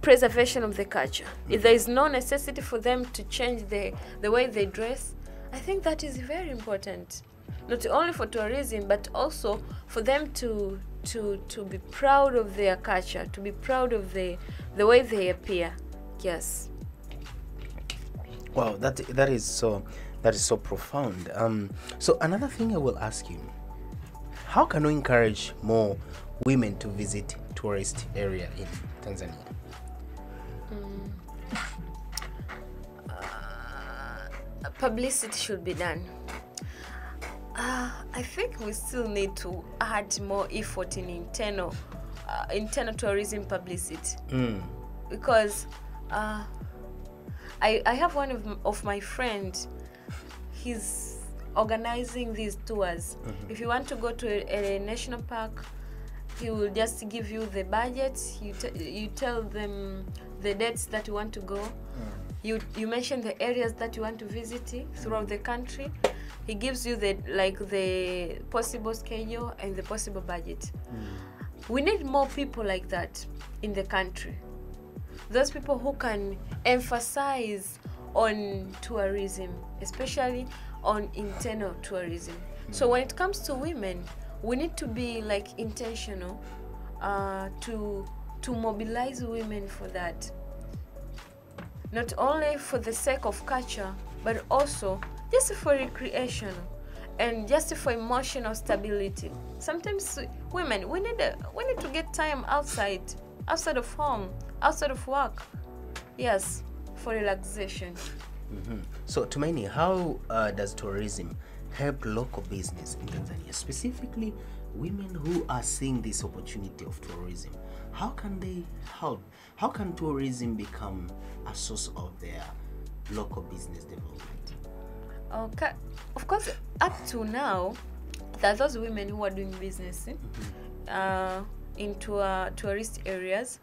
preservation of the culture. If there is no necessity for them to change the way they dress, I think that is very important, not only for tourism but also for them to be proud of their culture, to be proud of the way they appear. Yes. Wow, that is so profound. So another thing I will ask you: how can we encourage more women to visit tourist area in Tanzania? Publicity should be done. I think we still need to add more effort in internal tourism publicity, because I have one of my friends. He's organizing these tours. If you want to go to a national park, he will just give you the budget. You tell them the dates that you want to go. You mention the areas that you want to visit throughout the country. He gives you the possible schedule and the possible budget. We need more people like that in the country. Those people who can emphasize on tourism, especially on internal tourism. So when it comes to women, we need to be like intentional to mobilize women for that. Not only for the sake of culture, but also just for recreation and just for emotional stability. Sometimes women, we need to get time outside of home, outside of work. Yes, for relaxation. So Tumaini, how does tourism help local business in Tanzania, specifically women who are seeing this opportunity of tourism? How can they help? How can tourism become a source of their local business development? Okay, of course, up to now, there are those women who are doing business into tourist areas.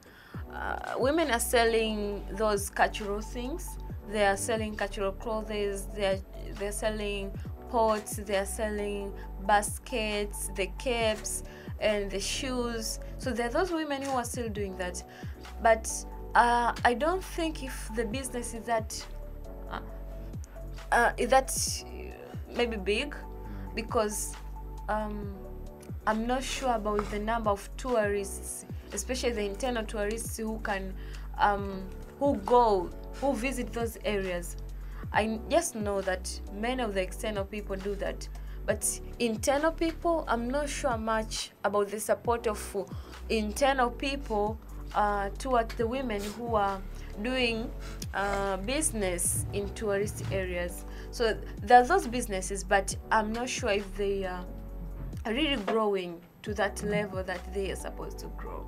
Women are selling those cultural things. They are selling cultural clothes. They're selling pots. They are selling baskets, the caps, and the shoes. So there are those women who are still doing that. But I don't think if the business is that maybe big, because I'm not sure about the number of tourists, especially the internal tourists who can who visit those areas. I just know that many of the external people do that, But internal people, I'm not sure much about the support of internal people towards the women who are doing business in tourist areas. So there's those businesses, but I'm not sure if they are really growing to that level that they are supposed to grow.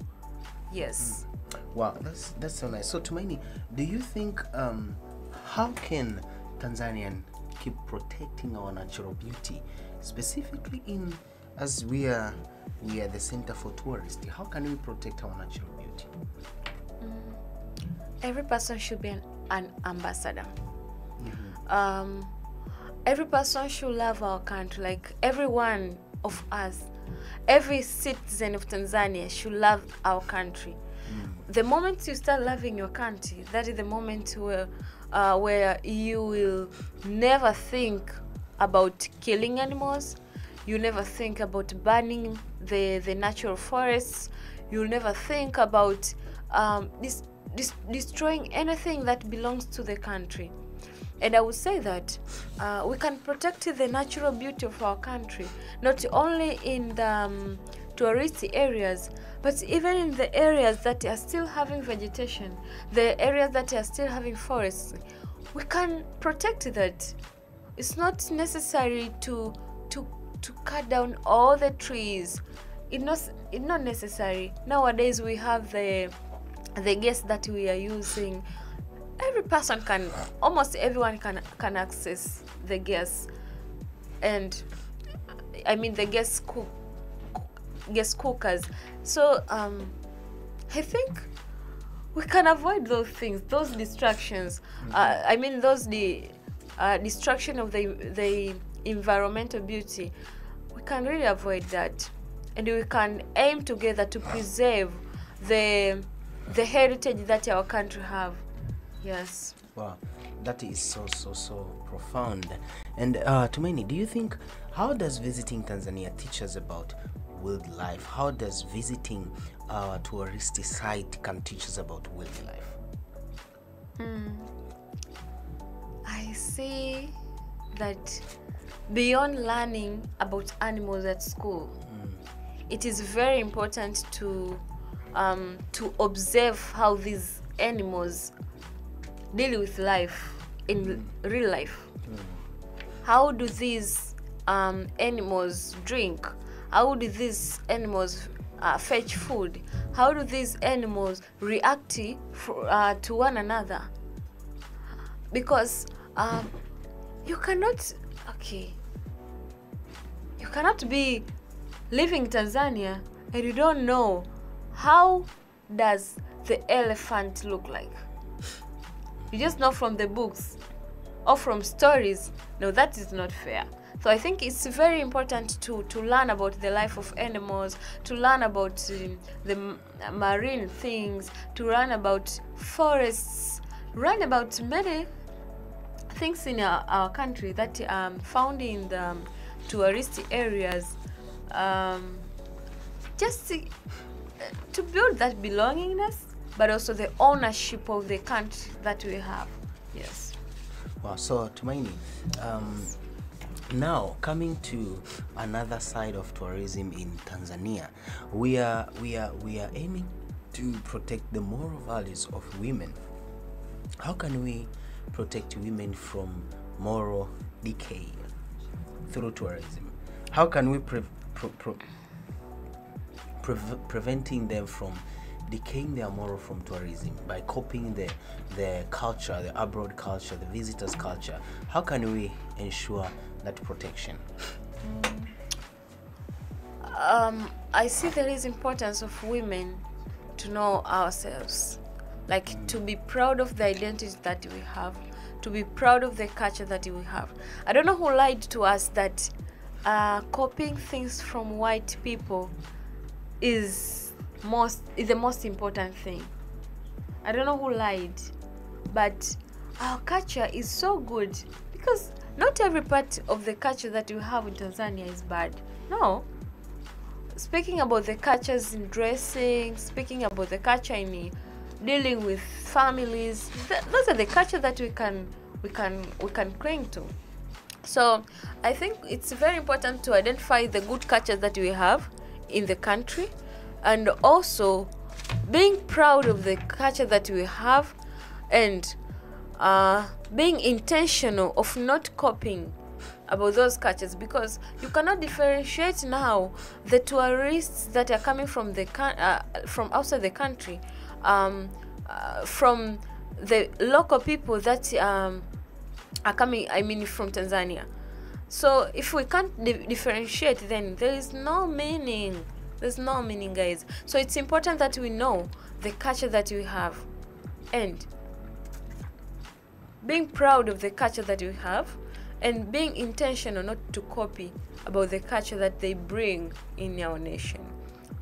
Yes. Wow, that's so nice. So Tumaini, do you think how can Tanzanian keep protecting our natural beauty, specifically in as we are the center for tourists? How can we protect our natural beauty? Every person should be an ambassador. Every person should love our country. Like every one of us, every citizen of Tanzania should love our country. The moment you start loving your country, that is the moment where you will never think about killing animals. You never think about burning the natural forests. You'll never think about destroying anything that belongs to the country. And I would say that we can protect the natural beauty of our country, not only in the touristy areas, but even in the areas that are still having vegetation, the areas that are still having forests. We can protect that. It's not necessary to cut down all the trees. It's not necessary. Nowadays we have the gas that we are using. Every person can, almost everyone can access the gas, and I mean the gas cookers. So I think we can avoid those things, those distractions. I mean those destruction of the environmental beauty. We can really avoid that, and we can aim together to preserve the heritage that our country have. Yes. Wow, that is so profound. And Tumaini, do you think, how does visiting Tanzania teach us about wildlife? How does visiting our touristy site can teach us about wildlife? I say that beyond learning about animals at school, it is very important to observe how these animals deal with life in real life. How do these animals drink? How do these animals fetch food? How do these animals react to one another? Because you cannot be living in Tanzania and you don't know how does the elephant look like. You just know from the books or from stories. No, that is not fair. So I think it's very important to learn about the life of animals, to learn about the marine things, to learn about forests, learn about many things in our country that are found in the touristy areas, just to build that belongingness, but also the ownership of the country that we have. Yes. Wow. So Tumaini, now coming to another side of tourism in Tanzania, we are aiming to protect the moral values of women. How can we protect women from moral decay through tourism? How can we preventing them from decaying their moral from tourism by copying the culture, the abroad culture, the visitors' culture? How can we ensure that protection? I see there is importance of women to know ourselves, like to be proud of the identity that we have, to be proud of the culture that we have. I don't know who lied to us that copying things from white people is the most important thing. I don't know who lied, but our culture is so good, because not every part of the culture that we have in Tanzania is bad. No. Speaking about the cultures in dressing, speaking about the culture in dealing with families, those are the culture that we can cling to. So I think it's very important to identify the good cultures that we have in the country, and also being proud of the culture that we have, and being intentional of not copying about those cultures, because you cannot differentiate now the tourists that are coming from from outside the country from the local people that are coming, I mean, from Tanzania. So if we can't differentiate, then there is no meaning. There's no meaning, guys. So it's important that we know the culture that we have, and being proud of the culture that we have, and being intentional not to copy about the culture that they bring in our nation.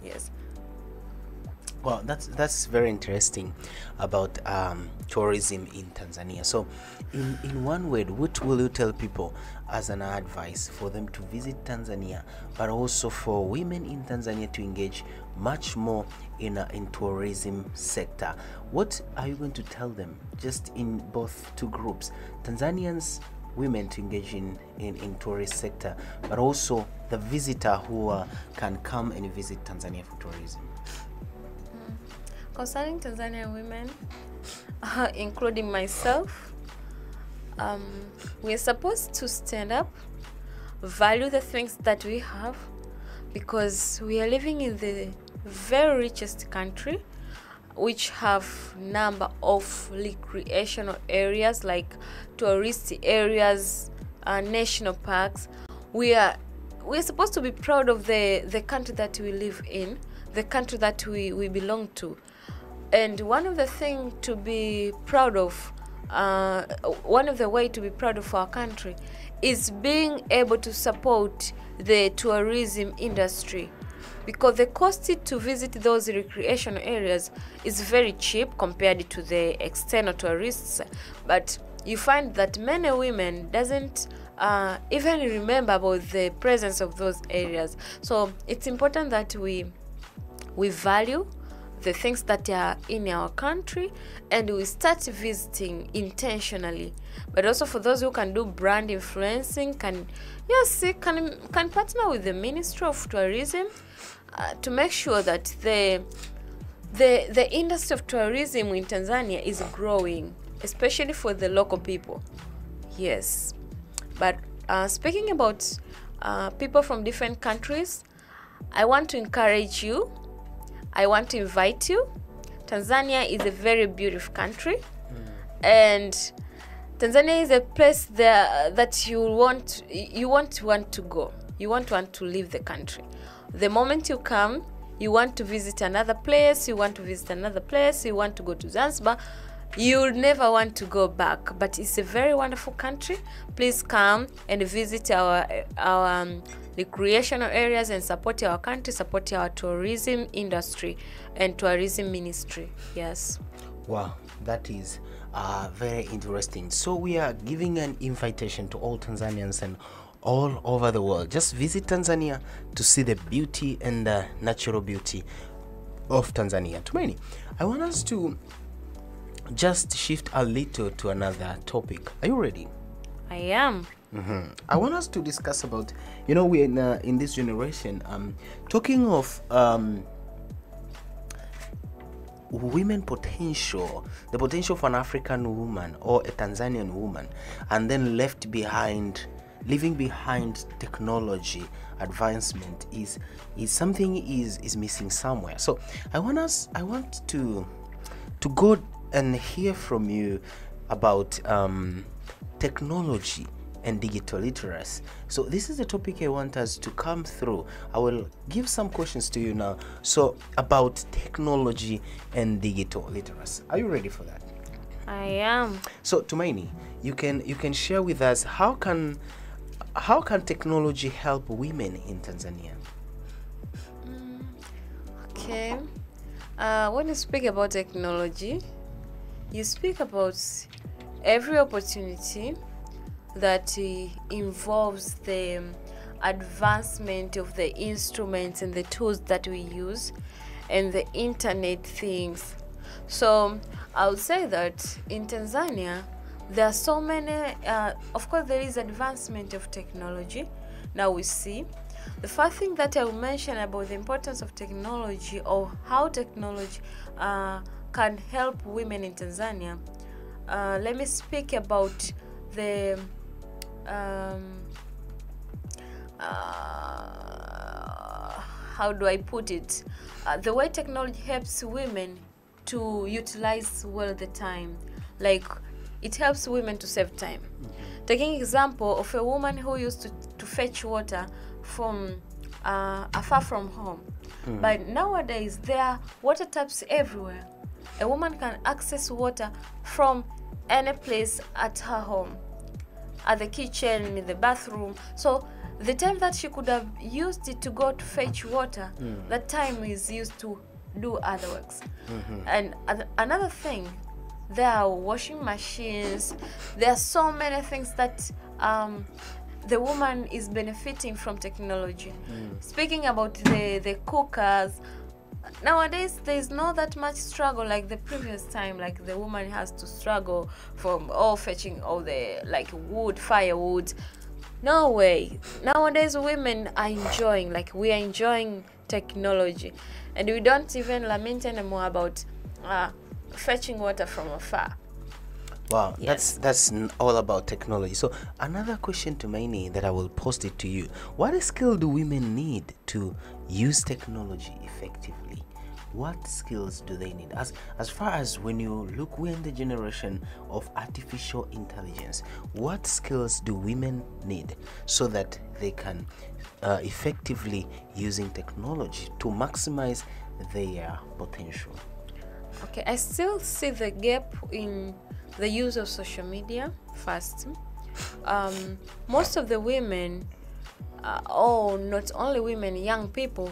Yes. Well, that's very interesting about tourism in Tanzania. So, in one word, what will you tell people as an advice for them to visit Tanzania, but also for women in Tanzania to engage much more in tourism sector? What are you going to tell them, just in both two groups, Tanzanians, women, to engage in tourist sector, but also the visitor who can come and visit Tanzania for tourism? Concerning Tanzanian women, including myself, we're supposed to stand up, value the things that we have, because we are living in the very richest country, which have number of recreational areas like tourist areas, national parks. We're supposed to be proud of the country that we live in, the country that we belong to. And one of the things to be proud of, one of the way to be proud of our country is being able to support the tourism industry, because the cost to visit those recreational areas is very cheap compared to the external tourists. But you find that many women doesn't even remember about the presence of those areas. So it's important that we value the things that are in our country, and we start visiting intentionally. But also for those who can do brand influencing, can partner with the Ministry of Tourism to make sure that the industry of tourism in Tanzania is growing, especially for the local people. Yes. But speaking about people from different countries, I want to encourage you, I want to invite you. Tanzania is a very beautiful country, and Tanzania is a place that you want to go. You want to leave the country. The moment you come, you want to visit another place, you want to go to Zanzibar, you'll never want to go back. But it's a very wonderful country. Please come and visit our recreational areas and support our country, support our tourism industry and tourism ministry. Yes. Wow, that is very interesting. So we are giving an invitation to all Tanzanians and all over the world. Just visit Tanzania to see the beauty and the natural beauty of Tanzania. Tumaini, I want us to just shift a little to another topic. Are you ready? I am. I want us to discuss about, we're in this generation, talking of women potential, the potential of an African woman or a Tanzanian woman, and then leaving behind technology advancement is something is missing somewhere. So I want to go and hear from you about technology and digital literacy. So this is the topic I want us to come through. I will give some questions to you now. So about technology and digital literacy. Are you ready for that? I am. So Tumaini, you can share with us how can technology help women in Tanzania? Okay. When you speak about technology, you speak about every opportunity that involves the advancement of the instruments and the tools that we use and the internet things. So I would say that in Tanzania there are so many, of course there is advancement of technology. Now we see the first thing that I will mention about the importance of technology, or how technology can help women in Tanzania. Let me speak about the how do I put it? The way technology helps women to utilize well the time. Like, it helps women to save time. Taking example of a woman who used to fetch water from afar from home. But nowadays there are water taps everywhere. A woman can access water from any place at her home, at the kitchen, in the bathroom. So the time that she could have used it to go to fetch water, that time is used to do other works. And another thing, there are washing machines. There are so many things that the woman is benefiting from technology. Speaking about the cookers, nowadays there is not that much struggle like the previous time, like the woman has to struggle from fetching all the like wood, firewood. No way. Nowadays women are enjoying, like we are enjoying technology, and we don't even lament anymore about fetching water from afar. Wow, Yes. that's all about technology. So another question to Maini that I will post it to you. What skill do women need to use technology effectively? What skills do they need? As far as when you look, we're in the generation of artificial intelligence. What skills do women need so that they can effectively using technology to maximize their potential? Okay, I still see the gap in the use of social media first. Most of the women, not only women, young people,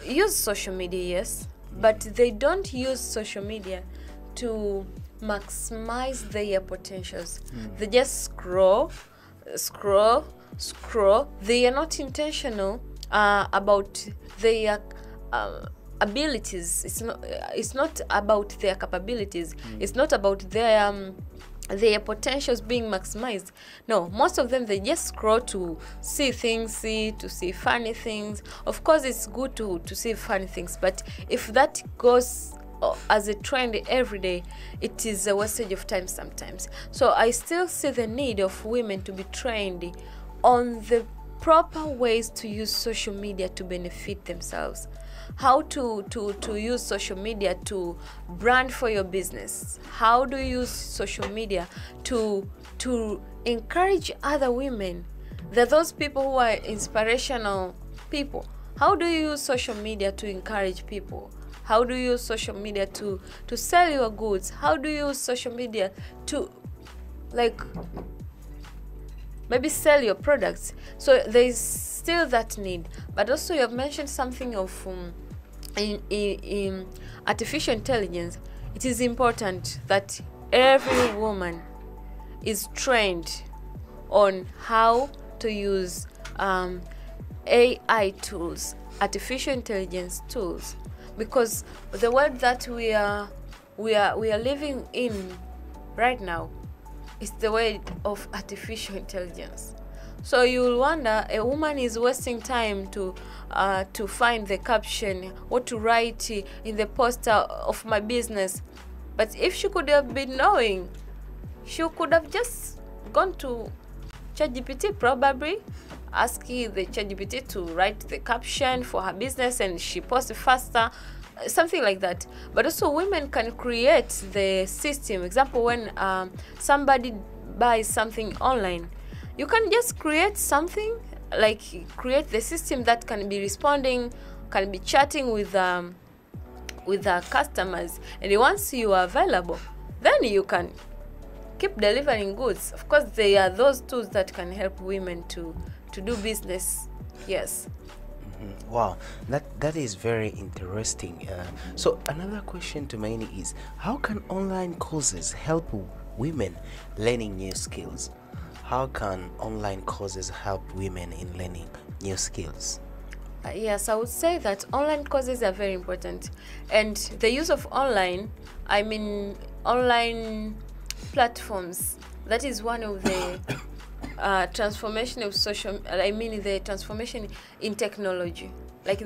use social media, yes, but they don't use social media to maximize their potentials. They just scroll. They are not intentional about their abilities. It's not about their capabilities. It's not about their potentials being maximized. No, most of them, they just scroll to see things, to see funny things. Of course it's good to see funny things, but if that goes as a trend every day, it is a wastage of time sometimes. So I still see the need of women to be trained on the proper ways to use social media to benefit themselves. How to use social media to brand for your business. How do you use social media to encourage other women? There are those people who are inspirational people. How do you use social media to encourage people? How do you use social media to sell your goods? How do you use social media to like maybe sell your products? So there is still that need. But also you have mentioned something of in artificial intelligence. It is important that every woman is trained on how to use AI tools, artificial intelligence tools, because the world that we are living in right now is the world of artificial intelligence. So you'll wonder, a woman is wasting time to find the caption, what to write in the poster of my business. But if she could have been knowing, she could have just gone to ChatGPT, probably asking the ChatGPT to write the caption for her business, and she posts faster, something like that. But also women can create the system. Example, when somebody buys something online, you can just create something, like create the system that can be responding, can be chatting with the customers, and once you are available, then you can keep delivering goods. Of course, there are those tools that can help women to do business. Yes. Wow, that is very interesting. So another question to Maini is, how can online courses help women learning new skills? How can online courses help women in learning new skills? Yes, I would say that online courses are very important, and the use of online, I mean online platforms, that is one of the transformation of social, I mean the transformation in technology, like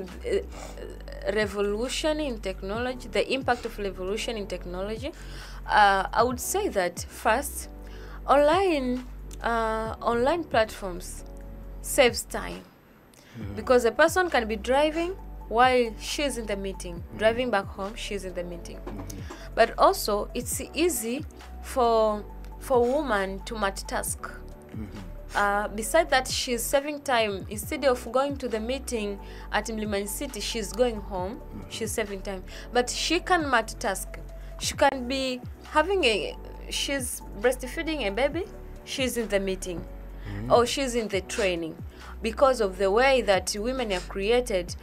revolution in technology, the impact of revolution in technology. I would say that first, online platforms saves time, because a person can be driving while she's in the meeting, driving back home, she's in the meeting. But also it's easy for woman to multitask. Besides that, she's saving time. Instead of going to the meeting at Mlimani City, she's going home, she's saving time. But she can multitask. She can be she's breastfeeding a baby, she's in the meeting, or she's in the training. Because of the way that women are created,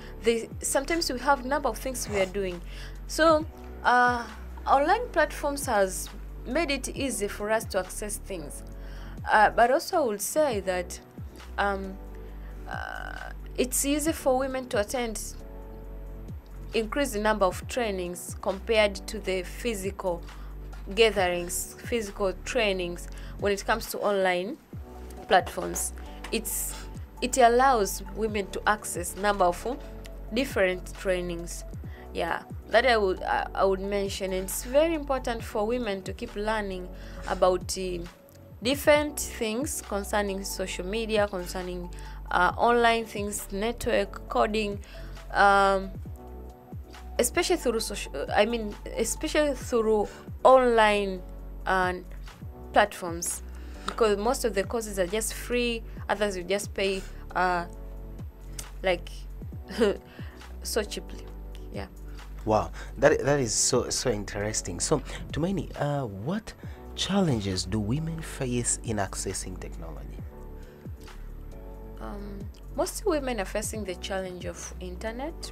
sometimes we have a number of things we are doing. So online platforms has made it easy for us to access things. But also I would say that it's easy for women to attend increase the number of trainings compared to the physical gatherings, physical trainings. When it comes to online platforms, it allows women to access number of different trainings. Yeah, that I would mention. And it's very important for women to keep learning about different things concerning social media, concerning online things, network coding, especially through online platforms, because most of the courses are just free. Others you just pay like so cheaply. Yeah. Wow, that is so interesting. So Tumaini, what challenges do women face in accessing technology? Most women are facing the challenge of internet,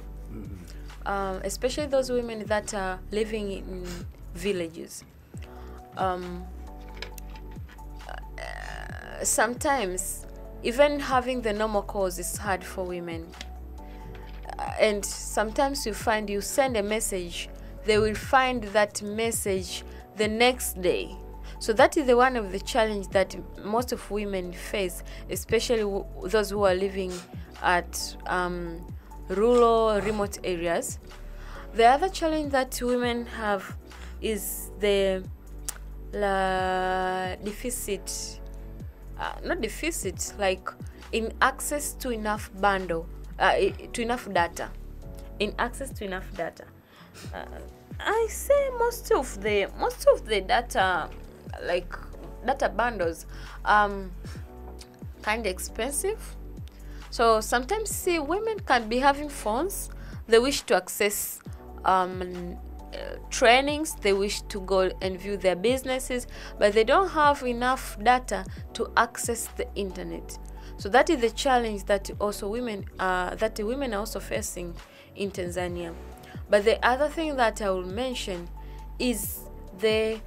especially those women that are living in villages. Sometimes even having the normal calls is hard for women, and sometimes you send a message, they will find that message the next day. So that is one of the challenges that most of women face, especially those who are living at rural, remote areas. The other challenge that women have is the like in access to enough to enough data. In access to enough data. I say most of the data, like data bundles, kind of expensive. So sometimes women can be having phones, they wish to access trainings, they wish to go and view their businesses, but they don't have enough data to access the internet. So that is the challenge that also women are also facing in Tanzania. But the other thing that I will mention is the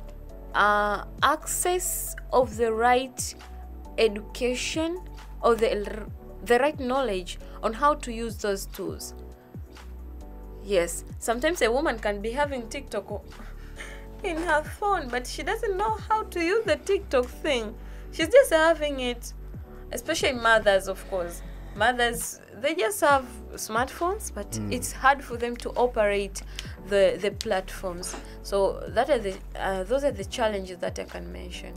access of the right education, or the right knowledge on how to use those tools. Yes, sometimes a woman can be having TikTok in her phone, but she doesn't know how to use the TikTok thing. She's just having it, especially mothers, of course. Mothers, they just have smartphones, but it's hard for them to operate the platforms. So those are the challenges that I can mention.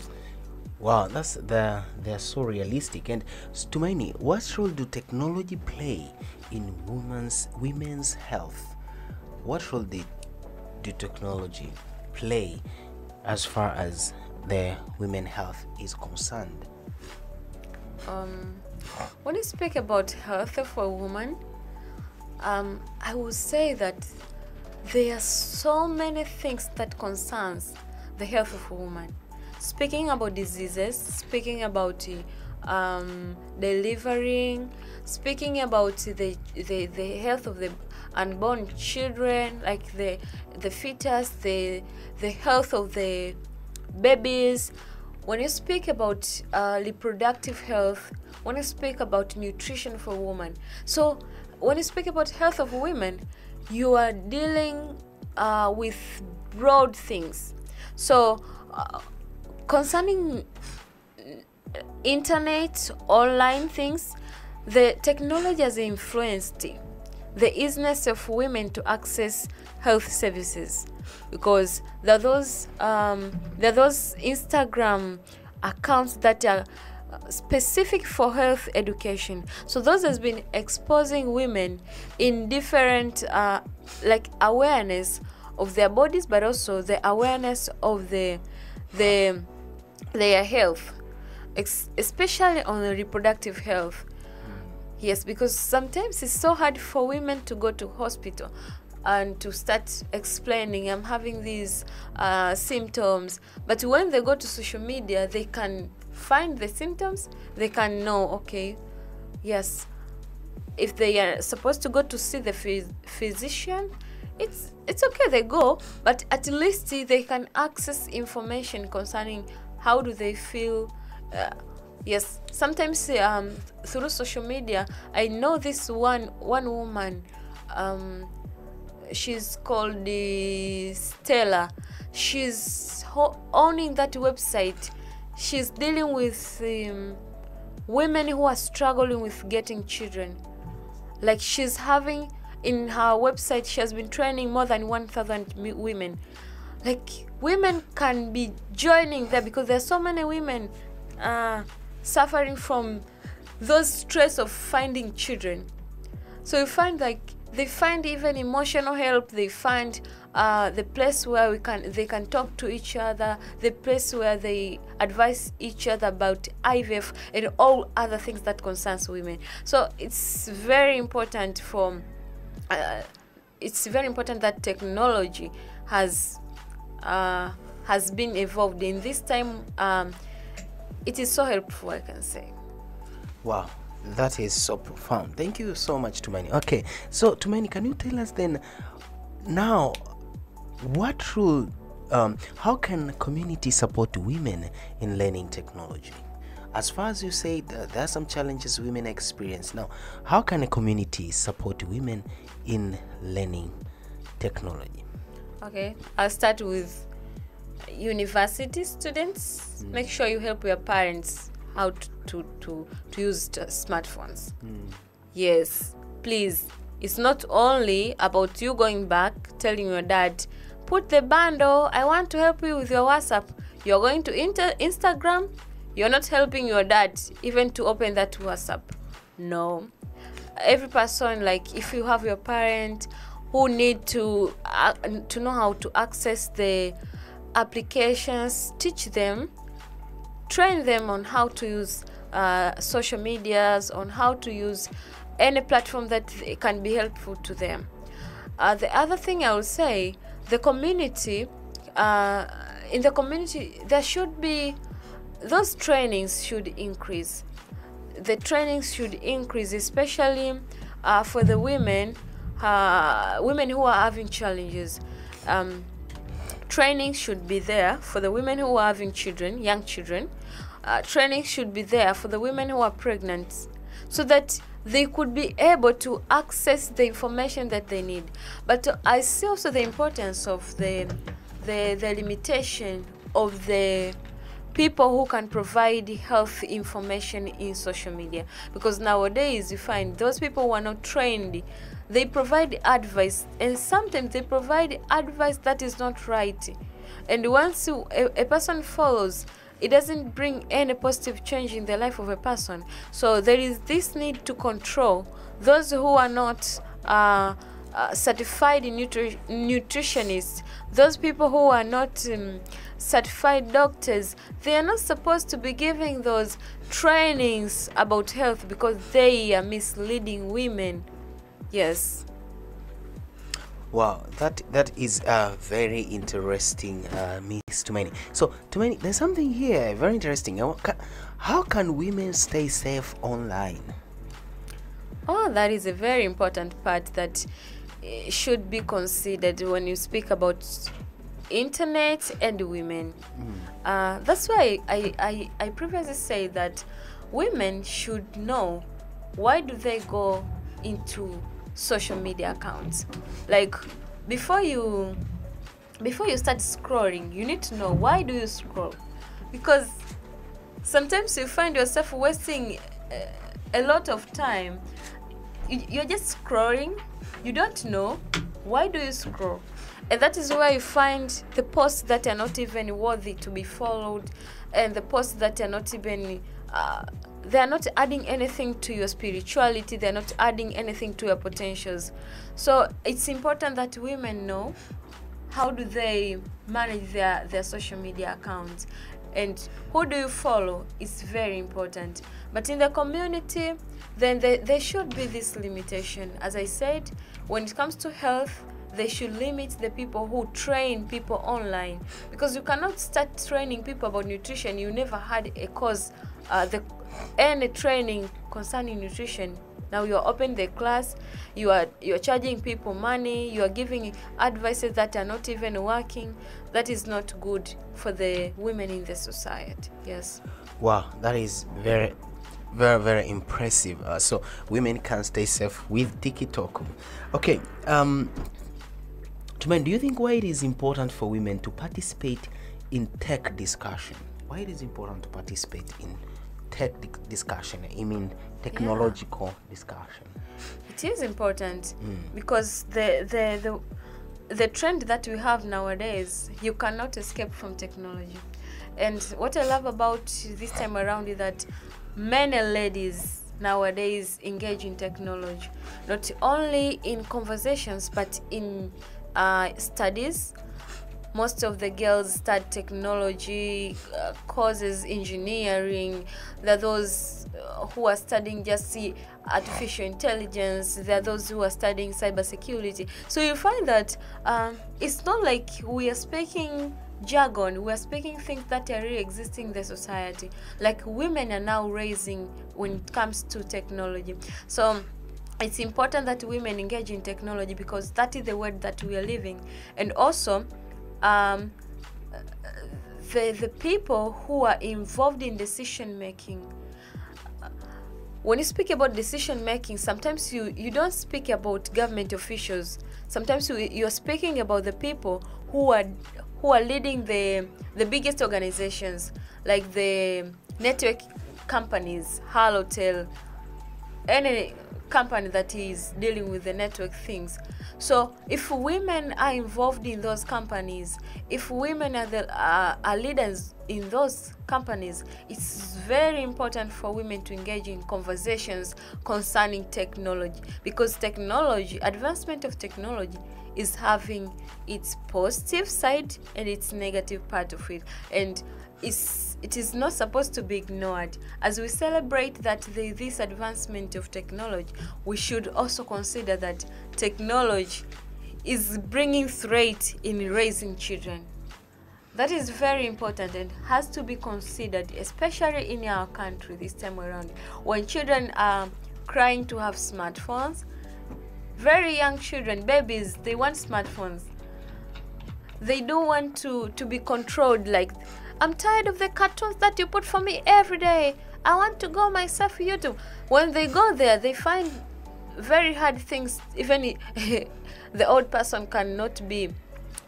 Wow, they're so realistic. And Tumaini, what role do technology play in women's health? What role do technology play as far as the women's health is concerned? When you speak about health of a woman, I would say that there are so many things that concerns the health of a woman. Speaking about diseases, speaking about delivering, speaking about the health of the unborn children, like the fetus, the health of the babies. When you speak about reproductive health, when you speak about nutrition for women, so when you speak about health of women, you are dealing with broad things. So concerning internet, online things, the technology has influenced the easiness of women to access health services, because there are those Instagram accounts that are specific for health education. So those has been exposing women in different like awareness of their bodies, but also the awareness of their health, especially on the reproductive health. Yes, because sometimes it's so hard for women to go to hospital and to start explaining, I'm having these symptoms. But when they go to social media, they can find the symptoms. They can know, okay, yes, if they are supposed to go to see the physician, it's okay, they go, but at least they can access information concerning how do they feel. Yes, sometimes through social media, I know this one woman, she's called Stella. She's owning that website. She's dealing with women who are struggling with getting children. Like, she's having, in her website, she has been training more than 1,000 women. Like, women can be joining there because there's so many women suffering from those stress of finding children. So you find, like, they find even emotional help. They find the place where they can talk to each other, the place where they advise each other about IVF and all other things that concerns women. So it's very important that technology has been evolved in this time. It is so helpful, I can say. Wow, that is so profound. Thank you so much, Tumani. Okay, so Tumani, can you tell us then now what role, how can community support women in learning technology? As far as you say, there are some challenges women experience. Now, how can a community support women in learning technology? Okay, I'll start with university students. Make sure you help your parents how to use smartphones. Yes, please. It's not only about you going back telling your dad, put the bundle, I want to help you with your WhatsApp. You're going to Instagram, you're not helping your dad even to open that WhatsApp. No. Every person, like, if you have your parent who need to know how to access the applications, teach them, train them on how to use social medias, on how to use any platform that can be helpful to them. The other thing I would say, the community, in the community, there should be, those trainings should increase. The trainings should increase, especially for the women who are having challenges. Training should be there for the women who are having children, young children. Training should be there for the women who are pregnant, so that they could be able to access the information that they need. But I see also the importance of the limitation of the people who can provide health information in social media, because nowadays you find those people who are not trained, they provide advice, and sometimes they provide advice that is not right, and once a person follows, it doesn't bring any positive change in the life of a person. So there is this need to control those who are not certified nutritionists, those people who are not certified doctors. They are not supposed to be giving those trainings about health because they are misleading women. Yes. Wow, that is very interesting, Miss Tumani. So, Tumani, there's something here very interesting. How can women stay safe online? Oh, that is a very important part that should be considered when you speak about internet and women. That's why I previously said that women should know why do they go into social media accounts. Like, before you start scrolling, you need to know why do you scroll. because sometimes you find yourself wasting a lot of time. You're just scrolling. You don't know why do you scroll, and that is where you find the posts that are not even worthy to be followed, and the posts that are not even they are not adding anything to your spirituality. They're not adding anything to your potentials. So it's important that women know how do they manage their social media accounts, and who do you follow is very important. But in the community, then there should be this limitation. As I said, when it comes to health, they should limit the people who train people online, because you cannot start training people about nutrition. You never had a course, any training concerning nutrition. Now you are opening the class, you're charging people money, you are giving advices that are not even working. That is not good for the women in the society. Yes. Wow, that is very, very, very impressive. So women can stay safe with TikTok. Okay. Tumen, do you think why it is important for women to participate in tech discussion? Why it is important to participate in tech discussion? I mean technological discussion. It is important because the trend that we have nowadays, you cannot escape from technology. And what I love about this time around is that many ladies nowadays engage in technology, not only in conversations but in studies. Most of the girls start technology courses, engineering. There are those who are studying just see artificial intelligence. There are those who are studying cybersecurity. So you find that it's not like we are speaking jargon. We are speaking things that are really existing in the society. Like women are now raising when it comes to technology. So it's important that women engage in technology because that is the world that we are living. And also, the people who are involved in decision making, when you speak about decision making, sometimes you don't speak about government officials. Sometimes you're speaking about the people who are leading the biggest organizations, like the network companies, Halotel, any company that is dealing with the network things. So if women are involved in those companies, if women are leaders in those companies, it's very important for women to engage in conversations concerning technology, because advancement of technology is having its positive side and its negative part of it, and it is not supposed to be ignored. As we celebrate that this advancement of technology, we should also consider that technology is bringing threat in raising children. That is very important and has to be considered, especially in our country this time around, when children are crying to have smartphones. Very young children, babies, they want smartphones. They don't want to be controlled. Like, I'm tired of the cartoons that you put for me every day. I want to go myself YouTube. When they go there, they find very hard things. Even the old person cannot be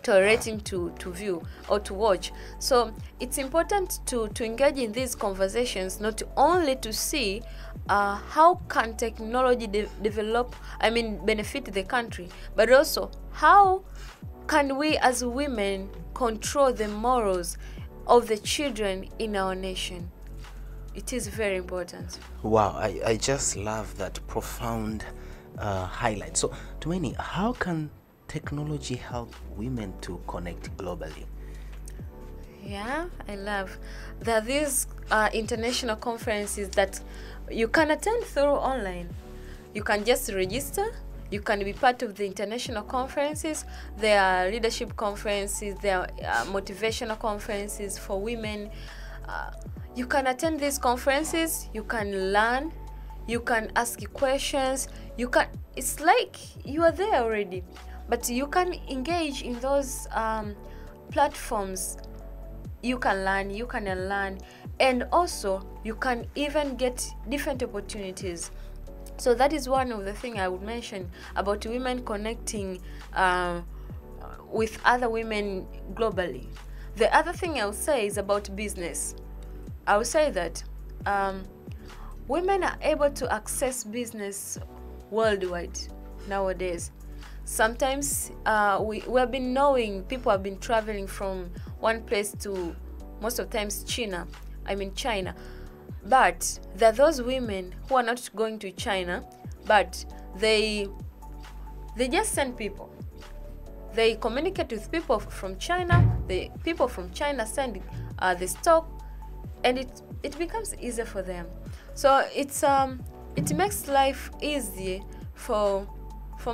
tolerating to view or to watch. So it's important to engage in these conversations, not only to see how can technology benefit the country, but also how can we as women control the morals of the children in our nation. It is very important. Wow, I just love that profound highlight. So, Tumaini, how can technology help women to connect globally? Yeah, I love. There are these international conferences that you can attend through online. You can just register. You can be part of the international conferences. There are leadership conferences. There are motivational conferences for women. You can attend these conferences. You can learn. You can ask questions. It's like you are there already. But you can engage in those platforms. You can learn. You can unlearn. And also, you can even get different opportunities. So that is one of the things I would mention about women connecting with other women globally. The other thing I'll say is about business. I will say that women are able to access business worldwide nowadays. Sometimes we have been knowing people have been traveling from one place to, most of the times, China. But there are those women who are not going to China, but they just send people. They communicate with people from China. The people from China send the stock, and it becomes easier for them. So it makes life easy for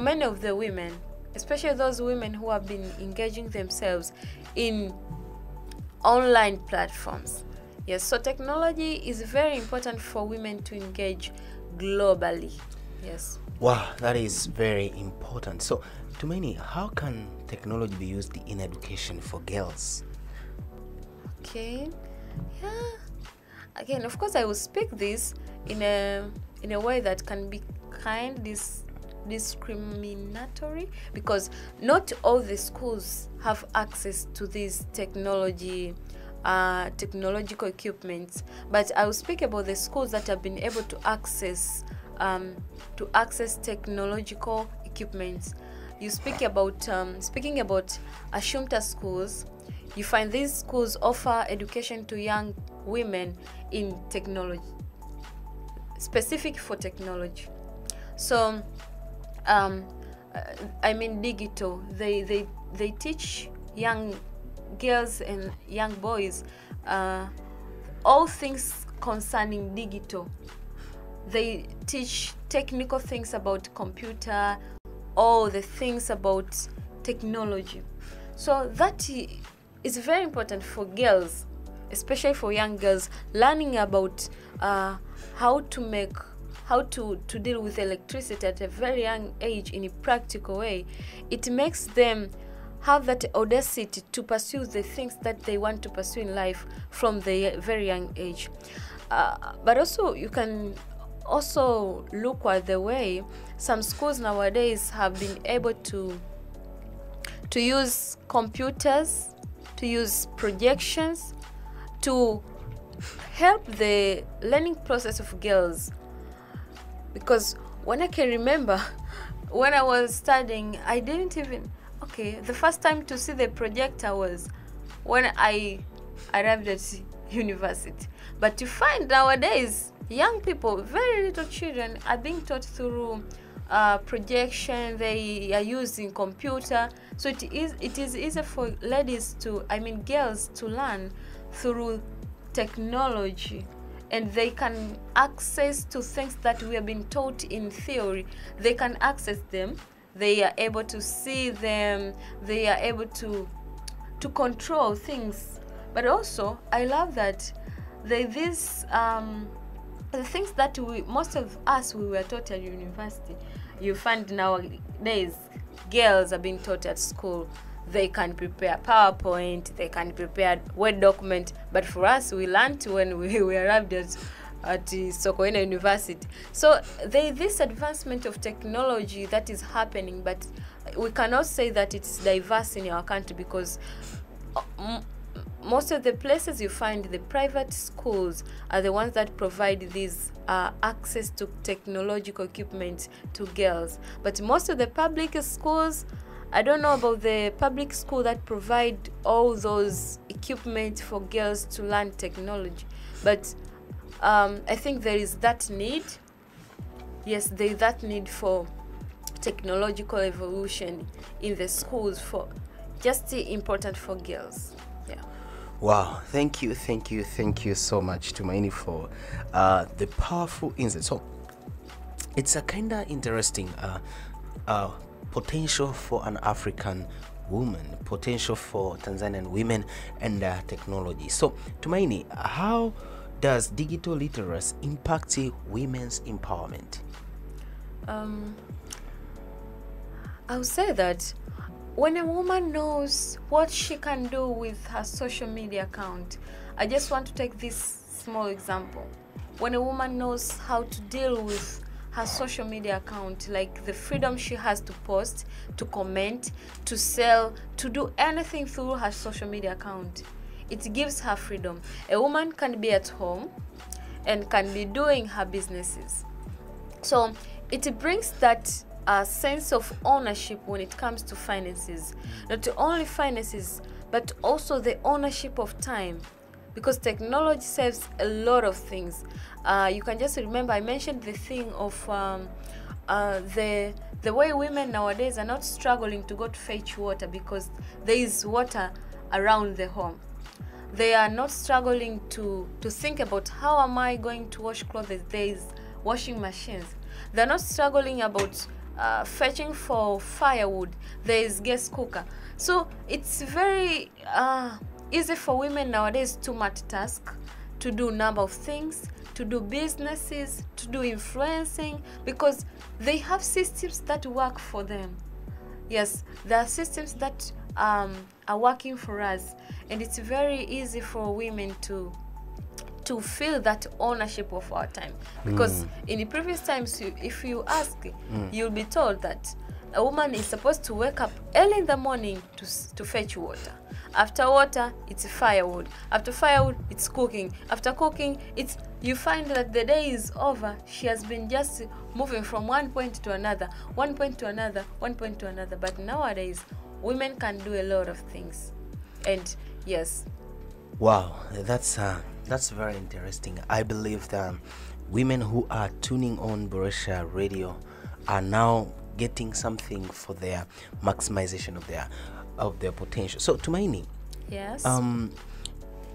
many of the women, especially those women who have been engaging themselves in online platforms. Yes, so technology is very important for women to engage globally. Yes. Wow, that is very important. So, Tumaini, how can technology be used in education for girls? Okay. Yeah. Again, of course, I will speak this in a way that can be kind discriminatory, because not all the schools have access to these technological equipments. But I will speak about the schools that have been able to access technological equipments. You speaking about Ashumta schools. You find these schools offer education to young women in technology, specific for technology. So digital. They teach young girls and young boys all things concerning digital. They teach technical things about computer, all the things about technology. So that is very important for girls, especially for young girls, learning about how to deal with electricity at a very young age in a practical way. It makes them have that audacity to pursue the things that they want to pursue in life from the very young age. But also, you can also look at the way some schools nowadays have been able to use computers, to use projections, to help the learning process of girls. Because when I can remember, when I was studying, I didn't even... Okay, the first time to see the projector was when I arrived at university. But to find nowadays, young people, very little children, are being taught through projection. They are using computer. So it is easier for girls to learn through technology. And they can access to things that we have been taught in theory. They can access them. They are able to see them. They are able to control things. But also, I love that the things that most of us were taught at university, you find nowadays girls are being taught at school. They can prepare PowerPoint, they can prepare Word document. But for us, we learned when we arrived at Sokoine University. So this advancement of technology that is happening, but we cannot say that it's diverse in our country, because most of the places you find the private schools are the ones that provide these access to technological equipment to girls. But most of the public schools, I don't know about the public school that provide all those equipment for girls to learn technology. But I think there is that need. Yes, there is that need for technological evolution in the schools, for just important for girls. Yeah. Wow, thank you so much, Tumaini, for the powerful insight. So it's a kind of interesting potential for an African woman, potential for Tanzanian women, and technology. So Tumaini, how does digital literacy impact women's empowerment? I would say that when a woman knows what she can do with her social media account, I just want to take this small example. When a woman knows how to deal with her social media account, like the freedom she has to post, to comment, to sell, to do anything through her social media account. It gives her freedom. A woman can be at home and can be doing her businesses. So it brings that sense of ownership when it comes to finances. Not only finances, but also the ownership of time. Because technology saves a lot of things. You can just remember, I mentioned the thing of the way women nowadays are not struggling to go to fetch water because there is water around the home. They are not struggling to think about how am I going to wash clothes. There is washing machines. They're not struggling about fetching for firewood. There is gas cooker. So it's very easy for women nowadays to multitask, to do number of things, to do businesses, to do influencing, because they have systems that work for them. Yes, there are systems that are working for us, and it's very easy for women to feel that ownership of our time. Because in the previous times, if you ask, you'll be told that a woman is supposed to wake up early in the morning to fetch water. After water, it's firewood. After firewood, it's cooking. After cooking, you find that the day is over. She has been just moving from one point to another, one point to another, one point to another. But nowadays, women can do a lot of things. And yes. Wow, that's very interesting. I believe that women who are tuning on Boresha Radio are now getting something for their maximization of their potential. So Tumaini, Yes.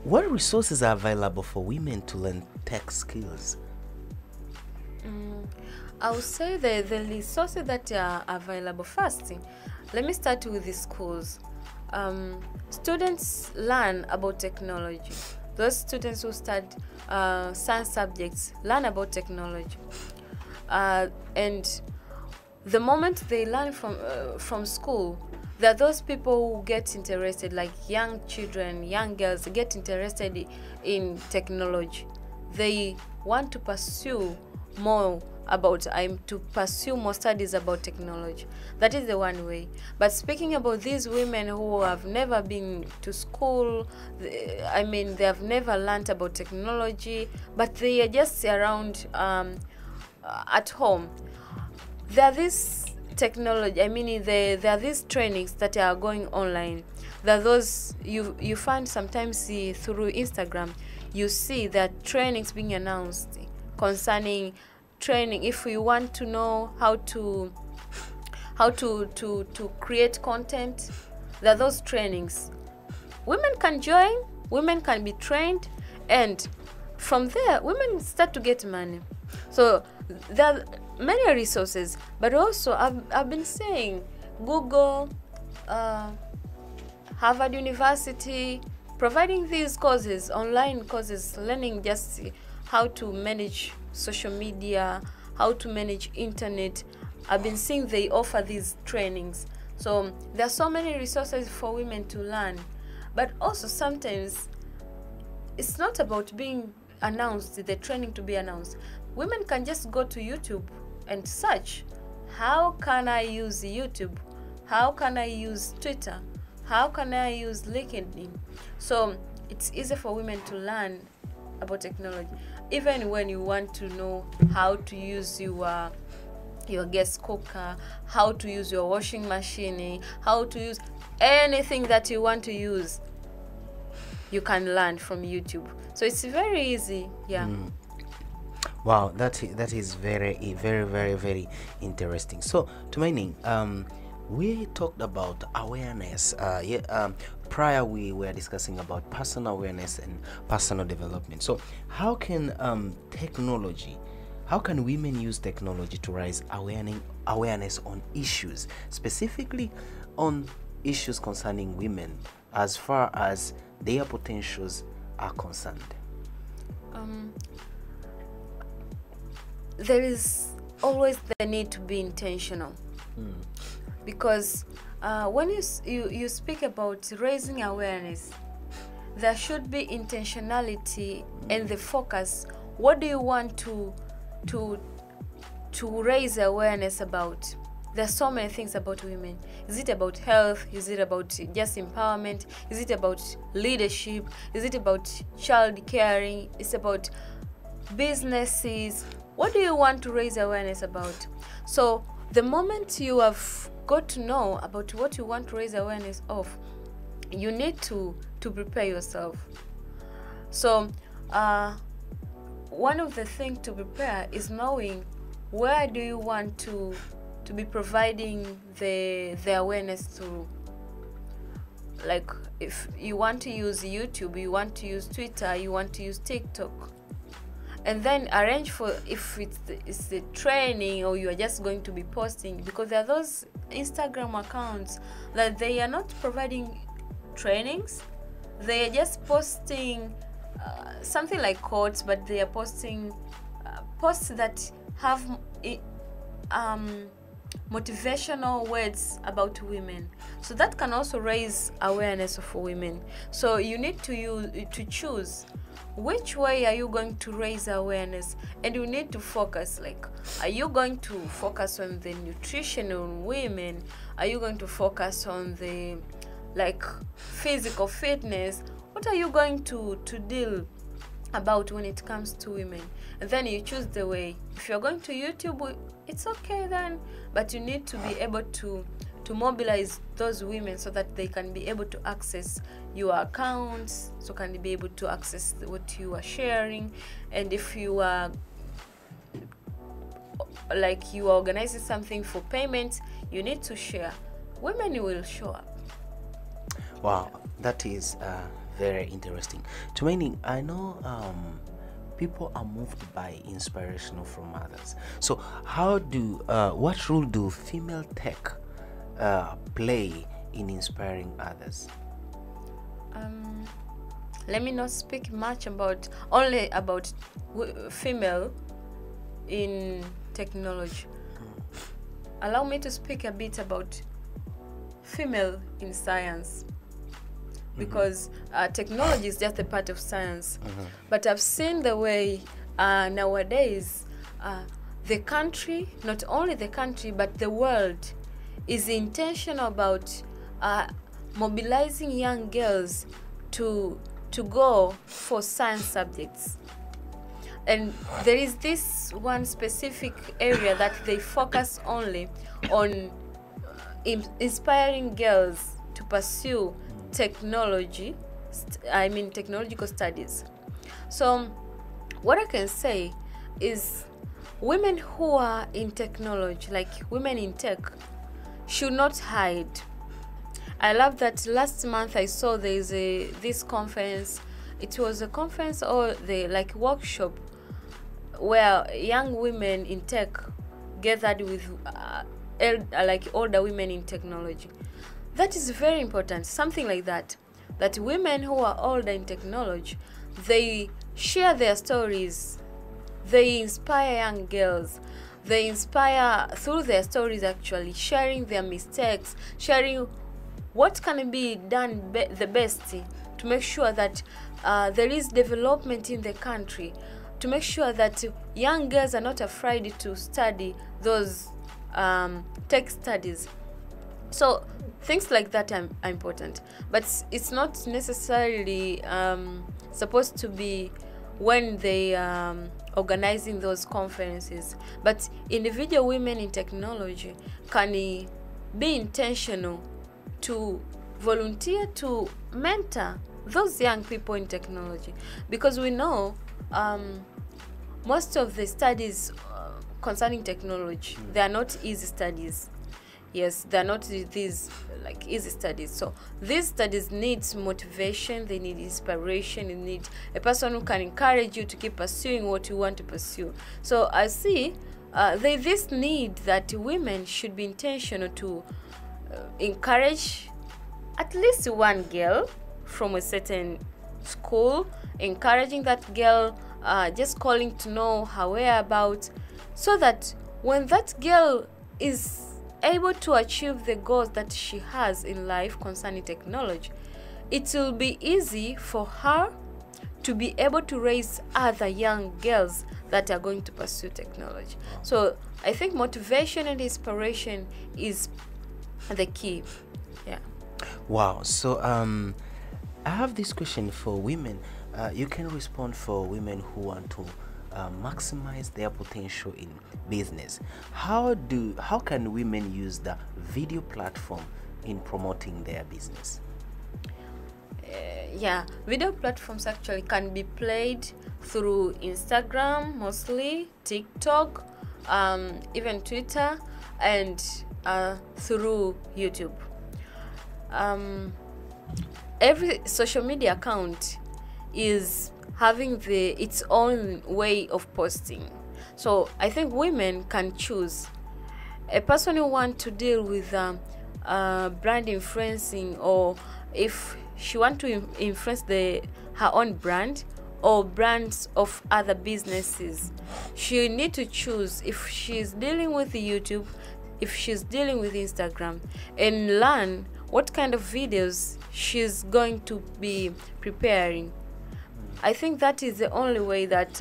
what resources are available for women to learn tech skills? I would say the resources that are available. First, let me start with the schools. Students learn about technology. Those students who study science subjects learn about technology. And the moment they learn from school, there are those people who get interested, like young children, young girls get interested in technology. They want to pursue more more studies about technology. That is the one way. But speaking about these women who have never been to school, they have never learned about technology, but they are just around at home. There are these technology, there are these trainings that are going online. There are those you find sometimes through Instagram. You see that trainings being announced concerning training. If we want to know how to create content, there are those trainings. Women can join, women can be trained, and from there women start to get money. So there are many resources, but also I've been saying Google, Harvard University, providing these courses, online courses, learning just how to manage social media, how to manage internet. I've been seeing they offer these trainings. So there are so many resources for women to learn. But also sometimes it's not about being announced, the training to be announced. Women can just go to YouTube and search, how can I use YouTube? How can I use Twitter? How can I use LinkedIn? So it's easy for women to learn about technology. Even when you want to know how to use your gas cooker, how to use your washing machine, how to use anything that you want to use, you can learn from YouTube. So it's very easy. Yeah. Wow, that is very, very, very, very interesting. So Tumaini, we talked about awareness. Prior we were discussing about personal awareness and personal development. So how can women use technology to raise awareness on issues, specifically on issues concerning women as far as their potentials are concerned? There is always the need to be intentional. Because when you speak about raising awareness, there should be intentionality and the focus. What do you want to raise awareness about. There's so many things about women. Is it about health? Is it about just empowerment? Is it about leadership? Is it about child caring? It's about businesses. What do you want to raise awareness about? So the moment you have got to know about what you want to raise awareness of, you need to prepare yourself. So one of the things to prepare is knowing where do you want to be providing the awareness through. Like if you want to use YouTube, you want to use Twitter, you want to use TikTok, and then arrange for if it's the training, or you are just going to be posting, because there are those Instagram accounts that they are not providing trainings, they are just posting something like quotes, but they are posting posts that have motivational words about women. So that can also raise awareness of women. So you need to choose which way are you going to raise awareness, and you need to focus. Like, are you going to focus on the nutrition on women? Are you going to focus on the physical fitness? What are you going to deal about when it comes to women? And then you choose the way. If you're going to YouTube, it's okay then, but you need to be able to mobilize those women so that they can be able to access your accounts, so can be able to access what you are sharing. And if you are you are organizing something for payment, you need to share. Women will show up. Wow, that is very interesting. Tumaini, I know people are moved by inspiration from others. So how do what role do female tech play in inspiring others? Let me not speak much about female in technology. Allow me to speak a bit about female in science, because technology is just a part of science. But I've seen the way nowadays the country, not only the country but the world, is intentional about mobilizing young girls to go for science subjects. And there is this one specific area that they focus only on inspiring girls to pursue technological studies. So what I can say is women who are in technology, like women in tech, should not hide. I love that last month I saw there is this conference. It was a conference or the workshop where young women in tech gathered with older women in technology. That is very important. Something like that women who are older in technology, they share their stories, they inspire young girls, they inspire through their stories, actually sharing their mistakes, sharing what can be done the best to make sure that there is development in the country, to make sure that young girls are not afraid to study those tech studies. So things like that are important, but it's not necessarily supposed to be when they organizing those conferences. But individual women in technology can be intentional to volunteer to mentor those young people in technology, because we know most of the studies concerning technology, they are not easy studies. Yes, they're not these easy studies. So these studies need motivation, they need inspiration, they need a person who can encourage you to keep pursuing what you want to pursue. So I see there's this need that women should be intentional to encourage at least one girl from a certain school, encouraging that girl, just calling to know her whereabouts, so that when that girl is able to achieve the goals that she has in life concerning technology, it will be easy for her to be able to raise other young girls that are going to pursue technology. So I think motivation and inspiration is the key. Yeah. Wow. So I have this question for women. You can respond for women who want to maximize their potential in business. How can women use the video platform in promoting their business? Yeah, video platforms actually can be played through Instagram, mostly TikTok, even Twitter, and through YouTube. Every social media account is having its own way of posting. So I think women can choose a person who wants to deal with brand influencing, or if she wants to influence her own brand or brands of other businesses. She need to choose if she's dealing with YouTube, if she's dealing with Instagram, and learn what kind of videos she's going to be preparing. I think that is the only way that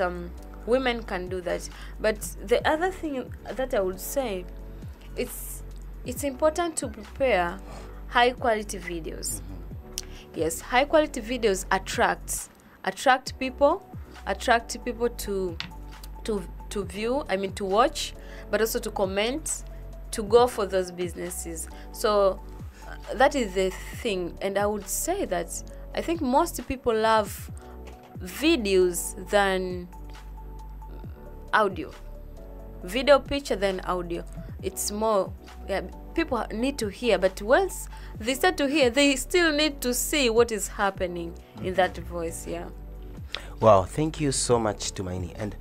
women can do that. But the other thing that I would say, it's important to prepare high quality videos. Yes, high quality videos attract people to view, to watch, but also to comment, to go for those businesses. So that is the thing. And I would say that I think most people love videos than audio, video picture than audio. It's more, yeah, people need to hear, but once they start to hear, they still need to see what is happening in that voice. Yeah. Wow, thank you so much, Tumaini. And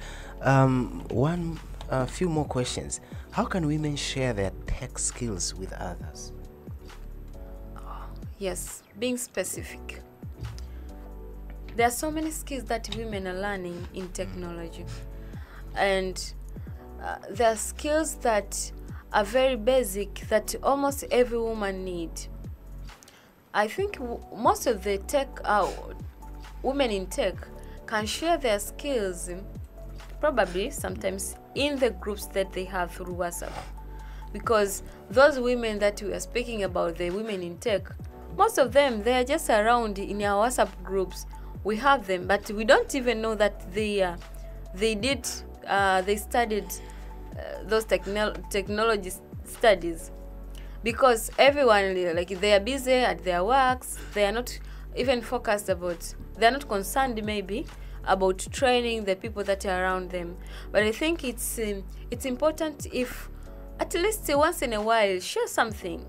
a few more questions. How can women share their tech skills with others? Yes, being specific. There are so many skills that women are learning in technology, and there are skills that are very basic that almost every woman needs. I think most of the women in tech can share their skills, probably sometimes in the groups that they have through WhatsApp, because those women that we are speaking about, the women in tech, most of them, they are just around in our WhatsApp groups. We have them, but we don't even know that they studied those technology studies, because everyone, like, they are busy at their works. They are not even focused about, they are not concerned maybe about training the people that are around them. But I think it's important if at least once in a while share something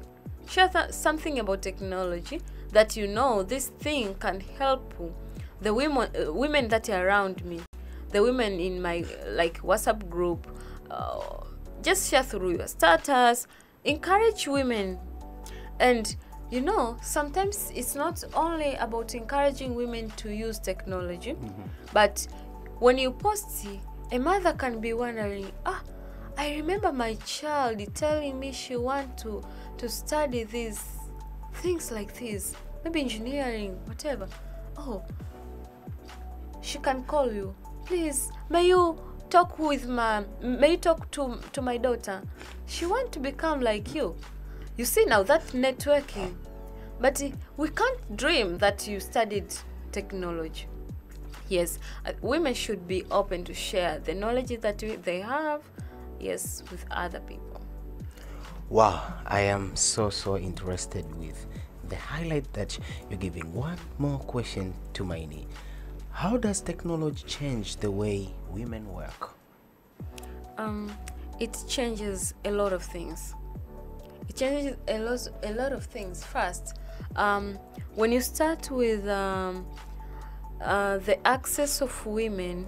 about technology, that this thing can help the women that are around me, the women in my WhatsApp group. Just share through your status, encourage women. And sometimes it's not only about encouraging women to use technology, but when you post, a mother can be wondering, I remember my child telling me she wants to study these things like this, maybe engineering, whatever. Oh, she can call you, please, may you talk to my daughter, she wants to become like you. You see, now that's networking. But we can't dream that you studied technology. Yes, women should be open to share the knowledge that they have, yes, with other people. Wow, I am so interested with the highlight that you're giving. One more question to Maini. How does technology change the way women work? It changes a lot of things. It changes a lot of things. First, when you start with the access of women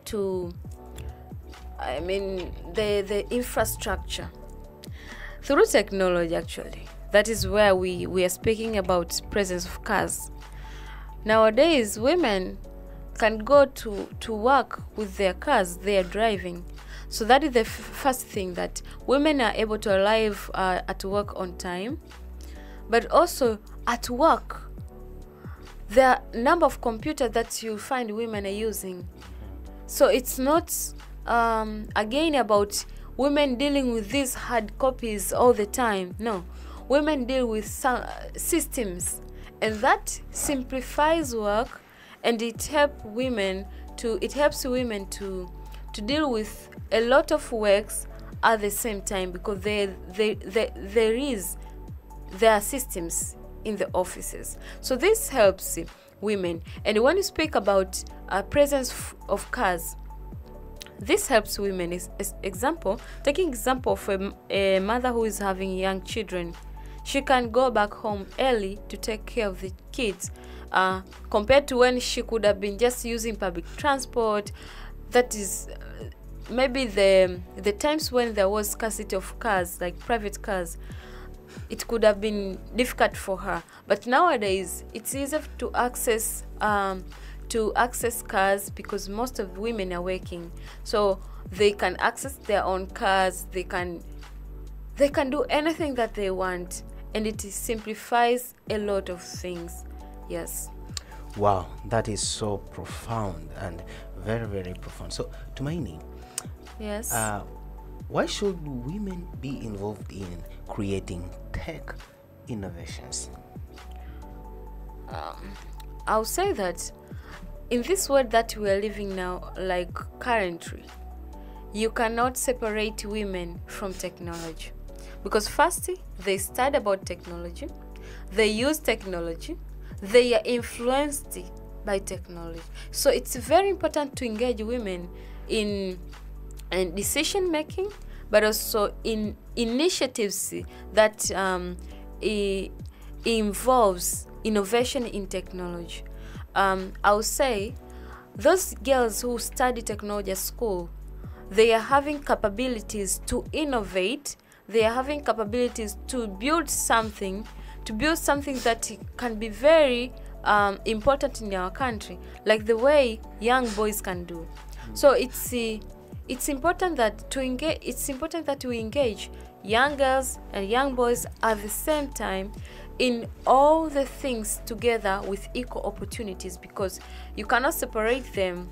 to, the infrastructure through technology, actually, that is where we are speaking about presence of cars. Nowadays, women can go to work with their cars they are driving. So that is the first thing, that women are able to arrive at work on time. But also at work, the number of computers that you find women are using. So it's not again about women dealing with these hard copies all the time. No, women deal with some systems, and that simplifies work, and it helps women to deal with a lot of works at the same time, because there are systems in the offices. So this helps women. And when you speak about presence of cars, this helps women. Taking example of a mother who is having young children, she can go back home early to take care of the kids, compared to when she could have been just using public transport. That is maybe the times when there was scarcity of cars, like private cars, it could have been difficult for her. But nowadays it's easier to access cars, because most of the women are working, so they can access their own cars. They can do anything that they want, and it simplifies a lot of things. Yes. Wow, that is so profound and very, very profound. So Tumaini, Yes. why should women be involved in creating tech innovations? I'll say that in this world that we are living now, like currently, you cannot separate women from technology, because firstly, they study about technology, they use technology, they are influenced by technology. So it's very important to engage women in decision making, but also in initiatives that involves innovation in technology. I would say those girls who study technology at school, they are having capabilities to innovate. They are having capabilities to build something that can be very important in our country, like the way young boys can do. So it's important that we engage young girls and young boys at the same time in all the things together with equal opportunities, because you cannot separate them.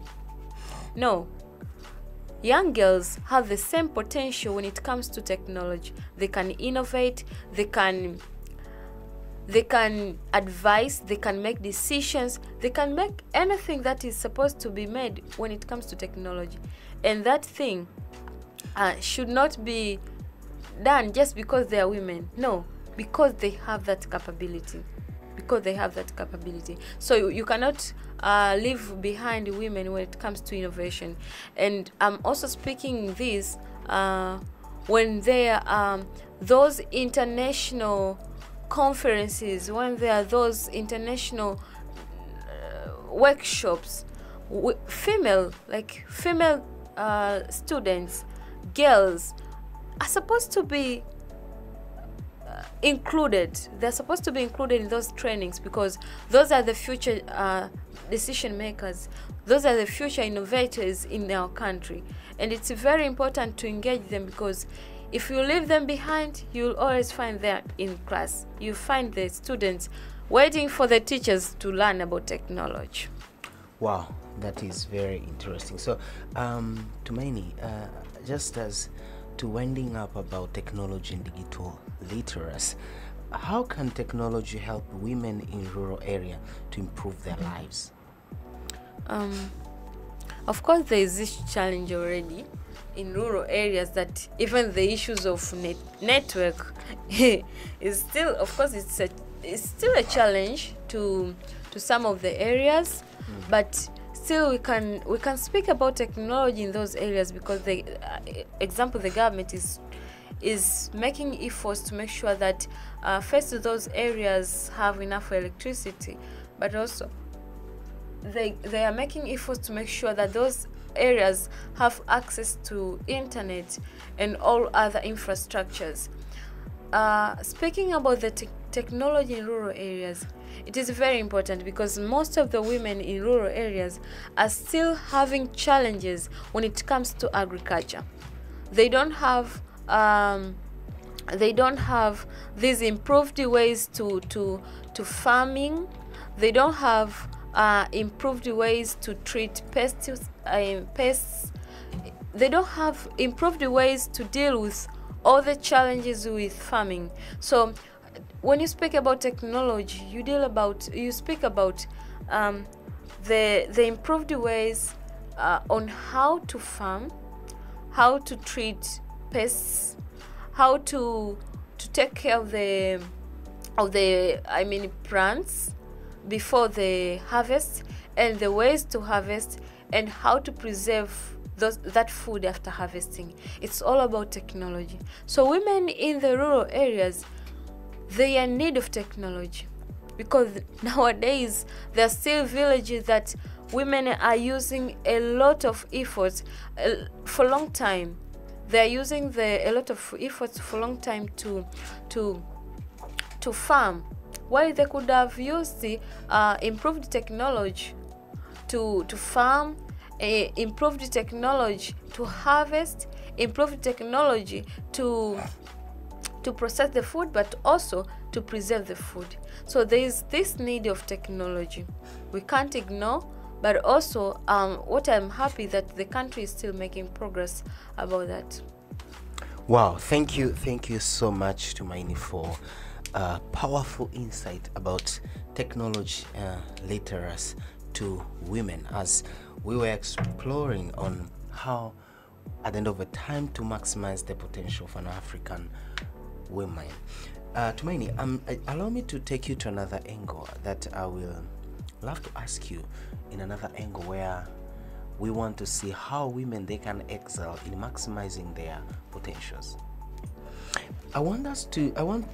No. Young girls have the same potential when it comes to technology. They can innovate, they can advise, they can make decisions, they can make anything that is supposed to be made when it comes to technology. And that thing should not be done just because they are women. No, because they have that capability. So you cannot leave behind women when it comes to innovation. And I'm also speaking this when there are those international conferences, when there are those international workshops, female students, girls are supposed to be included. They're supposed to be included in those trainings, because those are the future decision makers. Those are the future innovators in our country. And it's very important to engage them, because if you leave them behind, you'll always find them in class. You find the students waiting for the teachers to learn about technology. Wow, that is very interesting. So, Tumaini, just as to winding up about technology and digital literacy, how can technology help women in rural area to improve their lives? Of course, there is this challenge already in rural areas, that even the issues of network is still, of course, it's still a challenge to some of the areas, but still we can speak about technology in those areas, because the government is making efforts to make sure that first those areas have enough electricity, but also they are making efforts to make sure that those areas have access to internet and all other infrastructures. Speaking about the technology in rural areas, it is very important, because most of the women in rural areas are still having challenges when it comes to agriculture. They don't have these improved ways to farming. they don't have improved ways to treat pests. They don't have improved ways to deal with all the challenges with farming. So when you speak about technology, you speak about the improved ways on how to farm, how to treat pests, how to take care of the plants before the harvest, and the ways to harvest, and how to preserve that food after harvesting. It's all about technology. So women in the rural areas, they are in need of technology, because nowadays there are still villages that women are using a lot of efforts for a long time. They are using a lot of efforts for a long time to farm, while they could have used the improved technology to farm, improved technology to harvest, improved technology to process the food, but also to preserve the food. So there is this need of technology we can't ignore, but also what I'm happy that the country is still making progress about that. Wow, thank you so much Tumaini for powerful insight about technology literacy to women, as we were exploring on how at the end of the time to maximize the potential of an African woman. Tumaini, allow me to take you to another angle that I will love to ask you, in another angle where we want to see how women they can excel in maximizing their potentials. I want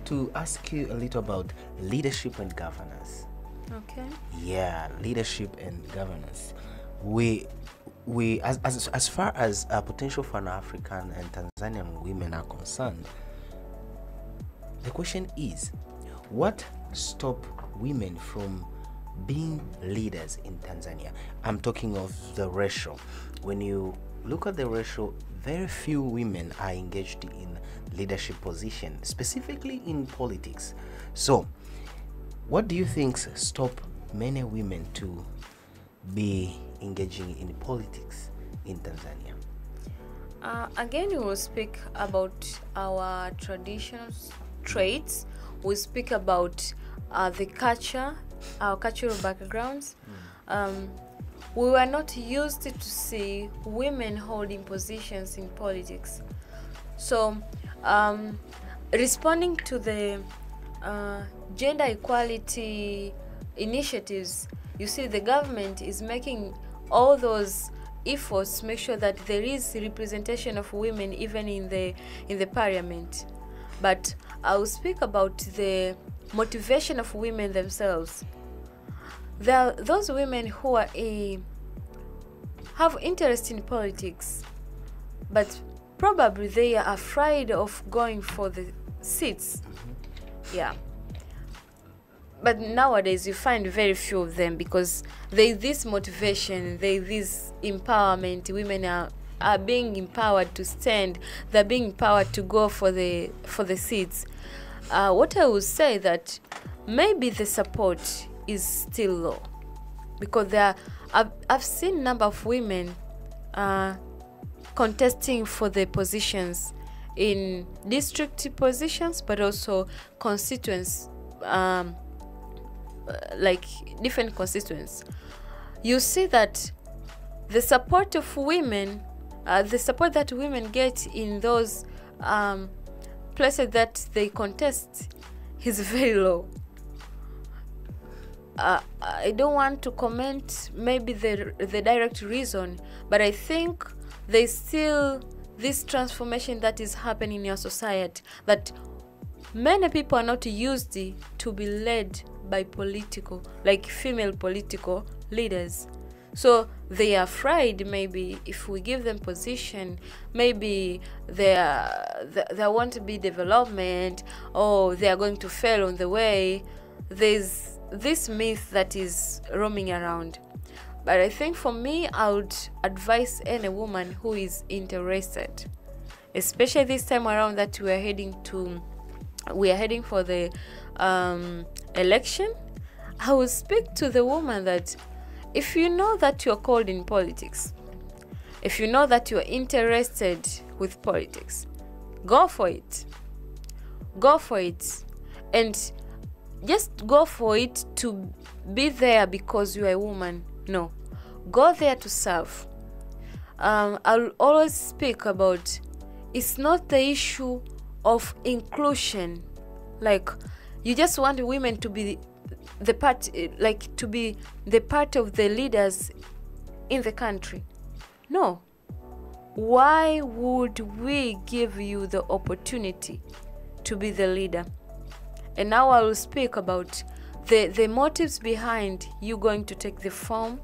to ask you a little about leadership and governance. Okay. Yeah, leadership and governance. We as far as potential for an African and Tanzanian women are concerned, the question is, what stop women from being leaders in Tanzania? I'm talking of the ratio. When you look at the ratio, very few women are engaged in leadership position, specifically in politics. So what do you think stop many women to be engaging in politics in Tanzania? Again, we will speak about our traditional traits. We speak about the culture, our cultural backgrounds. We were not used to see women holding positions in politics. So responding to the gender equality initiatives, you see the government is making all those efforts to make sure that there is representation of women even in the parliament. But I will speak about the motivation of women themselves. There are those women who are have interest in politics, but probably they are afraid of going for the seats. Yeah. But nowadays you find very few of them, because there is this motivation, there is this empowerment. Women are being empowered to stand, they're being empowered to go for the seats. What I would say that maybe the support is still low, because I've seen a number of women contesting for the positions in district positions, but also constituents, like different constituents. You see that the support of women, the support that women get in those places that they contest is very low. I don't want to comment maybe the direct reason, but I think there's still this transformation that is happening in your society, that many people are not used to be led by female political leaders. So they are afraid maybe if we give them position, maybe there won't be development, or they are going to fail on the way. There's this myth that is roaming around. But I think for me, I would advise any woman who is interested, especially this time around that we are heading for the election. I will speak to the woman that if you know that you're called in politics, if you know that you're interested with politics, go for it. Go for it. And just go for it to be there because you're a woman. No. Go there to serve. I'll always speak about, it's not the issue of inclusion. Like, you just want women to be the part, like to be the part of the leaders in the country. No. Why would we give you the opportunity to be the leader? And now I will speak about the motives behind you going to take the form,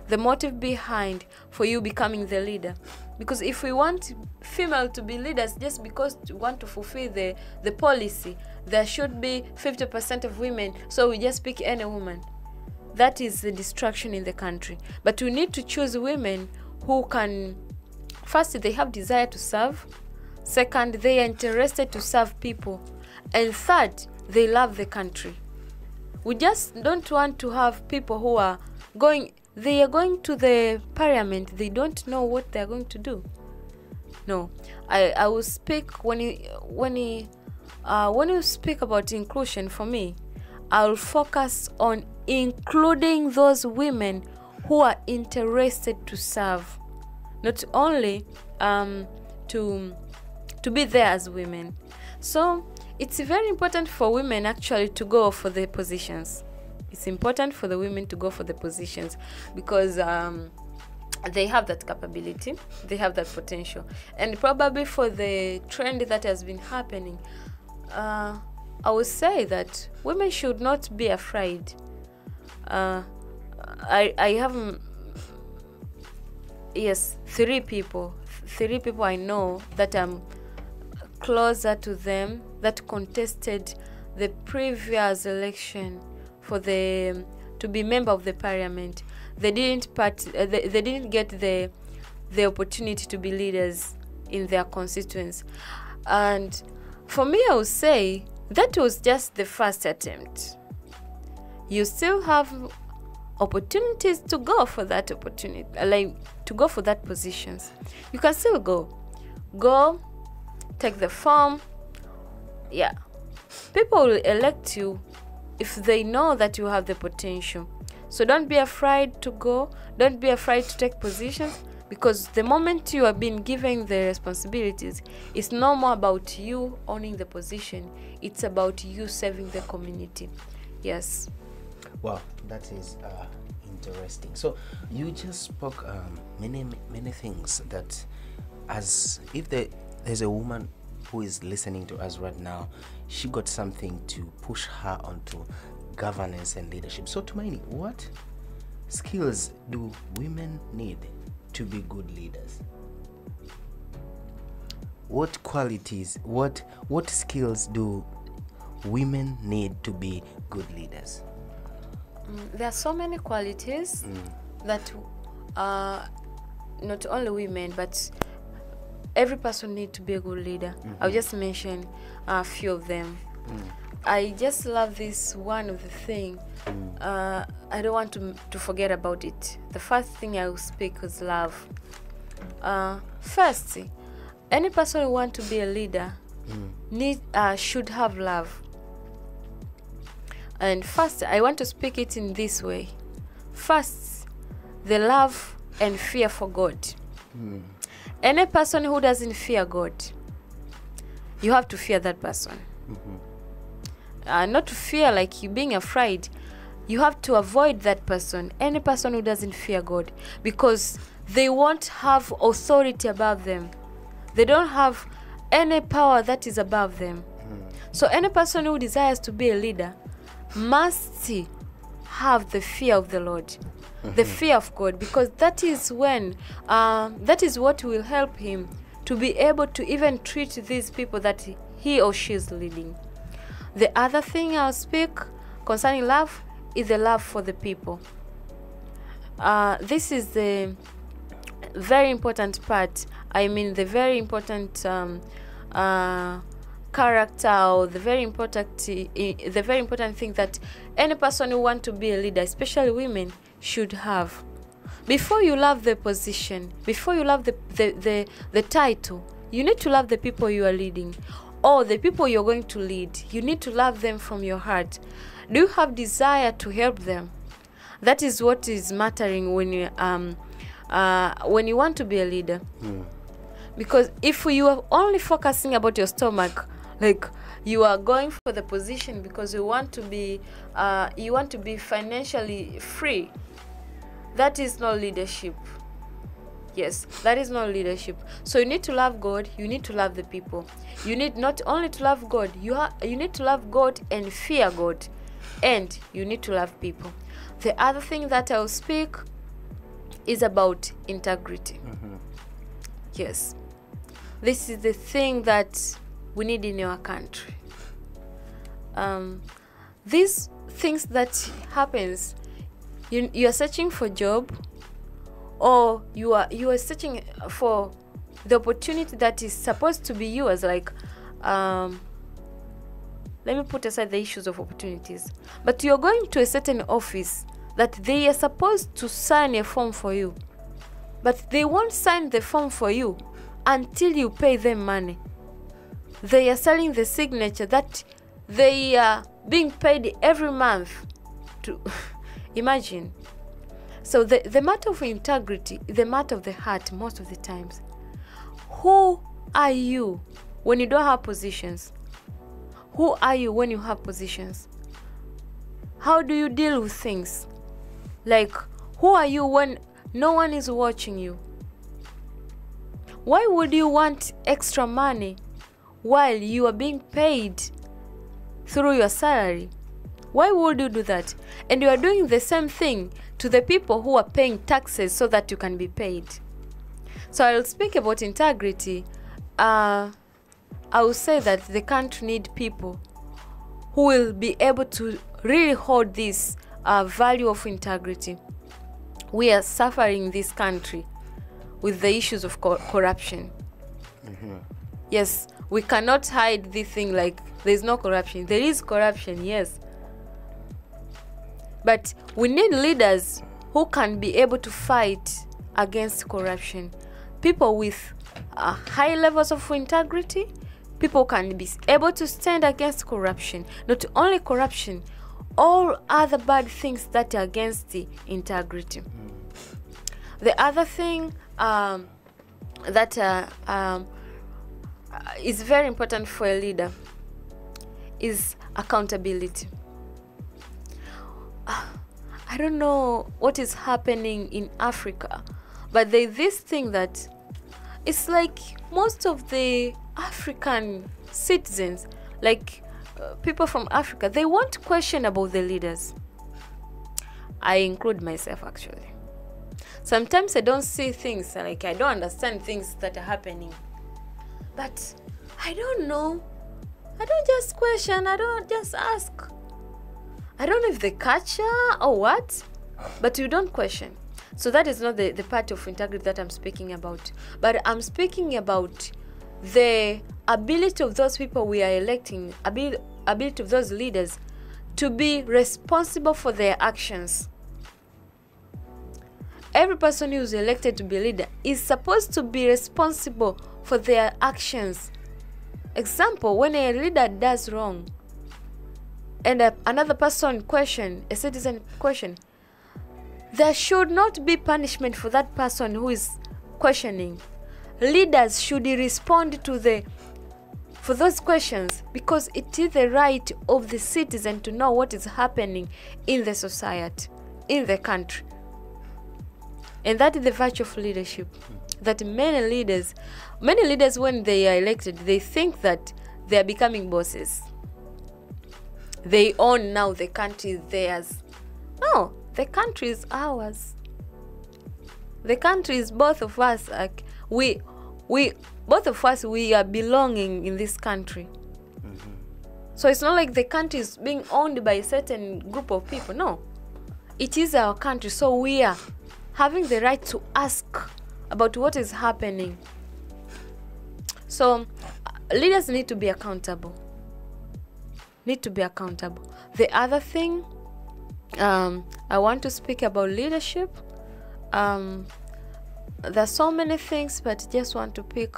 the motive behind for you becoming the leader. Because if we want female to be leaders just because we want to fulfill the policy, there should be 50% of women, so we just pick any woman. That is the destruction in the country. But we need to choose women who can, first, they have desire to serve. Second, they are interested to serve people. And third, they love the country. We just don't want to have people who are going to the parliament, they don't know what they're going to do. No. I will speak when you speak about inclusion, for me, I'll focus on including those women who are interested to serve, not only to be there as women. So it's very important for women actually to go for the positions. It's important for the women to go for the positions because they have that capability, they have that potential. And probably for the trend that has been happening, I would say that women should not be afraid. I have, yes, three people I know that I'm closer to them that contested the previous election for to be member of the parliament. They didn't get the opportunity to be leaders in their constituents. And for me, I would say that was just the first attempt. You still have opportunities to go for that opportunity, like to go for that positions. You can still go, take the form. Yeah, people will elect you if they know that you have the potential. So don't be afraid to go. Don't be afraid to take positions, because the moment you are being given the responsibilities, it's no more about you owning the position. It's about you serving the community. Yes. Wow, that is interesting. So you just spoke many things that, as if there's a woman who is listening to us right now, she got something to push her onto governance and leadership. So Tumaini, what skills do women need to be good leaders? What qualities, what skills do women need to be good leaders? There are so many qualities that not only women, but every person needs to be a good leader. I'll just mention a few of them. I just love this one of the thing. I don't want to forget about it. The first thing I will speak is love. First, any person who wants to be a leader should have love. And first, I want to speak it in this way. First, the love and fear for God. Any person who doesn't fear God, you have to fear that person. Not to fear like you being afraid. You have to avoid that person. Any person who doesn't fear God, because they won't have authority above them. They don't have any power that is above them. So any person who desires to be a leader must have the fear of the Lord, the fear of God, because that is when that is what will help him to be able to even treat these people that he or she is leading. The other thing I'll speak concerning love is the love for the people. This is the very important part. I mean, the very important character, or the very important thing that any person who want to be a leader, especially women, should have. Before you love the position, before you love the title, you need to love the people you are leading, or the people you're going to lead. You need to love them from your heart. Do you have desire to help them? That is what is mattering when you want to be a leader. Because if you are only focusing about your stomach, like you are going for the position because you want to be financially free, that is not leadership. Yes, that is not leadership. So you need to love God, you need to love the people. You need not only to love God, you need to love God and fear God, and you need to love people. The other thing that I will speak is about integrity. Yes, this is the thing that we need in our country. These things that happens, you are searching for job, or you are searching for the opportunity that is supposed to be yours. Like, let me put aside the issues of opportunities, but you're going to a certain office that they are supposed to sign a form for you, but they won't sign the form for you until you pay them money. They are selling the signature that they are being paid every month to imagine. So the matter of integrity is the matter of the heart most of the times. Who are you when you don't have positions? Who are you when you have positions? How do you deal with things? Like, who are you when no one is watching you? Why would you want extra money while you are being paid through your salary? Why would you do that? And you are doing the same thing to the people who are paying taxes so that you can be paid. So I will speak about integrity. I will say that the country needs people who will be able to really hold this value of integrity. We are suffering in this country with the issues of corruption. Yes, we cannot hide this thing like there's no corruption. There is corruption, yes. But we need leaders who can be able to fight against corruption. People with high levels of integrity, people can be able to stand against corruption. Not only corruption, all other bad things that are against the integrity. The other thing that is very important for a leader is accountability. I don't know what is happening in Africa, but there's this thing that it's like most of the African citizens, like people from Africa, they want to question about the leaders. I include myself actually. Sometimes I don't see things, like I don't understand things that are happening. But I don't know. I don't just question, I don't just ask. I don't know if they catch her or what, but you don't question. So that is not the part of integrity that I'm speaking about. But I'm speaking about the ability of those people we are electing, ability of those leaders to be responsible for their actions. Every person who is elected to be a leader is supposed to be responsible for their actions. Example, when a leader does wrong and another person question, a citizen question, there should not be punishment for that person who is questioning. Leaders should respond for those questions, because it is the right of the citizen to know what is happening in the society, in the country. And that is the virtue of leadership. That many leaders when they are elected, they think that they are becoming bosses. They own now the country is theirs. No, the country is ours. The country is both of us. Like both of us, we are belonging in this country. So it's not like the country is being owned by a certain group of people. No, it is our country. So we are having the right to ask about what is happening. So leaders need to be accountable. The other thing, I want to speak about leadership. There's so many things, but just want to pick.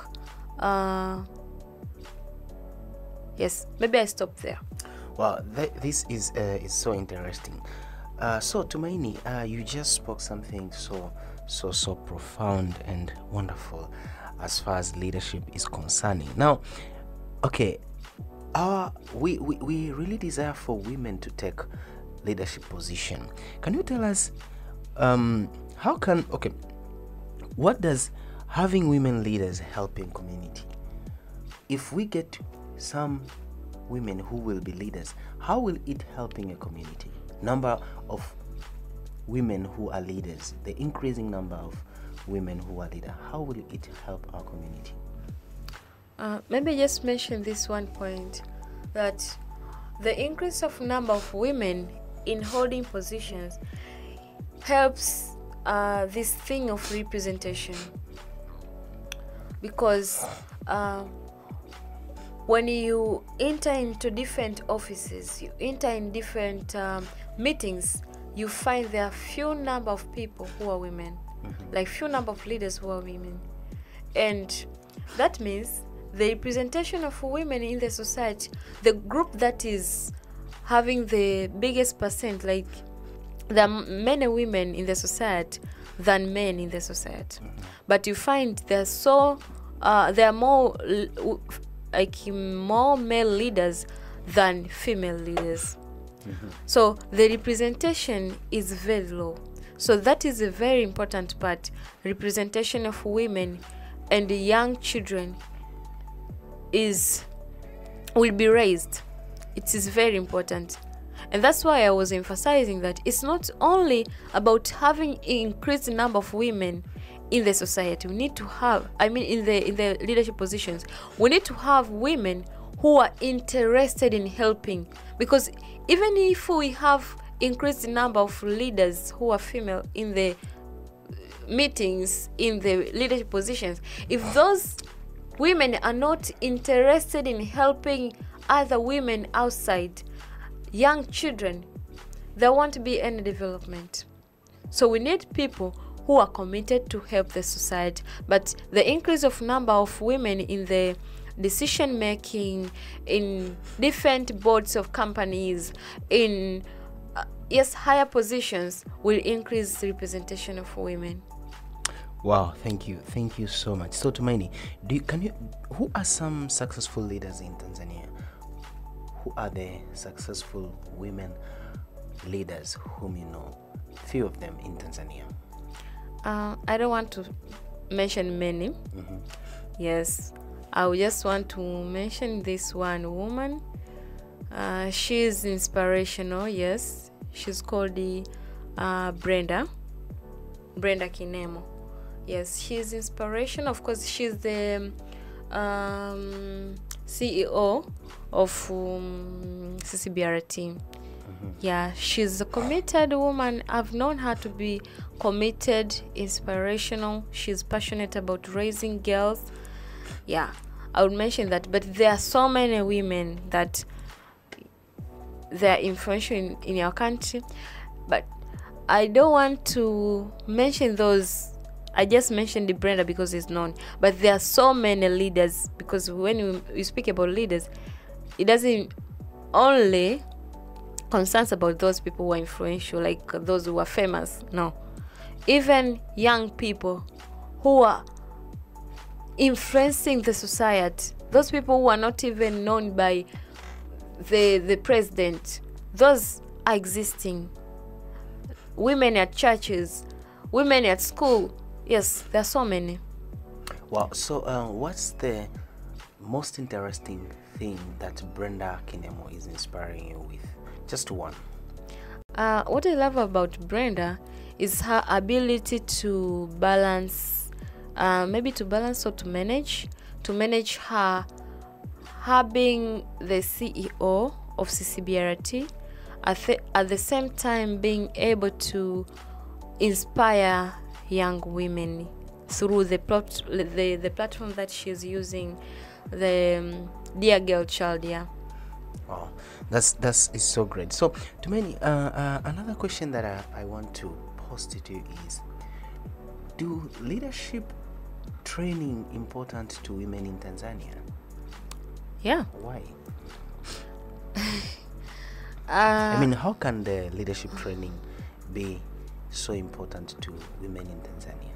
Yes, maybe I stop there. Wow, this is so interesting. So Tumaini, you just spoke something so profound and wonderful as far as leadership is concerning. Now, okay, we really desire for women to take leadership position. Can you tell us what does having women leaders help in community? If we get some women who will be leaders, how will it help in a community? Number of women who are leaders, the increasing number of women who are leaders, how will it help our community? Maybe just mention this one point, that the increase of number of women in holding positions helps this thing of representation, because when you enter into different offices, you enter in different meetings, you find there are few number of people who are women, like few number of leaders who are women, and that means the representation of women in the society, the group that is having the biggest percent, like there are many women in the society than men in the society, but you find there are more more male leaders than female leaders. So the representation is very low. So that is a very important part. Representation of women and the young children will be raised. It is very important. And that's why I was emphasizing that it's not only about having increased number of women in the society. We need to have, in the leadership positions, we need to have women who are interested in helping, because even if we have increased number of leaders who are female in the meetings, in the leadership positions, if those women are not interested in helping other women outside, young children, there won't be any development. So we need people who are committed to help the society. But the increase of number of women in the decision making, in different boards of companies, in higher positions, will increase the representation of women. Wow, thank you so much. So Tumaini, who are some successful leaders in Tanzania? Who are the successful women leaders whom you know? Few of them in Tanzania. I don't want to mention many. Yes, I just want to mention this one woman. She is inspirational. Yes, she's called Brenda Kinemo. Yes, she's inspiration. Of course, she's the CEO of CCBRT. Yeah, she's a committed woman. I've known her to be committed, inspirational. She's passionate about raising girls. Yeah, I would mention that. But there are so many women that they're influential in our country. But I don't want to mention those. I just mentioned the Brenda because it's known. But there are so many leaders, because when we speak about leaders, it doesn't only concerns about those people who are influential, like those who are famous. No, even young people who are influencing the society, those people who are not even known by the president, those are existing. Women at churches, women at school. Yes, there are so many. Wow. So what's the most interesting thing that Brenda Kinemo is inspiring you with? Just one. What I love about Brenda is her ability to balance, or to manage her being the CEO of CCBRT, at the same time being able to inspire young women through the platform that she's using, dear girl child. Yeah. Oh, that's is so great. So, to many, another question that I want to pose to you is: do leadership training important to women in Tanzania? Yeah. Why? I mean, how can the leadership training be so important to women in Tanzania?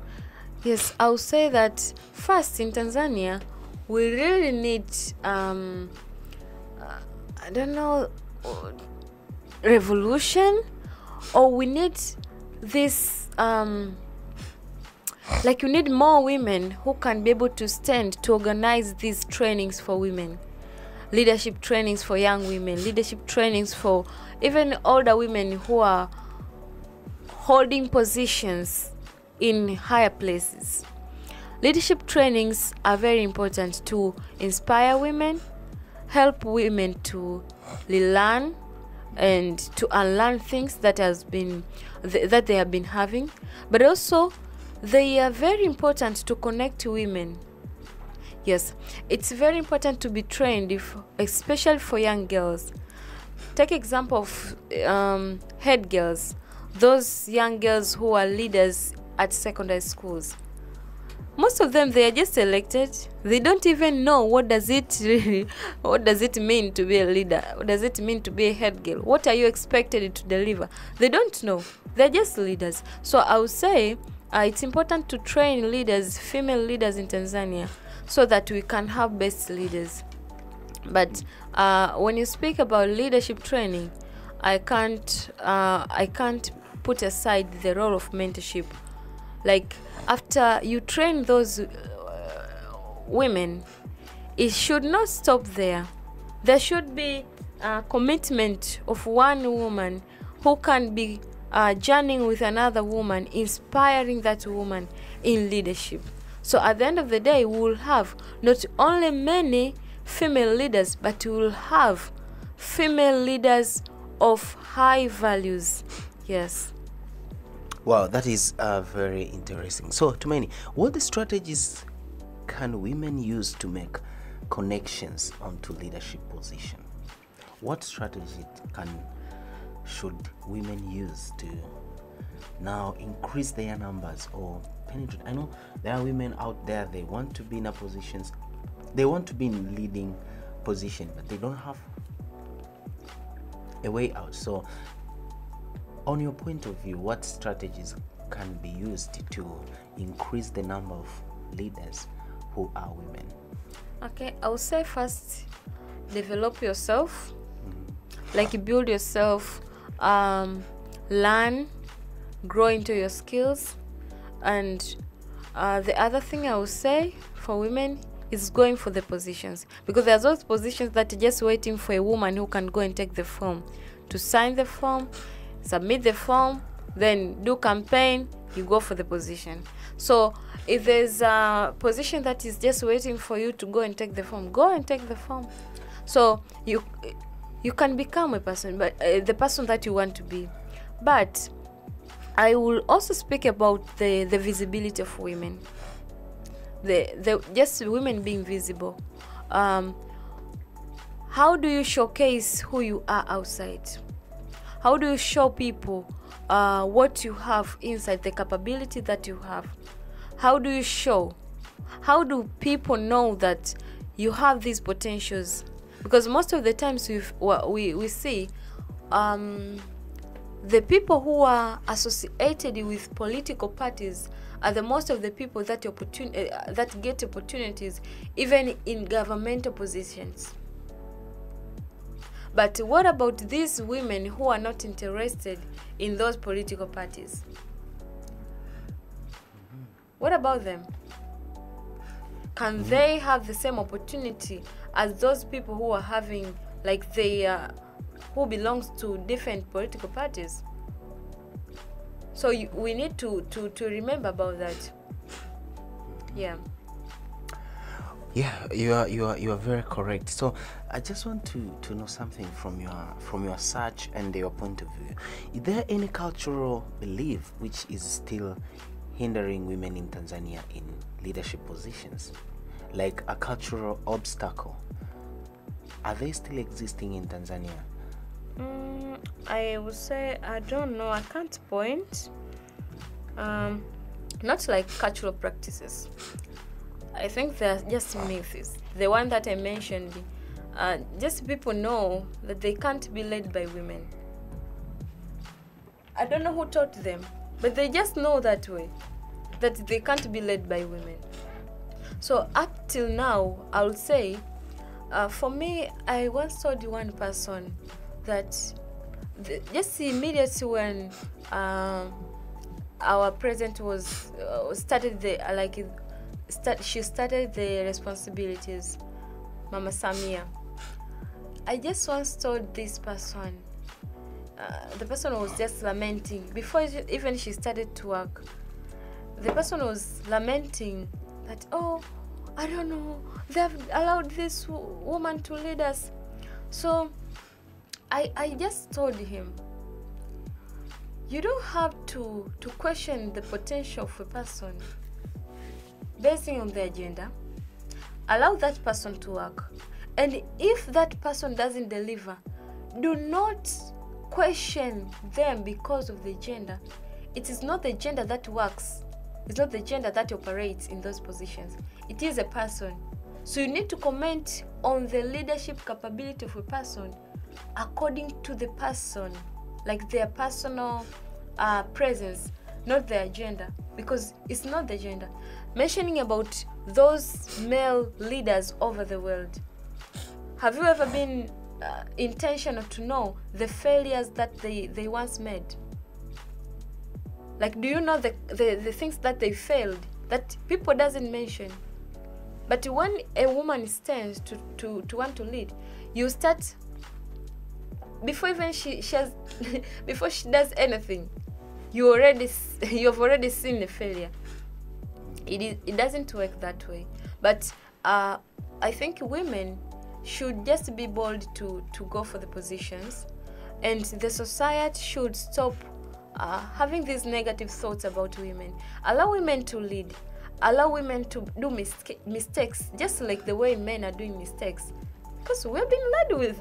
Yes, I would say that first in Tanzania, we really need, I don't know, revolution, or we need this, like we need more women who can be able to stand to organize these trainings for women. Leadership trainings for young women, leadership trainings for even older women who are holding positions in higher places. Leadership trainings are very important to inspire women, help women to learn and to unlearn things that that they have been having, but also they are very important to connect to women. Yes, it's very important to be trained, especially for young girls. Take example of head girls, those young girls who are leaders at secondary schools. Most of them, they are just elected. They don't even know what does it mean to be a leader. What does it mean to be a head girl? What are you expected to deliver? They don't know. They're just leaders. So I would say it's important to train leaders, female leaders in Tanzania, so that we can have best leaders. But when you speak about leadership training, I can't put aside the role of mentorship. Like, after you train those women, it should not stop there. There should be a commitment of one woman who can be journeying with another woman, inspiring that woman in leadership. So at the end of the day, we will have not only many female leaders, but we will have female leaders of high values. Yes. Wow, that is very interesting. So, Tumeni, what strategies can women use to make connections onto leadership position? What strategy should women use to now increase their numbers or penetrate? I know there are women out there, they want to be in positions, they want to be in leading position, but they don't have a way out. So, on your point of view, what strategies can be used to increase the number of leaders who are women? Okay, I would say first, develop yourself, like build yourself, learn, grow into your skills. And the other thing I would say for women is going for the positions, because there's those positions that are just waiting for a woman who can go and take the form, to sign the form, submit the form, then do campaign, you go for the position. So if there's a position that is just waiting for you to go and take the form, go and take the form. So you can become a person, but the person that you want to be. But I will also speak about the visibility of women, the just women being visible. How do you showcase who you are outside? How do you show people what you have inside, the capability that you have? How do you show? How do people know that you have these potentials? Because most of the times we see the people who are associated with political parties are the most of the people that get opportunities even in governmental positions. But what about these women who are not interested in those political parties? What about them? Can they have the same opportunity as those people who are having, like, who belongs to different political parties? So we need to remember about that. Yeah. Yeah, you are very correct. So I just want to know something from your search and your point of view. Is there any cultural belief which is still hindering women in Tanzania in leadership positions? like a cultural obstacle, are they still existing in Tanzania? I would say I don't know. I can't point. Not like cultural practices. I think they're just myths. The one that I mentioned, just people know that they can't be led by women. I don't know who taught them, but they just know that way, that they can't be led by women. So up till now, I would say, for me, I once told one person that just immediately when our president was started the she started the responsibilities, Mama Samia. I just once told this person, the person was just lamenting before even she started to work. The person was lamenting that, oh, I don't know, they've allowed this woman to lead us. So I just told him, you don't have to question the potential of a person basing on the agenda. Allow that person to work. And if that person doesn't deliver, do not question them because of the gender. It is not the gender that works. It's not the gender that operates in those positions. It is a person. So you need to comment on the leadership capability of a person according to the person, like their personal presence, not their gender, because it's not the gender. Mentioning about those male leaders over the world, have you ever been intentional to know the failures that they once made? Like, do you know the things that they failed that people doesn't mention? But when a woman stands to want to lead, you start before even she has before she does anything, you've already seen the failure. It doesn't work that way. But I think women should just be bold to go for the positions, and the society should stop having these negative thoughts about women. Allow women to lead. Allow women to do mistakes, just like the way men are doing mistakes. Because we're being led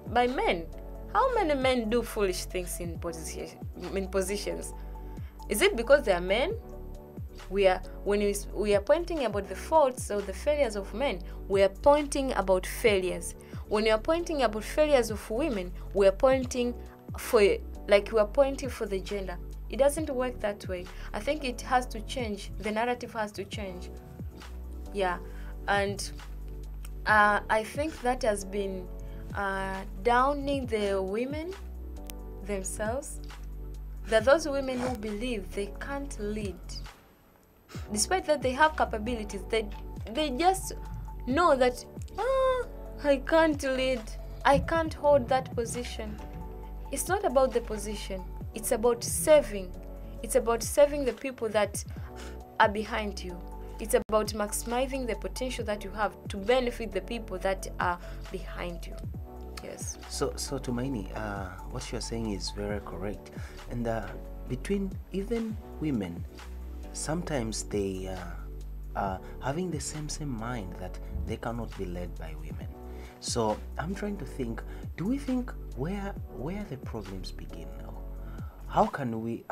by men. How many men do foolish things in positions? Is it because they are men? When we are pointing about the faults or the failures of men, we are pointing about failures. When we are pointing about failures of women, we are pointing for the gender. It doesn't work that way. I think it has to change. The narrative has to change. Yeah, and I think that has been downing the women themselves. There are those women who believe they can't lead, despite that they have capabilities. They just know that I can't lead. I can't hold that position. It's not about the position. It's about serving. It's about serving the people that are behind you. It's about maximizing the potential that you have to benefit the people that are behind you. Yes. So Tumaini, what you're saying is very correct. And between even women, sometimes they are having the same mind that they cannot be led by women. So I'm trying to think, do we think where the problems begin now? How can we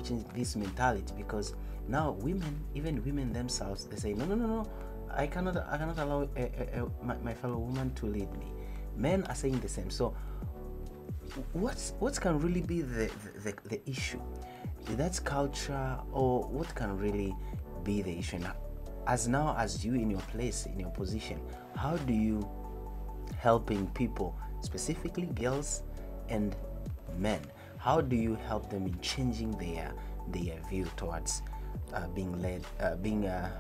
change this mentality? Because now even women themselves, they say no, I cannot allow my fellow woman to lead me. Men are saying the same. So what can really be the issue? That's culture, or what can really be the issue? Now, as you in your place, in your position, how do you helping people, specifically girls and men? How do you help them in changing their view towards being led,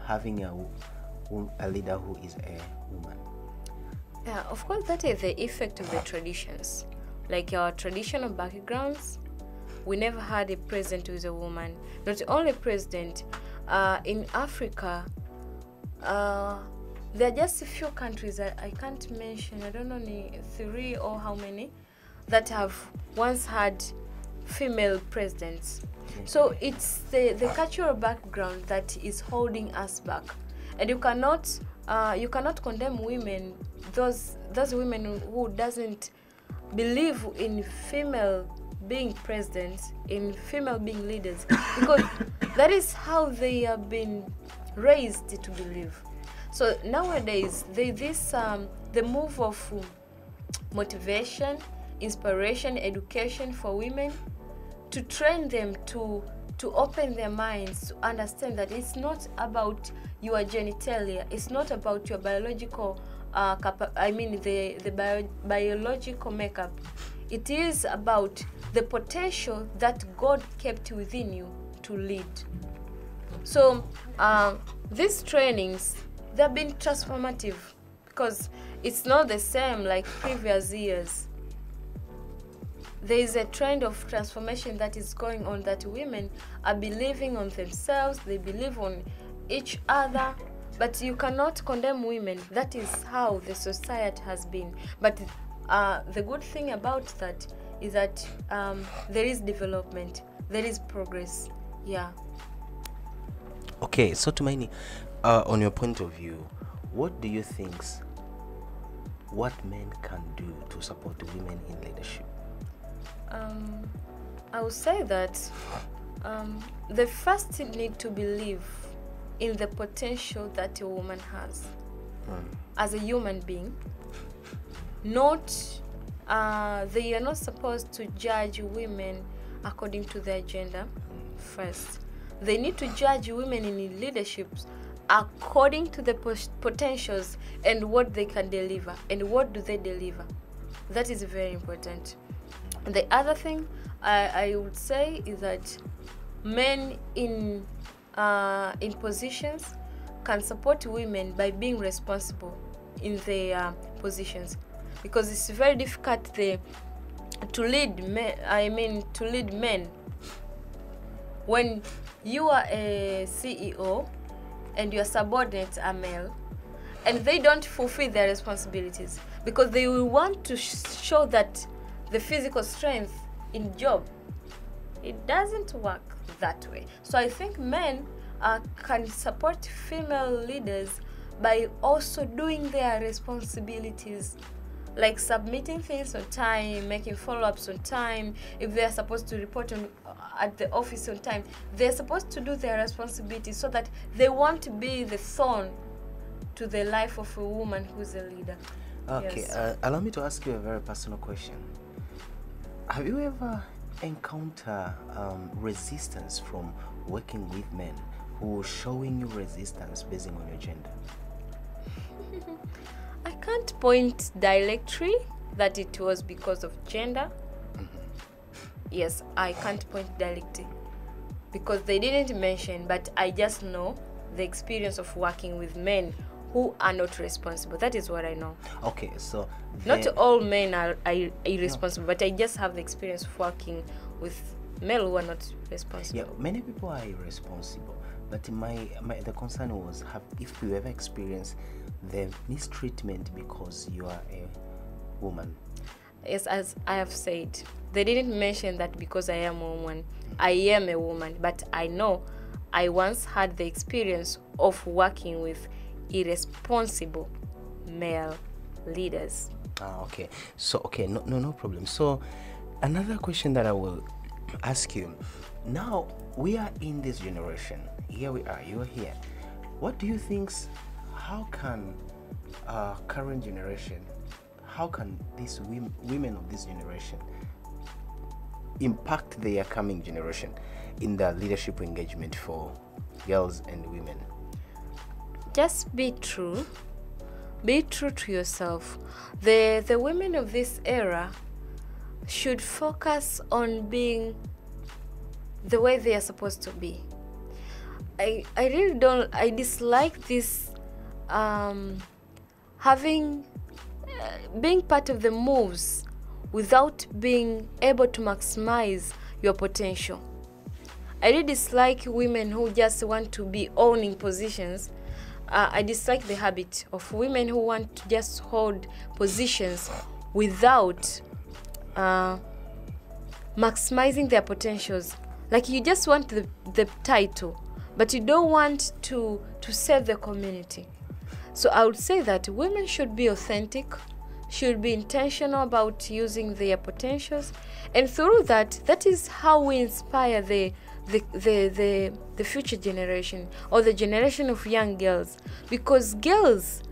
having a leader who is a woman? Yeah, of course, that is the effect of the traditions. Like our traditional backgrounds, we never had a president who is a woman. Not only president, in Africa, there are just a few countries that I can't mention. I don't know 3 or how many that have once had female presidents. So it's the cultural background that is holding us back, and you cannot you cannot condemn women, those women who doesn't believe in female being president, in female being leaders, because that is how they have been raised to believe. So nowadays, the move of motivation, inspiration, education for women, to train them to open their minds, to understand that it's not about your genitalia, it's not about your biological biological makeup. It is about the potential that God kept within you to lead. So these trainings, they've been transformative because it's not the same like previous years. There is a trend of transformation that is going on, that women are believing on themselves, they believe on each other, but you cannot condemn women. That is how the society has been. But the good thing about that is that there is development, there is progress. Yeah. Okay, so Tumaini, on your point of view, what do you think what men can do to support women in leadership? I would say that they first need to believe in the potential that a woman has as a human being. Not they are not supposed to judge women according to their gender first. They need to judge women in leaderships according to the potentials and what they can deliver and what do they deliver. That is very important. And the other thing I would say is that men in positions can support women by being responsible in their positions, because it's very difficult to lead men when you are a CEO and your subordinates are male and they don't fulfill their responsibilities because they will want to show that the physical strength in job. It doesn't work that way. So I think men can support female leaders by also doing their responsibilities, like submitting things on time, making follow-ups on time. If they are supposed to report at the office on time, they're supposed to do their responsibilities so that they won't be the thorn to the life of a woman who's a leader. Okay, Yes. allow me to ask you a very personal question. Have you ever encountered resistance from working with men who are showing you resistance based on your gender? I can't point directly that it was because of gender. Yes, I can't point directly because they didn't mention, but I just know the experience of working with men who are not responsible. That is what I know. Okay, so Not all men are irresponsible, but I just have the experience of working with male who are not responsible. yeah, many people are irresponsible, but the concern was, if you ever experienced the mistreatment because you are a woman. Yes, as I have said, they didn't mention that because I am a woman. I am a woman, but I know I once had the experience of working with irresponsible male leaders. Okay. So, okay, no problem. So, another question that I will ask you. Now, we are in this generation. Here we are. You are here. What do you think? How can current generation, how can these women of this generation impact their coming generation in the leadership engagement for girls and women? Just be true. Be true to yourself. The women of this era should focus on being the way they are supposed to be. I really don't. I dislike this being part of the moves without being able to maximize your potential. I really dislike women who just want to be owning positions. I dislike the habit of women who want to just hold positions without maximizing their potentials. Like, you just want the title, but you don't want to serve the community. So I would say that women should be authentic, should be intentional about using their potentials, and through that, that is how we inspire the future generation, or the generation of young girls, because girls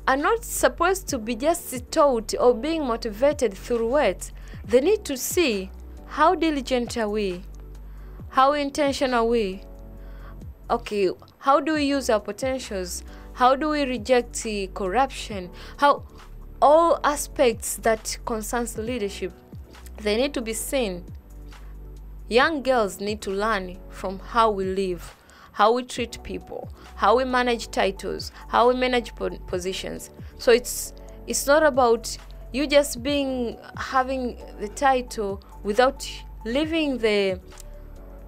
are not supposed to be just taught or being motivated through words. They need to see how diligent are we, how intentional are we, okay, how do we use our potentials, how do we reject the corruption, how all aspects that concerns leadership, they need to be seen. Young girls need to learn from how we live, how we treat people, how we manage titles, how we manage positions. So it's not about you just having the title without living the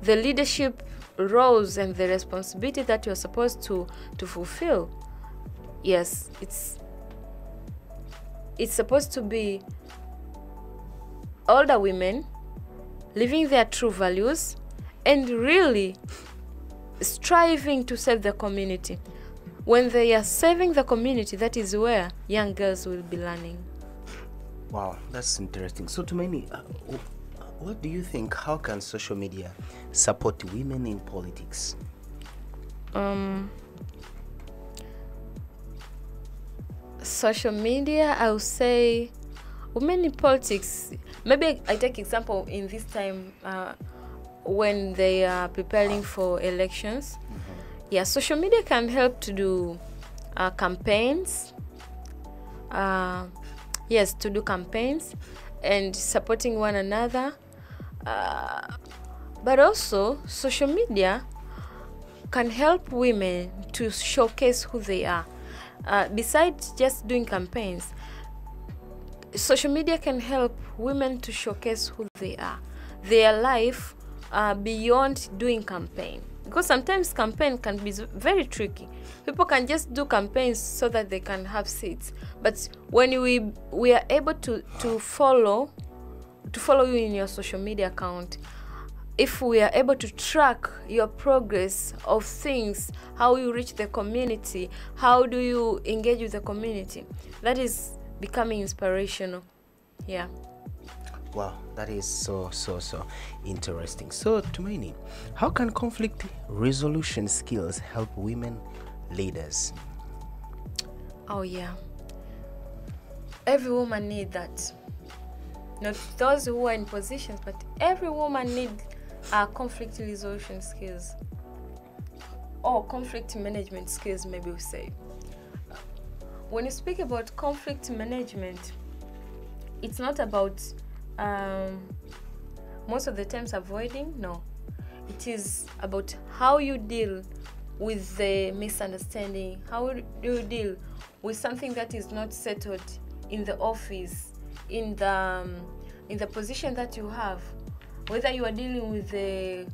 leadership roles and the responsibility that you're supposed to fulfill. Yes, it's supposed to be older women living their true values and really striving to serve the community. When they are serving the community, that is where young girls will be learning. Wow, that's interesting. So Tumaini, what do you think? How can social media support women in politics? Social media, I would say, women in politics. Maybe I take example in this time when they are preparing for elections. Yeah, social media can help to do campaigns. Yes, to do campaigns and supporting one another. But also, social media can help women to showcase who they are. Besides just doing campaigns, social media can help women to showcase who they are, their life beyond doing campaign. Because sometimes campaign can be very tricky. People can just do campaigns so that they can have seats. But when we are able to follow you in your social media account, if we are able to track your progress of things, how you reach the community, how do you engage with the community, that is becoming inspirational. Yeah. Wow, that is so interesting. So Tumaini, how can conflict resolution skills help women leaders? Oh yeah, every woman needs that. Not those who are in positions, but every woman needs conflict resolution skills, or conflict management skills, maybe we say. When you speak about conflict management, it's not about most of the times avoiding. No, it is about how you deal with the misunderstanding, how do you deal with something that is not settled in the office, in the position that you have, whether you are dealing with the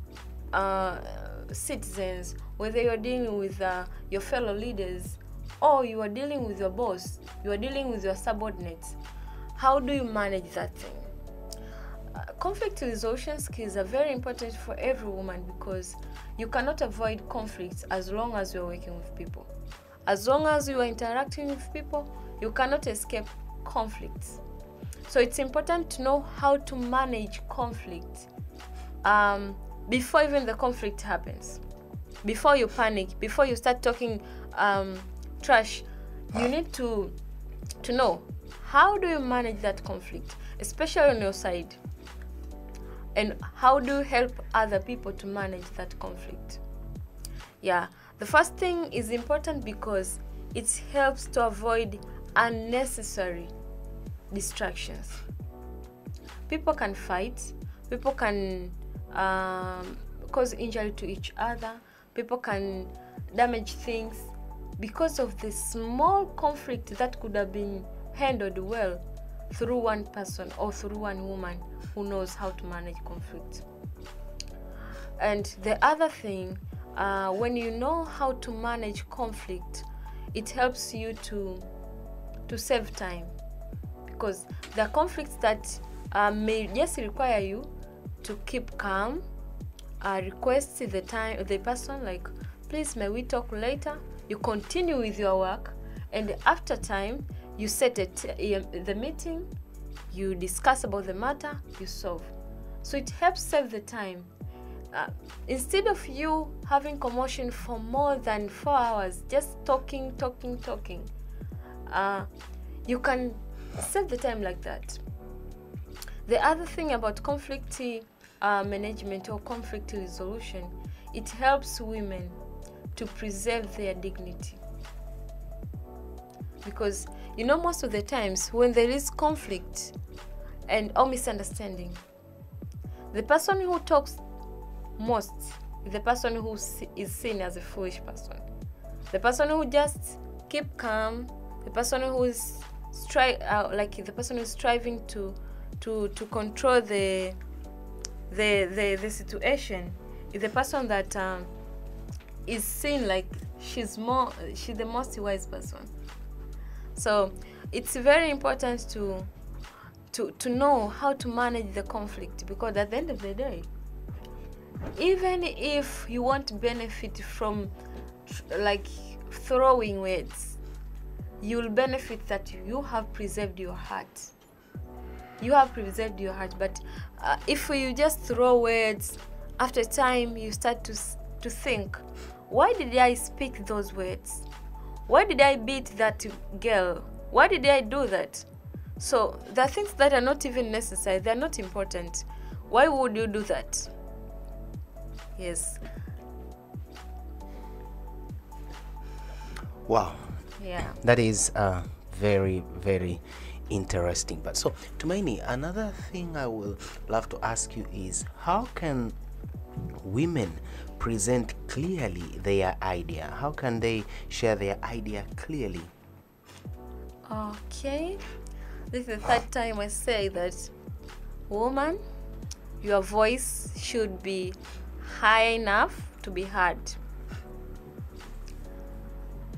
citizens, whether you are dealing with your fellow leaders, or you are dealing with your boss, you are dealing with your subordinates. How do you manage that thing? Conflict resolution skills are very important for every woman, because you cannot avoid conflicts as long as you are working with people. As long as you are interacting with people, you cannot escape conflicts. So it's important to know how to manage conflict before even the conflict happens. Before you panic, before you start talking trash, you need to know how do you manage that conflict, especially on your side, and how do you help other people to manage that conflict. Yeah, the first thing is important because it helps to avoid unnecessary distractions. People can fight, people can cause injury to each other, people can damage things because of the small conflict that could have been handled well through one person or through one woman who knows how to manage conflict. And the other thing, when you know how to manage conflict, it helps you to save time, because there are conflicts that may just require you to keep calm, request the person like, please may we talk later. You continue with your work, and after time you set the meeting, you discuss about the matter, you solve. So it helps save the time. Instead of you having commotion for more than 4 hours, just talking, you can save the time like that. The other thing about conflict management or conflict resolution, it helps women to preserve their dignity. Because most of the times when there is conflict or misunderstanding, the person who talks most is the person who is seen as a foolish person. The person who just keep calm, the person who is the person who is striving to control the situation is the person that is seen like she's the most wise person. So it's very important to know how to manage the conflict, because at the end of the day, even if you won't benefit from throwing words, you'll benefit that you have preserved your heart. You have preserved your heart. But if you just throw words, after time you start to think, why did I speak those words? Why did I beat that girl? Why did I do that? So there are things that are not even necessary. They're not important. Why would you do that? Yes. Wow. Yeah. That is very, very interesting. But so, Tumaini, another thing I will love to ask you is, how can women present clearly their idea? How can they share their idea clearly? Okay. This is the third time I say that, woman, your voice should be high enough to be heard.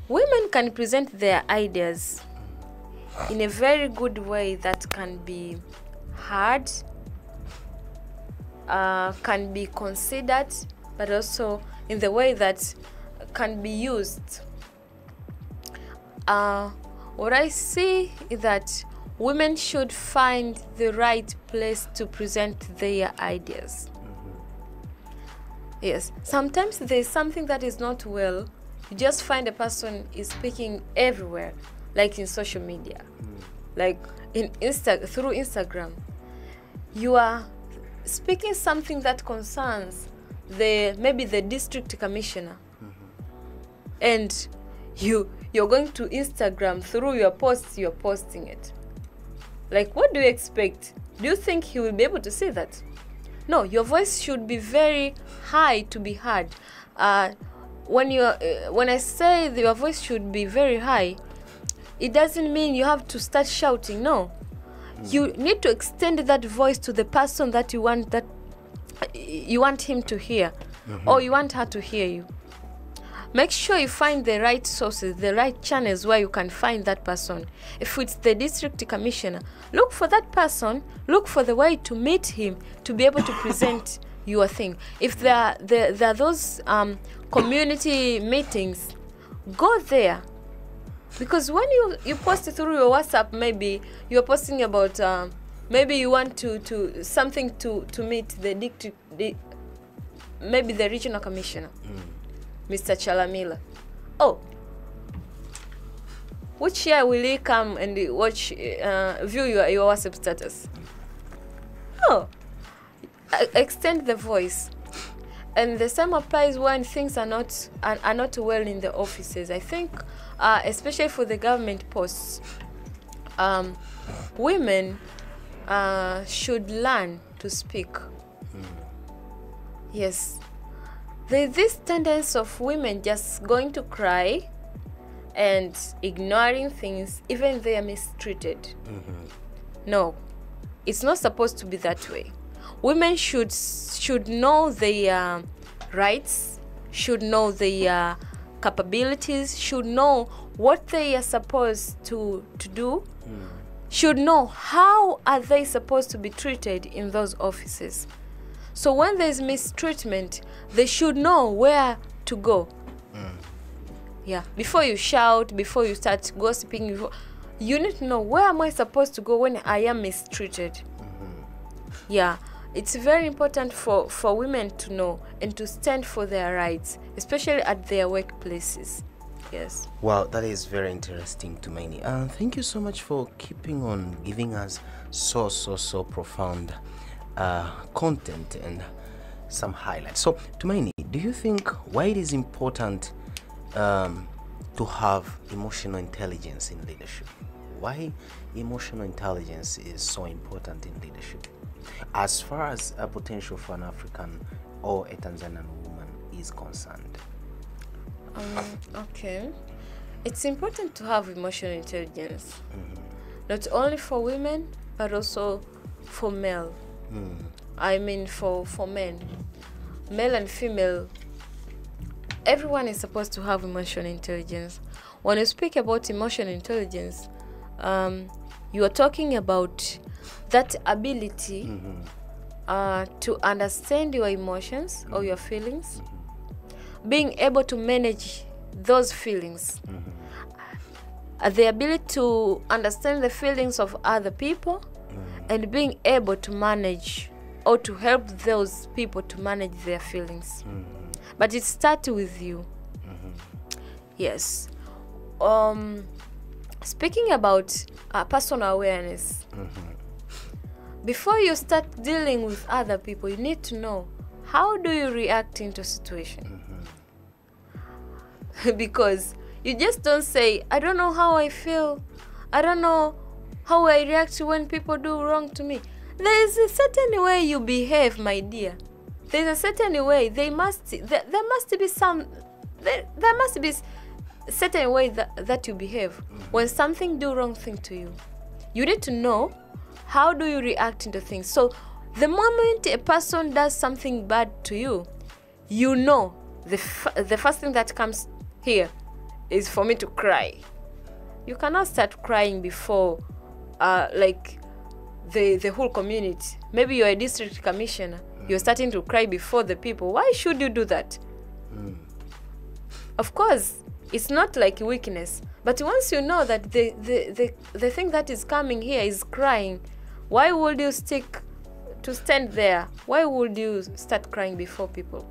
Women can present their ideas in a very good way that can be heard, can be considered, but also in the way that can be used. What I see is that women should find the right place to present their ideas. Yes, sometimes there's something that is not well. You just find a person is speaking everywhere, like in social media, like through Instagram. You are speaking something that concerns maybe the district commissioner, and you're going to Instagram through your posts. You're posting it. Like, what do you expect? Do you think he will be able to see that? No, your voice should be very high to be heard. When I say your voice should be very high, it doesn't mean you have to start shouting. No, you need to extend that voice to the person that you want him to hear, or you want her to hear you. Make sure you find the right sources, the right channels where you can find that person. If it's the district commissioner, look for that person, look for the way to meet him to be able to present your thing. If there are those community meetings, go there. Because when you post it through your WhatsApp, maybe you're posting about, maybe you want to meet maybe the regional commissioner. Mr. Chalamila. Oh, which year will he come and view your WhatsApp status? Oh, extend the voice. And the same applies when things are not well in the offices. I think, especially for the government posts, women should learn to speak. Yes. There's this tendency of women just going to cry and ignoring things, even they are mistreated. No, it's not supposed to be that way. Women should know their rights, should know their capabilities, should know what they are supposed to do, should know how are they supposed to be treated in those offices. So when there's mistreatment, they should know where to go. Yeah, before you shout, before you start gossiping, you need to know, where am I supposed to go when I am mistreated? Yeah, it's very important for women to know and to stand for their rights, especially at their workplaces. Yes. Wow, that is very interesting, Tumaini. Thank you so much for keeping on giving us so profound content and some highlights. So, Tumaini, do you think why it is important to have emotional intelligence in leadership? Why emotional intelligence is so important in leadership, as far as a potential for an African or a Tanzanian woman is concerned? Okay, it's important to have emotional intelligence, not only for women but also for male. I mean for men, male and female. Everyone is supposed to have emotional intelligence. When you speak about emotional intelligence, you are talking about that ability to understand your emotions or your feelings, being able to manage those feelings, the ability to understand the feelings of other people, and being able to manage or to help those people to manage their feelings. But it starts with you. Yes. Speaking about personal awareness, before you start dealing with other people, you need to know, how do you react into a situation? Because you just don't say, I don't know how I feel, I don't know how I react when people do wrong to me. There is a certain way you behave, my dear. There's a certain way. There must be certain way that you behave when something do wrong thing to you. You need to know, how do you react into things. So the moment a person does something bad to you, you know the first thing that comes here is for me to cry. You cannot start crying before like the whole community. Maybe you're a district commissioner, you're starting to cry before the people. Why should you do that? Of course, it's not like weakness, but once you know that the thing that is coming here is crying, why would you stand there? Why would you start crying before people?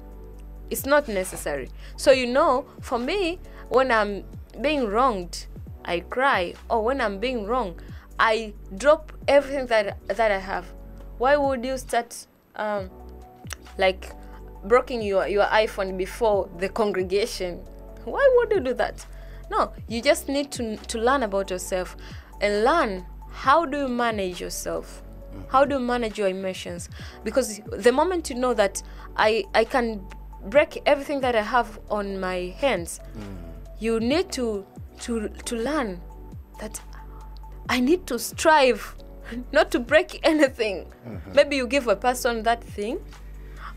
It's not necessary. So you know, for me, when I'm being wronged, I cry, or when I'm being wrong, I drop everything that I have. Why would you start like breaking your iPhone before the congregation? Why would you do that? No, you just need to learn about yourself and learn, how do you manage yourself? How do you manage your emotions? Because the moment you know that I can break everything that I have on my hands, you need to learn that I need to strive not to break anything. Maybe you give a person that thing,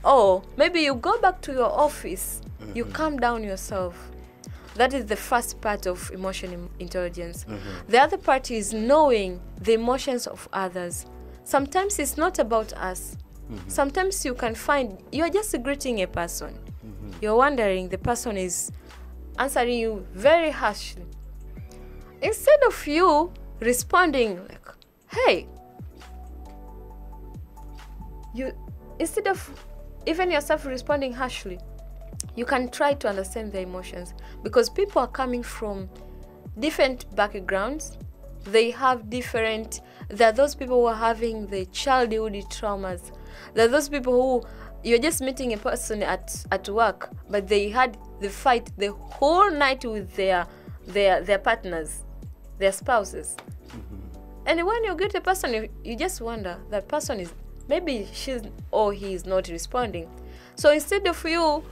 or maybe you go back to your office, you calm down yourself. That is the first part of emotional intelligence. The other part is knowing the emotions of others. Sometimes it's not about us. Sometimes you can find you're just greeting a person. You're wondering, the person is answering you very harshly. Instead of you responding like, hey, instead of even yourself responding harshly, you can try to understand their emotions, because people are coming from different backgrounds. They have different, there are those people who are having the childhood traumas. There are those people who, you're just meeting a person at work, but they had the fight the whole night with their partners, their spouses. And when you get a person, you just wonder, that person is, maybe she's or he is not responding. So instead of you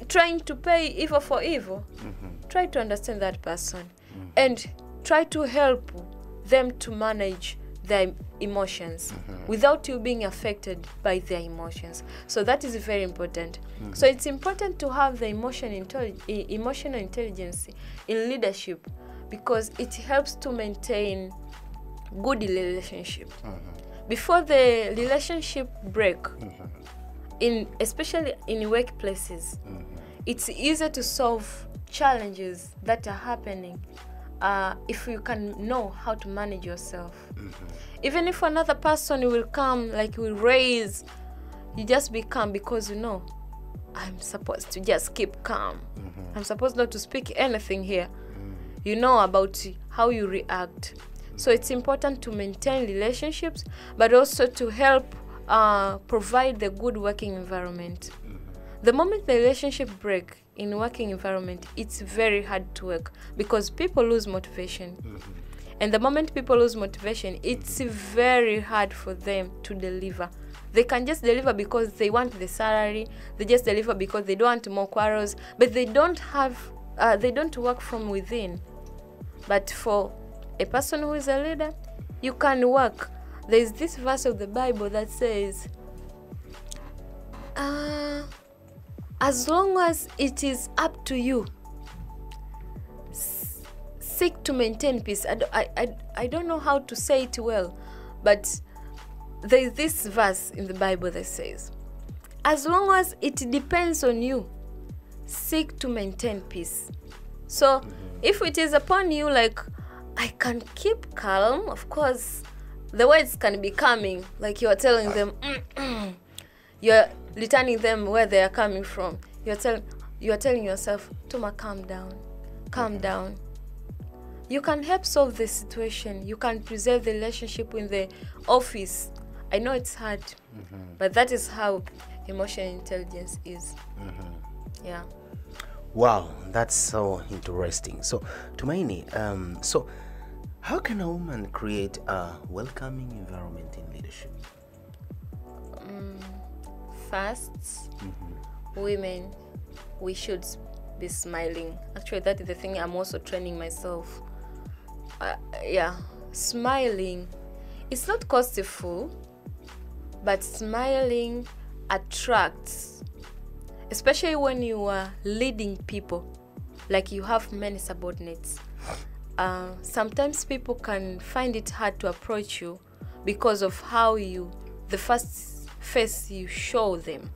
trying to pay evil for evil, try to understand that person and try to help them to manage their emotions without you being affected by their emotions. So that is very important. So it's important to have the emotional intelligence in leadership, because it helps to maintain good relationship. Before the relationship break, especially in workplaces, it's easier to solve challenges that are happening, if you can know how to manage yourself. Even if another person will come, like will raise, you just be calm, because you know I'm supposed to just keep calm. I'm supposed not to speak anything here. You know about how you react. So it's important to maintain relationships, but also to help provide the good working environment. The moment the relationship break in working environment, it's very hard to work, because people lose motivation. And the moment people lose motivation, it's very hard for them to deliver. They can just deliver because they want the salary. They just deliver because they don't want more quarrels, but they don't work from within. But for a person who is a leader, you can work. There is this verse of the Bible that says, as long as it is up to you, seek to maintain peace. I don't know how to say it well, but there is this verse in the Bible that says, as long as it depends on you, seek to maintain peace. So if it is upon you, like, I can keep calm, of course, the words can be coming, like you are telling them, you're returning them where they are coming from. You are telling yourself, Tuma, calm down, calm down. You can help solve the situation. You can preserve the relationship in the office. I know it's hard, but that is how emotional intelligence is. Yeah. Wow, that's so interesting. So, Tumaini, so how can a woman create a welcoming environment in leadership? First, women, we should be smiling. Actually, that is the thing I'm also training myself. Smiling. It's not costful, but smiling attracts, especially when you are leading people, like you have many subordinates. Sometimes people can find it hard to approach you because of how the first face you show them.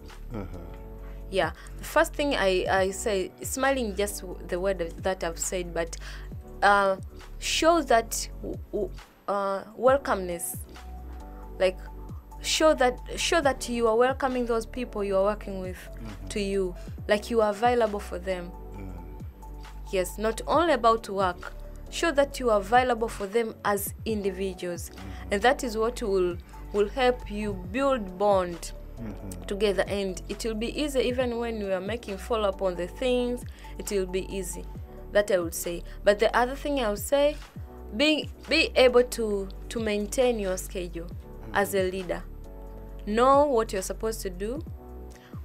The first thing I say, smiling, just the word that I've said, but show that welcomeness, like show that you are welcoming those people you are working with to you, like you are available for them. Yes, not only about work, show that you are available for them as individuals, and that is what will help you build bond together, and it will be easy. Even when you are making follow-up on the things, it will be easy. That I would say. But the other thing I would say, be able to maintain your schedule as a leader. Know what you're supposed to do.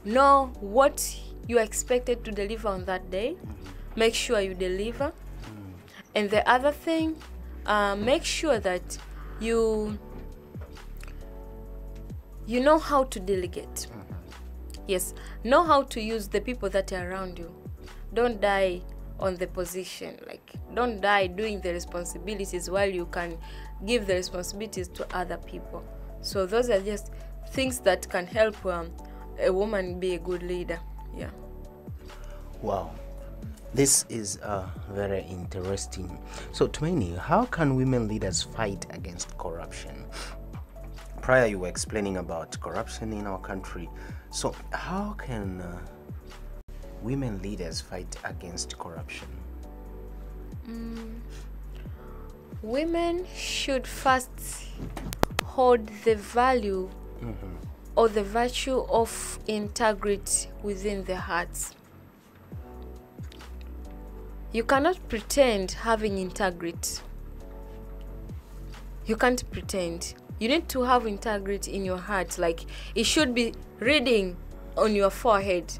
Know what you are expected to deliver on that day. Make sure you deliver. And the other thing, make sure that you know how to delegate. Yes, know how to use the people that are around you. Don't die on the position, like don't die doing the responsibilities while you can give the responsibilities to other people. So those are just things that can help a woman be a good leader. Yeah. Wow, this is very interesting. So Tumaini, how can women leaders fight against corruption? Prior you were explaining about corruption in our country, so how can women leaders fight against corruption? Women should first hold the value or the virtue of integrity within their hearts. You cannot pretend having integrity. You can't pretend. You need to have integrity in your heart, like it should be reading on your forehead.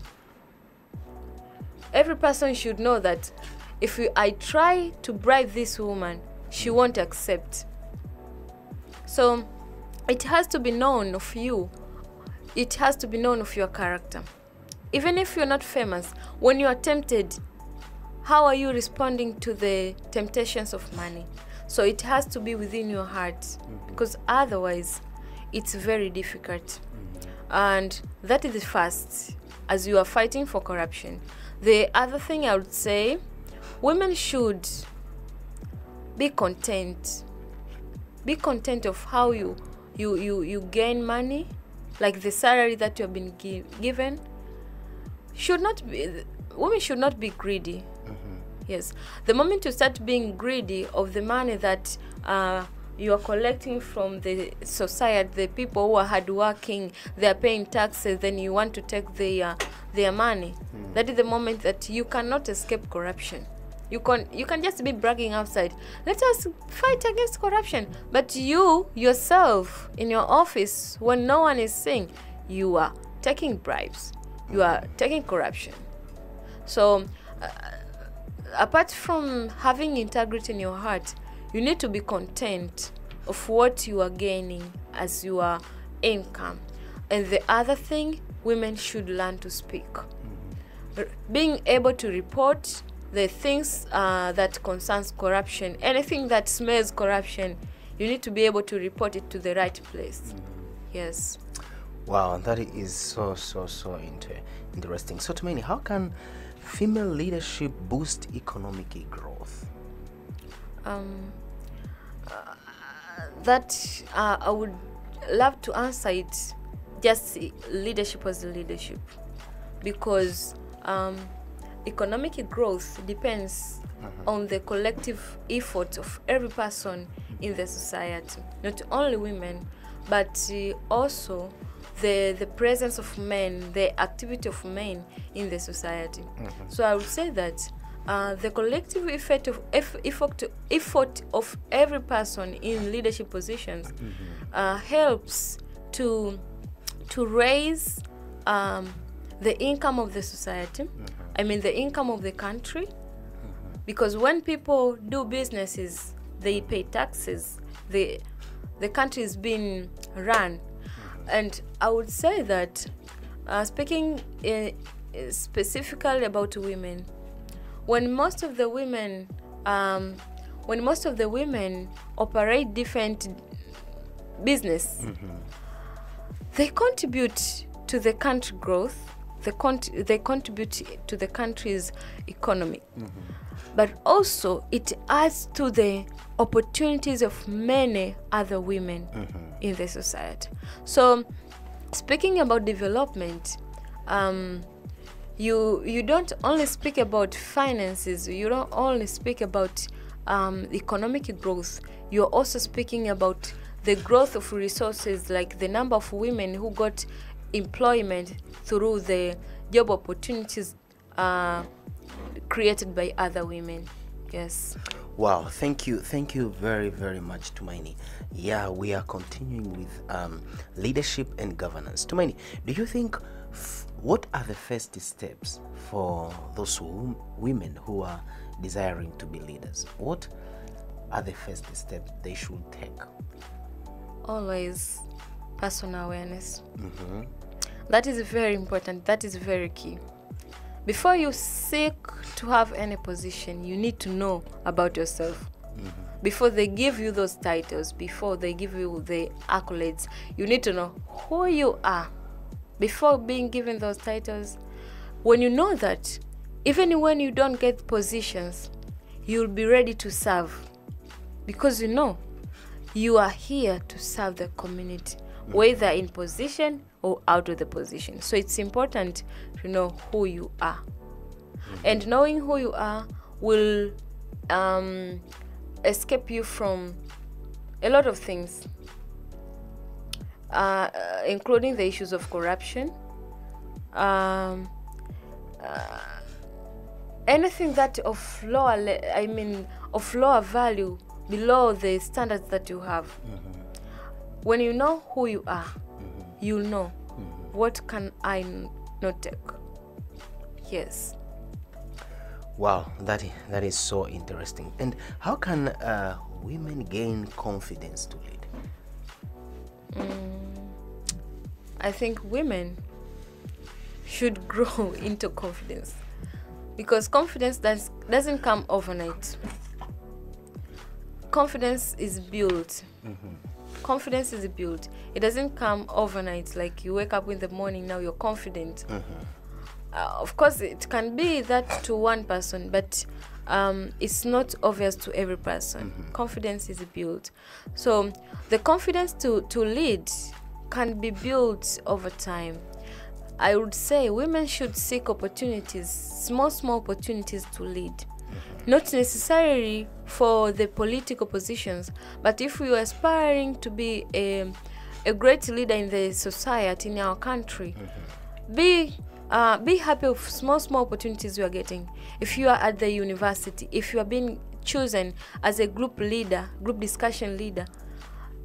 Every person should know that if I try to bribe this woman, she won't accept. So it has to be known of you. It has to be known of your character. Even if you're not famous, when you are tempted, how are you responding to the temptations of money? So it has to be within your heart, because otherwise it's very difficult. And that is the first, as you are fighting for corruption. The other thing I would say, women should be content. Be content of how you gain money, like the salary that you have been given. Women should not be greedy. Yes, the moment you start being greedy of the money that you are collecting from the society, the people who are hardworking, they are paying taxes, then you want to take their money. That is the moment that you cannot escape corruption. You can just be bragging outside, let us fight against corruption, but you yourself in your office, when no one is seeing, you are taking bribes, you are taking corruption. So apart from having integrity in your heart, you need to be content of what you are gaining as your income. And the other thing, women should learn to speak. Being able to report the things that concerns corruption, anything that smells corruption, you need to be able to report it to the right place. Yes. Wow, that is so interesting. So Tumaini, how can female leadership boost economic growth? I would love to answer it just leadership as leadership, because economic growth depends on the collective effort of every person in the society, not only women, but also the presence of men, the activity of men in the society. So I would say that the collective effort of every person in leadership positions helps to raise the income of the society. I mean the income of the country, because when people do businesses, they pay taxes. The country is being run. And I would say that speaking specifically about women, when most of the women operate different business, they contribute to the country growth. They contribute to the country's economy, but also it adds to the opportunities of many other women in the society. So speaking about development, you don't only speak about finances, you don't only speak about economic growth, you're also speaking about the growth of resources, like the number of women who got employment through the job opportunities created by other women. Yes. Wow, thank you very much, Tumaini. Yeah, we are continuing with leadership and governance. Tumaini, do you think what are the first steps for those women who are desiring to be leaders? What are the first steps they should take? Always personal awareness. That is very important. That is very key. Before you seek to have any position, you need to know about yourself. Before they give you those titles, before they give you the accolades, you need to know who you are. Before being given those titles, when you know that, even when you don't get positions, you'll be ready to serve, because you know you are here to serve the community, whether in position or out of the position. So it's important to know who you are. And knowing who you are will escape you from a lot of things, including the issues of corruption, anything that of lower value, below the standards that you have. When you know who you are, you'll know what can I not take. Yes. Wow, that is so interesting. And how can women gain confidence to lead? I think women should grow into confidence, because confidence doesn't come overnight. Confidence is built. Confidence is built. It doesn't come overnight, like you wake up in the morning, now you're confident. of course it can be that to one person, but it's not obvious to every person. Confidence is built, so the confidence to lead can be built over time. I would say women should seek opportunities, small opportunities to lead. Not necessarily for the political positions, but if we are aspiring to be a great leader in the society, in our country, be happy with small opportunities you are getting. If you are at the university, if you are being chosen as a group leader, group discussion leader,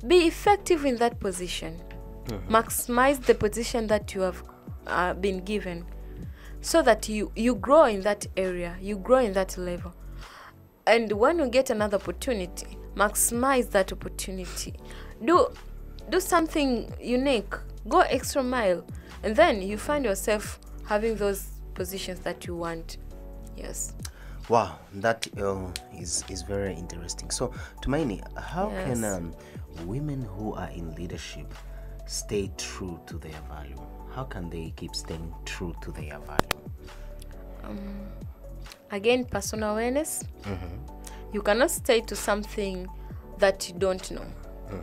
be effective in that position. Maximize the position that you have been given, so that you grow in that area, you grow in that level. And when you get another opportunity, maximize that opportunity. Do something unique, go extra mile, and then you find yourself having those positions that you want. Yes. Wow, that is very interesting. So, Tumaini, how can women who are in leadership stay true to their value? How can they keep staying true to their value? Again, personal awareness. You cannot stay to something that you don't know.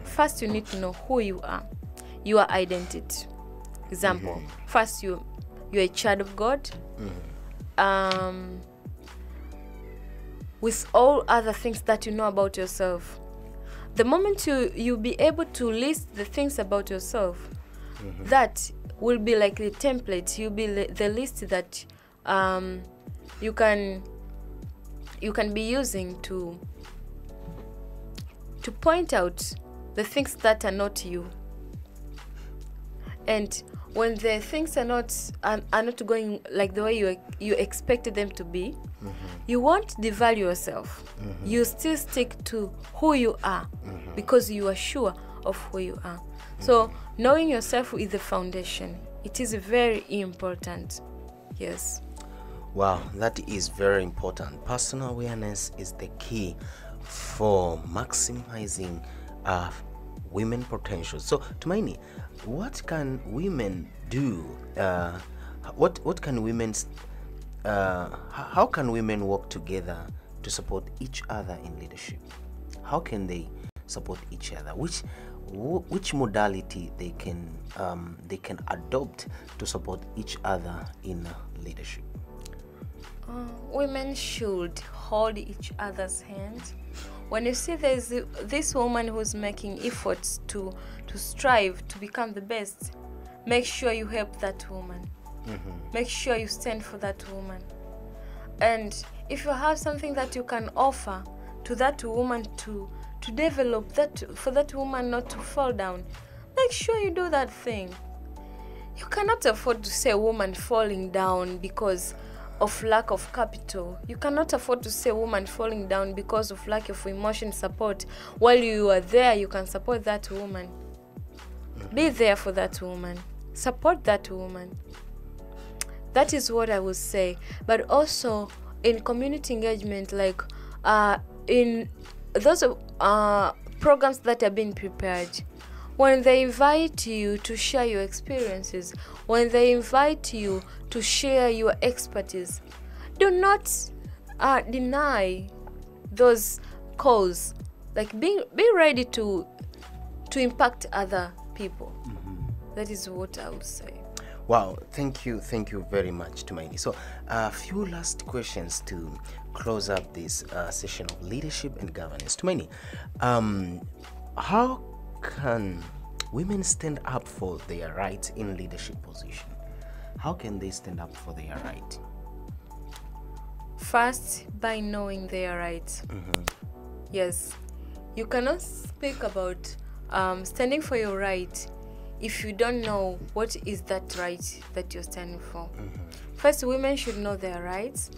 First, you need to know who you are, your identity. Example, first you're a child of God. With all other things that you know about yourself, the moment you be able to list the things about yourself, that will be like the template. You'll be the list that you can be using to point out the things that are not you. And when the things are not going like the way you expected them to be, you won't devalue yourself. You still stick to who you are, because you are sure of who you are. So knowing yourself is the foundation. It is very important. Yes. Wow, that is very important. Personal awareness is the key for maximizing women potential. So, Tumaini, what can women do? What can women? How can women work together to support each other in leadership? How can they support each other? Which modality they can adopt to support each other in leadership? Women should hold each other's hand. When you see there's this woman who's making efforts to strive to become the best, make sure you help that woman. Make sure you stand for that woman. And if you have something that you can offer to that woman to develop that, for that woman not to fall down, make sure you do that thing. You cannot afford to see a woman falling down because of lack of capital. You cannot afford to see a woman falling down because of lack of emotion support. While you are there, you can support that woman. Be there for that woman. Support that woman. That is what I would say. But also in community engagement, like in those programs that are being prepared, when they invite you to share your experiences, when they invite you to share your expertise, do not deny those calls. Like be ready to impact other people. That is what I would say. Wow, thank you very much, Tumaini. So a few last questions to close up this session of leadership and governance. Tumaini, how can women stand up for their rights in leadership position? How can they stand up for their right? First, by knowing their rights. Yes, you cannot speak about standing for your right if you don't know what is that right that you're standing for. First, women should know their rights,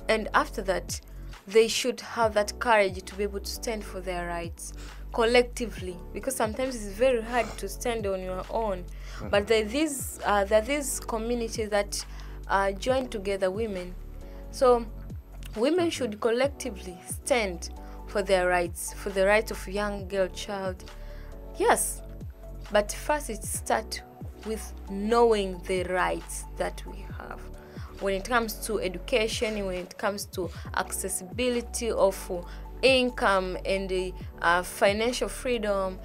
and after that, they should have that courage to be able to stand for their rights collectively, because sometimes it's very hard to stand on your own. But there are these communities that join together women. So women should collectively stand for their rights, for the rights of a young girl child. Yes, but first it starts with knowing the rights that we have. when it comes to education, when it comes to accessibility of income and financial freedom,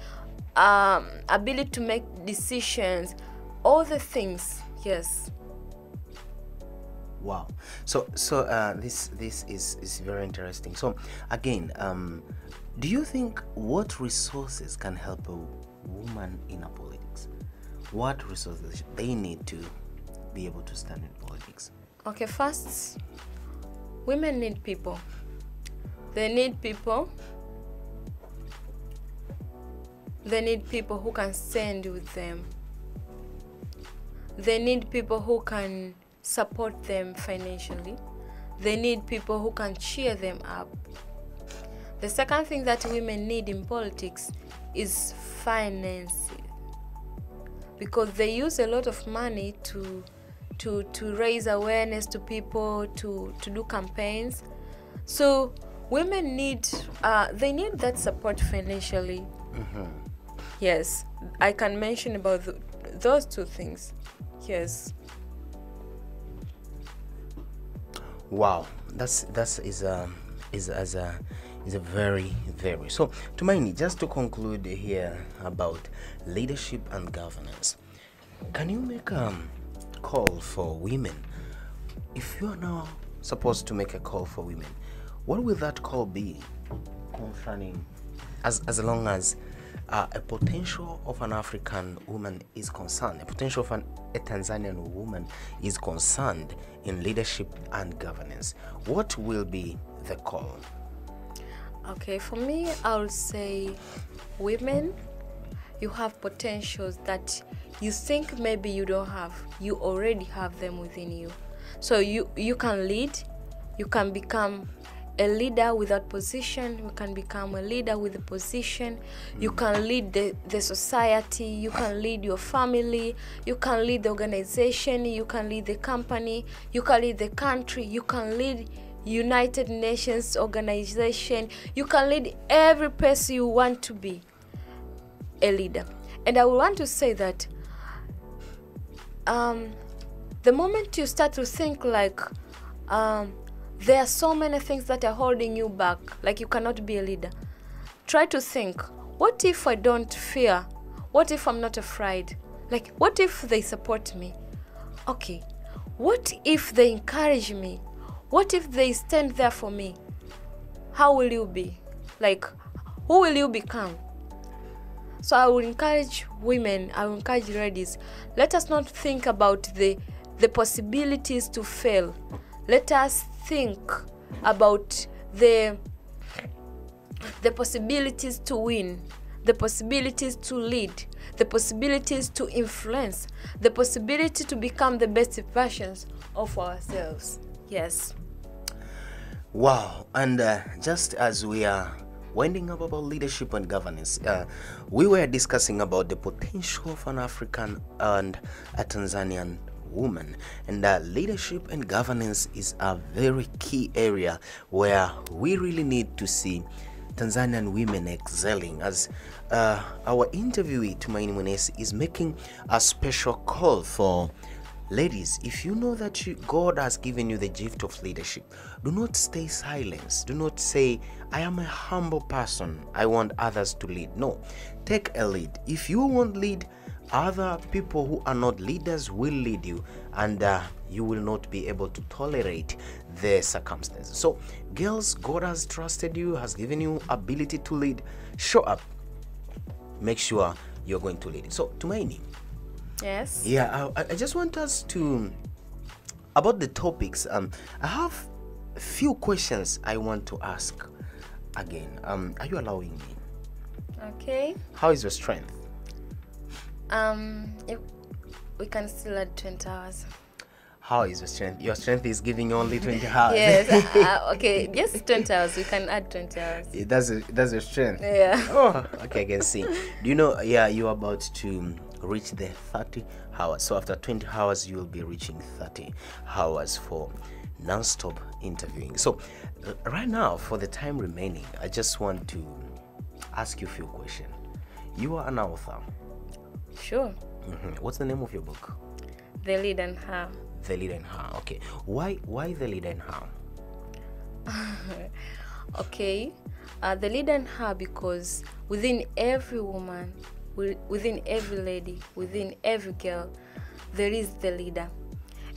ability to make decisions, all the things. Yes. Wow. So this is very interesting. So again, do you think what resources can help a woman in a politics? What resources they need to be able to stand in politics? Okay, first, women need people. They need people. They need people who can stand with them. They need people who can support them financially. They need people who can cheer them up. The second thing that women need in politics is financing, because they use a lot of money to raise awareness to people, to do campaigns. So women need they need that support financially. Yes, I can mention about those two things. Yes. Wow, that's is a very so Tumaini, just to conclude here about leadership and governance, can you make a call for women? If you are now supposed to make a call for women, what will that call be concerning as long as a potential of an African woman is concerned, a potential of a Tanzanian woman is concerned in leadership and governance? What will be the call? Okay, for me, I would say, women, you have potentials that you think maybe you don't have. You already have them within you. So you can lead, you can become a leader without position, you can become a leader with a position, you can lead the society, you can lead your family, you can lead the organization, you can lead the company, you can lead the country, you can lead United Nations organization, you can lead every place you want to be a leader. And I want to say that the moment you start to think like there are so many things that are holding you back, like you cannot be a leader, try to think, what if I don't fear? What if I'm not afraid? Like, what if they support me? Okay, what if they encourage me? What if they stand there for me? How will you be? Like, who will you become? So I will encourage women, I will encourage ladies, let us not think about the possibilities to fail. Let us think about the possibilities to win, the possibilities to lead, the possibilities to influence, the possibility to become the best versions of ourselves. Yes. Wow. And just as we are winding up about leadership and governance, we were discussing about the potential of an African and a Tanzanian woman, and leadership and governance is a very key area where we really need to see Tanzanian women excelling, as our interviewee Tumaini Mwenesi is making a special call for ladies. If you know that God has given you the gift of leadership, do not stay silent. Do not say, I am a humble person, I want others to lead. No, take a lead. If you won't lead, other people who are not leaders will lead you, and you will not be able to tolerate the circumstances. So girls, God has trusted you, has given you ability to lead. Show up, make sure you're going to lead. So Tumaini, Yes. yeah, I just want us to, about the topics, I have a few questions I want to ask again. Are you allowing me? Okay. How is your strength? If we can still add 20 hours. How is your strength? Your strength is giving you only 20 hours. Yes. Okay, just 20 hours. We can add 20 hours. That's your strength. Yeah. Oh, okay, I can see. Do you know, yeah, you're about to reach the 30 hours. So after 20 hours, you will be reaching 30 hours for non-stop interviewing. So right now, for the time remaining, I just want to ask you a few questions. You are an author. Sure. What's the name of your book? The Lead and Her. the leader in her. Okay, why the leader in her? Okay, the leader in her, because within every woman, within every lady, within every girl, there is the leader.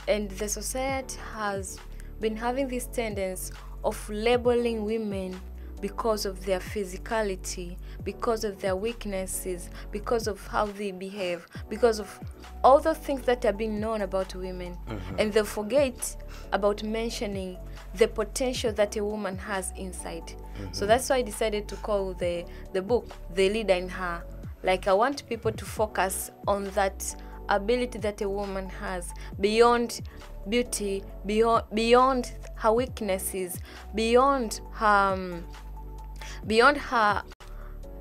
And the society has been having this tendency of labeling women because of their physicality, because of their weaknesses, because of how they behave, because of all the things that are being known about women. And they forget about mentioning the potential that a woman has inside. So that's why I decided to call the book The Leader in Her. Like, I want people to focus on that ability that a woman has beyond beauty, beyond her weaknesses, beyond her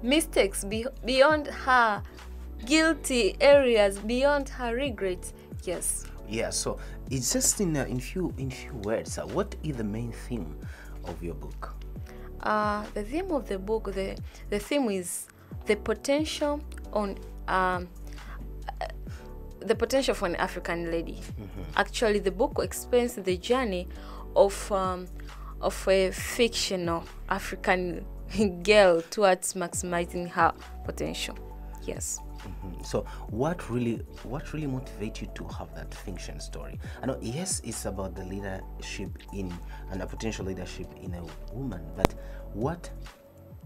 mistakes, beyond her guilty areas, beyond her regrets. Yes. Yeah, so it's just in few words, what is the main theme of your book? The theme of the book, the theme is the potential on the potential for an African lady. Actually, the book explains the journey of a fictional African girl towards maximizing her potential. Yes. So what really motivates you to have that fiction story? I know, yes, it's about the leadership and a potential leadership in a woman, but what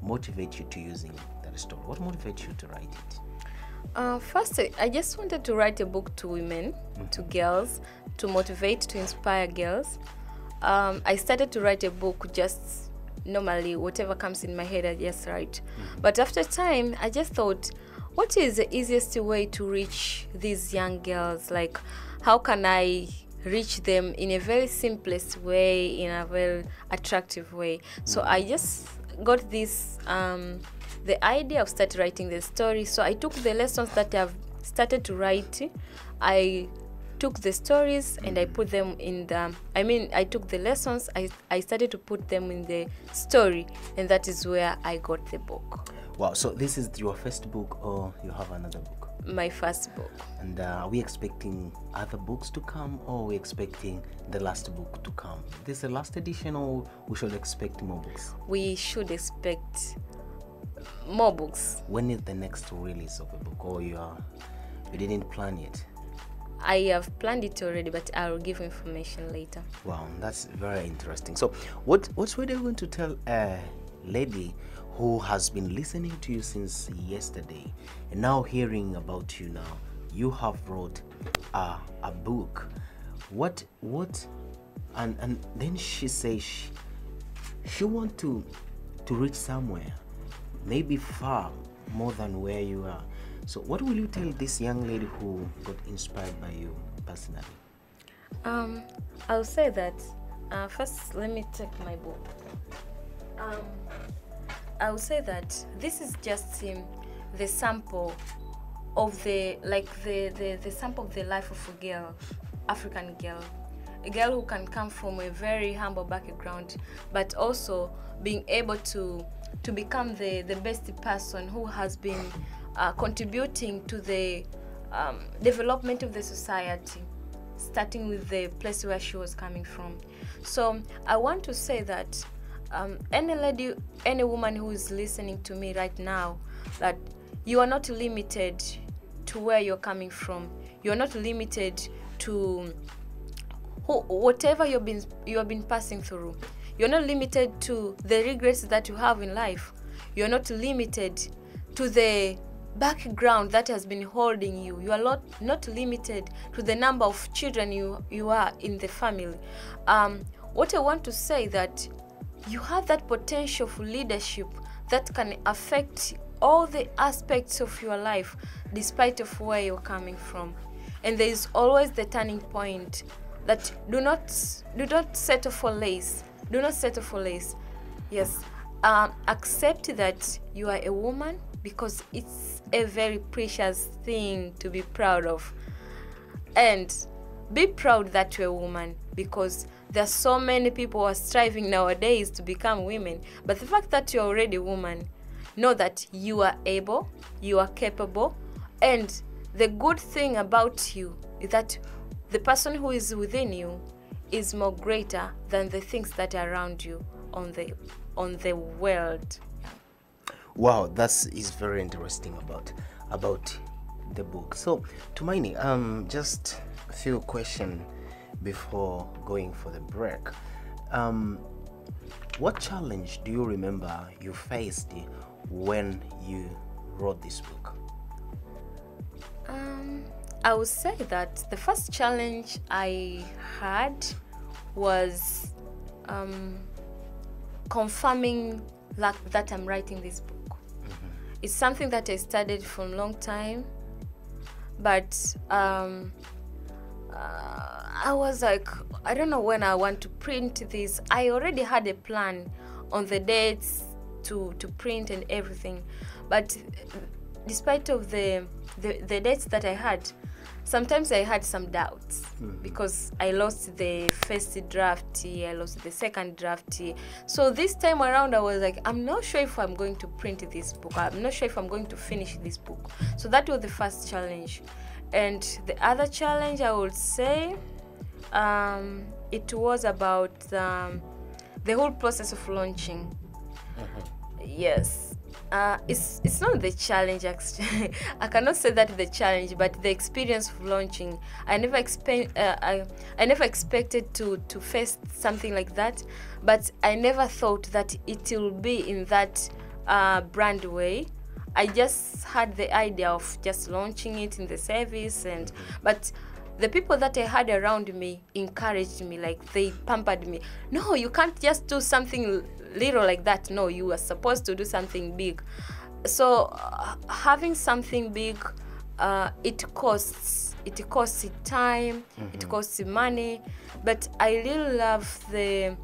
motivates you to using that story? What motivates you to write it? First, I just wanted to write a book to women, to girls, to motivate, to inspire girls. I started to write a book just normally, whatever comes in my head, I just write. But after time, I just thought, what is the easiest way to reach these young girls? Like, how can I reach them in a very simplest way, in a very attractive way? So I just got this the idea of start writing the story. So I took the lessons that I've started to write. I took the stories and I put them in I took the lessons, I started to put them in the story, and that is where I got the book. Wow, so this is your first book, or you have another book? My first book. And are we expecting other books to come, or are we expecting the last book to come? This is the last edition, or we should expect more books? We should expect more books. When is the next release of a book, or you didn't plan yet? I have planned it already, but I will give information later. Wow, that's very interesting. So what's what are you going to tell a lady who has been listening to you since yesterday and now hearing about you now? You have wrote a book. What and then she says she want to reach somewhere, maybe far more than where you are. So what will you tell this young lady who got inspired by you personally? I'll say that first, let me take my book. I'll say that this is just the sample of the sample of the life of a girl, African girl, a girl who can come from a very humble background, but also being able to become the best person who has been contributing to the development of the society, starting with the place where she was coming from. So I want to say that any lady, any woman who is listening to me right now, that you are not limited to where you're coming from. You are not limited to whatever you have been passing through. You're not limited to the regrets that you have in life. You're not limited to the background that has been holding you. You are not limited to the number of children you are in the family. What I want to say that you have that potential for leadership that can affect all the aspects of your life despite of where you're coming from. And there is always the turning point that do not settle for less. Do not settle for less. Yes. Accept that you are a woman, because it's a very precious thing to be proud of. And be proud that you're a woman, because there are so many people who are striving nowadays to become women. But the fact that you're already a woman, know that you are able, you are capable, and the good thing about you is that the person who is within you is more greater than the things that are around you on the world. Wow, that is very interesting about the book. So, Tumaini, just a few questions before going for the break. What challenge do you remember you faced when you wrote this book? I would say that the first challenge I had was confirming that I'm writing this book. It's something that I studied for a long time, but I was like, I don't know when I want to print this. I already had a plan on the dates to print and everything, but despite of the dates that I had, sometimes I had some doubts because I lost the first draft, I lost the second draft. So this time around I was like, I'm not sure if I'm going to print this book. I'm not sure if I'm going to finish this book. So that was the first challenge. And the other challenge I would say, it was about the whole process of launching. Yes. It's not the challenge actually. I cannot say that the challenge, but the experience of launching. I never expected to face something like that, but I never thought that it will be in that brand way. I just had the idea of just launching it in the service, but the people that I had around me encouraged me, like they pampered me. No, you can't just do something little like that. No, you are supposed to do something big. So having something big, it costs time, it costs money, but I really love the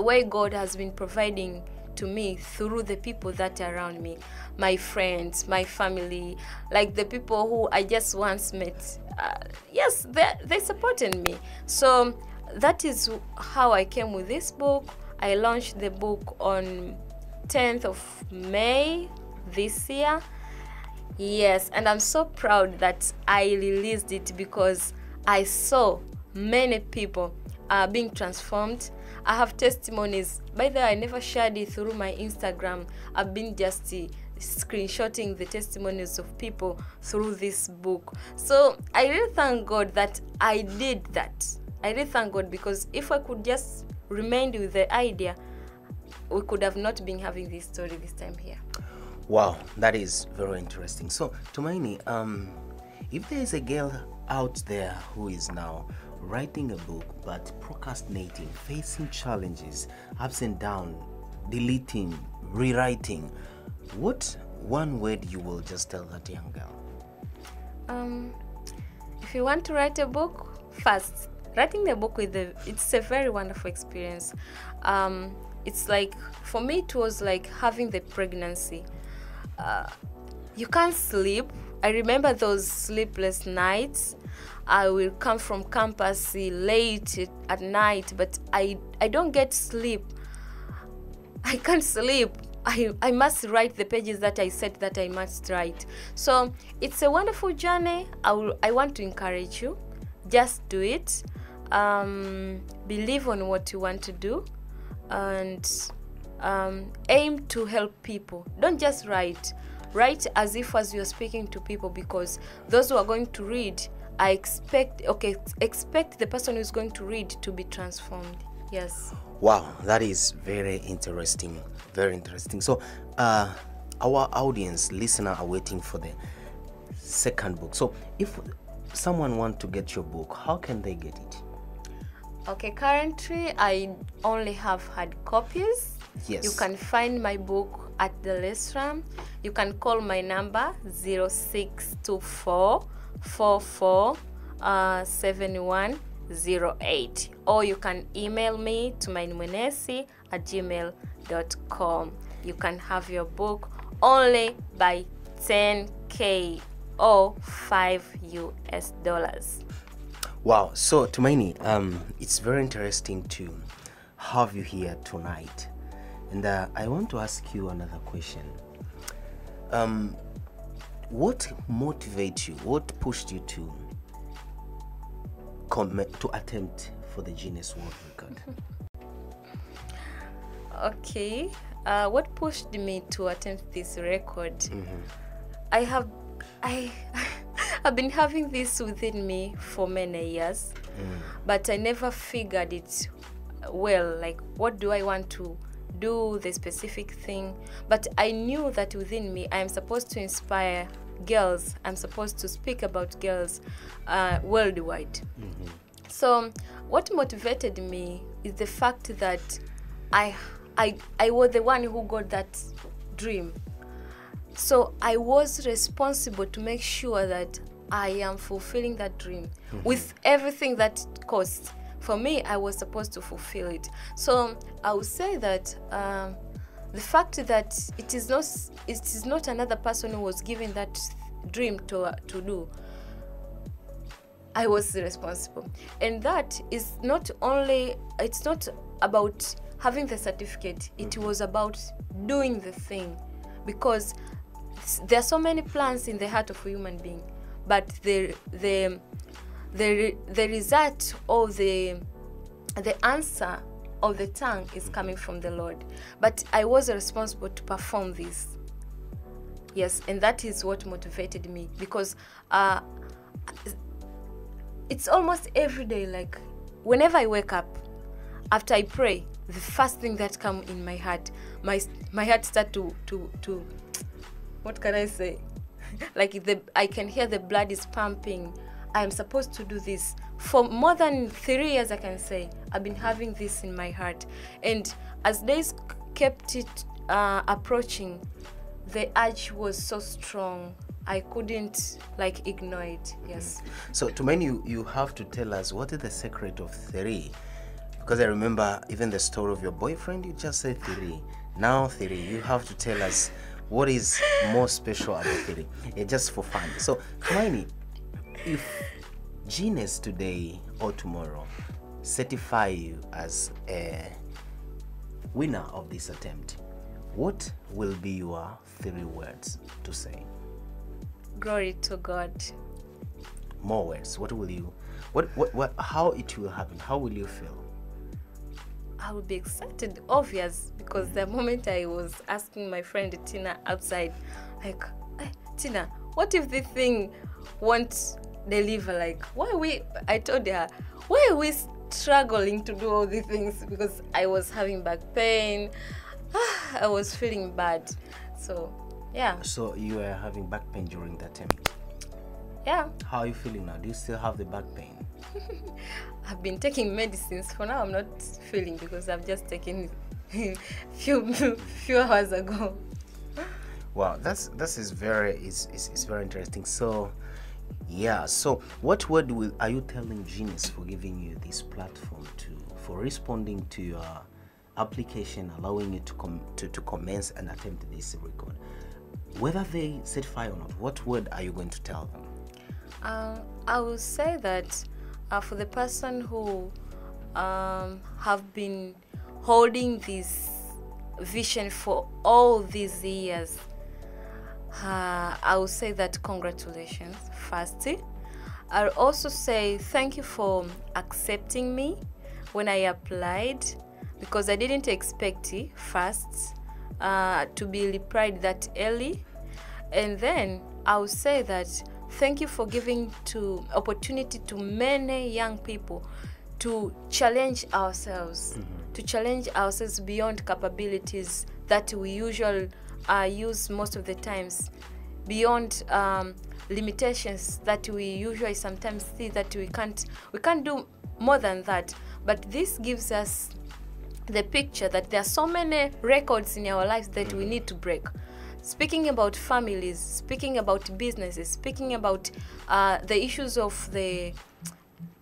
way God has been providing to me through the people that are around me, my friends, my family, like the people who I just once met. Yes, they supported me. So that is how I came with this book. I launched the book on 10th of May this year. Yes, and I'm so proud that I released it because I saw many people being transformed. I have testimonies. By the way, I never shared it through my Instagram. I've been just screenshotting the testimonies of people through this book. So I really thank God that I did that. I really thank God, because if I could just remain with the idea, we could have not been having this story this time here. Wow, that is very interesting. So, Tumaini, if there is a girl out there who is now writing a book but procrastinating, facing challenges, ups and downs, deleting, rewriting, what one word you will just tell that young girl? If you want to write a book, first, writing the book it's a very wonderful experience. It's like, for me, it was like having the pregnancy. You can't sleep. I remember those sleepless nights. I will come from campus late at night, but I don't get sleep. I can't sleep. I must write the pages that I said that I must write. So it's a wonderful journey. I want to encourage you. Just do it. Believe on what you want to do, and aim to help people. Don't just write as if you're speaking to people, because those who are going to read, expect the person who's going to read to be transformed. Yes. Wow, that is very interesting. Very interesting. So our audience, listener, are waiting for the second book. So if someone wants to get your book, how can they get it? Okay, currently I only have hard copies. Yes. You can find my book at the restaurant. You can call my number 0624 44 7108, or you can email me to mainmwenesi@gmail.com. You can have your book only by 10K or $5. Wow. So Tumaini, it's very interesting to have you here tonight, and I want to ask you another question. What motivates you? What pushed you to to attempt for the Guinness World Record? Okay. What pushed me to attempt this record? I've been having this within me for many years, but I never figured it well, like what do I want to do, the specific thing. But I knew that within me I am supposed to inspire girls, I'm supposed to speak about girls worldwide. So what motivated me is the fact that I was the one who got that dream. So I was responsible to make sure that I am fulfilling that dream with everything that it costs. For me, I was supposed to fulfill it. So I would say that the fact that it is not another person who was given that dream to do, I was responsible. And that is not only, it's not about having the certificate, it was about doing the thing. Because there are so many plans in the heart of a human being, but the result or the answer of the tongue is coming from the Lord. But I was responsible to perform this. Yes, and that is what motivated me, because it's almost every day, like whenever I wake up, after I pray, the first thing that comes in my heart, my heart starts to what can I say? Like I can hear the blood is pumping. I am supposed to do this. For more than 3 years, I can say, I've been having this in my heart. And as days kept it approaching, the urge was so strong. I couldn't ignore it. Yes. So to many, you have to tell us what is the secret of 3. Because I remember even the story of your boyfriend, you just said 3. Now 3, you have to tell us what is more special about 3. Just for fun. So Hermione, if Guinness today or tomorrow certify you as a winner of this attempt, what will be your 3 words to say? Glory to God. More words. What will you, what how it will happen? How will you feel? I will be excited, obvious, because the moment I was asking my friend Tina outside, like, hey, Tina, what if this thing won't deliver? Like, I told her, why are we struggling to do all these things? Because I was having back pain. I was feeling bad. So, yeah. So you were having back pain during that attempt? Yeah. How are you feeling now? Do you still have the back pain? I've been taking medicines. For now, I'm not feeling, because I've just taken it few hours ago. Wow, this is very very interesting. So, yeah. So, what word are you telling Guinness for giving you this platform for responding to your application, allowing you to commence and attempt this record? Whether they certify or not, what word are you going to tell them? I will say that for the person who have been holding this vision for all these years, I will say that congratulations, firstly. I'll also say thank you for accepting me when I applied, because I didn't expect it first to be replied that early. And then I will say that thank you for giving opportunity to many young people to challenge ourselves, to challenge ourselves beyond capabilities that we usually use most of the times, beyond limitations that we usually sometimes see that we can't do more than that. But this gives us the picture that there are so many records in our lives that we need to break. Speaking about families, speaking about businesses, speaking about the issues of the,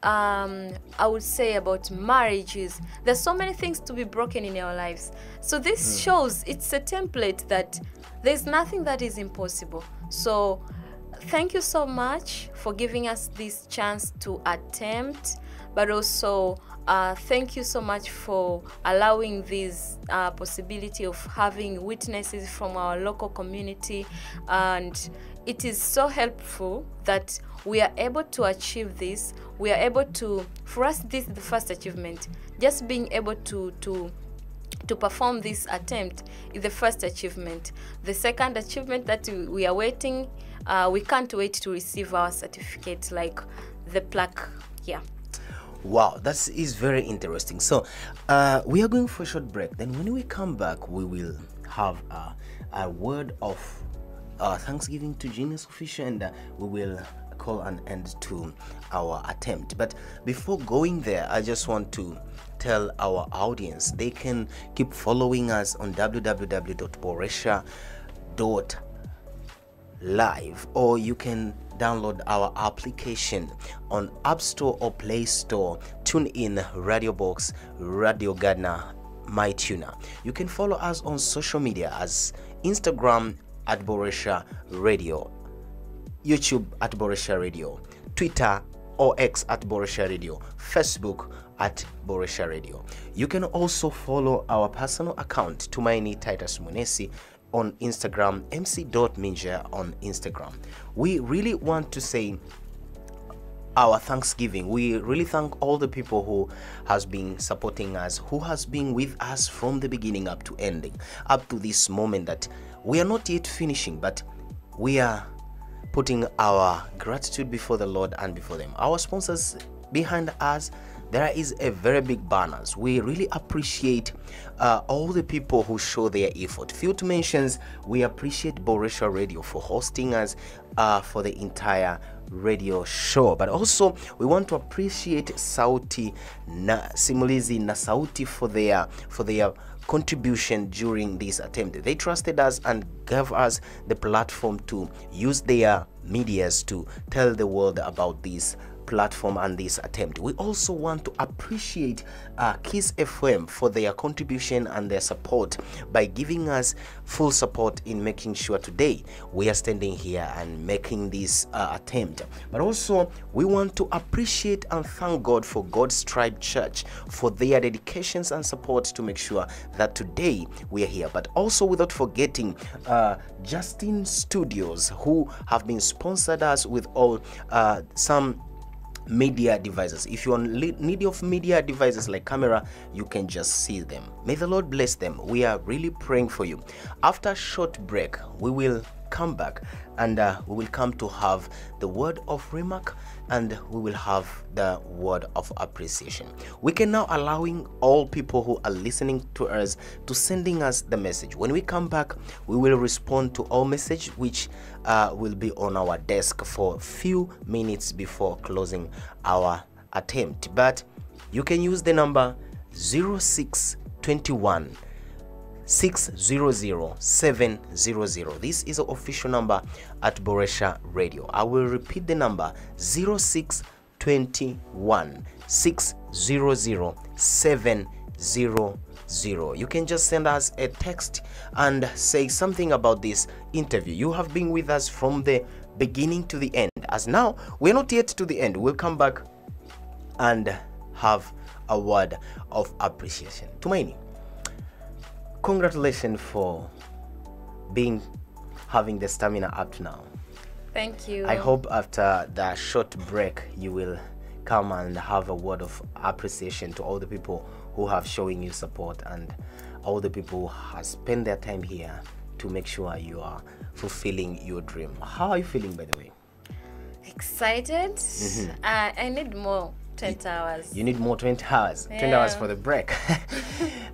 I would say about marriages. There's so many things to be broken in our lives. So this shows, it's a template that there's nothing that is impossible. So thank you so much for giving us this chance to attempt. but also thank you so much for allowing this possibility of having witnesses from our local community, and it is so helpful that we are able to achieve this. We are able to, for us, this is the first achievement. Just being able to perform this attempt is the first achievement. The second achievement that we are waiting, we can't wait to receive our certificate, like the plaque. Yeah. Wow, that is very interesting. So we are going for a short break. Then when we come back, we will have a word of thanksgiving to Genius Official, and we will call an end to our attempt. But before going there, I just want to tell our audience they can keep following us on www.boresha.live, or you can download our application on App Store or Play Store. Tune in, Radio Box, Radio Gardener, MyTuner. You can follow us on social media as Instagram at Boresha Radio, YouTube at Boresha Radio, Twitter or X at Boresha Radio, Facebook at Boresha Radio. You can also follow our personal account, Tumaini Titus Munesi, on Instagram, mc.minja on Instagram. We really want to say our thanksgiving. We really thank all the people who has been supporting us, who has been with us from the beginning up to ending, up to this moment that we are not yet finishing, but we are putting our gratitude before the Lord and before them. Our sponsors behind us, there is a very big banners. We really appreciate all the people who show their effort. Few to mention, we appreciate Boresha Radio for hosting us for the entire radio show, but also we want to appreciate Sauti na Simulizi na Sauti for their contribution during this attempt. They trusted us and gave us the platform to use their medias to tell the world about this platform and this attempt. We also want to appreciate Kiss FM for their contribution and their support by giving us full support in making sure today we are standing here and making this attempt. But also we want to appreciate and thank God for God's Tribe Church for their dedications and support to make sure that today we are here. But also without forgetting Justin Studios, who have been sponsored us with all some media devices. If you're in need of media devices like camera, you can just see them. May the Lord bless them. We are really praying for you. After a short break, we will come back and we will come to have the word of remark, and we will have the word of appreciation. We can now allowing all people who are listening to us to sending us the message. When we come back, we will respond to all message which will be on our desk for a few minutes before closing our attempt. But you can use the number 0621 600-700. This is the official number at Boresha Radio. I will repeat the number: 0621 600-700. You can just send us a text and say something about this interview. You have been with us from the beginning to the end. As now we're not yet to the end, we'll come back and have a word of appreciation. Tumaini, congratulations for having the stamina up to now. Thank you. I hope after the short break you will come and have a word of appreciation to all the people who have showing you support and all the people who have spent their time here to make sure you are fulfilling your dream. How are you feeling, by the way? Excited. I need more 20 hours. You need more 20 hours. Yeah. 20 hours for the break.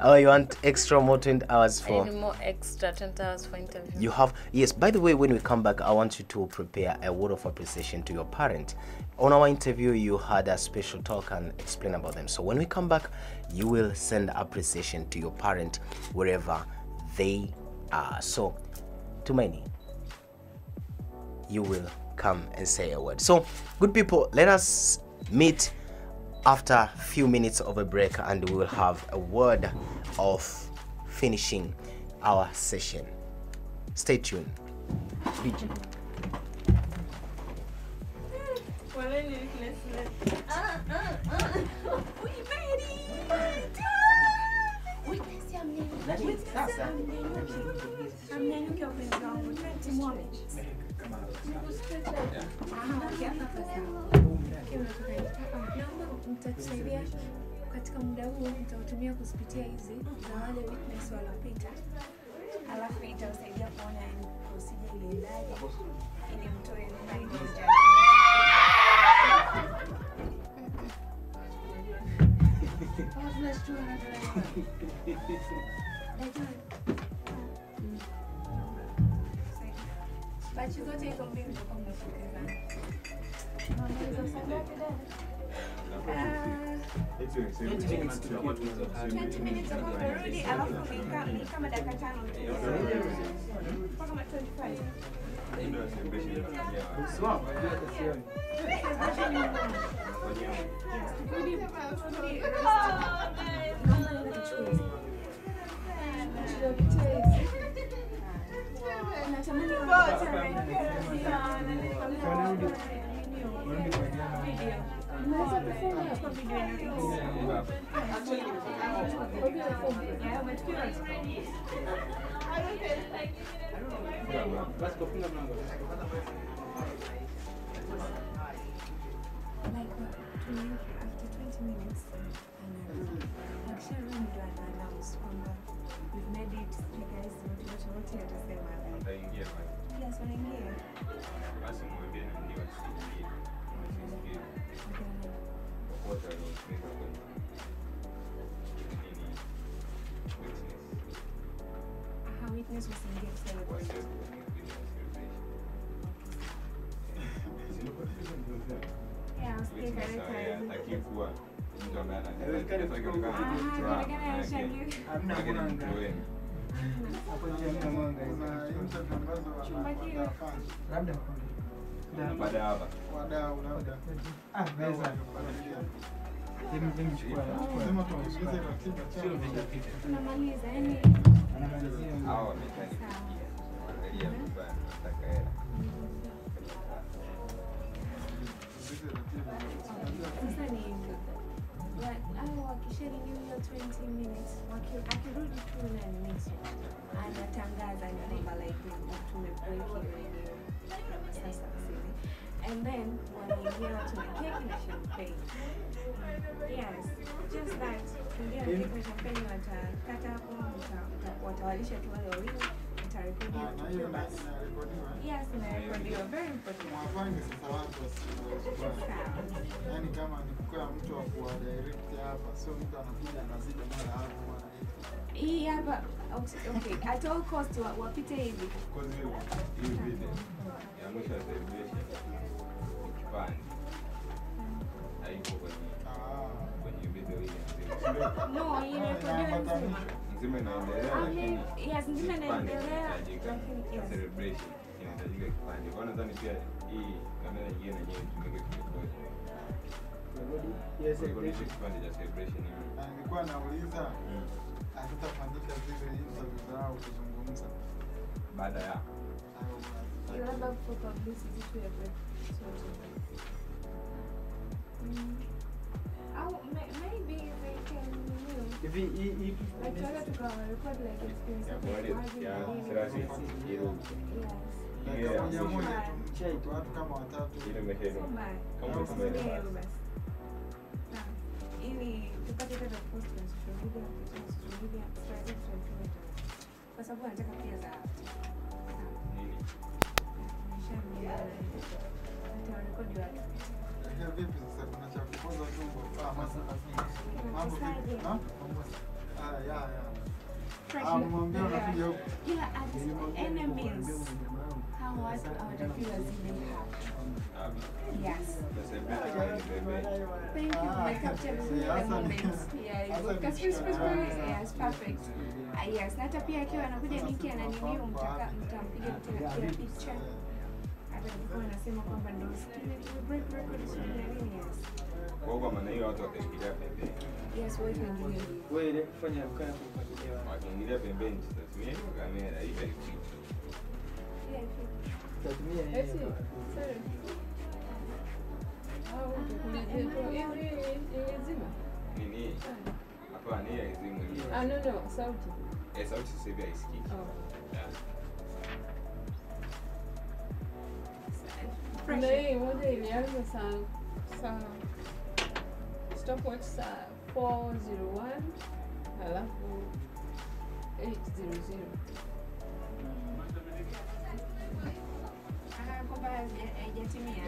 Oh, you want extra more 20 hours for... I need more extra 20 hours for interview. You have... Yes, by the way, when we come back, I want you to prepare a word of appreciation to your parent. On our interview, you had a special talk and explain about them. So when we come back, you will send appreciation to your parent wherever they are. So, Tumaini, you will come and say a word. So, good people, let us meet after a few minutes of a break and we will have a word of finishing our session. Stay tuned. Waleni weakness. We ready. Weakness ya mnene. Sasa. Amnyanyuke wapenzi wangu. 20 more minutes. Naomba mtatusaidia katika muda huu, mtautumia kuzipitia hizi za wale weakness walopita, alafu itawasaidia kuona procedure iliendaje ili mtoe final judgment. Bachi zote hizo mbili ndio kwa mnafikizana. It's 20 minutes of already, alafu ni kama dakika 5 tu. Mpaka kama 25. ndio celebration inafanyia. Basi kufunga mlango. After 20 minutes, actually, announce we've made it. You guys, what you Utaingia basi. Yes, wanaingia. Basi mwambie na ndio asiingie. Msisikie. Wote wanaotumika kwenye nini? Witness was engaged celebration. Yeah, I was scared at the time. Akikuwa mtu ambaye anataka Hapo nje mwanga labda baada ya hapa wadau labda meza nimechukua sema tuongeze ratiba sio vijapita Tunamaliza, yani anamalizia hao wamefanya angalia baba nataka hela sasa ni hivyo. Hao wakisheni hiyo 20 minutes, akirudi tu na next anatangaza ni kwamba like tumebreak hiyo sasa sisi. And then wanaingia watu na cake na champagne. Yes, just that. Ndio cake na champagne watakata hapo, watawalisha tu wale wawili, watarekodi hiyo basi. Yes, inarekodiwa. Very important. mwapange sasa watu wasiwe. Yaani kama ni kwa mtu wa kuwa direct hapa, sio mtu anakuja anazidi mara hapo mara hivi. Hii hapa okay, at all cost wapite hivi. kwa hiyo video ya mwisho ya celebration kipande haipo kwenye video ile No, inarekodiwa nzima inaendelea lakini yes, nzima inaendelea lakini yes. Celebration inahitajika kipande. Kwa nadhani pia hii kamera nyingine na yenyewe tumeke kurekodi. yes Kurekodi kipande cha celebration hiyo. Na nilikuwa nauliza hatutafanyika zile interview zao kuzungumza Baada ya You have a for publicity to every maybe they can hivi hii like try to record like experience ya of kweli ya yes. 30 kilo. dakika moja tu watu kama watatu Ile mehelo. Kama Yes, kama basi. Ili tupate tena post kwenye social media, kwa sababu nataka pia za nini? nitarekodi watu. dakika vipi sasa kuna cha kupoza tumbo mambo vipi ya mwambie unakuja huko Ila at any means how watu hawatakiwa zile hapa. Yes. The celebration ni bebe. Thank you for capturing the moment. Yeah, because yes, perfect. Yes, hata pia akiwa anakuja Niki ananiniu mtampiga tena picha. Hata nilikuwa nasema kwamba ndio break record sio nini yes. Kwa maana hiyo watu wataingilia pembeni. Yes, wewe unaingilia. wewe fanya ukaya kufuatilia Wakiingilia pembeni tutatumia kamera hii very quick. tatumia Sorry. Nini? Hapana, ile haizimu ile. No, sauti. Sauti sasa hivi haisikiki. Yeah. Kuna hii moja ilianza saa stopwatch saa 4:01 halafu 8:00. Kwamba haijatimia.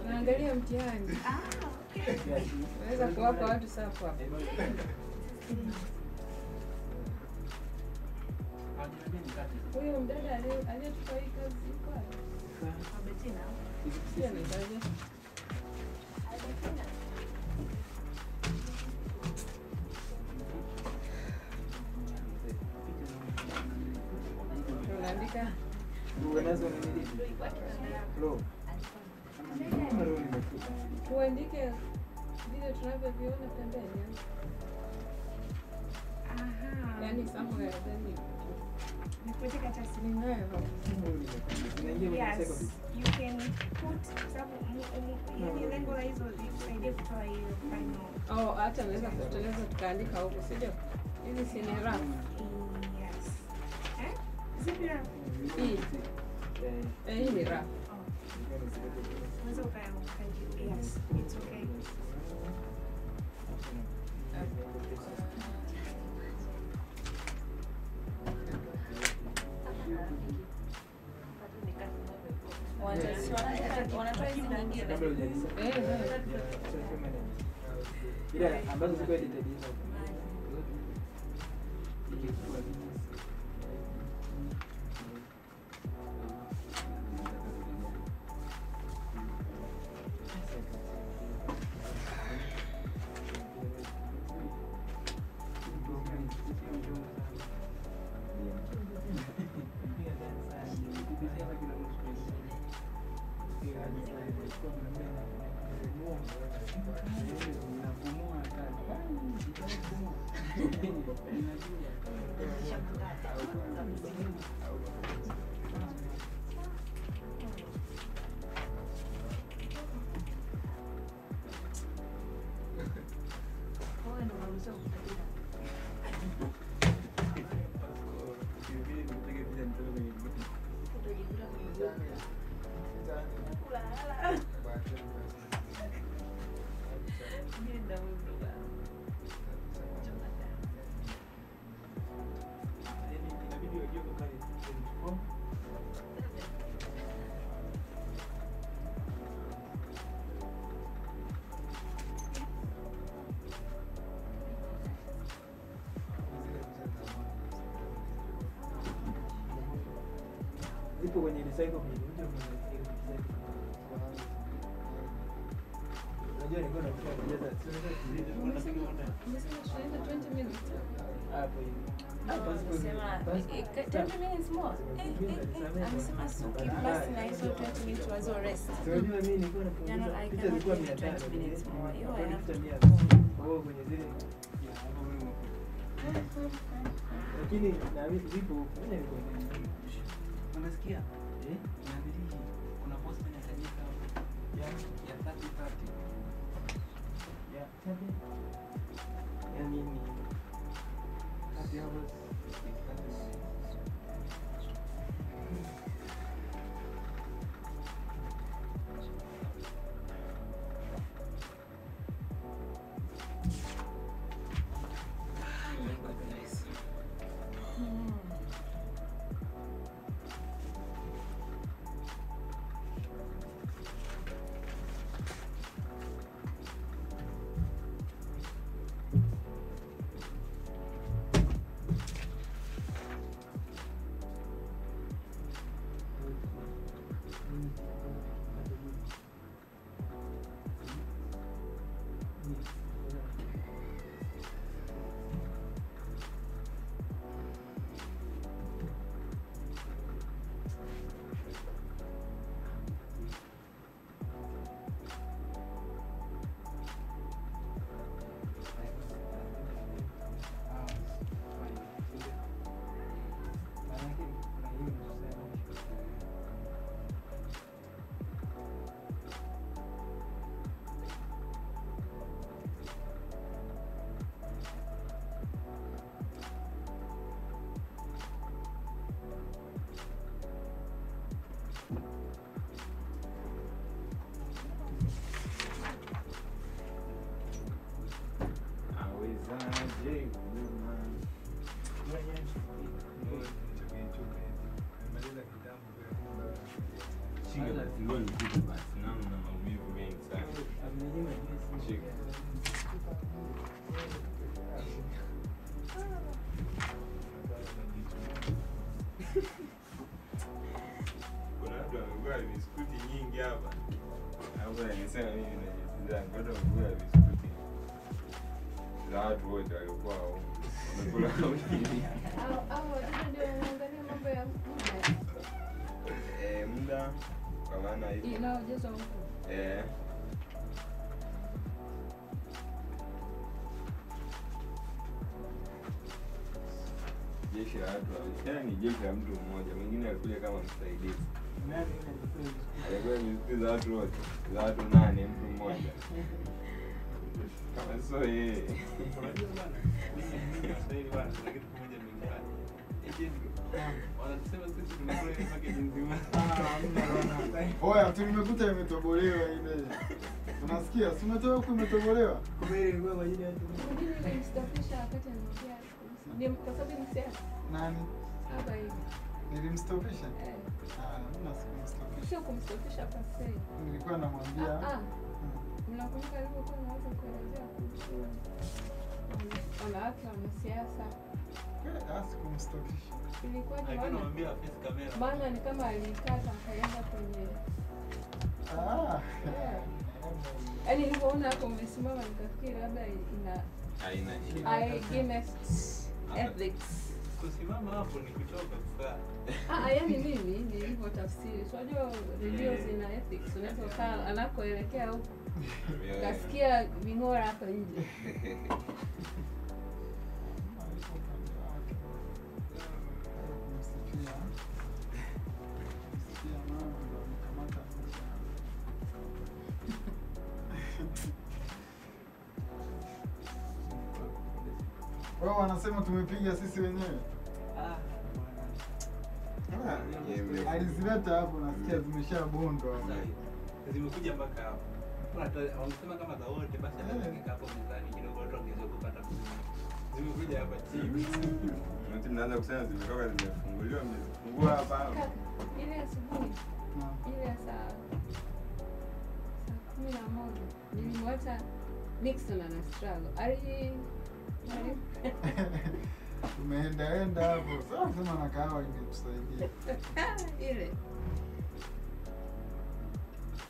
Naangalia mtihani. Naweza kuwapa watu safu hapa. Huyo mdada aliyetupa hii kazi kwa Betina. Sio nitaje. Tunaandika tuandike vile tunavyoviona pembeni. Yaani somewhere then Nipate karatasi ninayo. Yes, you can put yani lengo la hizo zisaidie kutoa hiyo final. Hata naweza kuteleza tukaandika huko, sio? Hizi si ni rap. Yes. Zipi rap? Hii ni rap. Unaweza yes, it's okay. Wanatoa hizi nyingine. Ila ambazo ziko edited hizo. upo kwenye recycle kuja unajua nilikuwa nakuja kujaza Umesema tunaenda 20 minutes. hapo hivi. Sema 20 minutes more. Amesema suki plus na hizo 20 minutes wazo rest. Unajua mimi nilikuwa napunguza picha zilikuwa 20 minutes more. You are kwenye zile lakini na mimi zipo kwenye Unasikia? Inabidi kuna post inahitajika ya 30. ya tabi yani ni kati ya hours jeshi la watu wawili. Ni jeshi la mtu mmoja, mwingine alikuja kama msaidizi. Alikuwa ni za watu wote, za watu 8 mtu mmoja. Kama sio yeye. Wanasema sisi tunakula ile package nzima. Oya, tumekuta imetobolewa ile. Unasikia? Si umetoa huko imetobolewa? Kumbe ilikuwa kwa ajili ya watu. Mwingine nilimstafisha wakati anaongea. Ni kwa sababu ni sasa. Nani? Hapa hivi. Nilimstopisha? Mimi sikumstopisha. Sio kumstopisha kwa sasa. Nilikuwa namwambia. Mnakumbuka alivyokuwa anaanza kuelezea kuhusu wanawake wa siasa. Sikumstopisha. Ilikuwa ni anamwambia face camera. Maana ni kama alikata akaenda kwenye yaani nilipoona hapo umesimama nikafikiri labda ina against ethics. Kusimama hapo ni kuchoka sasa. Yaani mimi nilipotafsiri. So unajua reviews ina ethics. Unaweza kaa anakoelekea huko. Kasikia vingora hapa nje. Wao wanasema tumepiga sisi wenyewe. Alizileta hapo nasikia zimeshabondwa. Zimekuja mpaka hapo. Wanasema kama za wote basi atafika hapo mezani kidogo watu wangeweza kupata kuzima. Zimekuja hapa chini. Mtu mnaanza kusema zimetoka zimefunguliwa, mmefungua hapa. Ile asubuhi. Ile saa 11 nilimwacha Nixon ana struggle. Tumeenda hapo. Sasa sema na kahawa ingetusaidia. Ile.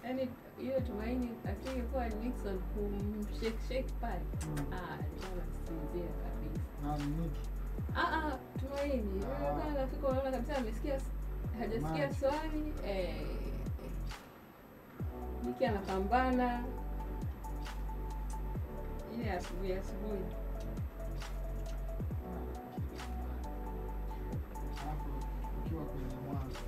Yaani ile Tumaini asingekuwa Nixon kumshake pale. Alikuwa anasinzia kabisa. Na Niki. Tumaini. Yule rafiki unaona kabisa amesikia hajasikia swali. Niki anapambana. Ile asubuhi. Hapo ukiwa kwenye mwanzo.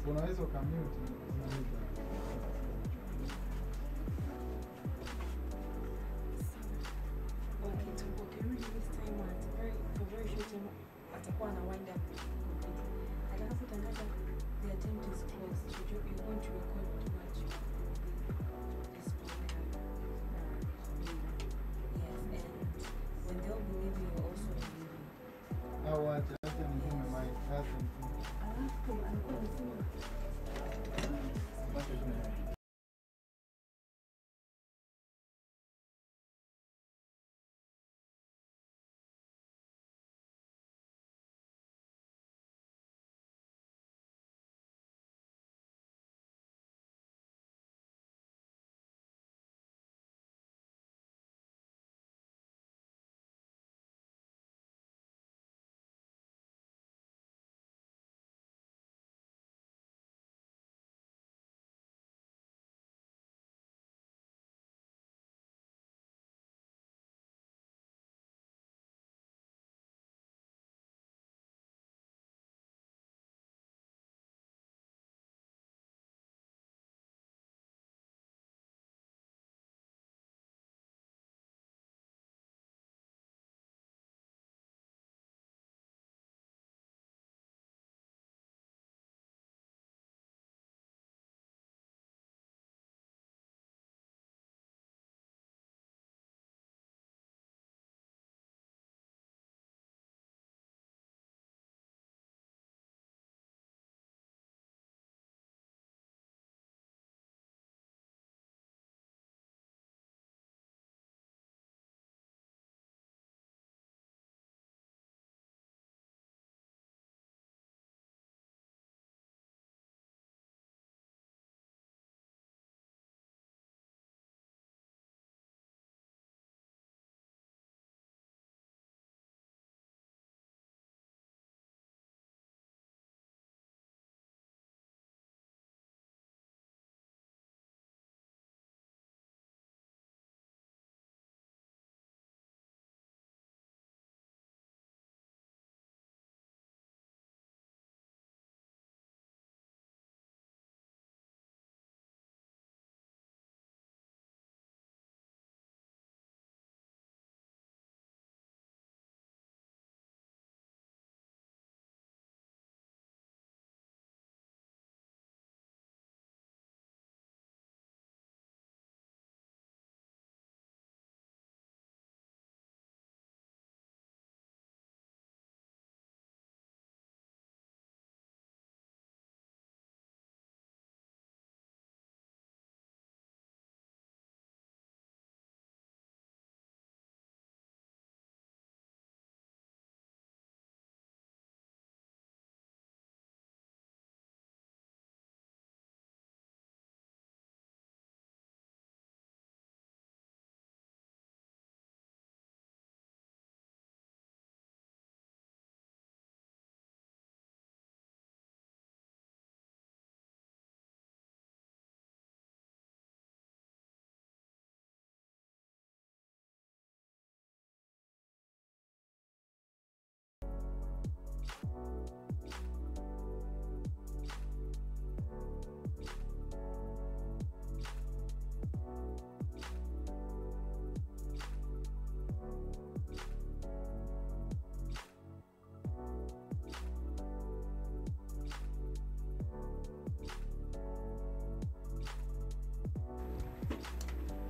Unaweza ukamute. Ukirudi this time for very short time atakuwa na wind up completely. Atakapotangaza the attempt is closed, you're going to record too much of this podcast. Yes, and when they'll be leaving, you're also leaving. Au acha nikume mic. Alafu alikuwa anasema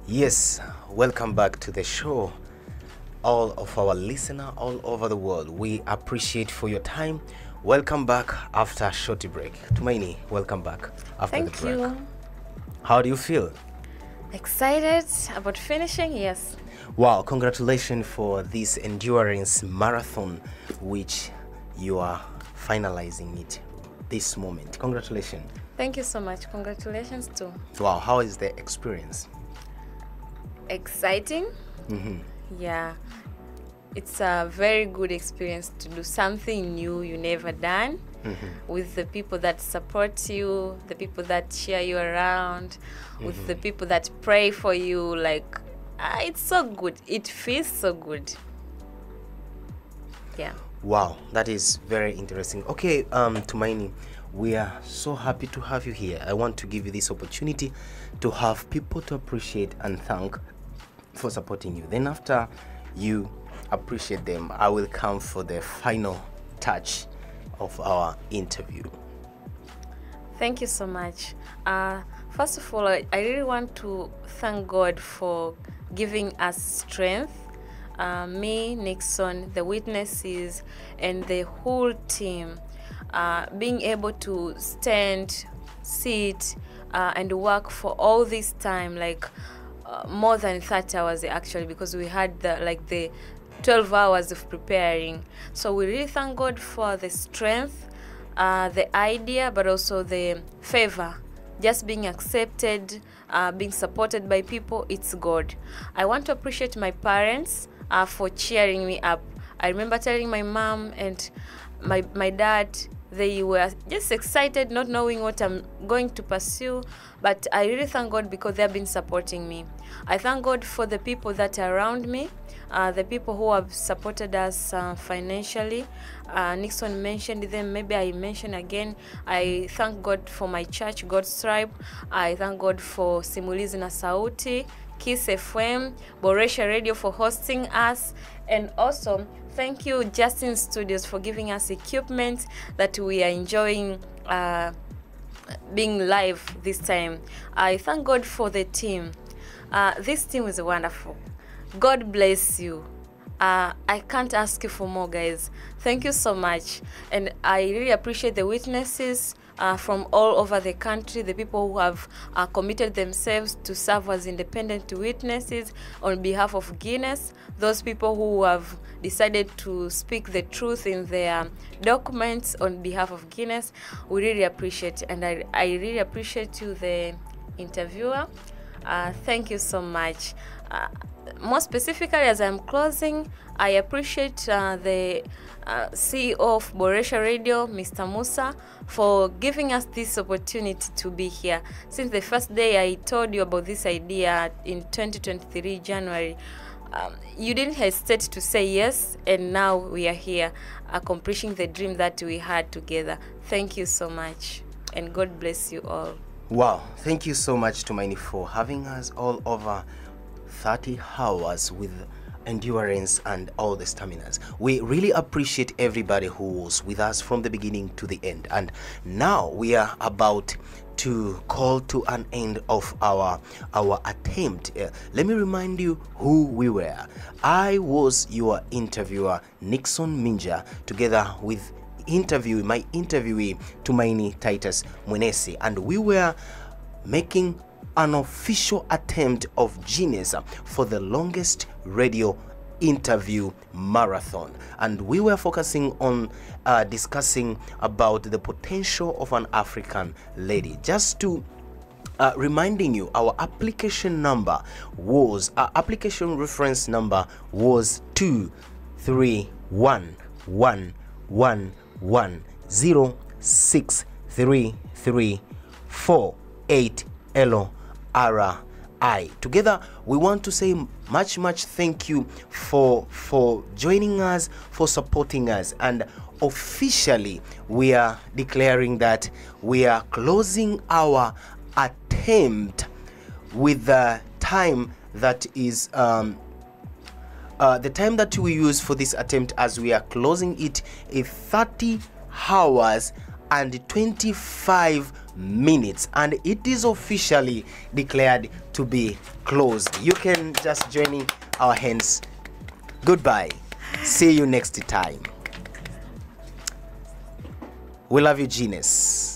Yes, welcome back to the show. all of our listener all over the world. We appreciate for your time. Welcome back after a short break. Tumaini, welcome back after the Thank break. you. How do you feel? Excited about finishing? Yes. Wow, congratulations for this endurance marathon which you are finalizing it this moment. Congratulations. Thank you so much. Congratulations too. Wow, how is the experience? Exciting. Yeah, it's a very good experience to do something new you never done with the people that support you, the people that cheer you around, with the people that pray for you. Like, it's so good. It feels so good. Yeah. Wow, that is very interesting. Okay, Tumaini, we are so happy to have you here. I want to give you this opportunity to have people to appreciate and thank for supporting you. Then after you appreciate them, I will come for the final touch of our interview. Thank you so much. First of all, I really want to thank God for giving us strength. Me, Nixon, the witnesses, and the whole team, being able to stand, sit, and work for all this time, like more than 30 hours actually, because we had the 12 hours of preparing. So we really thank God for the strength, the idea, but also the favor, just being accepted, being supported by people. It's God. I want to appreciate my parents for cheering me up. I remember telling my mom and my dad, they were just excited, not knowing what I'm going to pursue, but I really thank God because they've been supporting me. I thank God for the people that are around me, the people who have supported us financially. Nixon mentioned them, maybe I mention again. I thank God for my church, God's Tribe. I thank God for Simulizi na Sauti, Kiss FM, Boresha Radio for hosting us, and also thank you Justin Studios for giving us equipment that we are enjoying being live this time. I thank God for the team. This team is wonderful. God bless you. I can't ask you for more, guys. Thank you so much. And I really appreciate the witnesses from all over the country, the people who have committed themselves to serve as independent witnesses on behalf of Guinness, those people who have decided to speak the truth in their documents on behalf of Guinness. We really appreciate it. And I really appreciate you, the interviewer. Thank you so much. More specifically, as I'm closing, I appreciate the CEO of Boresha Radio, Mr. Musa, for giving us this opportunity to be here. Since the first day I told you about this idea in 2023 January, you didn't hesitate to say yes, and now we are here accomplishing the dream that we had together. Thank you so much, and God bless you all. Wow, thank you so much, Tumaini, for having us all over 30 hours with endurance and all the staminas. We really appreciate everybody who was with us from the beginning to the end. And now we are about to call to an end of our attempt. Let me remind you who we were. I was your interviewer, Nixon Minja, together with my interviewee Tumaini Titus Mwenesi, and we were making an official attempt of Guinness for the longest radio interview marathon, and we were focusing on discussing about the potential of an African lady. Just to reminding you, our application reference number was 23111106334 LRI. Together we want to say much thank you for joining us, for supporting us, and officially we are declaring that we are closing our attempt with the time that is the time that we use for this attempt, as we are closing it, is 30 hours and 25 minutes, and it is officially declared to be closed. You can just join in our hands Goodbye. See you next time. We love you, Genius.